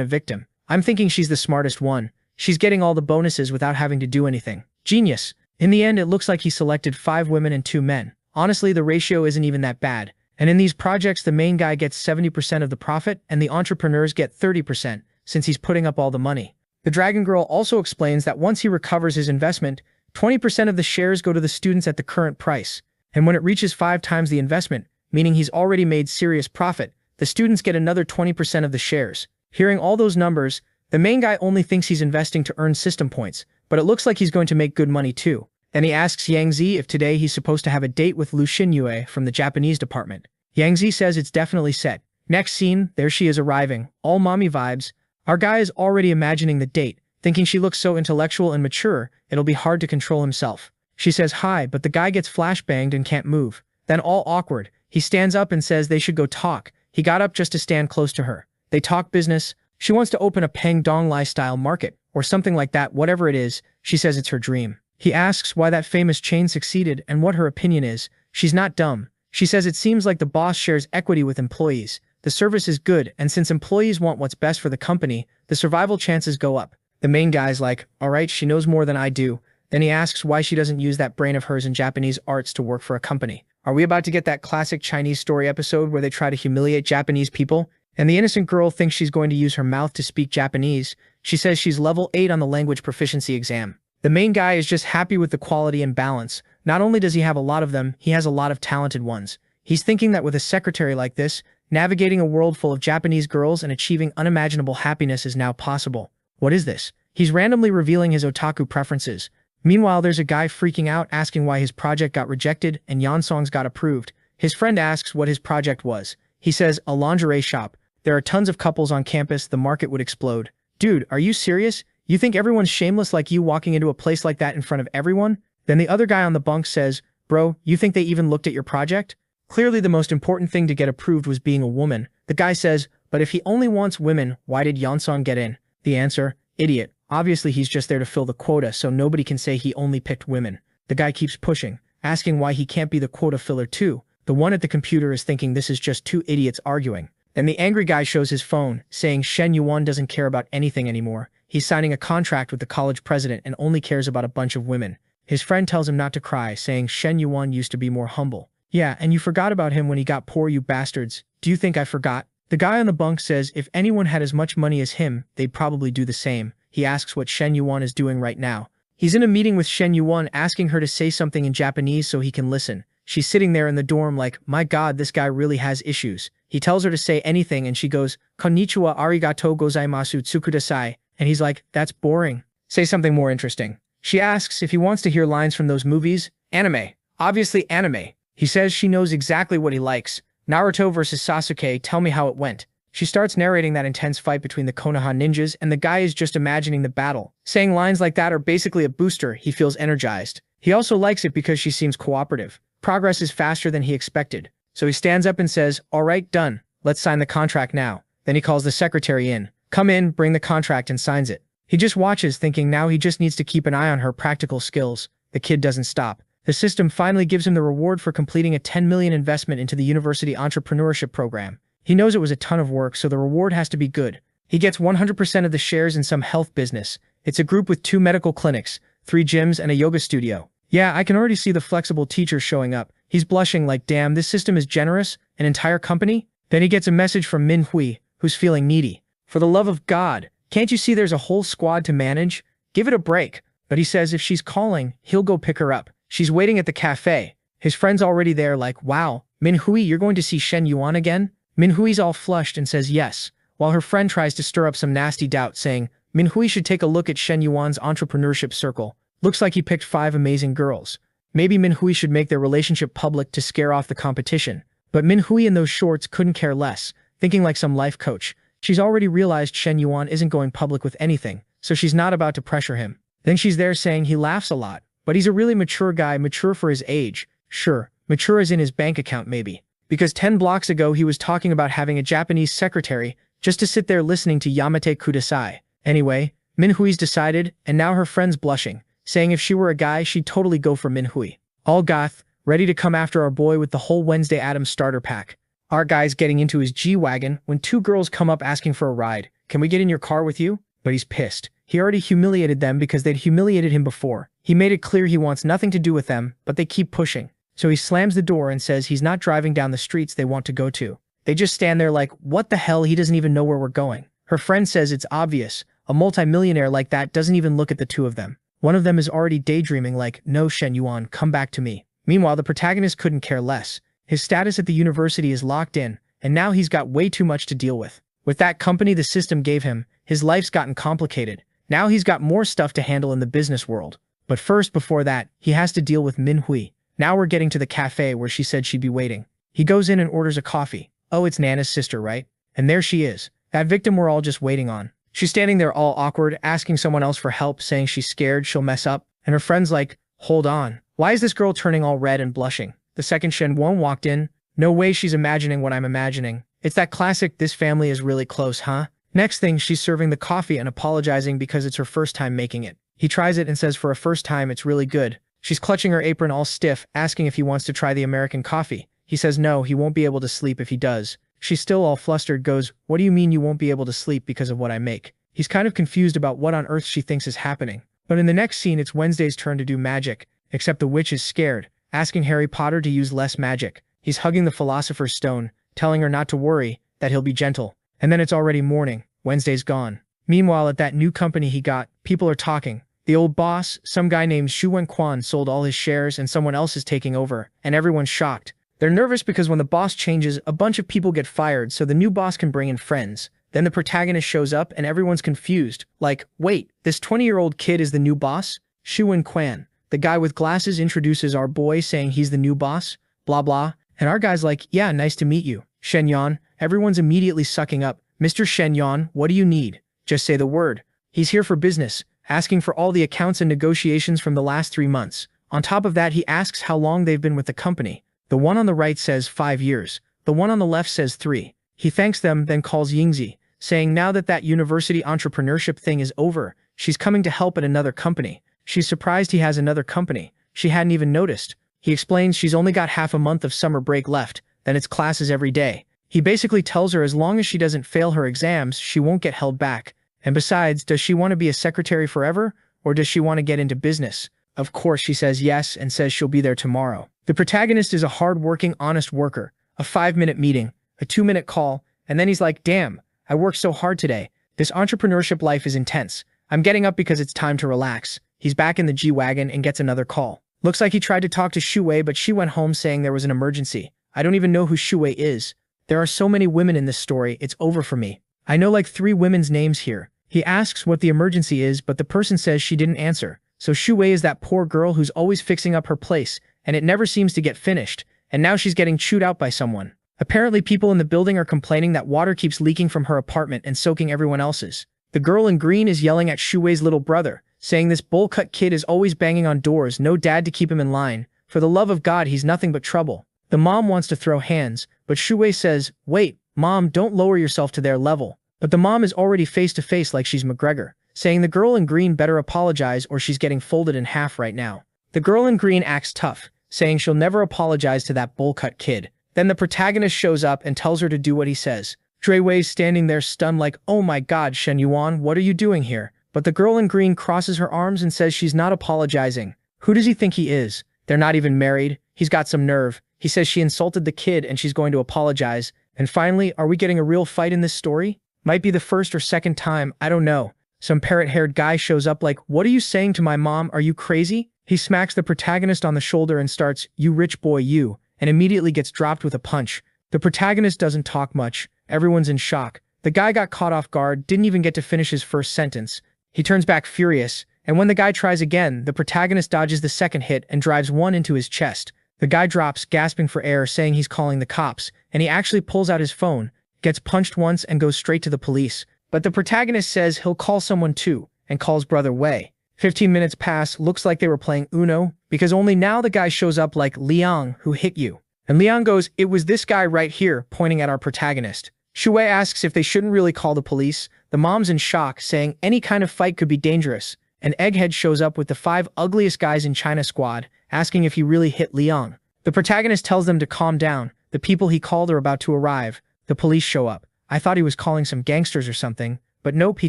a victim. I'm thinking she's the smartest one. She's getting all the bonuses without having to do anything. Genius. In the end, it looks like he selected 5 women and 2 men. Honestly, the ratio isn't even that bad. And in these projects, the main guy gets 70% of the profit and the entrepreneurs get 30%. since he's putting up all the money. The Dragon Girl also explains that once he recovers his investment, 20% of the shares go to the students at the current price. And when it reaches 5 times the investment, meaning he's already made serious profit, the students get another 20% of the shares. Hearing all those numbers, the main guy only thinks he's investing to earn system points, but it looks like he's going to make good money too. Then he asks Yang Zi if today he's supposed to have a date with Lu Xinyue from the Japanese department. Yang Zi says it's definitely set. Next scene, there she is arriving, all mommy vibes. Our guy is already imagining the date, thinking she looks so intellectual and mature, it'll be hard to control himself. She says hi, but the guy gets flashbanged and can't move. Then all awkward, he stands up and says they should go talk. He got up just to stand close to her. They talk business. She wants to open a Peng Dong Lai-style market, or something like that, whatever it is. She says it's her dream. He asks why that famous chain succeeded and what her opinion is. She's not dumb. She says it seems like the boss shares equity with employees. The service is good, and since employees want what's best for the company, the survival chances go up. The main guy's like, alright, she knows more than I do. Then he asks why she doesn't use that brain of hers in Japanese arts to work for a company. Are we about to get that classic Chinese story episode where they try to humiliate Japanese people? And the innocent girl thinks she's going to use her mouth to speak Japanese. She says she's level 8 on the language proficiency exam. The main guy is just happy with the quality and balance. Not only does he have a lot of them, he has a lot of talented ones. He's thinking that with a secretary like this, navigating a world full of Japanese girls and achieving unimaginable happiness is now possible. What is this? He's randomly revealing his otaku preferences. Meanwhile, there's a guy freaking out asking why his project got rejected and Yansong's got approved. His friend asks what his project was. He says, a lingerie shop. There are tons of couples on campus, the market would explode. Dude, are you serious? You think everyone's shameless like you walking into a place like that in front of everyone? Then the other guy on the bunk says, bro, you think they even looked at your project? Clearly the most important thing to get approved was being a woman. The guy says, but if he only wants women, why did Yansong get in? The answer, idiot. Obviously he's just there to fill the quota so nobody can say he only picked women. The guy keeps pushing, asking why he can't be the quota filler too. The one at the computer is thinking this is just 2 idiots arguing. Then the angry guy shows his phone, saying Shen Yuan doesn't care about anything anymore. He's signing a contract with the college president and only cares about a bunch of women. His friend tells him not to cry, saying Shen Yuan used to be more humble. Yeah, and you forgot about him when he got poor, you bastards. Do you think I forgot? The guy on the bunk says if anyone had as much money as him, they'd probably do the same. He asks what Shen Yuan is doing right now. He's in a meeting with Shen Yuan asking her to say something in Japanese so he can listen. She's sitting there in the dorm like, my god, this guy really has issues. He tells her to say anything and she goes, Konnichiwa arigatou gozaimasu tsukudasai. And he's like, that's boring. Say something more interesting. She asks if he wants to hear lines from those movies. Anime. Obviously anime. He says she knows exactly what he likes. Naruto versus Sasuke, tell me how it went. She starts narrating that intense fight between the Konoha ninjas and the guy is just imagining the battle. Saying lines like that are basically a booster, he feels energized. He also likes it because she seems cooperative. Progress is faster than he expected. So he stands up and says, alright, done. Let's sign the contract now. Then he calls the secretary in. Come in, bring the contract and signs it. He just watches thinking now he just needs to keep an eye on her practical skills. The kid doesn't stop. The system finally gives him the reward for completing a 10 million investment into the university entrepreneurship program. He knows it was a ton of work, so the reward has to be good. He gets 100% of the shares in some health business. It's a group with 2 medical clinics, 3 gyms, and a yoga studio. Yeah, I can already see the flexible teachers showing up. He's blushing like, damn, this system is generous? An entire company? Then he gets a message from Min Hui, who's feeling needy. For the love of God, can't you see there's a whole squad to manage? Give it a break. But he says if she's calling, he'll go pick her up. She's waiting at the cafe. His friend's already there like, wow, Min Hui, you're going to see Shen Yuan again? Min Hui's all flushed and says yes, while her friend tries to stir up some nasty doubt, saying, Min Hui should take a look at Shen Yuan's entrepreneurship circle. Looks like he picked 5 amazing girls. Maybe Min Hui should make their relationship public to scare off the competition. But Min Hui in those shorts couldn't care less, thinking like some life coach. She's already realized Shen Yuan isn't going public with anything, so she's not about to pressure him. Then she's there saying he laughs a lot, but he's a really mature guy, mature for his age. Sure, mature as in his bank account maybe. Because 10 blocks ago he was talking about having a Japanese secretary just to sit there listening to Yamate Kudasai. Anyway, Min Hui's decided, and now her friend's blushing, saying if she were a guy she'd totally go for Min Hui. All goth, ready to come after our boy with the whole Wednesday Addams starter pack. Our guy's getting into his G-Wagon when 2 girls come up asking for a ride. Can we get in your car with you? But he's pissed. He already humiliated them because they'd humiliated him before. He made it clear he wants nothing to do with them, but they keep pushing. So he slams the door and says he's not driving down the streets they want to go to. They just stand there like, what the hell, he doesn't even know where we're going. Her friend says it's obvious. A multimillionaire like that doesn't even look at the two of them. One of them is already daydreaming like, no Shen Yuan, come back to me. Meanwhile, the protagonist couldn't care less. His status at the university is locked in, and now he's got way too much to deal with. With that company the system gave him, his life's gotten complicated. Now he's got more stuff to handle in the business world. But first, before that, he has to deal with Manhwa. Now we're getting to the cafe where she said she'd be waiting. He goes in and orders a coffee. Oh, it's Nana's sister, right? And there she is. That victim we're all just waiting on. She's standing there all awkward, asking someone else for help, saying she's scared she'll mess up. And her friend's like, hold on. Why is this girl turning all red and blushing? The second Shen Yuan walked in. No way she's imagining what I'm imagining. It's that classic, this family is really close, huh? Next thing, she's serving the coffee and apologizing because it's her first time making it. He tries it and says for a first time it's really good. She's clutching her apron all stiff, asking if he wants to try the American coffee. He says no, he won't be able to sleep if he does. She's still all flustered, goes, what do you mean you won't be able to sleep because of what I make? He's kind of confused about what on earth she thinks is happening. But in the next scene, it's Wednesday's turn to do magic, except the witch is scared, asking Harry Potter to use less magic. He's hugging the Philosopher's Stone, telling her not to worry, that he'll be gentle. And then it's already morning. Wednesday's gone. Meanwhile, at that new company he got, people are talking. The old boss, some guy named Xu Wenquan, sold all his shares and someone else is taking over, and everyone's shocked. They're nervous because when the boss changes, a bunch of people get fired so the new boss can bring in friends. Then the protagonist shows up and everyone's confused. Like, wait, this 20-year-old kid is the new boss? Xu Wenquan, the guy with glasses, introduces our boy saying he's the new boss, blah blah, and our guy's like, yeah, nice to meet you. Shen Yuan, everyone's immediately sucking up. Mr. Shen Yuan, what do you need? Just say the word. He's here for business, asking for all the accounts and negotiations from the last 3 months. On top of that, he asks how long they've been with the company. The one on the right says 5 years. The one on the left says 3. He thanks them, then calls Yingzi, saying now that university entrepreneurship thing is over, she's coming to help at another company. She's surprised he has another company. She hadn't even noticed. He explains she's only got half a month of summer break left, then it's classes every day. He basically tells her as long as she doesn't fail her exams, she won't get held back. And besides, does she want to be a secretary forever, or does she want to get into business? Of course she says yes and says she'll be there tomorrow. The protagonist is a hard-working, honest worker. A 5-minute meeting, a 2-minute call, and then he's like, damn, I worked so hard today. This entrepreneurship life is intense. I'm getting up because it's time to relax. He's back in the G-Wagon and gets another call. Looks like he tried to talk to Shuwei, but she went home saying there was an emergency. I don't even know who Shuwei is. There are so many women in this story, it's over for me. I know like 3 women's names here. He asks what the emergency is, but the person says she didn't answer. So Shuwei is that poor girl who's always fixing up her place, and it never seems to get finished, and now she's getting chewed out by someone. Apparently people in the building are complaining that water keeps leaking from her apartment and soaking everyone else's. The girl in green is yelling at Shuwei's little brother, saying this bowl-cut kid is always banging on doors, no dad to keep him in line. For the love of God, he's nothing but trouble. The mom wants to throw hands, but Shuwei says, wait, mom, don't lower yourself to their level. But the mom is already face-to-face like she's McGregor, saying the girl in green better apologize or she's getting folded in half right now. The girl in green acts tough, saying she'll never apologize to that bowl-cut kid. Then the protagonist shows up and tells her to do what he says. Wei's standing there stunned like, oh my god, Shen Yuan, what are you doing here? But the girl in green crosses her arms and says she's not apologizing. Who does he think he is? They're not even married. He's got some nerve. He says she insulted the kid and she's going to apologize. And finally, are we getting a real fight in this story? Might be the first or second time, I don't know. Some parrot-haired guy shows up like, what are you saying to my mom? Are you crazy? He smacks the protagonist on the shoulder and starts, you rich boy you, and immediately gets dropped with a punch. The protagonist doesn't talk much. Everyone's in shock. The guy got caught off guard, didn't even get to finish his first sentence. He turns back furious, and when the guy tries again, the protagonist dodges the second hit and drives one into his chest. The guy drops, gasping for air, saying he's calling the cops, and he actually pulls out his phone, gets punched once and goes straight to the police. But the protagonist says he'll call someone too, and calls Brother Wei. 15 minutes pass, looks like they were playing Uno, because only now the guy shows up like, Liang, who hit you? And Liang goes, it was this guy right here, pointing at our protagonist. Shuwei asks if they shouldn't really call the police. The mom's in shock, saying any kind of fight could be dangerous. And Egghead shows up with the 5 ugliest guys in China squad, asking if he really hit Liang. The protagonist tells them to calm down. The people he called are about to arrive. The police show up. I thought he was calling some gangsters or something, but nope, he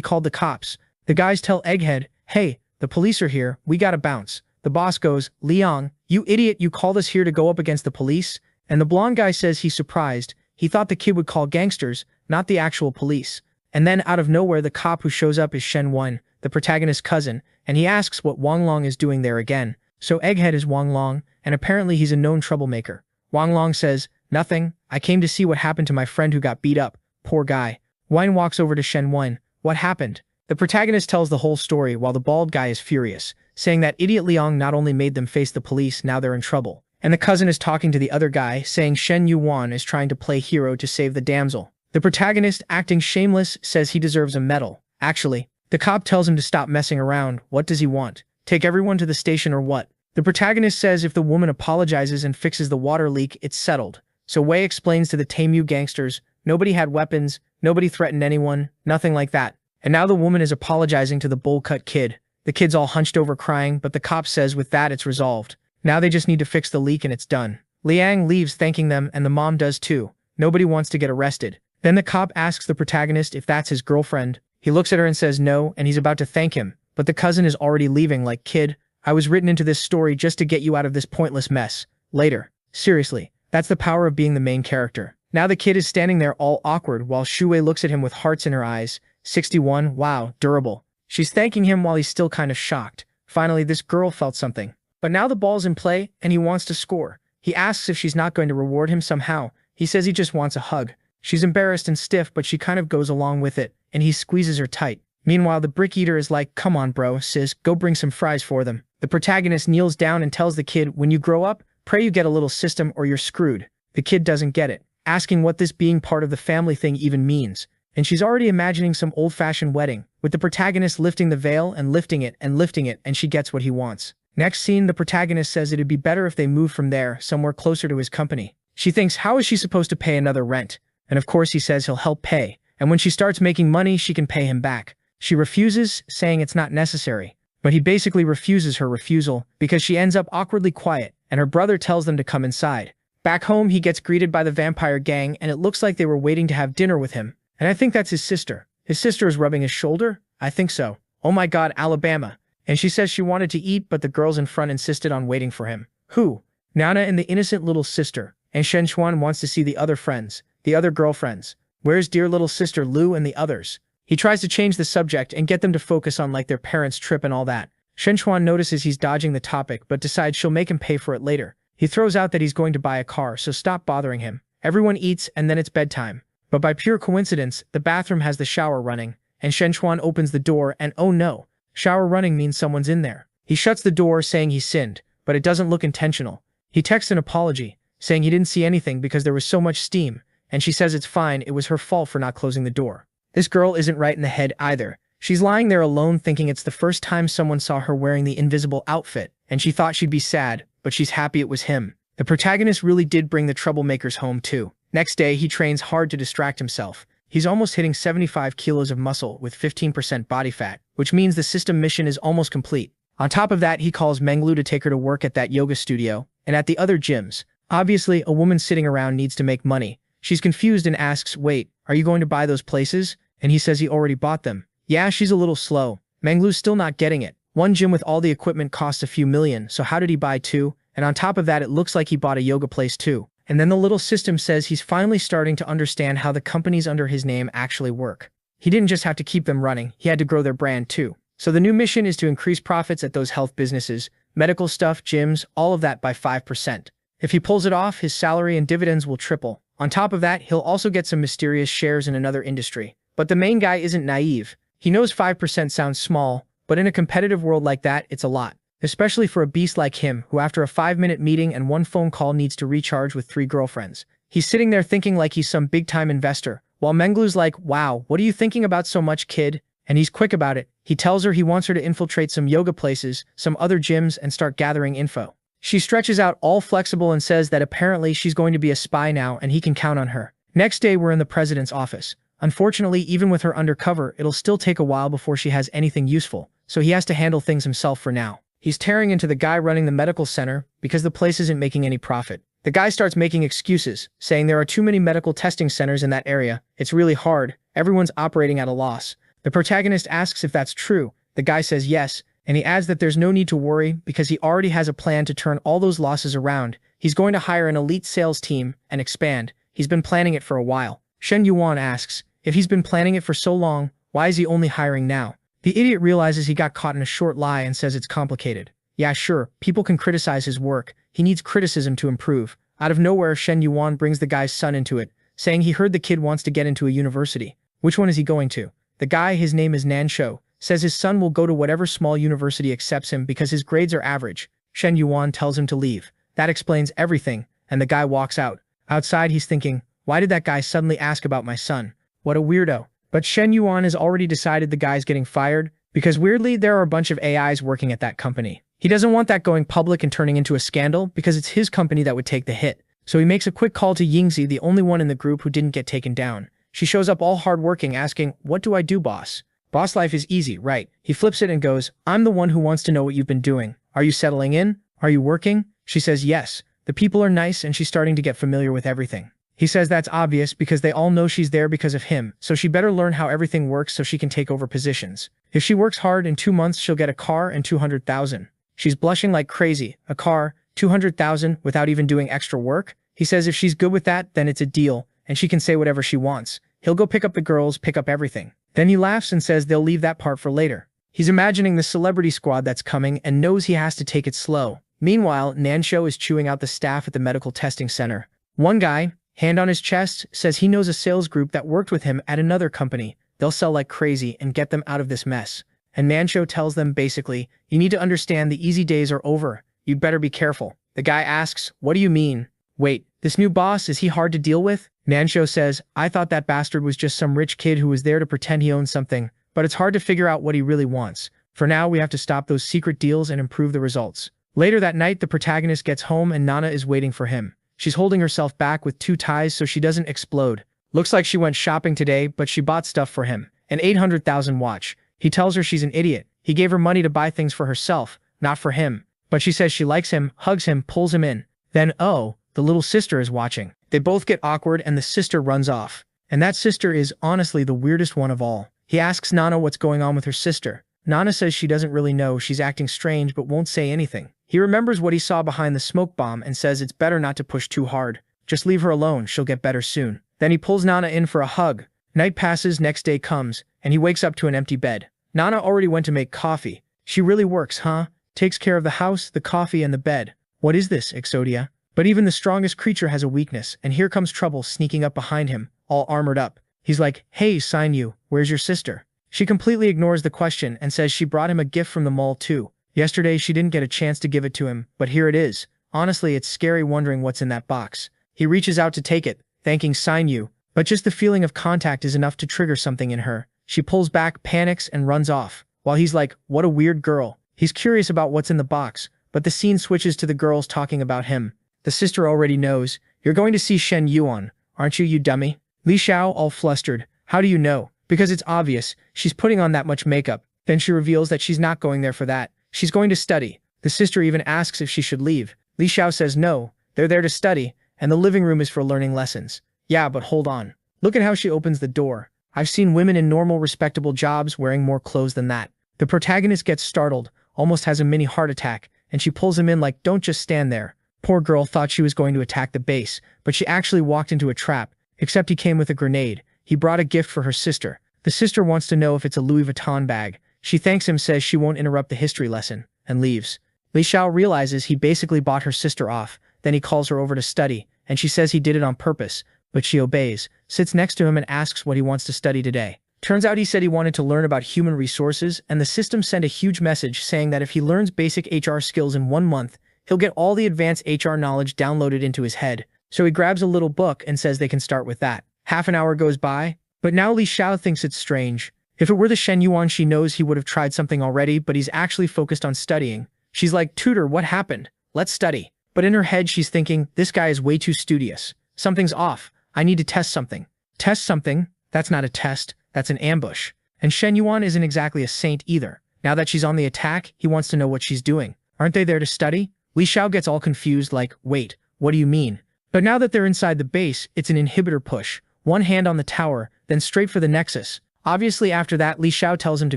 called the cops. The guys tell Egghead, hey, the police are here, we gotta bounce. The boss goes, Liang, you idiot, you called us here to go up against the police? And the blonde guy says he's surprised. He thought the kid would call gangsters, not the actual police. And then out of nowhere the cop who shows up is Shen Wen, the protagonist's cousin, and he asks what Wang Long is doing there again. So Egghead is Wang Long, and apparently he's a known troublemaker. Wang Long says, "Nothing, I came to see what happened to my friend who got beat up. Poor guy." Wang walks over to Shen Wen. "What happened?" The protagonist tells the whole story while the bald guy is furious, saying that idiot Liang not only made them face the police, now they're in trouble. And the cousin is talking to the other guy, saying Shen Yuan is trying to play hero to save the damsel. The protagonist, acting shameless, says he deserves a medal. Actually, the cop tells him to stop messing around. What does he want? Take everyone to the station or what? The protagonist says if the woman apologizes and fixes the water leak, it's settled. So Wei explains to the Taimu gangsters, nobody had weapons, nobody threatened anyone, nothing like that. And now the woman is apologizing to the bowl-cut kid. The kid's all hunched over crying, but the cop says with that it's resolved. Now they just need to fix the leak and it's done. Liang leaves thanking them and the mom does too. Nobody wants to get arrested. Then the cop asks the protagonist if that's his girlfriend. He looks at her and says no, and he's about to thank him. But the cousin is already leaving like, kid, I was written into this story just to get you out of this pointless mess. Later. Seriously, that's the power of being the main character. Now the kid is standing there all awkward while Shuwei looks at him with hearts in her eyes. 61, wow, durable. She's thanking him while he's still kind of shocked. Finally, this girl felt something. But now the ball's in play, and he wants to score. He asks if she's not going to reward him somehow. He says he just wants a hug. She's embarrassed and stiff, but she kind of goes along with it, and he squeezes her tight. Meanwhile, the brick eater is like, come on bro, sis, go bring some fries for them. The protagonist kneels down and tells the kid, when you grow up, pray you get a little system or you're screwed. The kid doesn't get it, asking what this being part of the family thing even means. And she's already imagining some old-fashioned wedding, with the protagonist lifting the veil and lifting it, and she gets what he wants. Next scene, the protagonist says it'd be better if they moved from there, somewhere closer to his company. She thinks, how is she supposed to pay another rent? And of course he says he'll help pay, and when she starts making money, she can pay him back. She refuses, saying it's not necessary. But he basically refuses her refusal, because she ends up awkwardly quiet, and her brother tells them to come inside. Back home, he gets greeted by the vampire gang, and it looks like they were waiting to have dinner with him. And I think that's his sister. His sister is rubbing his shoulder? I think so. Oh my god, Alabama. And she says she wanted to eat, but the girls in front insisted on waiting for him. Who? Nana and the innocent little sister. And Shen Chuan wants to see the other friends, the other girlfriends. Where's dear little sister Lu and the others? He tries to change the subject and get them to focus on like their parents' trip and all that. Shen Chuan notices he's dodging the topic but decides she'll make him pay for it later. He throws out that he's going to buy a car, so stop bothering him. Everyone eats and then it's bedtime. But by pure coincidence, the bathroom has the shower running, and Shen Chuan opens the door and oh no, shower running means someone's in there. He shuts the door saying he sinned, but it doesn't look intentional. He texts an apology, saying he didn't see anything because there was so much steam, and she says it's fine, it was her fault for not closing the door. This girl isn't right in the head either. She's lying there alone thinking it's the first time someone saw her wearing the invisible outfit, and she thought she'd be sad, but she's happy it was him. The protagonist really did bring the troublemakers home too. Next day, he trains hard to distract himself. He's almost hitting 75 kilos of muscle with 15% body fat, which means the system mission is almost complete. On top of that, he calls Menglu to take her to work at that yoga studio and at the other gyms. Obviously, a woman sitting around needs to make money. She's confused and asks, wait, are you going to buy those places? And he says he already bought them. Yeah, she's a little slow. Menglu's still not getting it. One gym with all the equipment costs a few million, so how did he buy two? And on top of that, it looks like he bought a yoga place too. And then the little system says he's finally starting to understand how the companies under his name actually work. He didn't just have to keep them running, he had to grow their brand too. So the new mission is to increase profits at those health businesses, medical stuff, gyms, all of that by 5%. If he pulls it off, his salary and dividends will triple. On top of that, he'll also get some mysterious shares in another industry. But the main guy isn't naive. He knows 5% sounds small, but in a competitive world like that, it's a lot. Especially for a beast like him, who after a 5-minute meeting and one phone call needs to recharge with 3 girlfriends. He's sitting there thinking like he's some big-time investor, while Menglu's like, wow, what are you thinking about so much, kid? And he's quick about it. He tells her he wants her to infiltrate some yoga places, some other gyms, and start gathering info. She stretches out all flexible and says that apparently she's going to be a spy now and he can count on her. Next day, we're in the president's office. Unfortunately, even with her undercover, it'll still take a while before she has anything useful, so he has to handle things himself for now. He's tearing into the guy running the medical center because the place isn't making any profit. The guy starts making excuses, saying there are too many medical testing centers in that area. It's really hard. Everyone's operating at a loss. The protagonist asks if that's true. The guy says yes, and he adds that there's no need to worry because he already has a plan to turn all those losses around. He's going to hire an elite sales team and expand. He's been planning it for a while. Shen Yuan asks, If he's been planning it for so long, why is he only hiring now? The idiot realizes he got caught in a short lie and says it's complicated. Yeah, sure, people can criticize his work. He needs criticism to improve. Out of nowhere, Shen Yuan brings the guy's son into it, saying he heard the kid wants to get into a university. Which one is he going to? The guy, his name is Nansho, says his son will go to whatever small university accepts him because his grades are average. Shen Yuan tells him to leave. That explains everything, and the guy walks out. Outside, he's thinking, why did that guy suddenly ask about my son? What a weirdo. But Shen Yuan has already decided the guy's getting fired, because weirdly, there are a bunch of AIs working at that company. He doesn't want that going public and turning into a scandal because it's his company that would take the hit. So he makes a quick call to Yingzi, the only one in the group who didn't get taken down. She shows up all hardworking, asking, what do I do, boss? Boss life is easy, right? He flips it and goes, I'm the one who wants to know what you've been doing. Are you settling in? Are you working? She says yes. The people are nice and she's starting to get familiar with everything. He says that's obvious because they all know she's there because of him, so she better learn how everything works so she can take over positions. If she works hard, in 2 months she'll get a car and 200,000. She's blushing like crazy. A car, 200,000 without even doing extra work? He says if she's good with that, then it's a deal, and she can say whatever she wants. He'll go pick up the girls, pick up everything. Then he laughs and says they'll leave that part for later. He's imagining the celebrity squad that's coming and knows he has to take it slow. Meanwhile, Nansho is chewing out the staff at the medical testing center. One guy, hand on his chest, says he knows a sales group that worked with him at another company. They'll sell like crazy and get them out of this mess. And Nansho tells them basically, you need to understand the easy days are over. You'd better be careful. The guy asks, what do you mean? Wait, this new boss, is he hard to deal with? Nansho says, I thought that bastard was just some rich kid who was there to pretend he owned something, but it's hard to figure out what he really wants. For now, we have to stop those secret deals and improve the results. Later that night, the protagonist gets home and Nana is waiting for him. She's holding herself back with 2 ties so she doesn't explode. Looks like she went shopping today, but she bought stuff for him. An 800,000 watch. He tells her she's an idiot. He gave her money to buy things for herself, not for him. But she says she likes him, hugs him, pulls him in. Then, oh, the little sister is watching. They both get awkward and the sister runs off. And that sister is, honestly, the weirdest one of all. He asks Nana what's going on with her sister. Nana says she doesn't really know, she's acting strange but won't say anything. He remembers what he saw behind the smoke bomb and says it's better not to push too hard. Just leave her alone, she'll get better soon. Then he pulls Nana in for a hug. Night passes, next day comes, and he wakes up to an empty bed. Nana already went to make coffee. She really works, huh? Takes care of the house, the coffee, and the bed. What is this, Exodia? But even the strongest creature has a weakness, and here comes Trouble sneaking up behind him, all armored up. He's like, hey, Sign-Yu, where's your sister? She completely ignores the question and says she brought him a gift from the mall too. Yesterday she didn't get a chance to give it to him, but here it is. Honestly, it's scary wondering what's in that box. He reaches out to take it, thanking Sign-Yu, but just the feeling of contact is enough to trigger something in her. She pulls back, panics, and runs off. While he's like, what a weird girl. He's curious about what's in the box, but the scene switches to the girls talking about him. The sister already knows. You're going to see Shen Yuan, aren't you, you dummy? Li Xiao, all flustered. How do you know? Because it's obvious. She's putting on that much makeup. Then she reveals that she's not going there for that. She's going to study. The sister even asks if she should leave. Li Xiao says no, they're there to study, and the living room is for learning lessons. Yeah, but hold on. Look at how she opens the door. I've seen women in normal, respectable jobs wearing more clothes than that. The protagonist gets startled, almost has a mini heart attack, and she pulls him in like, don't just stand there. Poor girl thought she was going to attack the base, but she actually walked into a trap, except he came with a grenade. He brought a gift for her sister. The sister wants to know if it's a Louis Vuitton bag. She thanks him, says she won't interrupt the history lesson, and leaves. Li Xiao realizes he basically bought her sister off, then he calls her over to study, and she says he did it on purpose, but she obeys, sits next to him and asks what he wants to study today. Turns out he said he wanted to learn about human resources, and the system sent a huge message saying that if he learns basic HR skills in 1 month, he'll get all the advanced HR knowledge downloaded into his head. So he grabs a little book and says they can start with that. Half an hour goes by, but now Li Xiao thinks it's strange. If it were the Shen Yuan she knows, he would have tried something already, but he's actually focused on studying. She's like, tutor, what happened? Let's study. But in her head she's thinking, this guy is way too studious. Something's off. I need to test something. Test something? That's not a test. That's an ambush. And Shen Yuan isn't exactly a saint either. Now that she's on the attack, he wants to know what she's doing. Aren't they there to study? Li Xiao gets all confused like, wait, what do you mean? But now that they're inside the base, it's an inhibitor push. One hand on the tower, then straight for the nexus. Obviously after that, Li Xiao tells him to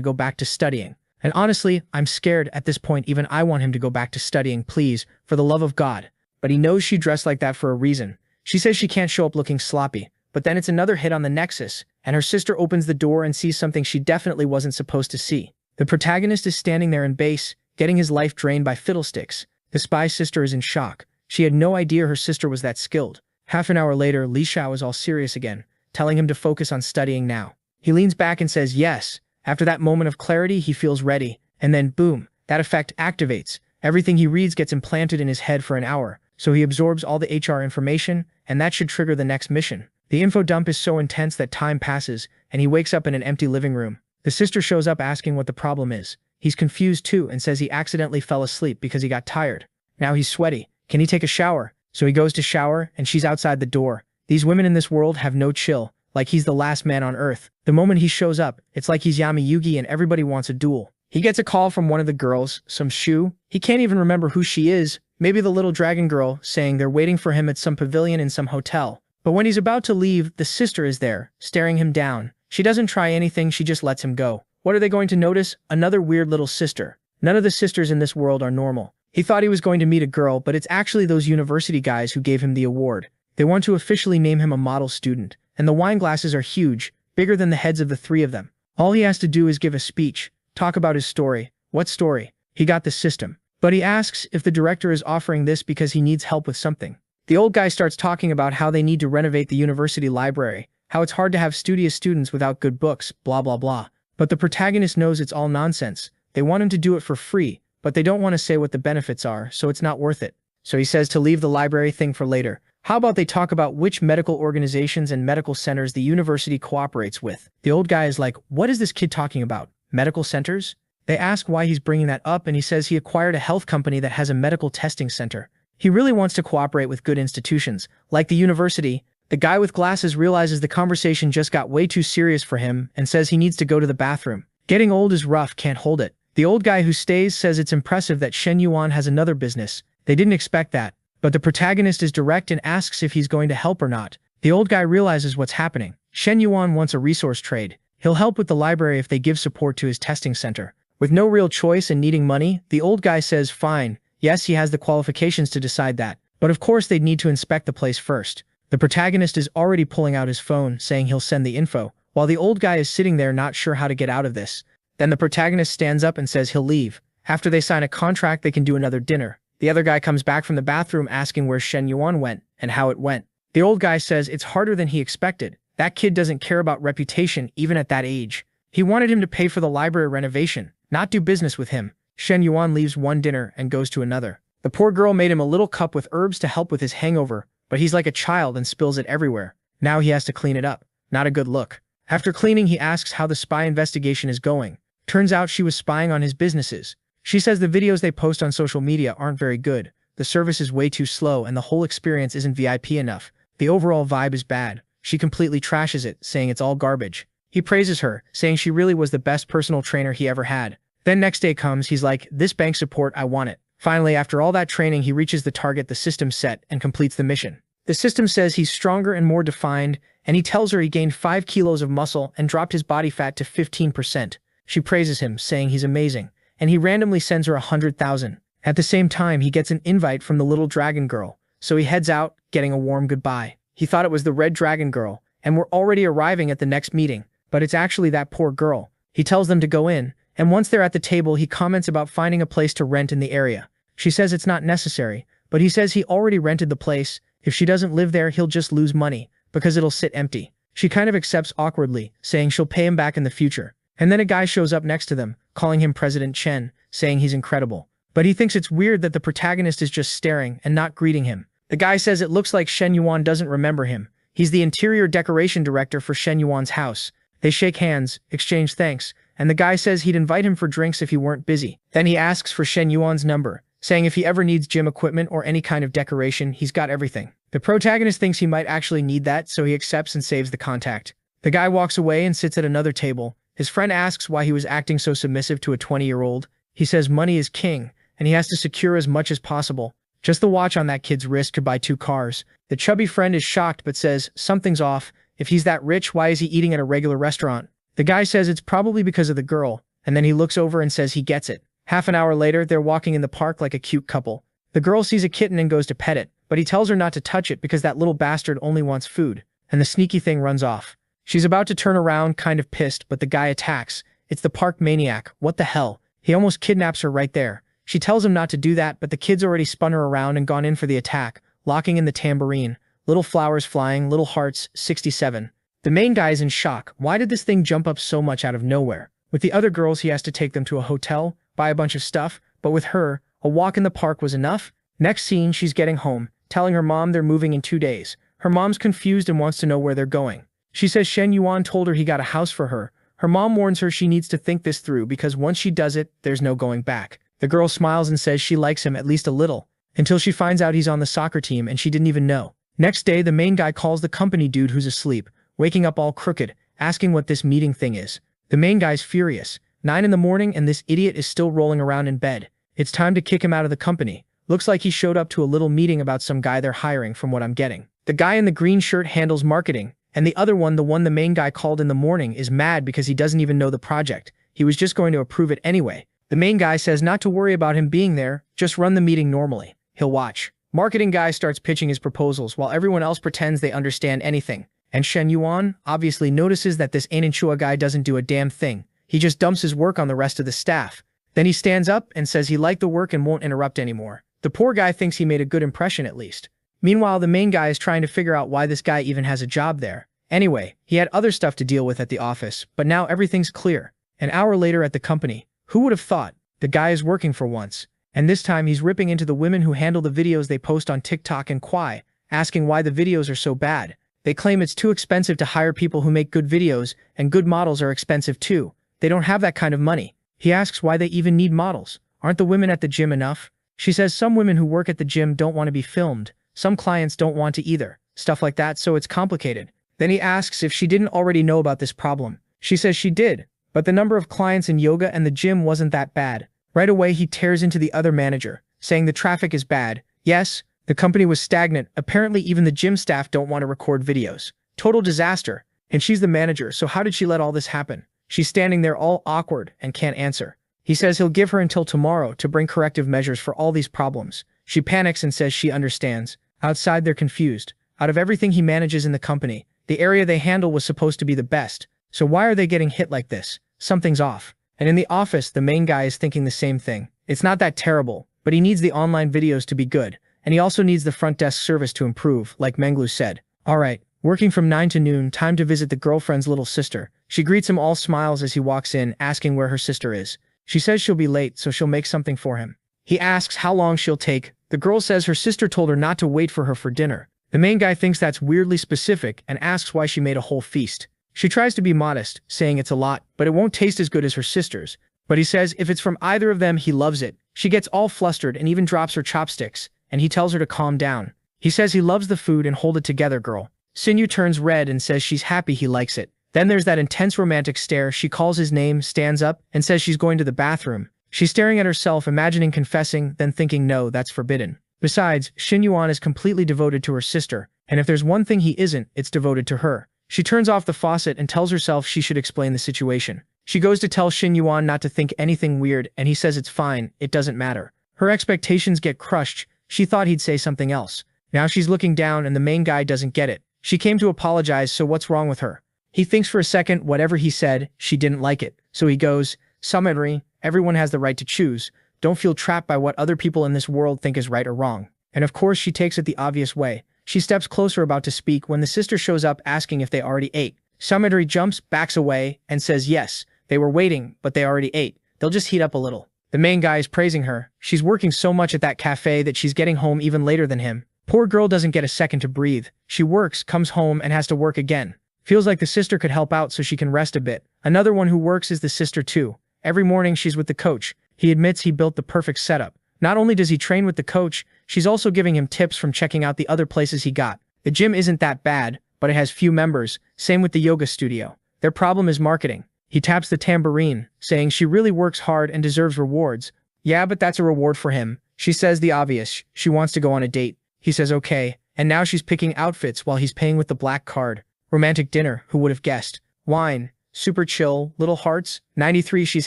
go back to studying. And honestly, I'm scared at this point. Even I want him to go back to studying, please, for the love of God. But he knows she dressed like that for a reason. She says she can't show up looking sloppy, but then it's another hit on the nexus, and her sister opens the door and sees something she definitely wasn't supposed to see. The protagonist is standing there in base, getting his life drained by fiddlesticks. The spy sister is in shock. She had no idea her sister was that skilled. Half an hour later, Li Xiao is all serious again, telling him to focus on studying now. He leans back and says yes. After that moment of clarity, he feels ready, and then boom, that effect activates. Everything he reads gets implanted in his head for an hour, so he absorbs all the HR information, and that should trigger the next mission. The info dump is so intense that time passes, and he wakes up in an empty living room. The sister shows up asking what the problem is. He's confused too and says he accidentally fell asleep because he got tired. Now he's sweaty. Can he take a shower? So he goes to shower, and she's outside the door. These women in this world have no chill, like he's the last man on earth. The moment he shows up, it's like he's Yami Yugi and everybody wants a duel. He gets a call from one of the girls, some Shu. He can't even remember who she is, maybe the little dragon girl, saying they're waiting for him at some pavilion in some hotel. But when he's about to leave, the sister is there, staring him down. She doesn't try anything, she just lets him go. What are they going to notice? Another weird little sister. None of the sisters in this world are normal. He thought he was going to meet a girl, but it's actually those university guys who gave him the award. They want to officially name him a model student, and the wine glasses are huge, bigger than the heads of the three of them. All he has to do is give a speech, talk about his story. What story? He got the system. But he asks if the director is offering this because he needs help with something. The old guy starts talking about how they need to renovate the university library, how it's hard to have studious students without good books, blah blah blah. But the protagonist knows it's all nonsense. They want him to do it for free, but they don't want to say what the benefits are, so it's not worth it. So he says to leave the library thing for later. How about they talk about which medical organizations and medical centers the university cooperates with? The old guy is like, what is this kid talking about? Medical centers? They ask why he's bringing that up, and he says he acquired a health company that has a medical testing center. He really wants to cooperate with good institutions, like the university. The guy with glasses realizes the conversation just got way too serious for him and says he needs to go to the bathroom. Getting old is rough, can't hold it. The old guy who stays says it's impressive that Shen Yuan has another business. They didn't expect that. But the protagonist is direct and asks if he's going to help or not. The old guy realizes what's happening. Shen Yuan wants a resource trade. He'll help with the library if they give support to his testing center. With no real choice and needing money, the old guy says fine. Yes, he has the qualifications to decide that. But of course they'd need to inspect the place first. The protagonist is already pulling out his phone, saying he'll send the info, while the old guy is sitting there not sure how to get out of this. Then the protagonist stands up and says he'll leave. After they sign a contract, they can do another dinner. The other guy comes back from the bathroom asking where Shen Yuan went and how it went. The old guy says it's harder than he expected. That kid doesn't care about reputation even at that age. He wanted him to pay for the library renovation, not do business with him. Shen Yuan leaves one dinner and goes to another. The poor girl made him a little cup with herbs to help with his hangover, but he's like a child and spills it everywhere. Now he has to clean it up. Not a good look. After cleaning, he asks how the spy investigation is going. Turns out she was spying on his businesses. She says the videos they post on social media aren't very good. The service is way too slow and the whole experience isn't VIP enough. The overall vibe is bad. She completely trashes it, saying it's all garbage. He praises her, saying she really was the best personal trainer he ever had. Then next day comes, he's like, this bank support, I want it. Finally, after all that training, he reaches the target the system set and completes the mission. The system says he's stronger and more defined, and he tells her he gained 5 kilos of muscle and dropped his body fat to 15%. She praises him, saying he's amazing, and he randomly sends her 100,000. At the same time, he gets an invite from the little dragon girl, so he heads out, getting a warm goodbye. He thought it was the red dragon girl, and we're already arriving at the next meeting, but it's actually that poor girl. He tells them to go in, and once they're at the table, he comments about finding a place to rent in the area. She says it's not necessary, but he says he already rented the place. If she doesn't live there, he'll just lose money, because it'll sit empty. She kind of accepts awkwardly, saying she'll pay him back in the future. And then a guy shows up next to them, calling him President Chen, saying he's incredible. But he thinks it's weird that the protagonist is just staring and not greeting him. The guy says it looks like Shen Yuan doesn't remember him. He's the interior decoration director for Shen Yuan's house. They shake hands, exchange thanks, and the guy says he'd invite him for drinks if he weren't busy. Then he asks for Shen Yuan's number, saying if he ever needs gym equipment or any kind of decoration, he's got everything. The protagonist thinks he might actually need that, so he accepts and saves the contact. The guy walks away and sits at another table. His friend asks why he was acting so submissive to a 20-year-old. He says money is king, and he has to secure as much as possible. Just the watch on that kid's wrist could buy 2 cars. The chubby friend is shocked but says, something's off. If he's that rich, why is he eating at a regular restaurant? The guy says it's probably because of the girl, and then he looks over and says he gets it. Half an hour later, they're walking in the park like a cute couple. The girl sees a kitten and goes to pet it, but he tells her not to touch it because that little bastard only wants food. and the sneaky thing runs off. She's about to turn around, kind of pissed, but the guy attacks. It's the park maniac. What the hell? He almost kidnaps her right there. She tells him not to do that, but the kid's already spun her around and gone in for the attack, locking in the tambourine. Little flowers flying, little hearts, 67. The main guy is in shock. Why did this thing jump up so much out of nowhere? With the other girls, he has to take them to a hotel, buy a bunch of stuff, but with her, a walk in the park was enough. Next scene, she's getting home, telling her mom they're moving in 2 days. Her mom's confused and wants to know where they're going. She says Shen Yuan told her he got a house for her. Her mom warns her she needs to think this through because once she does it, there's no going back. The girl smiles and says she likes him at least a little, until she finds out he's on the soccer team and she didn't even know. Next day, the main guy calls the company dude who's asleep, waking up all crooked, asking what this meeting thing is. The main guy's furious. 9 in the morning and this idiot is still rolling around in bed. It's time to kick him out of the company. Looks like he showed up to a little meeting about some guy they're hiring from what I'm getting. The guy in the green shirt handles marketing, and the other one, the one the main guy called in the morning, is mad because he doesn't even know the project. He was just going to approve it anyway. The main guy says not to worry about him being there, just run the meeting normally. He'll watch. Marketing guy starts pitching his proposals while everyone else pretends they understand anything. And Shen Yuan obviously notices that this Ananchua guy doesn't do a damn thing. He just dumps his work on the rest of the staff. Then he stands up and says he liked the work and won't interrupt anymore. The poor guy thinks he made a good impression at least. Meanwhile, the main guy is trying to figure out why this guy even has a job there. Anyway, he had other stuff to deal with at the office, but now everything's clear. An hour later at the company, who would have thought? The guy is working for once. And this time he's ripping into the women who handle the videos they post on TikTok and Kwai, asking why the videos are so bad. They claim it's too expensive to hire people who make good videos, and good models are expensive too. They don't have that kind of money. He asks why they even need models. Aren't the women at the gym enough? She says some women who work at the gym don't want to be filmed. Some clients don't want to either. Stuff like that, so it's complicated. Then he asks if she didn't already know about this problem. She says she did, but the number of clients in yoga and the gym wasn't that bad. Right away he tears into the other manager, saying the traffic is bad. Yes, the company was stagnant. Apparently even the gym staff don't want to record videos. Total disaster. And she's the manager, so how did she let all this happen? She's standing there all awkward and can't answer. He says he'll give her until tomorrow to bring corrective measures for all these problems. She panics and says she understands. Outside they're confused. Out of everything he manages in the company, the area they handle was supposed to be the best. So why are they getting hit like this? Something's off. And in the office, the main guy is thinking the same thing. It's not that terrible, but he needs the online videos to be good. And he also needs the front desk service to improve, like Menglu said. Alright, working from 9 to noon, time to visit the girlfriend's little sister. She greets him all smiles as he walks in, asking where her sister is. She says she'll be late, so she'll make something for him. He asks how long she'll take. The girl says her sister told her not to wait for her for dinner. The main guy thinks that's weirdly specific and asks why she made a whole feast. She tries to be modest, saying it's a lot, but it won't taste as good as her sister's. But he says if it's from either of them, he loves it. She gets all flustered and even drops her chopsticks, and he tells her to calm down. He says he loves the food and hold it together, girl. Sinyu turns red and says she's happy he likes it. Then there's that intense romantic stare. She calls his name, stands up, and says she's going to the bathroom. She's staring at herself, imagining confessing, then thinking no, that's forbidden. Besides, Shin Yuan is completely devoted to her sister, and if there's one thing he isn't, it's devoted to her. She turns off the faucet and tells herself she should explain the situation. She goes to tell Shin Yuan not to think anything weird, and he says it's fine, it doesn't matter. Her expectations get crushed. She thought he'd say something else. Now she's looking down and the main guy doesn't get it. She came to apologize, so what's wrong with her? He thinks for a second. Whatever he said, she didn't like it. So he goes, Summary, everyone has the right to choose. Don't feel trapped by what other people in this world think is right or wrong. And of course she takes it the obvious way. She steps closer about to speak when the sister shows up asking if they already ate. Summary jumps, backs away, and says yes, they were waiting, but they already ate. They'll just heat up a little. The main guy is praising her. She's working so much at that cafe that she's getting home even later than him. Poor girl doesn't get a second to breathe. She works, comes home, and has to work again. Feels like the sister could help out so she can rest a bit. Another one who works is the sister too. Every morning she's with the coach. He admits he built the perfect setup. Not only does he train with the coach, she's also giving him tips from checking out the other places he got. The gym isn't that bad, but it has few members. Same with the yoga studio. Their problem is marketing. He taps the tambourine, saying she really works hard and deserves rewards. Yeah, but that's a reward for him. She says the obvious. She wants to go on a date. He says okay, and now she's picking outfits while he's paying with the black card. Romantic dinner, who would have guessed? Wine, super chill, little hearts. 93, she's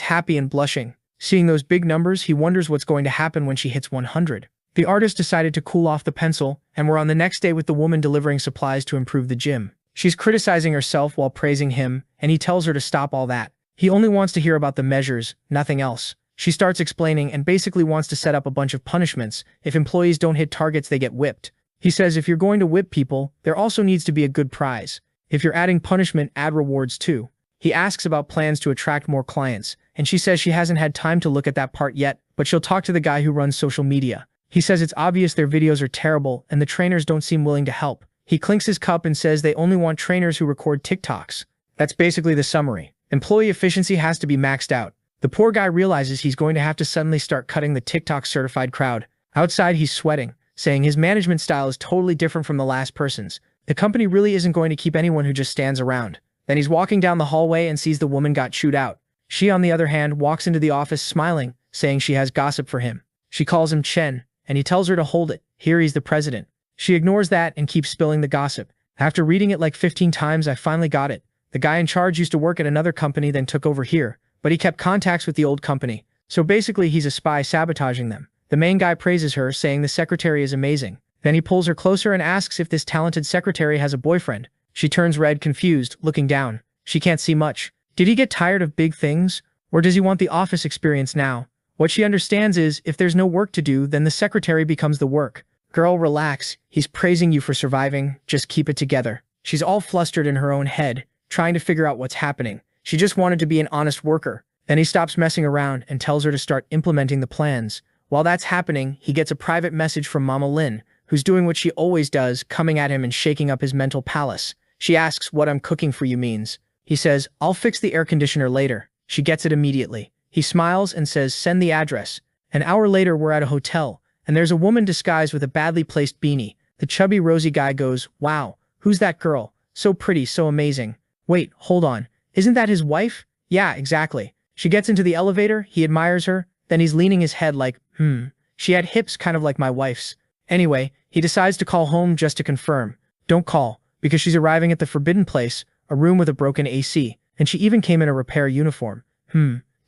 happy and blushing. Seeing those big numbers, he wonders what's going to happen when she hits 100. The artist decided to cool off the pencil, and we're on the next day with the woman delivering supplies to improve the gym. She's criticizing herself while praising him, and he tells her to stop all that. He only wants to hear about the measures, nothing else. She starts explaining and basically wants to set up a bunch of punishments. If employees don't hit targets, they get whipped. He says if you're going to whip people, there also needs to be a good prize. If you're adding punishment, add rewards too. He asks about plans to attract more clients, and she says she hasn't had time to look at that part yet, but she'll talk to the guy who runs social media. He says it's obvious their videos are terrible and the trainers don't seem willing to help. He clinks his cup and says they only want trainers who record TikToks. That's basically the summary. Employee efficiency has to be maxed out. The poor guy realizes he's going to have to suddenly start cutting the TikTok certified crowd. Outside, he's sweating, saying his management style is totally different from the last person's. The company really isn't going to keep anyone who just stands around. Then he's walking down the hallway and sees the woman got chewed out. She, on the other hand, walks into the office smiling, saying she has gossip for him. She calls him Chen, and he tells her to hold it. Here he's the president. She ignores that and keeps spilling the gossip. After reading it like 15 times, I finally got it. The guy in charge used to work at another company, then took over here, but he kept contacts with the old company. So basically he's a spy sabotaging them. The main guy praises her, saying the secretary is amazing. Then he pulls her closer and asks if this talented secretary has a boyfriend. She turns red, confused, looking down. She can't see much. Did he get tired of big things? Or does he want the office experience now? What she understands is, if there's no work to do, then the secretary becomes the work. Girl, relax. He's praising you for surviving. Just keep it together. She's all flustered in her own head, trying to figure out what's happening. She just wanted to be an honest worker. Then he stops messing around and tells her to start implementing the plans. While that's happening, he gets a private message from Mama Lin, who's doing what she always does, coming at him and shaking up his mental palace. She asks what I'm cooking for you means. He says, I'll fix the air conditioner later. She gets it immediately. He smiles and says, send the address. An hour later, we're at a hotel, and there's a woman disguised with a badly placed beanie. The chubby rosy guy goes, wow, who's that girl? So pretty, so amazing. Wait, hold on. Isn't that his wife? Yeah, exactly. She gets into the elevator, he admires her, then he's leaning his head like, she had hips kind of like my wife's. Anyway, he decides to call home just to confirm. Don't call, because she's arriving at the forbidden place, a room with a broken AC, and she even came in a repair uniform.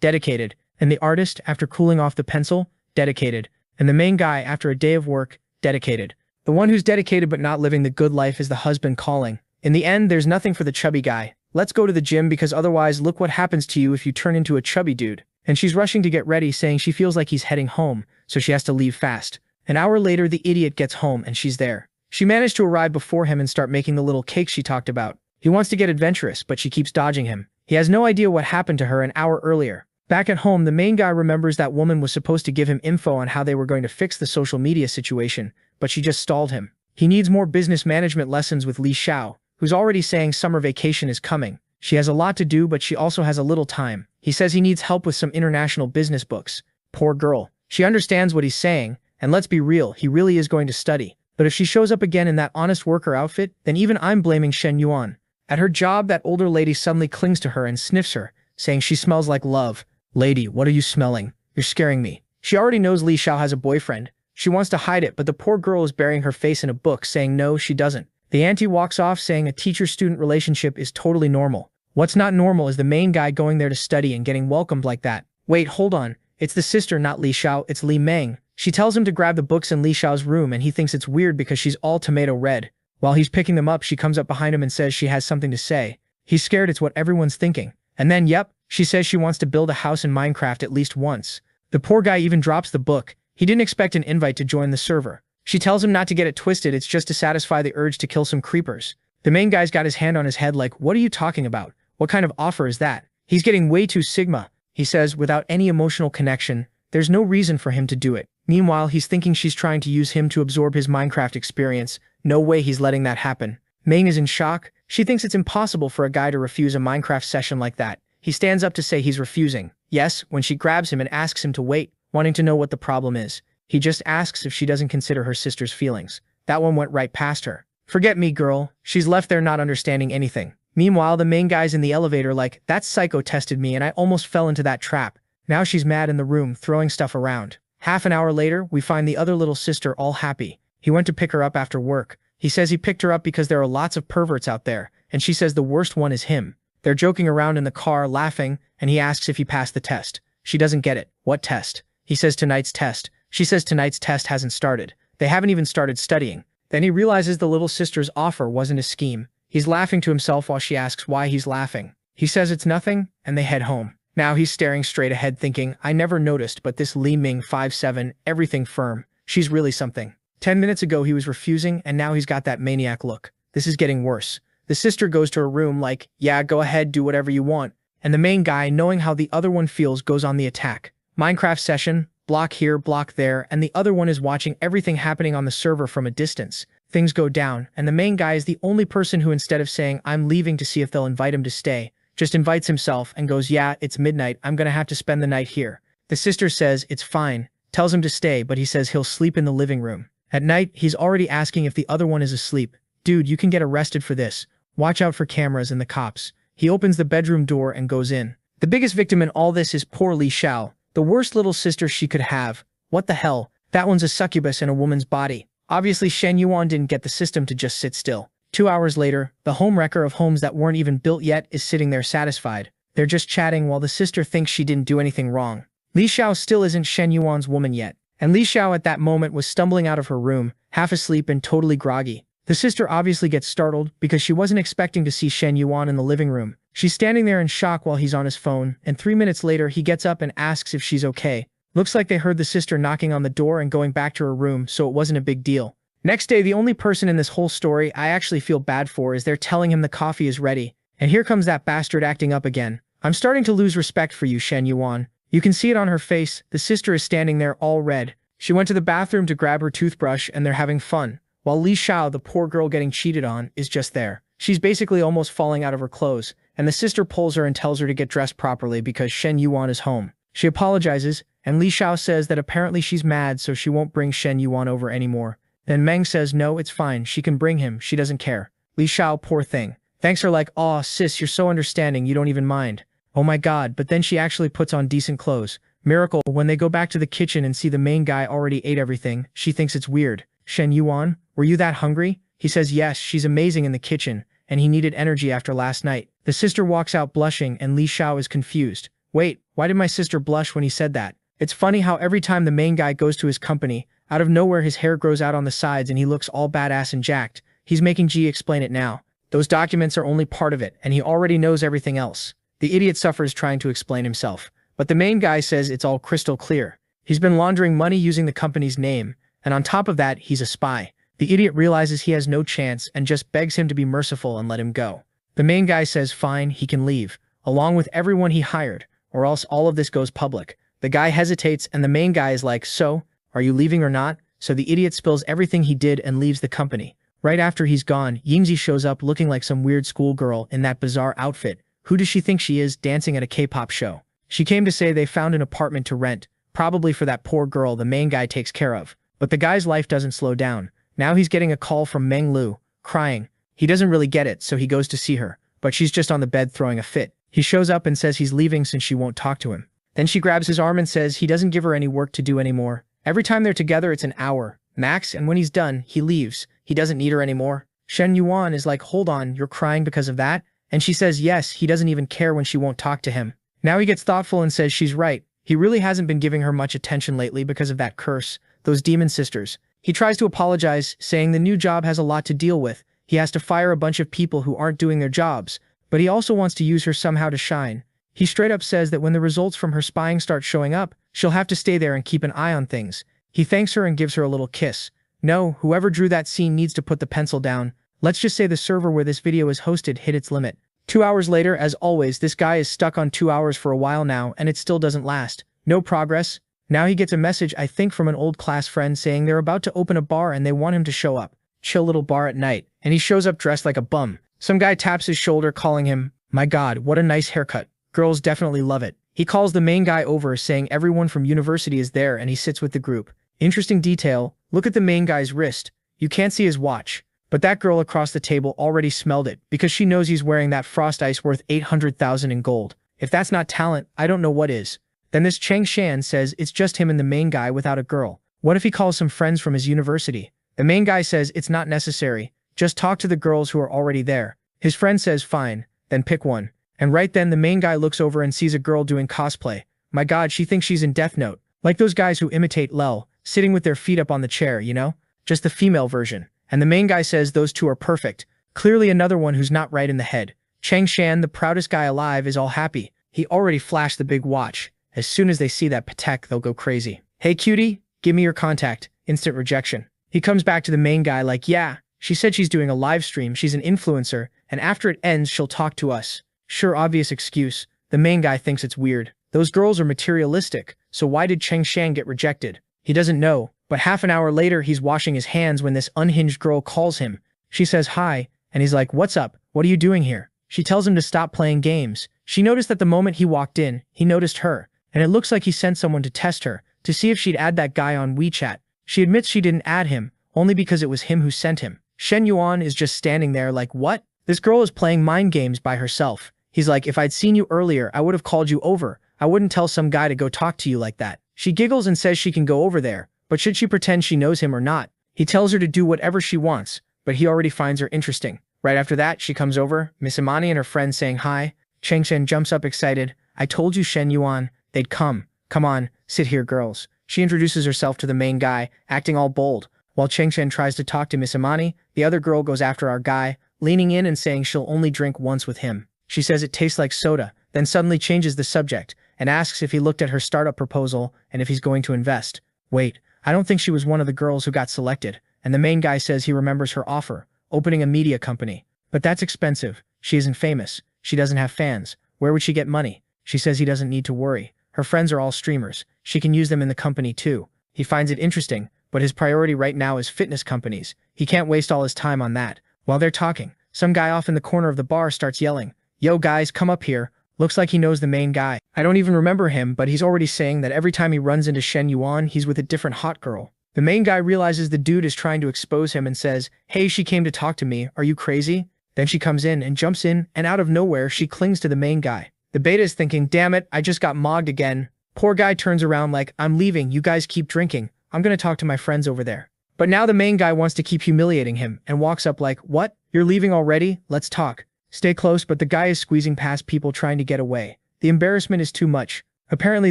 Dedicated. And the artist, after cooling off the pencil, dedicated. And the main guy, after a day of work, dedicated. The one who's dedicated but not living the good life is the husband calling. In the end, there's nothing for the chubby guy. Let's go to the gym because otherwise look what happens to you if you turn into a chubby dude. And she's rushing to get ready, saying she feels like he's heading home, so she has to leave fast. An hour later, the idiot gets home and she's there. She managed to arrive before him and start making the little cakes she talked about. He wants to get adventurous, but she keeps dodging him. He has no idea what happened to her an hour earlier. Back at home, the main guy remembers that woman was supposed to give him info on how they were going to fix the social media situation, but she just stalled him. He needs more business management lessons with Li Xiao, who's already saying summer vacation is coming. She has a lot to do, but she also has a little time. He says he needs help with some international business books. Poor girl. She understands what he's saying, and let's be real, he really is going to study. But if she shows up again in that honest worker outfit, then even I'm blaming Shen Yuan. At her job, that older lady suddenly clings to her and sniffs her, saying she smells like love. Lady, what are you smelling? You're scaring me. She already knows Li Xiao has a boyfriend. She wants to hide it, but the poor girl is burying her face in a book, saying no, she doesn't. The auntie walks off, saying a teacher-student relationship is totally normal. What's not normal is the main guy going there to study and getting welcomed like that. Wait, hold on. It's the sister, not Li Xiao, it's Li Meng. She tells him to grab the books in Li Xiao's room, and he thinks it's weird because she's all tomato red. While he's picking them up, she comes up behind him and says she has something to say. He's scared it's what everyone's thinking. And then, yep, she says she wants to build a house in Minecraft at least once. The poor guy even drops the book. He didn't expect an invite to join the server. She tells him not to get it twisted, it's just to satisfy the urge to kill some creepers. The main guy's got his hand on his head like, what are you talking about? What kind of offer is that? He's getting way too Sigma, he says, without any emotional connection. There's no reason for him to do it. Meanwhile, he's thinking she's trying to use him to absorb his Minecraft experience. No way he's letting that happen. Meng is in shock. She thinks it's impossible for a guy to refuse a Minecraft session like that. He stands up to say he's refusing. Yes, when she grabs him and asks him to wait, wanting to know what the problem is. He just asks if she doesn't consider her sister's feelings. That one went right past her. Forget me, girl. She's left there not understanding anything. Meanwhile, the main guy's in the elevator like, that psycho tested me and I almost fell into that trap. Now she's mad in the room, throwing stuff around. Half an hour later, we find the other little sister all happy. He went to pick her up after work. He says he picked her up because there are lots of perverts out there, and she says the worst one is him. They're joking around in the car, laughing, and he asks if he passed the test. She doesn't get it. What test? He says tonight's test. She says tonight's test hasn't started. They haven't even started studying. Then he realizes the little sister's offer wasn't a scheme. He's laughing to himself while she asks why he's laughing. He says it's nothing, and they head home. Now he's staring straight ahead thinking, I never noticed, but this Li Ming 5'7", everything firm. She's really something. 10 minutes ago he was refusing, and now he's got that maniac look. This is getting worse. The sister goes to her room like, yeah, go ahead, do whatever you want. And the main guy, knowing how the other one feels, goes on the attack. Minecraft session, block here, block there, and the other one is watching everything happening on the server from a distance. Things go down, and the main guy is the only person who, instead of saying, I'm leaving to see if they'll invite him to stay, just invites himself and goes, yeah, it's midnight, I'm gonna have to spend the night here. The sister says it's fine, tells him to stay, but he says he'll sleep in the living room. At night, he's already asking if the other one is asleep. Dude, you can get arrested for this. Watch out for cameras and the cops. He opens the bedroom door and goes in. The biggest victim in all this is poor Li Xiao, the worst little sister she could have. What the hell? That one's a succubus in a woman's body. Obviously, Shen Yuan didn't get the system to just sit still. 2 hours later, the homewrecker of homes that weren't even built yet is sitting there satisfied. They're just chatting while the sister thinks she didn't do anything wrong. Li Xiao still isn't Shen Yuan's woman yet, and Li Xiao at that moment was stumbling out of her room, half asleep and totally groggy. The sister obviously gets startled because she wasn't expecting to see Shen Yuan in the living room. She's standing there in shock while he's on his phone, and 3 minutes later he gets up and asks if she's okay. Looks like they heard the sister knocking on the door and going back to her room, so it wasn't a big deal. Next day, the only person in this whole story I actually feel bad for is they're telling him the coffee is ready. And here comes that bastard acting up again. I'm starting to lose respect for you, Shen Yuan. You can see it on her face. The sister is standing there all red. She went to the bathroom to grab her toothbrush and they're having fun. While Li Xiao, the poor girl getting cheated on, is just there. She's basically almost falling out of her clothes, and the sister pulls her and tells her to get dressed properly because Shen Yuan is home. She apologizes, and Li Xiao says that apparently she's mad so she won't bring Shen Yuan over anymore. Then Meng says no, it's fine, she can bring him, she doesn't care. Li Xiao, poor thing, thanks her like, aw sis, you're so understanding, you don't even mind. Oh my god, but then she actually puts on decent clothes. Miracle, when they go back to the kitchen and see the main guy already ate everything, she thinks it's weird. Shen Yuan, were you that hungry? He says yes, she's amazing in the kitchen, and he needed energy after last night. The sister walks out blushing and Li Xiao is confused. Wait, why did my sister blush when he said that? It's funny how every time the main guy goes to his company, out of nowhere his hair grows out on the sides and he looks all badass and jacked. He's making G explain it now. Those documents are only part of it, and he already knows everything else. The idiot suffers trying to explain himself. But the main guy says it's all crystal clear. He's been laundering money using the company's name, and on top of that, he's a spy. The idiot realizes he has no chance and just begs him to be merciful and let him go. The main guy says fine, he can leave, along with everyone he hired, or else all of this goes public. The guy hesitates and the main guy is like, so, are you leaving or not? So the idiot spills everything he did and leaves the company. Right after he's gone, Yingzi shows up looking like some weird schoolgirl in that bizarre outfit. Who does she think she is, dancing at a K-pop show? She came to say they found an apartment to rent, probably for that poor girl the main guy takes care of. But the guy's life doesn't slow down. Now he's getting a call from Meng Lu, crying. He doesn't really get it, so he goes to see her, but she's just on the bed throwing a fit. He shows up and says he's leaving since she won't talk to him. Then she grabs his arm and says he doesn't give her any work to do anymore. Every time they're together it's an hour, max, and when he's done, he leaves. He doesn't need her anymore. Shen Yuan is like, hold on, you're crying because of that? And she says yes, he doesn't even care when she won't talk to him. Now he gets thoughtful and says she's right. He really hasn't been giving her much attention lately because of that curse, those demon sisters. He tries to apologize, saying the new job has a lot to deal with. He has to fire a bunch of people who aren't doing their jobs, but he also wants to use her somehow to shine. He straight up says that when the results from her spying start showing up, she'll have to stay there and keep an eye on things. He thanks her and gives her a little kiss. No, whoever drew that scene needs to put the pencil down. Let's just say the server where this video is hosted hit its limit. 2 hours later, as always, this guy is stuck on 2 hours for a while now, and it still doesn't last. No progress. Now he gets a message, I think from an old class friend, saying they're about to open a bar and they want him to show up. Chill little bar at night. And he shows up dressed like a bum. Some guy taps his shoulder calling him, my god, what a nice haircut. Girls definitely love it. He calls the main guy over saying everyone from university is there and he sits with the group. Interesting detail, look at the main guy's wrist. You can't see his watch. But that girl across the table already smelled it because she knows he's wearing that frost ice worth 800,000 in gold. If that's not talent, I don't know what is. Then this Cheng Shan says it's just him and the main guy without a girl. What if he calls some friends from his university? The main guy says it's not necessary. Just talk to the girls who are already there. His friend says fine, then pick one. And right then the main guy looks over and sees a girl doing cosplay. My god, she thinks she's in Death Note. Like those guys who imitate Lel, sitting with their feet up on the chair, you know? Just the female version. And the main guy says those two are perfect. Clearly another one who's not right in the head. Chang Shan, the proudest guy alive, is all happy. He already flashed the big watch. As soon as they see that Patek, they'll go crazy. Hey cutie, give me your contact. Instant rejection. He comes back to the main guy like, yeah, she said she's doing a live stream, she's an influencer, and after it ends, she'll talk to us. Sure, obvious excuse. The main guy thinks it's weird. Those girls are materialistic, so why did Chang Shan get rejected? He doesn't know, but half an hour later, he's washing his hands when this unhinged girl calls him. She says hi, and he's like, what's up? What are you doing here? She tells him to stop playing games. She noticed that the moment he walked in, he noticed her, and it looks like he sent someone to test her, to see if she'd add that guy on WeChat. She admits she didn't add him, only because it was him who sent him. Shen Yuan is just standing there like, what? This girl is playing mind games by herself. He's like, if I'd seen you earlier, I would have called you over. I wouldn't tell some guy to go talk to you like that. She giggles and says she can go over there, but should she pretend she knows him or not? He tells her to do whatever she wants, but he already finds her interesting. Right after that, she comes over, Miss Imani and her friend saying hi. Chang Shen jumps up excited. I told you, Shen Yuan, they'd come. Come on, sit here, girls. She introduces herself to the main guy, acting all bold. While Chang Shen tries to talk to Miss Imani, the other girl goes after our guy, leaning in and saying she'll only drink once with him. She says it tastes like soda, then suddenly changes the subject and asks if he looked at her startup proposal and if he's going to invest. Wait, I don't think she was one of the girls who got selected, and the main guy says he remembers her offer, opening a media company. But that's expensive. She isn't famous. She doesn't have fans. Where would she get money? She says he doesn't need to worry. Her friends are all streamers. She can use them in the company too. He finds it interesting, but his priority right now is fitness companies. He can't waste all his time on that. While they're talking, some guy off in the corner of the bar starts yelling, yo guys, come up here. Looks like he knows the main guy. I don't even remember him, but he's already saying that every time he runs into Shen Yuan, he's with a different hot girl. The main guy realizes the dude is trying to expose him and says, hey, she came to talk to me. Are you crazy? Then she comes in and jumps in, and out of nowhere, she clings to the main guy. The beta is thinking, damn it, I just got mogged again. Poor guy turns around like, I'm leaving, you guys keep drinking. I'm gonna talk to my friends over there. But now the main guy wants to keep humiliating him and walks up like, what? You're leaving already? Let's talk. Stay close, but the guy is squeezing past people trying to get away. The embarrassment is too much. Apparently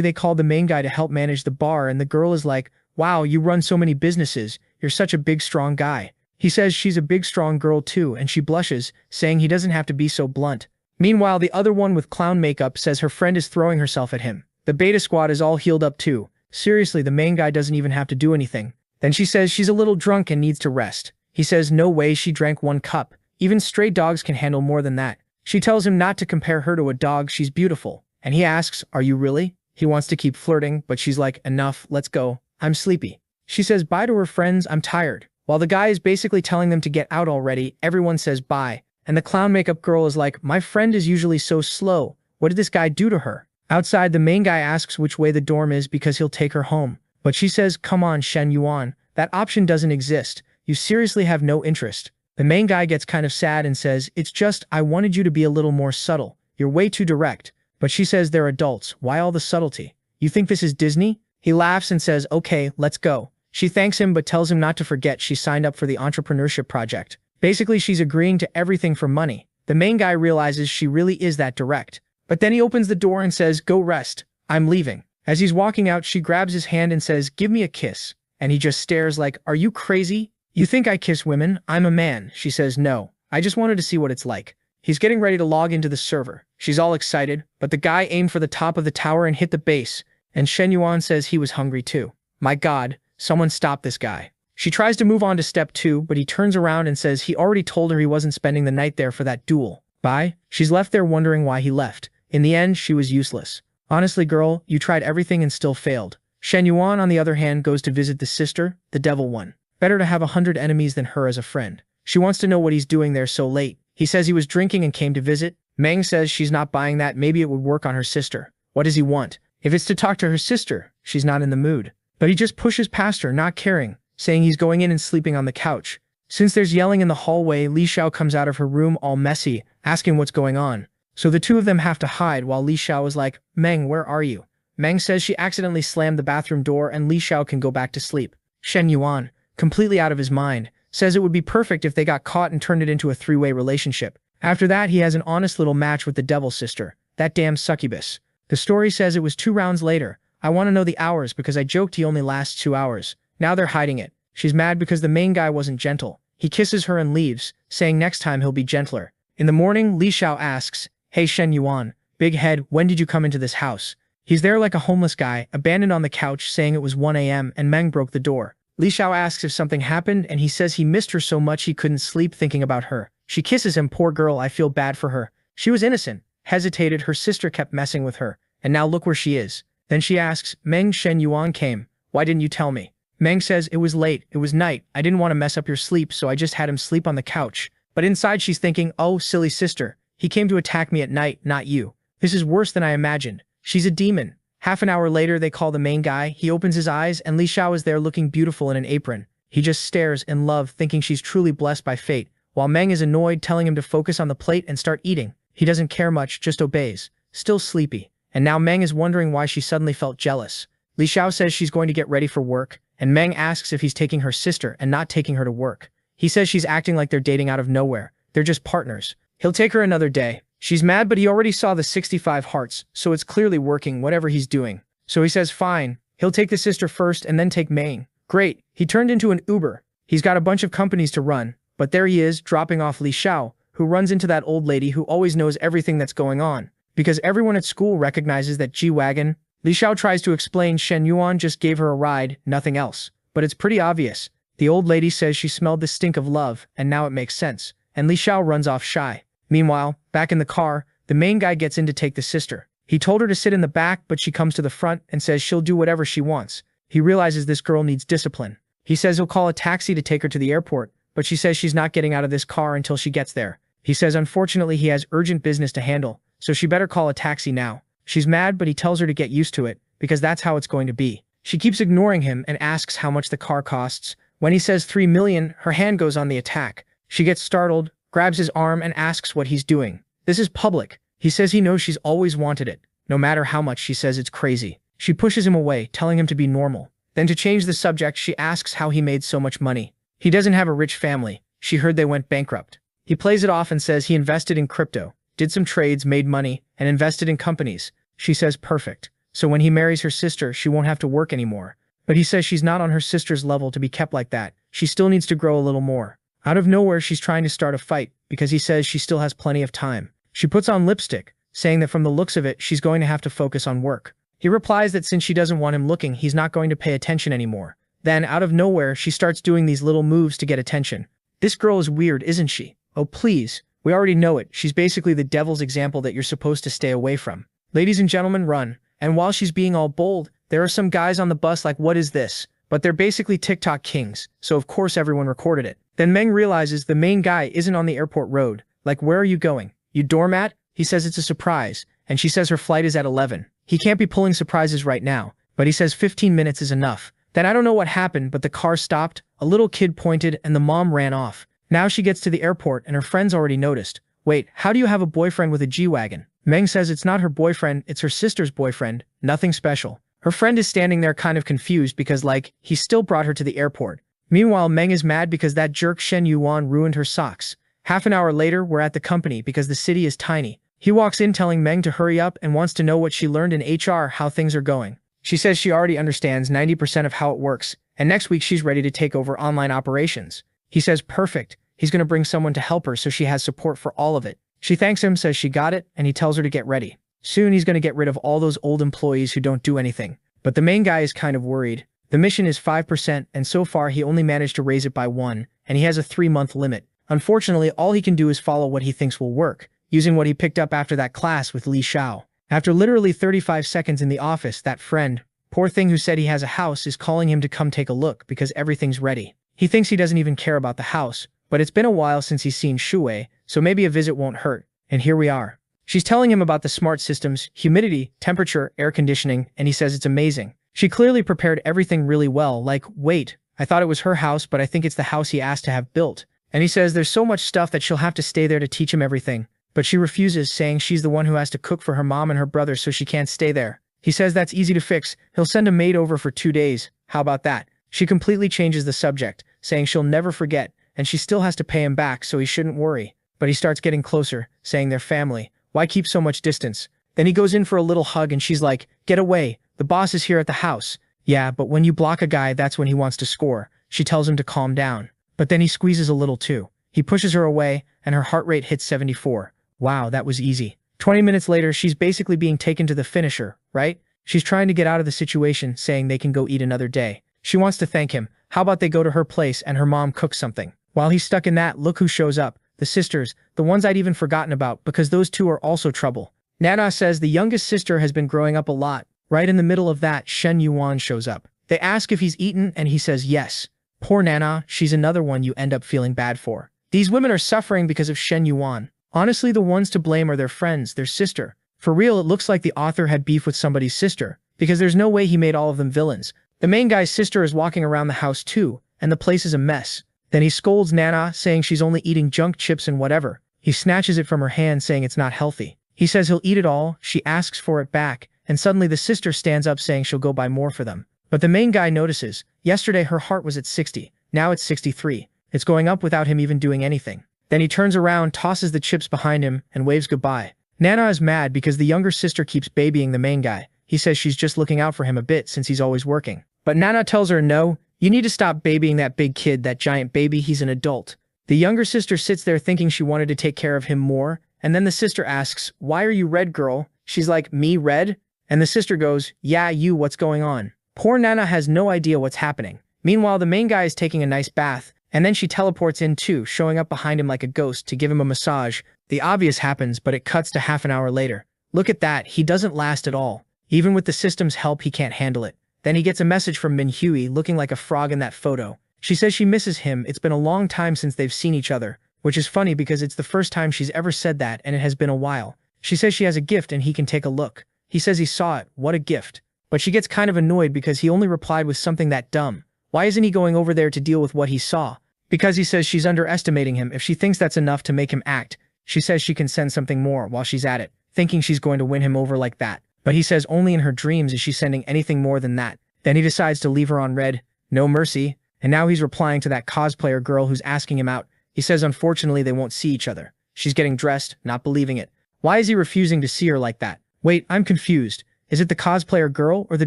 they called the main guy to help manage the bar, and the girl is like, wow, you run so many businesses. You're such a big, strong guy. He says she's a big, strong girl too, and she blushes, saying he doesn't have to be so blunt. Meanwhile, the other one with clown makeup says her friend is throwing herself at him. The beta squad is all healed up too. Seriously, the main guy doesn't even have to do anything. Then she says she's a little drunk and needs to rest. He says no way, she drank 1 cup. Even stray dogs can handle more than that. She tells him not to compare her to a dog, she's beautiful. And he asks, are you really? He wants to keep flirting, but she's like, enough, let's go. I'm sleepy. She says bye to her friends, I'm tired. While the guy is basically telling them to get out already, everyone says bye. And the clown makeup girl is like, my friend is usually so slow. What did this guy do to her? Outside, the main guy asks which way the dorm is because he'll take her home. But she says, come on, Shen Yuan. That option doesn't exist. You seriously have no interest. The main guy gets kind of sad and says, it's just, I wanted you to be a little more subtle. You're way too direct. But she says they're adults. Why all the subtlety? You think this is Disney? He laughs and says, okay, let's go. She thanks him but tells him not to forget she signed up for the entrepreneurship project. Basically, she's agreeing to everything for money. The main guy realizes she really is that direct. But then he opens the door and says, go rest. I'm leaving. As he's walking out, she grabs his hand and says, give me a kiss. And he just stares like, are you crazy? You think I kiss women? I'm a man. She says, no. I just wanted to see what it's like. He's getting ready to log into the server. She's all excited, but the guy aimed for the top of the tower and hit the base. And Shen Yuan says he was hungry too. My God, someone stop this guy. She tries to move on to step 2, but he turns around and says he already told her he wasn't spending the night there for that duel. Bye. She's left there wondering why he left. In the end, she was useless. Honestly, girl, you tried everything and still failed. Shen Yuan, on the other hand, goes to visit the sister, the devil one. Better to have 100 enemies than her as a friend. She wants to know what he's doing there so late. He says he was drinking and came to visit. Meng says she's not buying that, maybe it would work on her sister. What does he want? If it's to talk to her sister, she's not in the mood. But he just pushes past her, not caring, saying he's going in and sleeping on the couch. Since there's yelling in the hallway, Li Xiao comes out of her room all messy, asking what's going on. So the two of them have to hide while Li Xiao is like, Meng, where are you? Meng says she accidentally slammed the bathroom door and Li Xiao can go back to sleep. Shen Yuan, completely out of his mind, says it would be perfect if they got caught and turned it into a 3-way relationship. After that, he has an honest little match with the devil's sister, that damn succubus. The story says it was 2 rounds later. I want to know the hours because I joked he only lasts 2 hours. Now they're hiding it. She's mad because the main guy wasn't gentle. He kisses her and leaves, saying next time he'll be gentler. In the morning, Li Xiao asks, "Hey Shen Yuan, big head, when did you come into this house?" He's there like a homeless guy, abandoned on the couch, saying it was 1 a.m. and Meng broke the door. Li Xiao asks if something happened and he says he missed her so much he couldn't sleep thinking about her. She kisses him. Poor girl, I feel bad for her. She was innocent, hesitated, her sister kept messing with her, and now look where she is. Then she asks, Meng, Shen Yuan came. Why didn't you tell me? Meng says, it was late, it was night, I didn't want to mess up your sleep so I just had him sleep on the couch. But inside she's thinking, oh, silly sister, he came to attack me at night, not you. This is worse than I imagined. She's a demon. Half an hour later they call the main guy, he opens his eyes and Li Xiao is there looking beautiful in an apron. He just stares in love thinking she's truly blessed by fate, while Meng is annoyed telling him to focus on the plate and start eating. He doesn't care much, just obeys. Still sleepy. And now Meng is wondering why she suddenly felt jealous. Li Xiao says she's going to get ready for work, and Meng asks if he's taking her sister and not taking her to work. He says she's acting like they're dating out of nowhere. They're just partners. He'll take her another day. She's mad, but he already saw the 65 hearts, so it's clearly working, whatever he's doing. So he says fine. He'll take the sister first and then take Meng. Great. He turned into an Uber. He's got a bunch of companies to run, but there he is, dropping off Li Xiao, who runs into that old lady who always knows everything that's going on. Because everyone at school recognizes that G-Wagon. Li Xiao tries to explain Shen Yuan just gave her a ride, nothing else. But it's pretty obvious. The old lady says she smelled the stink of love, and now it makes sense. And Li Xiao runs off shy. Meanwhile, back in the car, the main guy gets in to take the sister. He told her to sit in the back, but she comes to the front and says she'll do whatever she wants. He realizes this girl needs discipline. He says he'll call a taxi to take her to the airport, but she says she's not getting out of this car until she gets there. He says unfortunately he has urgent business to handle, so she better call a taxi now. She's mad, but he tells her to get used to it, because that's how it's going to be. She keeps ignoring him and asks how much the car costs. When he says 3 million, her hand goes on the attack. She gets startled, grabs his arm and asks what he's doing. This is public. He says he knows she's always wanted it. No matter how much she says it's crazy. She pushes him away, telling him to be normal. Then to change the subject, she asks how he made so much money. He doesn't have a rich family. She heard they went bankrupt. He plays it off and says he invested in crypto, did some trades, made money, and invested in companies. She says perfect. So when he marries her sister, she won't have to work anymore. But he says she's not on her sister's level to be kept like that. She still needs to grow a little more. Out of nowhere, she's trying to start a fight because he says she still has plenty of time. She puts on lipstick, saying that from the looks of it, she's going to have to focus on work. He replies that since she doesn't want him looking, he's not going to pay attention anymore. Then, out of nowhere, she starts doing these little moves to get attention. This girl is weird, isn't she? Oh please, we already know it. She's basically the devil's example that you're supposed to stay away from. Ladies and gentlemen, run. And while she's being all bold, there are some guys on the bus like, what is this? But they're basically TikTok kings, so of course everyone recorded it. Then Meng realizes the main guy isn't on the airport road. Like, where are you going? You doormat? He says it's a surprise, and she says her flight is at 11. He can't be pulling surprises right now, but he says 15 minutes is enough. Then I don't know what happened, but the car stopped, a little kid pointed, and the mom ran off. Now she gets to the airport and her friends already noticed. Wait, how do you have a boyfriend with a G-Wagon? Meng says it's not her boyfriend, it's her sister's boyfriend, nothing special. Her friend is standing there kind of confused because he still brought her to the airport. Meanwhile, Meng is mad because that jerk Shen Yuan ruined her socks. Half an hour later, we're at the company because the city is tiny. He walks in telling Meng to hurry up and wants to know what she learned in HR, how things are going. She says she already understands 90% of how it works, and next week she's ready to take over online operations. He says perfect. He's going to bring someone to help her so she has support for all of it. She thanks him, says she got it, and he tells her to get ready. Soon he's going to get rid of all those old employees who don't do anything. But the main guy is kind of worried. The mission is 5%, and so far he only managed to raise it by 1, and he has a 3-month limit. Unfortunately, all he can do is follow what he thinks will work, using what he picked up after that class with Li Xiao. After literally 35 seconds in the office, that friend, poor thing who said he has a house, is calling him to come take a look because everything's ready. He thinks he doesn't even care about the house, but it's been a while since he's seen Shuwei, so maybe a visit won't hurt. And here we are. She's telling him about the smart systems, humidity, temperature, air conditioning, and he says it's amazing. She clearly prepared everything really well, like, wait, I thought it was her house, but I think it's the house he asked to have built. And he says there's so much stuff that she'll have to stay there to teach him everything. But she refuses, saying she's the one who has to cook for her mom and her brother so she can't stay there. He says that's easy to fix. He'll send a maid over for 2 days. How about that? She completely changes the subject, saying she'll never forget, and she still has to pay him back so he shouldn't worry. But he starts getting closer, saying they're family. Why keep so much distance? Then he goes in for a little hug and she's like, get away. The boss is here at the house. Yeah, but when you block a guy, that's when he wants to score. She tells him to calm down. but then he squeezes a little too. He pushes her away, and her heart rate hits 74. Wow, that was easy. 20 minutes later, she's basically being taken to the finisher, right? She's trying to get out of the situation, saying they can go eat another day. She wants to thank him. How about they go to her place and her mom cooks something? While he's stuck in that, look who shows up. The sisters, the ones I'd even forgotten about, because those two are also trouble. Nana says the youngest sister has been growing up a lot. Right in the middle of that, Shen Yuan shows up. They ask if he's eaten, and he says yes. Poor Nana, she's another one you end up feeling bad for. These women are suffering because of Shen Yuan. Honestly, the ones to blame are their friends, their sister. For real, it looks like the author had beef with somebody's sister, because there's no way he made all of them villains. The main guy's sister is walking around the house too, and the place is a mess. Then he scolds Nana, saying she's only eating junk chips and whatever. He snatches it from her hand, saying it's not healthy. He says he'll eat it all, she asks for it back, and suddenly the sister stands up saying she'll go buy more for them. But the main guy notices, yesterday her heart was at 60, now it's 63. It's going up without him even doing anything. Then he turns around, tosses the chips behind him, and waves goodbye. Nana is mad because the younger sister keeps babying the main guy. He says she's just looking out for him a bit since he's always working. But Nana tells her no, you need to stop babying that big kid, that giant baby, he's an adult. The younger sister sits there thinking she wanted to take care of him more, and then the sister asks, why are you red, girl? She's like, me red? And the sister goes, yeah, you, what's going on? Poor Nana has no idea what's happening. Meanwhile, the main guy is taking a nice bath, and then she teleports in too, showing up behind him like a ghost to give him a massage. The obvious happens, but it cuts to half an hour later. Look at that, he doesn't last at all. Even with the system's help, he can't handle it. Then he gets a message from Minhui looking like a frog in that photo. She says she misses him, it's been a long time since they've seen each other, which is funny because it's the first time she's ever said that and it has been a while. She says she has a gift and he can take a look. He says he saw it, what a gift. But she gets kind of annoyed because he only replied with something that dumb. Why isn't he going over there to deal with what he saw? Because he says she's underestimating him if she thinks that's enough to make him act. She says she can send something more while she's at it, thinking she's going to win him over like that. But he says only in her dreams is she sending anything more than that. Then he decides to leave her on red, no mercy, and now he's replying to that cosplayer girl who's asking him out. He says unfortunately they won't see each other. She's getting dressed, not believing it. Why is he refusing to see her like that? Wait, I'm confused. Is it the cosplayer girl or the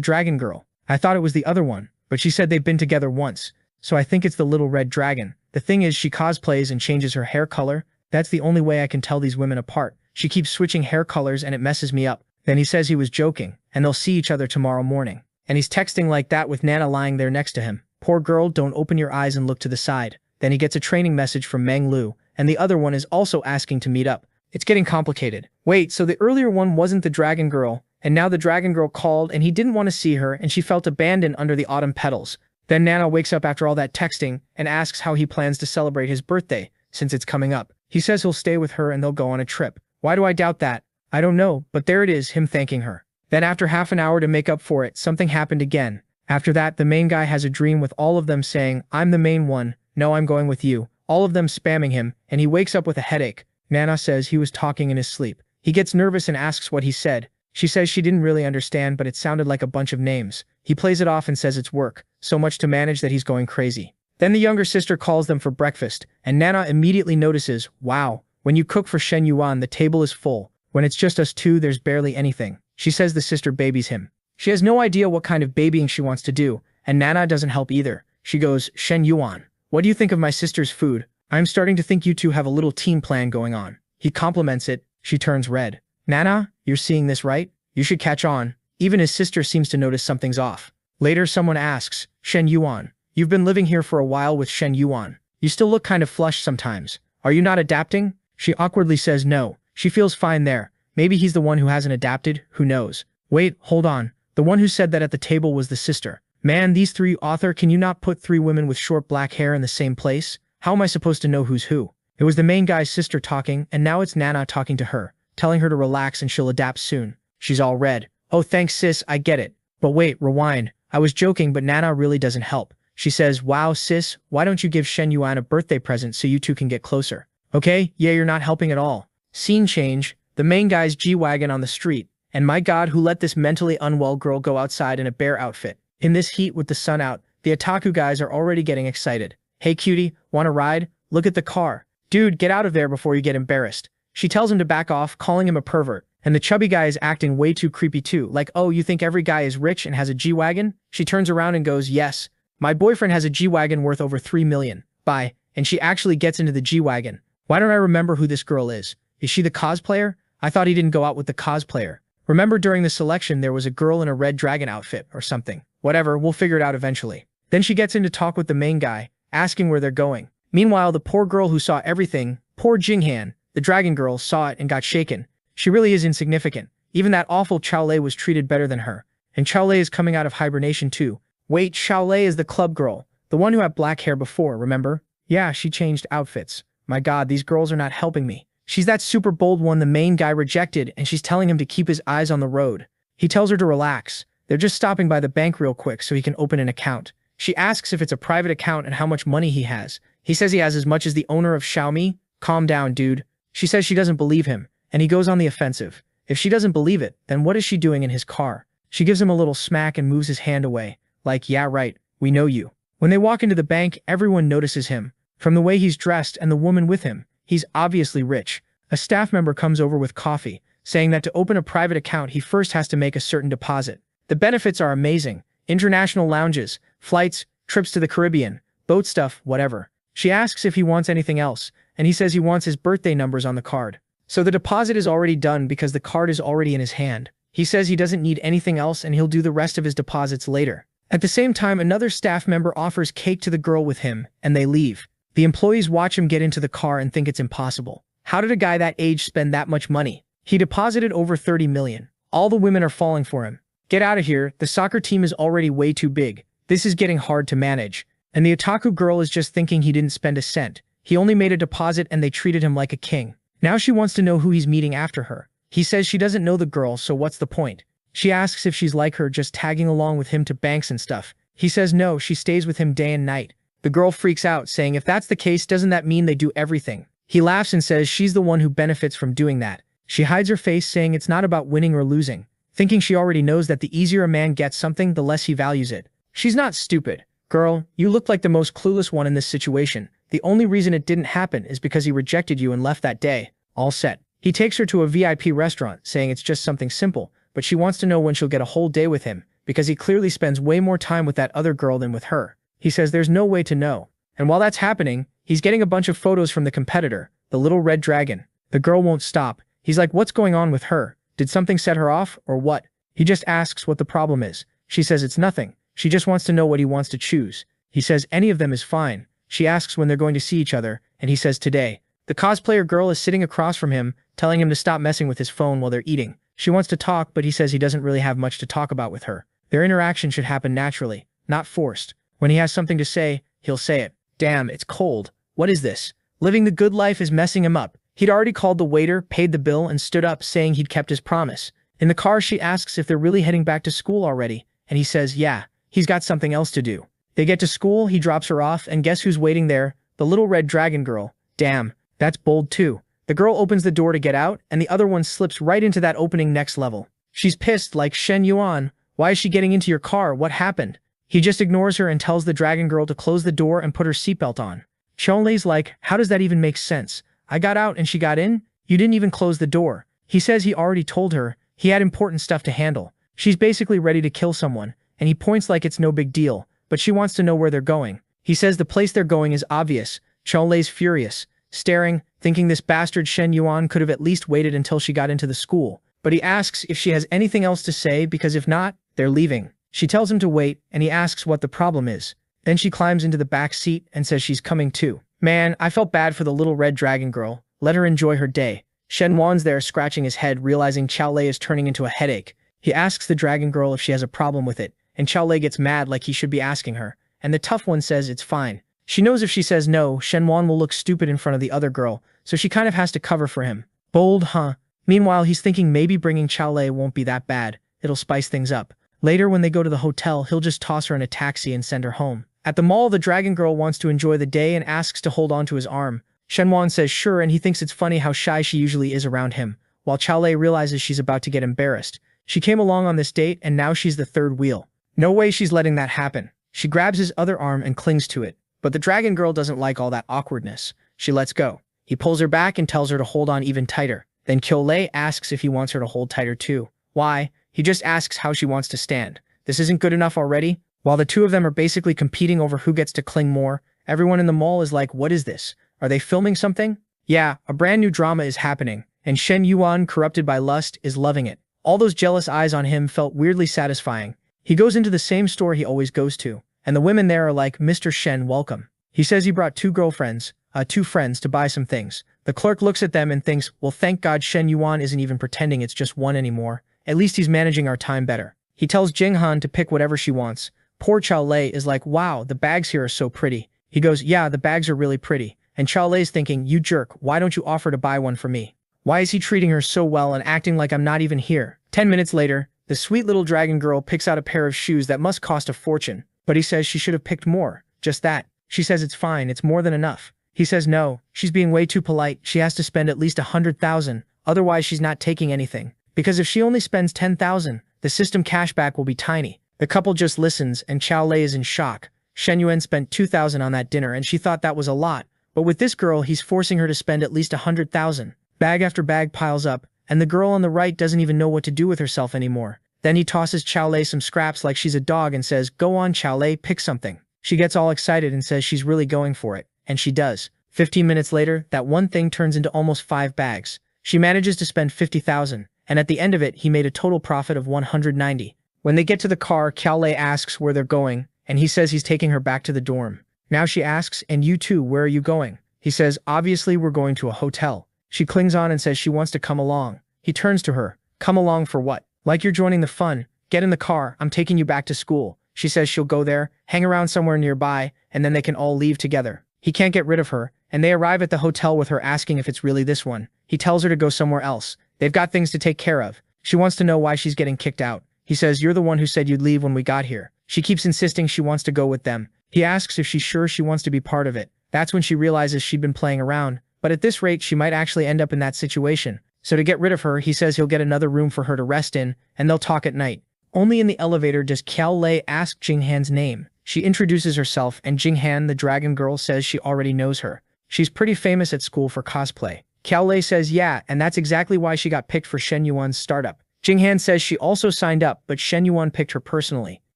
dragon girl? I thought it was the other one, but she said they've been together once, so I think it's the little red dragon. The thing is, she cosplays and changes her hair color. That's the only way I can tell these women apart. She keeps switching hair colors and it messes me up. Then he says he was joking, and they'll see each other tomorrow morning. And he's texting like that with Nana lying there next to him. Poor girl, don't open your eyes and look to the side. Then he gets a training message from Meng Lu, and the other one is also asking to meet up. It's getting complicated. Wait, so the earlier one wasn't the dragon girl, and now the dragon girl called and he didn't want to see her and she felt abandoned under the autumn petals. Then Nana wakes up after all that texting and asks how he plans to celebrate his birthday, since it's coming up. He says he'll stay with her and they'll go on a trip. Why do I doubt that? I don't know, but there it is, him thanking her. Then after half an hour to make up for it, something happened again. After that, the main guy has a dream with all of them saying, I'm the main one, no, I'm going with you. All of them spamming him, and he wakes up with a headache. Nana says he was talking in his sleep. He gets nervous and asks what he said. She says she didn't really understand, but it sounded like a bunch of names. He plays it off and says it's work, so much to manage that he's going crazy. Then the younger sister calls them for breakfast, and Nana immediately notices, wow, when you cook for Shen Yuan, the table is full. When it's just us two, there's barely anything. She says the sister babies him. She has no idea what kind of babying she wants to do, and Nana doesn't help either. She goes, Shen Yuan, what do you think of my sister's food? I'm starting to think you two have a little team plan going on. He compliments it. She turns red. Nana, you're seeing this right? You should catch on. Even his sister seems to notice something's off. Later, someone asks, Shen Yuan, you've been living here for a while with Shen Yuan. You still look kind of flushed sometimes. Are you not adapting? She awkwardly says no. She feels fine there. Maybe he's the one who hasn't adapted, who knows. Wait, hold on. The one who said that at the table was the sister. Man, these three, author, can you not put three women with short black hair in the same place? How am I supposed to know who's who? It was the main guy's sister talking, and now it's Nana talking to her, telling her to relax and she'll adapt soon. She's all red. Oh, thanks sis, I get it. But wait, rewind. I was joking, but Nana really doesn't help. She says, wow sis, why don't you give Shen Yuan a birthday present so you two can get closer? Okay, yeah, you're not helping at all. Scene change. The main guy's G-Wagon on the street. And my god, who let this mentally unwell girl go outside in a bear outfit? In this heat with the sun out, the otaku guys are already getting excited. Hey cutie, wanna ride? Look at the car. Dude, get out of there before you get embarrassed. She tells him to back off, calling him a pervert. And the chubby guy is acting way too creepy too, like, oh, you think every guy is rich and has a G-Wagon? She turns around and goes, yes. My boyfriend has a G-Wagon worth over 3 million. Bye. and she actually gets into the G-Wagon. Why don't I remember who this girl is? Is she the cosplayer? I thought he didn't go out with the cosplayer. Remember during the selection there was a girl in a red dragon outfit or something. Whatever, we'll figure it out eventually. Then she gets into talk with the main guy, asking where they're going. Meanwhile, the poor girl who saw everything, poor Jinghan, the dragon girl, saw it and got shaken. She really is insignificant. Even that awful Xiaolei was treated better than her. And Xiaolei is coming out of hibernation too. Wait, Xiaolei is the club girl. The one who had black hair before, remember? Yeah, she changed outfits. My god, these girls are not helping me. She's that super bold one the main guy rejected, and she's telling him to keep his eyes on the road. He tells her to relax. They're just stopping by the bank real quick so he can open an account. She asks if it's a private account and how much money he has. He says he has as much as the owner of Xiaomi. Calm down, dude. She says she doesn't believe him, and he goes on the offensive. If she doesn't believe it, then what is she doing in his car? She gives him a little smack and moves his hand away. Like, yeah, right, we know you. When they walk into the bank, everyone notices him. From the way he's dressed and the woman with him, he's obviously rich. A staff member comes over with coffee, saying that to open a private account he first has to make a certain deposit. The benefits are amazing. International lounges, flights, trips to the Caribbean, boat stuff, whatever. She asks if he wants anything else, and he says he wants his birthday numbers on the card. So the deposit is already done because the card is already in his hand. He says he doesn't need anything else and he'll do the rest of his deposits later. At the same time, another staff member offers cake to the girl with him, and they leave. The employees watch him get into the car and think it's impossible. How did a guy that age spend that much money? He deposited over 30 million. All the women are falling for him. Get out of here, the soccer team is already way too big. This is getting hard to manage. And the otaku girl is just thinking he didn't spend a cent. He only made a deposit and they treated him like a king. Now she wants to know who he's meeting after her. He says she doesn't know the girl, so what's the point? She asks if she's like her, just tagging along with him to banks and stuff. He says no, she stays with him day and night. The girl freaks out, saying if that's the case, doesn't that mean they do everything? He laughs and says she's the one who benefits from doing that. She hides her face, saying it's not about winning or losing, thinking she already knows that the easier a man gets something, the less he values it. She's not stupid. Girl, you look like the most clueless one in this situation. The only reason it didn't happen is because he rejected you and left that day. All set. He takes her to a VIP restaurant, saying it's just something simple, but she wants to know when she'll get a whole day with him, because he clearly spends way more time with that other girl than with her. He says there's no way to know. And while that's happening, he's getting a bunch of photos from the competitor, the little red dragon. The girl won't stop. He's like, what's going on with her? Did something set her off, or what? He just asks what the problem is. She says it's nothing. She just wants to know what he wants to choose. He says any of them is fine. She asks when they're going to see each other, and he says today. The cosplayer girl is sitting across from him, telling him to stop messing with his phone while they're eating. She wants to talk, but he says he doesn't really have much to talk about with her. Their interaction should happen naturally, not forced. When he has something to say, he'll say it. Damn, it's cold. What is this? Living the good life is messing him up. He'd already called the waiter, paid the bill, and stood up, saying he'd kept his promise. In the car, she asks if they're really heading back to school already, and he says yeah, he's got something else to do. They get to school, he drops her off, and guess who's waiting there? The little red dragon girl. Damn, that's bold too. The girl opens the door to get out, and the other one slips right into that opening next level. She's pissed, like, Shen Yuan, why is she getting into your car? What happened? He just ignores her and tells the dragon girl to close the door and put her seatbelt on. Chonlei's like, how does that even make sense? I got out and she got in? You didn't even close the door. He says he already told her, he had important stuff to handle. She's basically ready to kill someone, and he points like it's no big deal, but she wants to know where they're going. He says the place they're going is obvious. Chonlei's furious, staring, thinking this bastard Shen Yuan could have at least waited until she got into the school. But he asks if she has anything else to say, because if not, they're leaving. She tells him to wait, and he asks what the problem is. Then she climbs into the back seat and says she's coming too. Man, I felt bad for the little red dragon girl. Let her enjoy her day. Shen Wan's there scratching his head, realizing Xiaolei is turning into a headache. He asks the dragon girl if she has a problem with it, and Xiaolei gets mad like he should be asking her, and the tough one says it's fine. She knows if she says no, Shen Wan will look stupid in front of the other girl, so she kind of has to cover for him. Bold, huh? Meanwhile, he's thinking maybe bringing Xiaolei won't be that bad. It'll spice things up. Later, when they go to the hotel, he'll just toss her in a taxi and send her home. At the mall, the dragon girl wants to enjoy the day and asks to hold on to his arm. Shen Wan says sure, and he thinks it's funny how shy she usually is around him, while Xiaolei realizes she's about to get embarrassed. She came along on this date, and now she's the third wheel. No way she's letting that happen. She grabs his other arm and clings to it. But the dragon girl doesn't like all that awkwardness. She lets go. He pulls her back and tells her to hold on even tighter. Then Qiulei asks if he wants her to hold tighter too. Why? He just asks how she wants to stand. This isn't good enough already? While the two of them are basically competing over who gets to cling more, Everyone in the mall is like, what is this? Are they filming something? Yeah, a brand new drama is happening, and Shen Yuan, corrupted by lust, is loving it. All those jealous eyes on him felt weirdly satisfying. He goes into the same store he always goes to, and the women there are like, Mr. Shen, welcome. He says he brought two friends to buy some things. The clerk looks at them and thinks, well, thank God Shen Yuan isn't even pretending it's just one anymore. At least he's managing our time better. He tells Jing Han to pick whatever she wants. Poor Chao Lei is like, wow, the bags here are so pretty. He goes, yeah, the bags are really pretty. And Chao Lei's thinking, you jerk, why don't you offer to buy one for me? Why is he treating her so well and acting like I'm not even here? 10 minutes later, the sweet little dragon girl picks out a pair of shoes that must cost a fortune, but he says she should have picked more. Just that. She says it's fine, it's more than enough. He says no, she's being way too polite, she has to spend at least 100,000, otherwise she's not taking anything. Because if she only spends 10,000, the system cashback will be tiny. The couple just listens and Chao Lei is in shock. Shen Yuan spent 2,000 on that dinner and she thought that was a lot. But with this girl, he's forcing her to spend at least 100,000. Bag after bag piles up, and the girl on the right doesn't even know what to do with herself anymore. Then he tosses Chao Lei some scraps like she's a dog and says, go on Chao Lei, pick something. She gets all excited and says she's really going for it, and she does. 15 minutes later, that one thing turns into almost 5 bags. She manages to spend 50,000, and at the end of it, he made a total profit of 190. When they get to the car, Chao Lei asks where they're going, and he says he's taking her back to the dorm. Now she asks, and you too, where are you going? He says, obviously we're going to a hotel. She clings on and says she wants to come along. He turns to her. Come along for what? Like you're joining the fun. Get in the car, I'm taking you back to school. She says she'll go there, hang around somewhere nearby, and then they can all leave together. He can't get rid of her, and they arrive at the hotel with her asking if it's really this one. He tells her to go somewhere else. They've got things to take care of. She wants to know why she's getting kicked out. He says, you're the one who said you'd leave when we got here. She keeps insisting she wants to go with them. He asks if she's sure she wants to be part of it. That's when she realizes she'd been playing around, but at this rate she might actually end up in that situation. So to get rid of her, he says he'll get another room for her to rest in, and they'll talk at night. Only in the elevator does Chao Lei ask Jing Han's name. She introduces herself, and Jing Han, the dragon girl, says she already knows her. She's pretty famous at school for cosplay. Chao Lei says yeah, and that's exactly why she got picked for Shen Yuan's startup. Jing Han says she also signed up, but Shen Yuan picked her personally.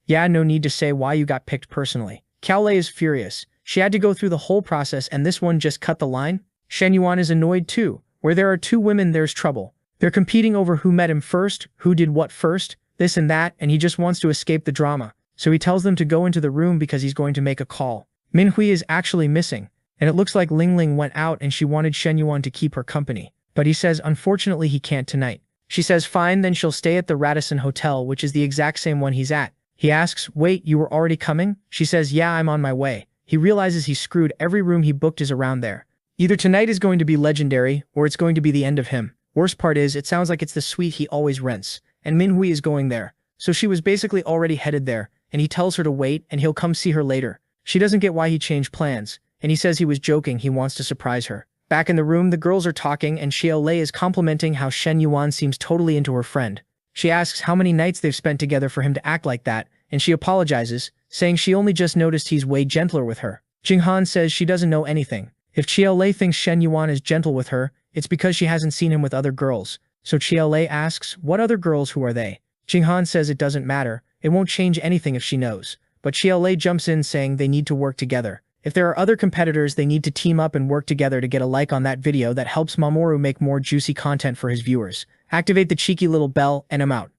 Yeah, no need to say why you got picked personally. Chao Lei is furious. She had to go through the whole process and this one just cut the line? Shen Yuan is annoyed too. Where there are two women, there's trouble. They're competing over who met him first, who did what first, this and that, and he just wants to escape the drama. So he tells them to go into the room because he's going to make a call. Manhwa is actually missing, and it looks like Ling Ling went out and she wanted Shen Yuan to keep her company. But he says unfortunately he can't tonight. She says fine, then she'll stay at the Radisson Hotel, which is the exact same one he's at. He asks, wait, you were already coming? She says, yeah, I'm on my way. He realizes he's screwed. Every room he booked is around there. Either tonight is going to be legendary, or it's going to be the end of him. Worst part is, it sounds like it's the suite he always rents, and Manhwa is going there. So she was basically already headed there, and he tells her to wait, and he'll come see her later. She doesn't get why he changed plans, and he says he was joking, he wants to surprise her. Back in the room, the girls are talking, and Chao Lei is complimenting how Shen Yuan seems totally into her friend. She asks how many nights they've spent together for him to act like that, and she apologizes, saying she only just noticed he's way gentler with her. Jing Han says she doesn't know anything. If Chao Lei thinks Shen Yuan is gentle with her, it's because she hasn't seen him with other girls. So Chao Lei asks, what other girls, who are they? Jing Han says it doesn't matter, it won't change anything if she knows. But Chao Lei jumps in saying they need to work together. If there are other competitors, they need to team up and work together to get a like on that video that helps Mamoru make more juicy content for his viewers. Activate the cheeky little bell, and I'm out.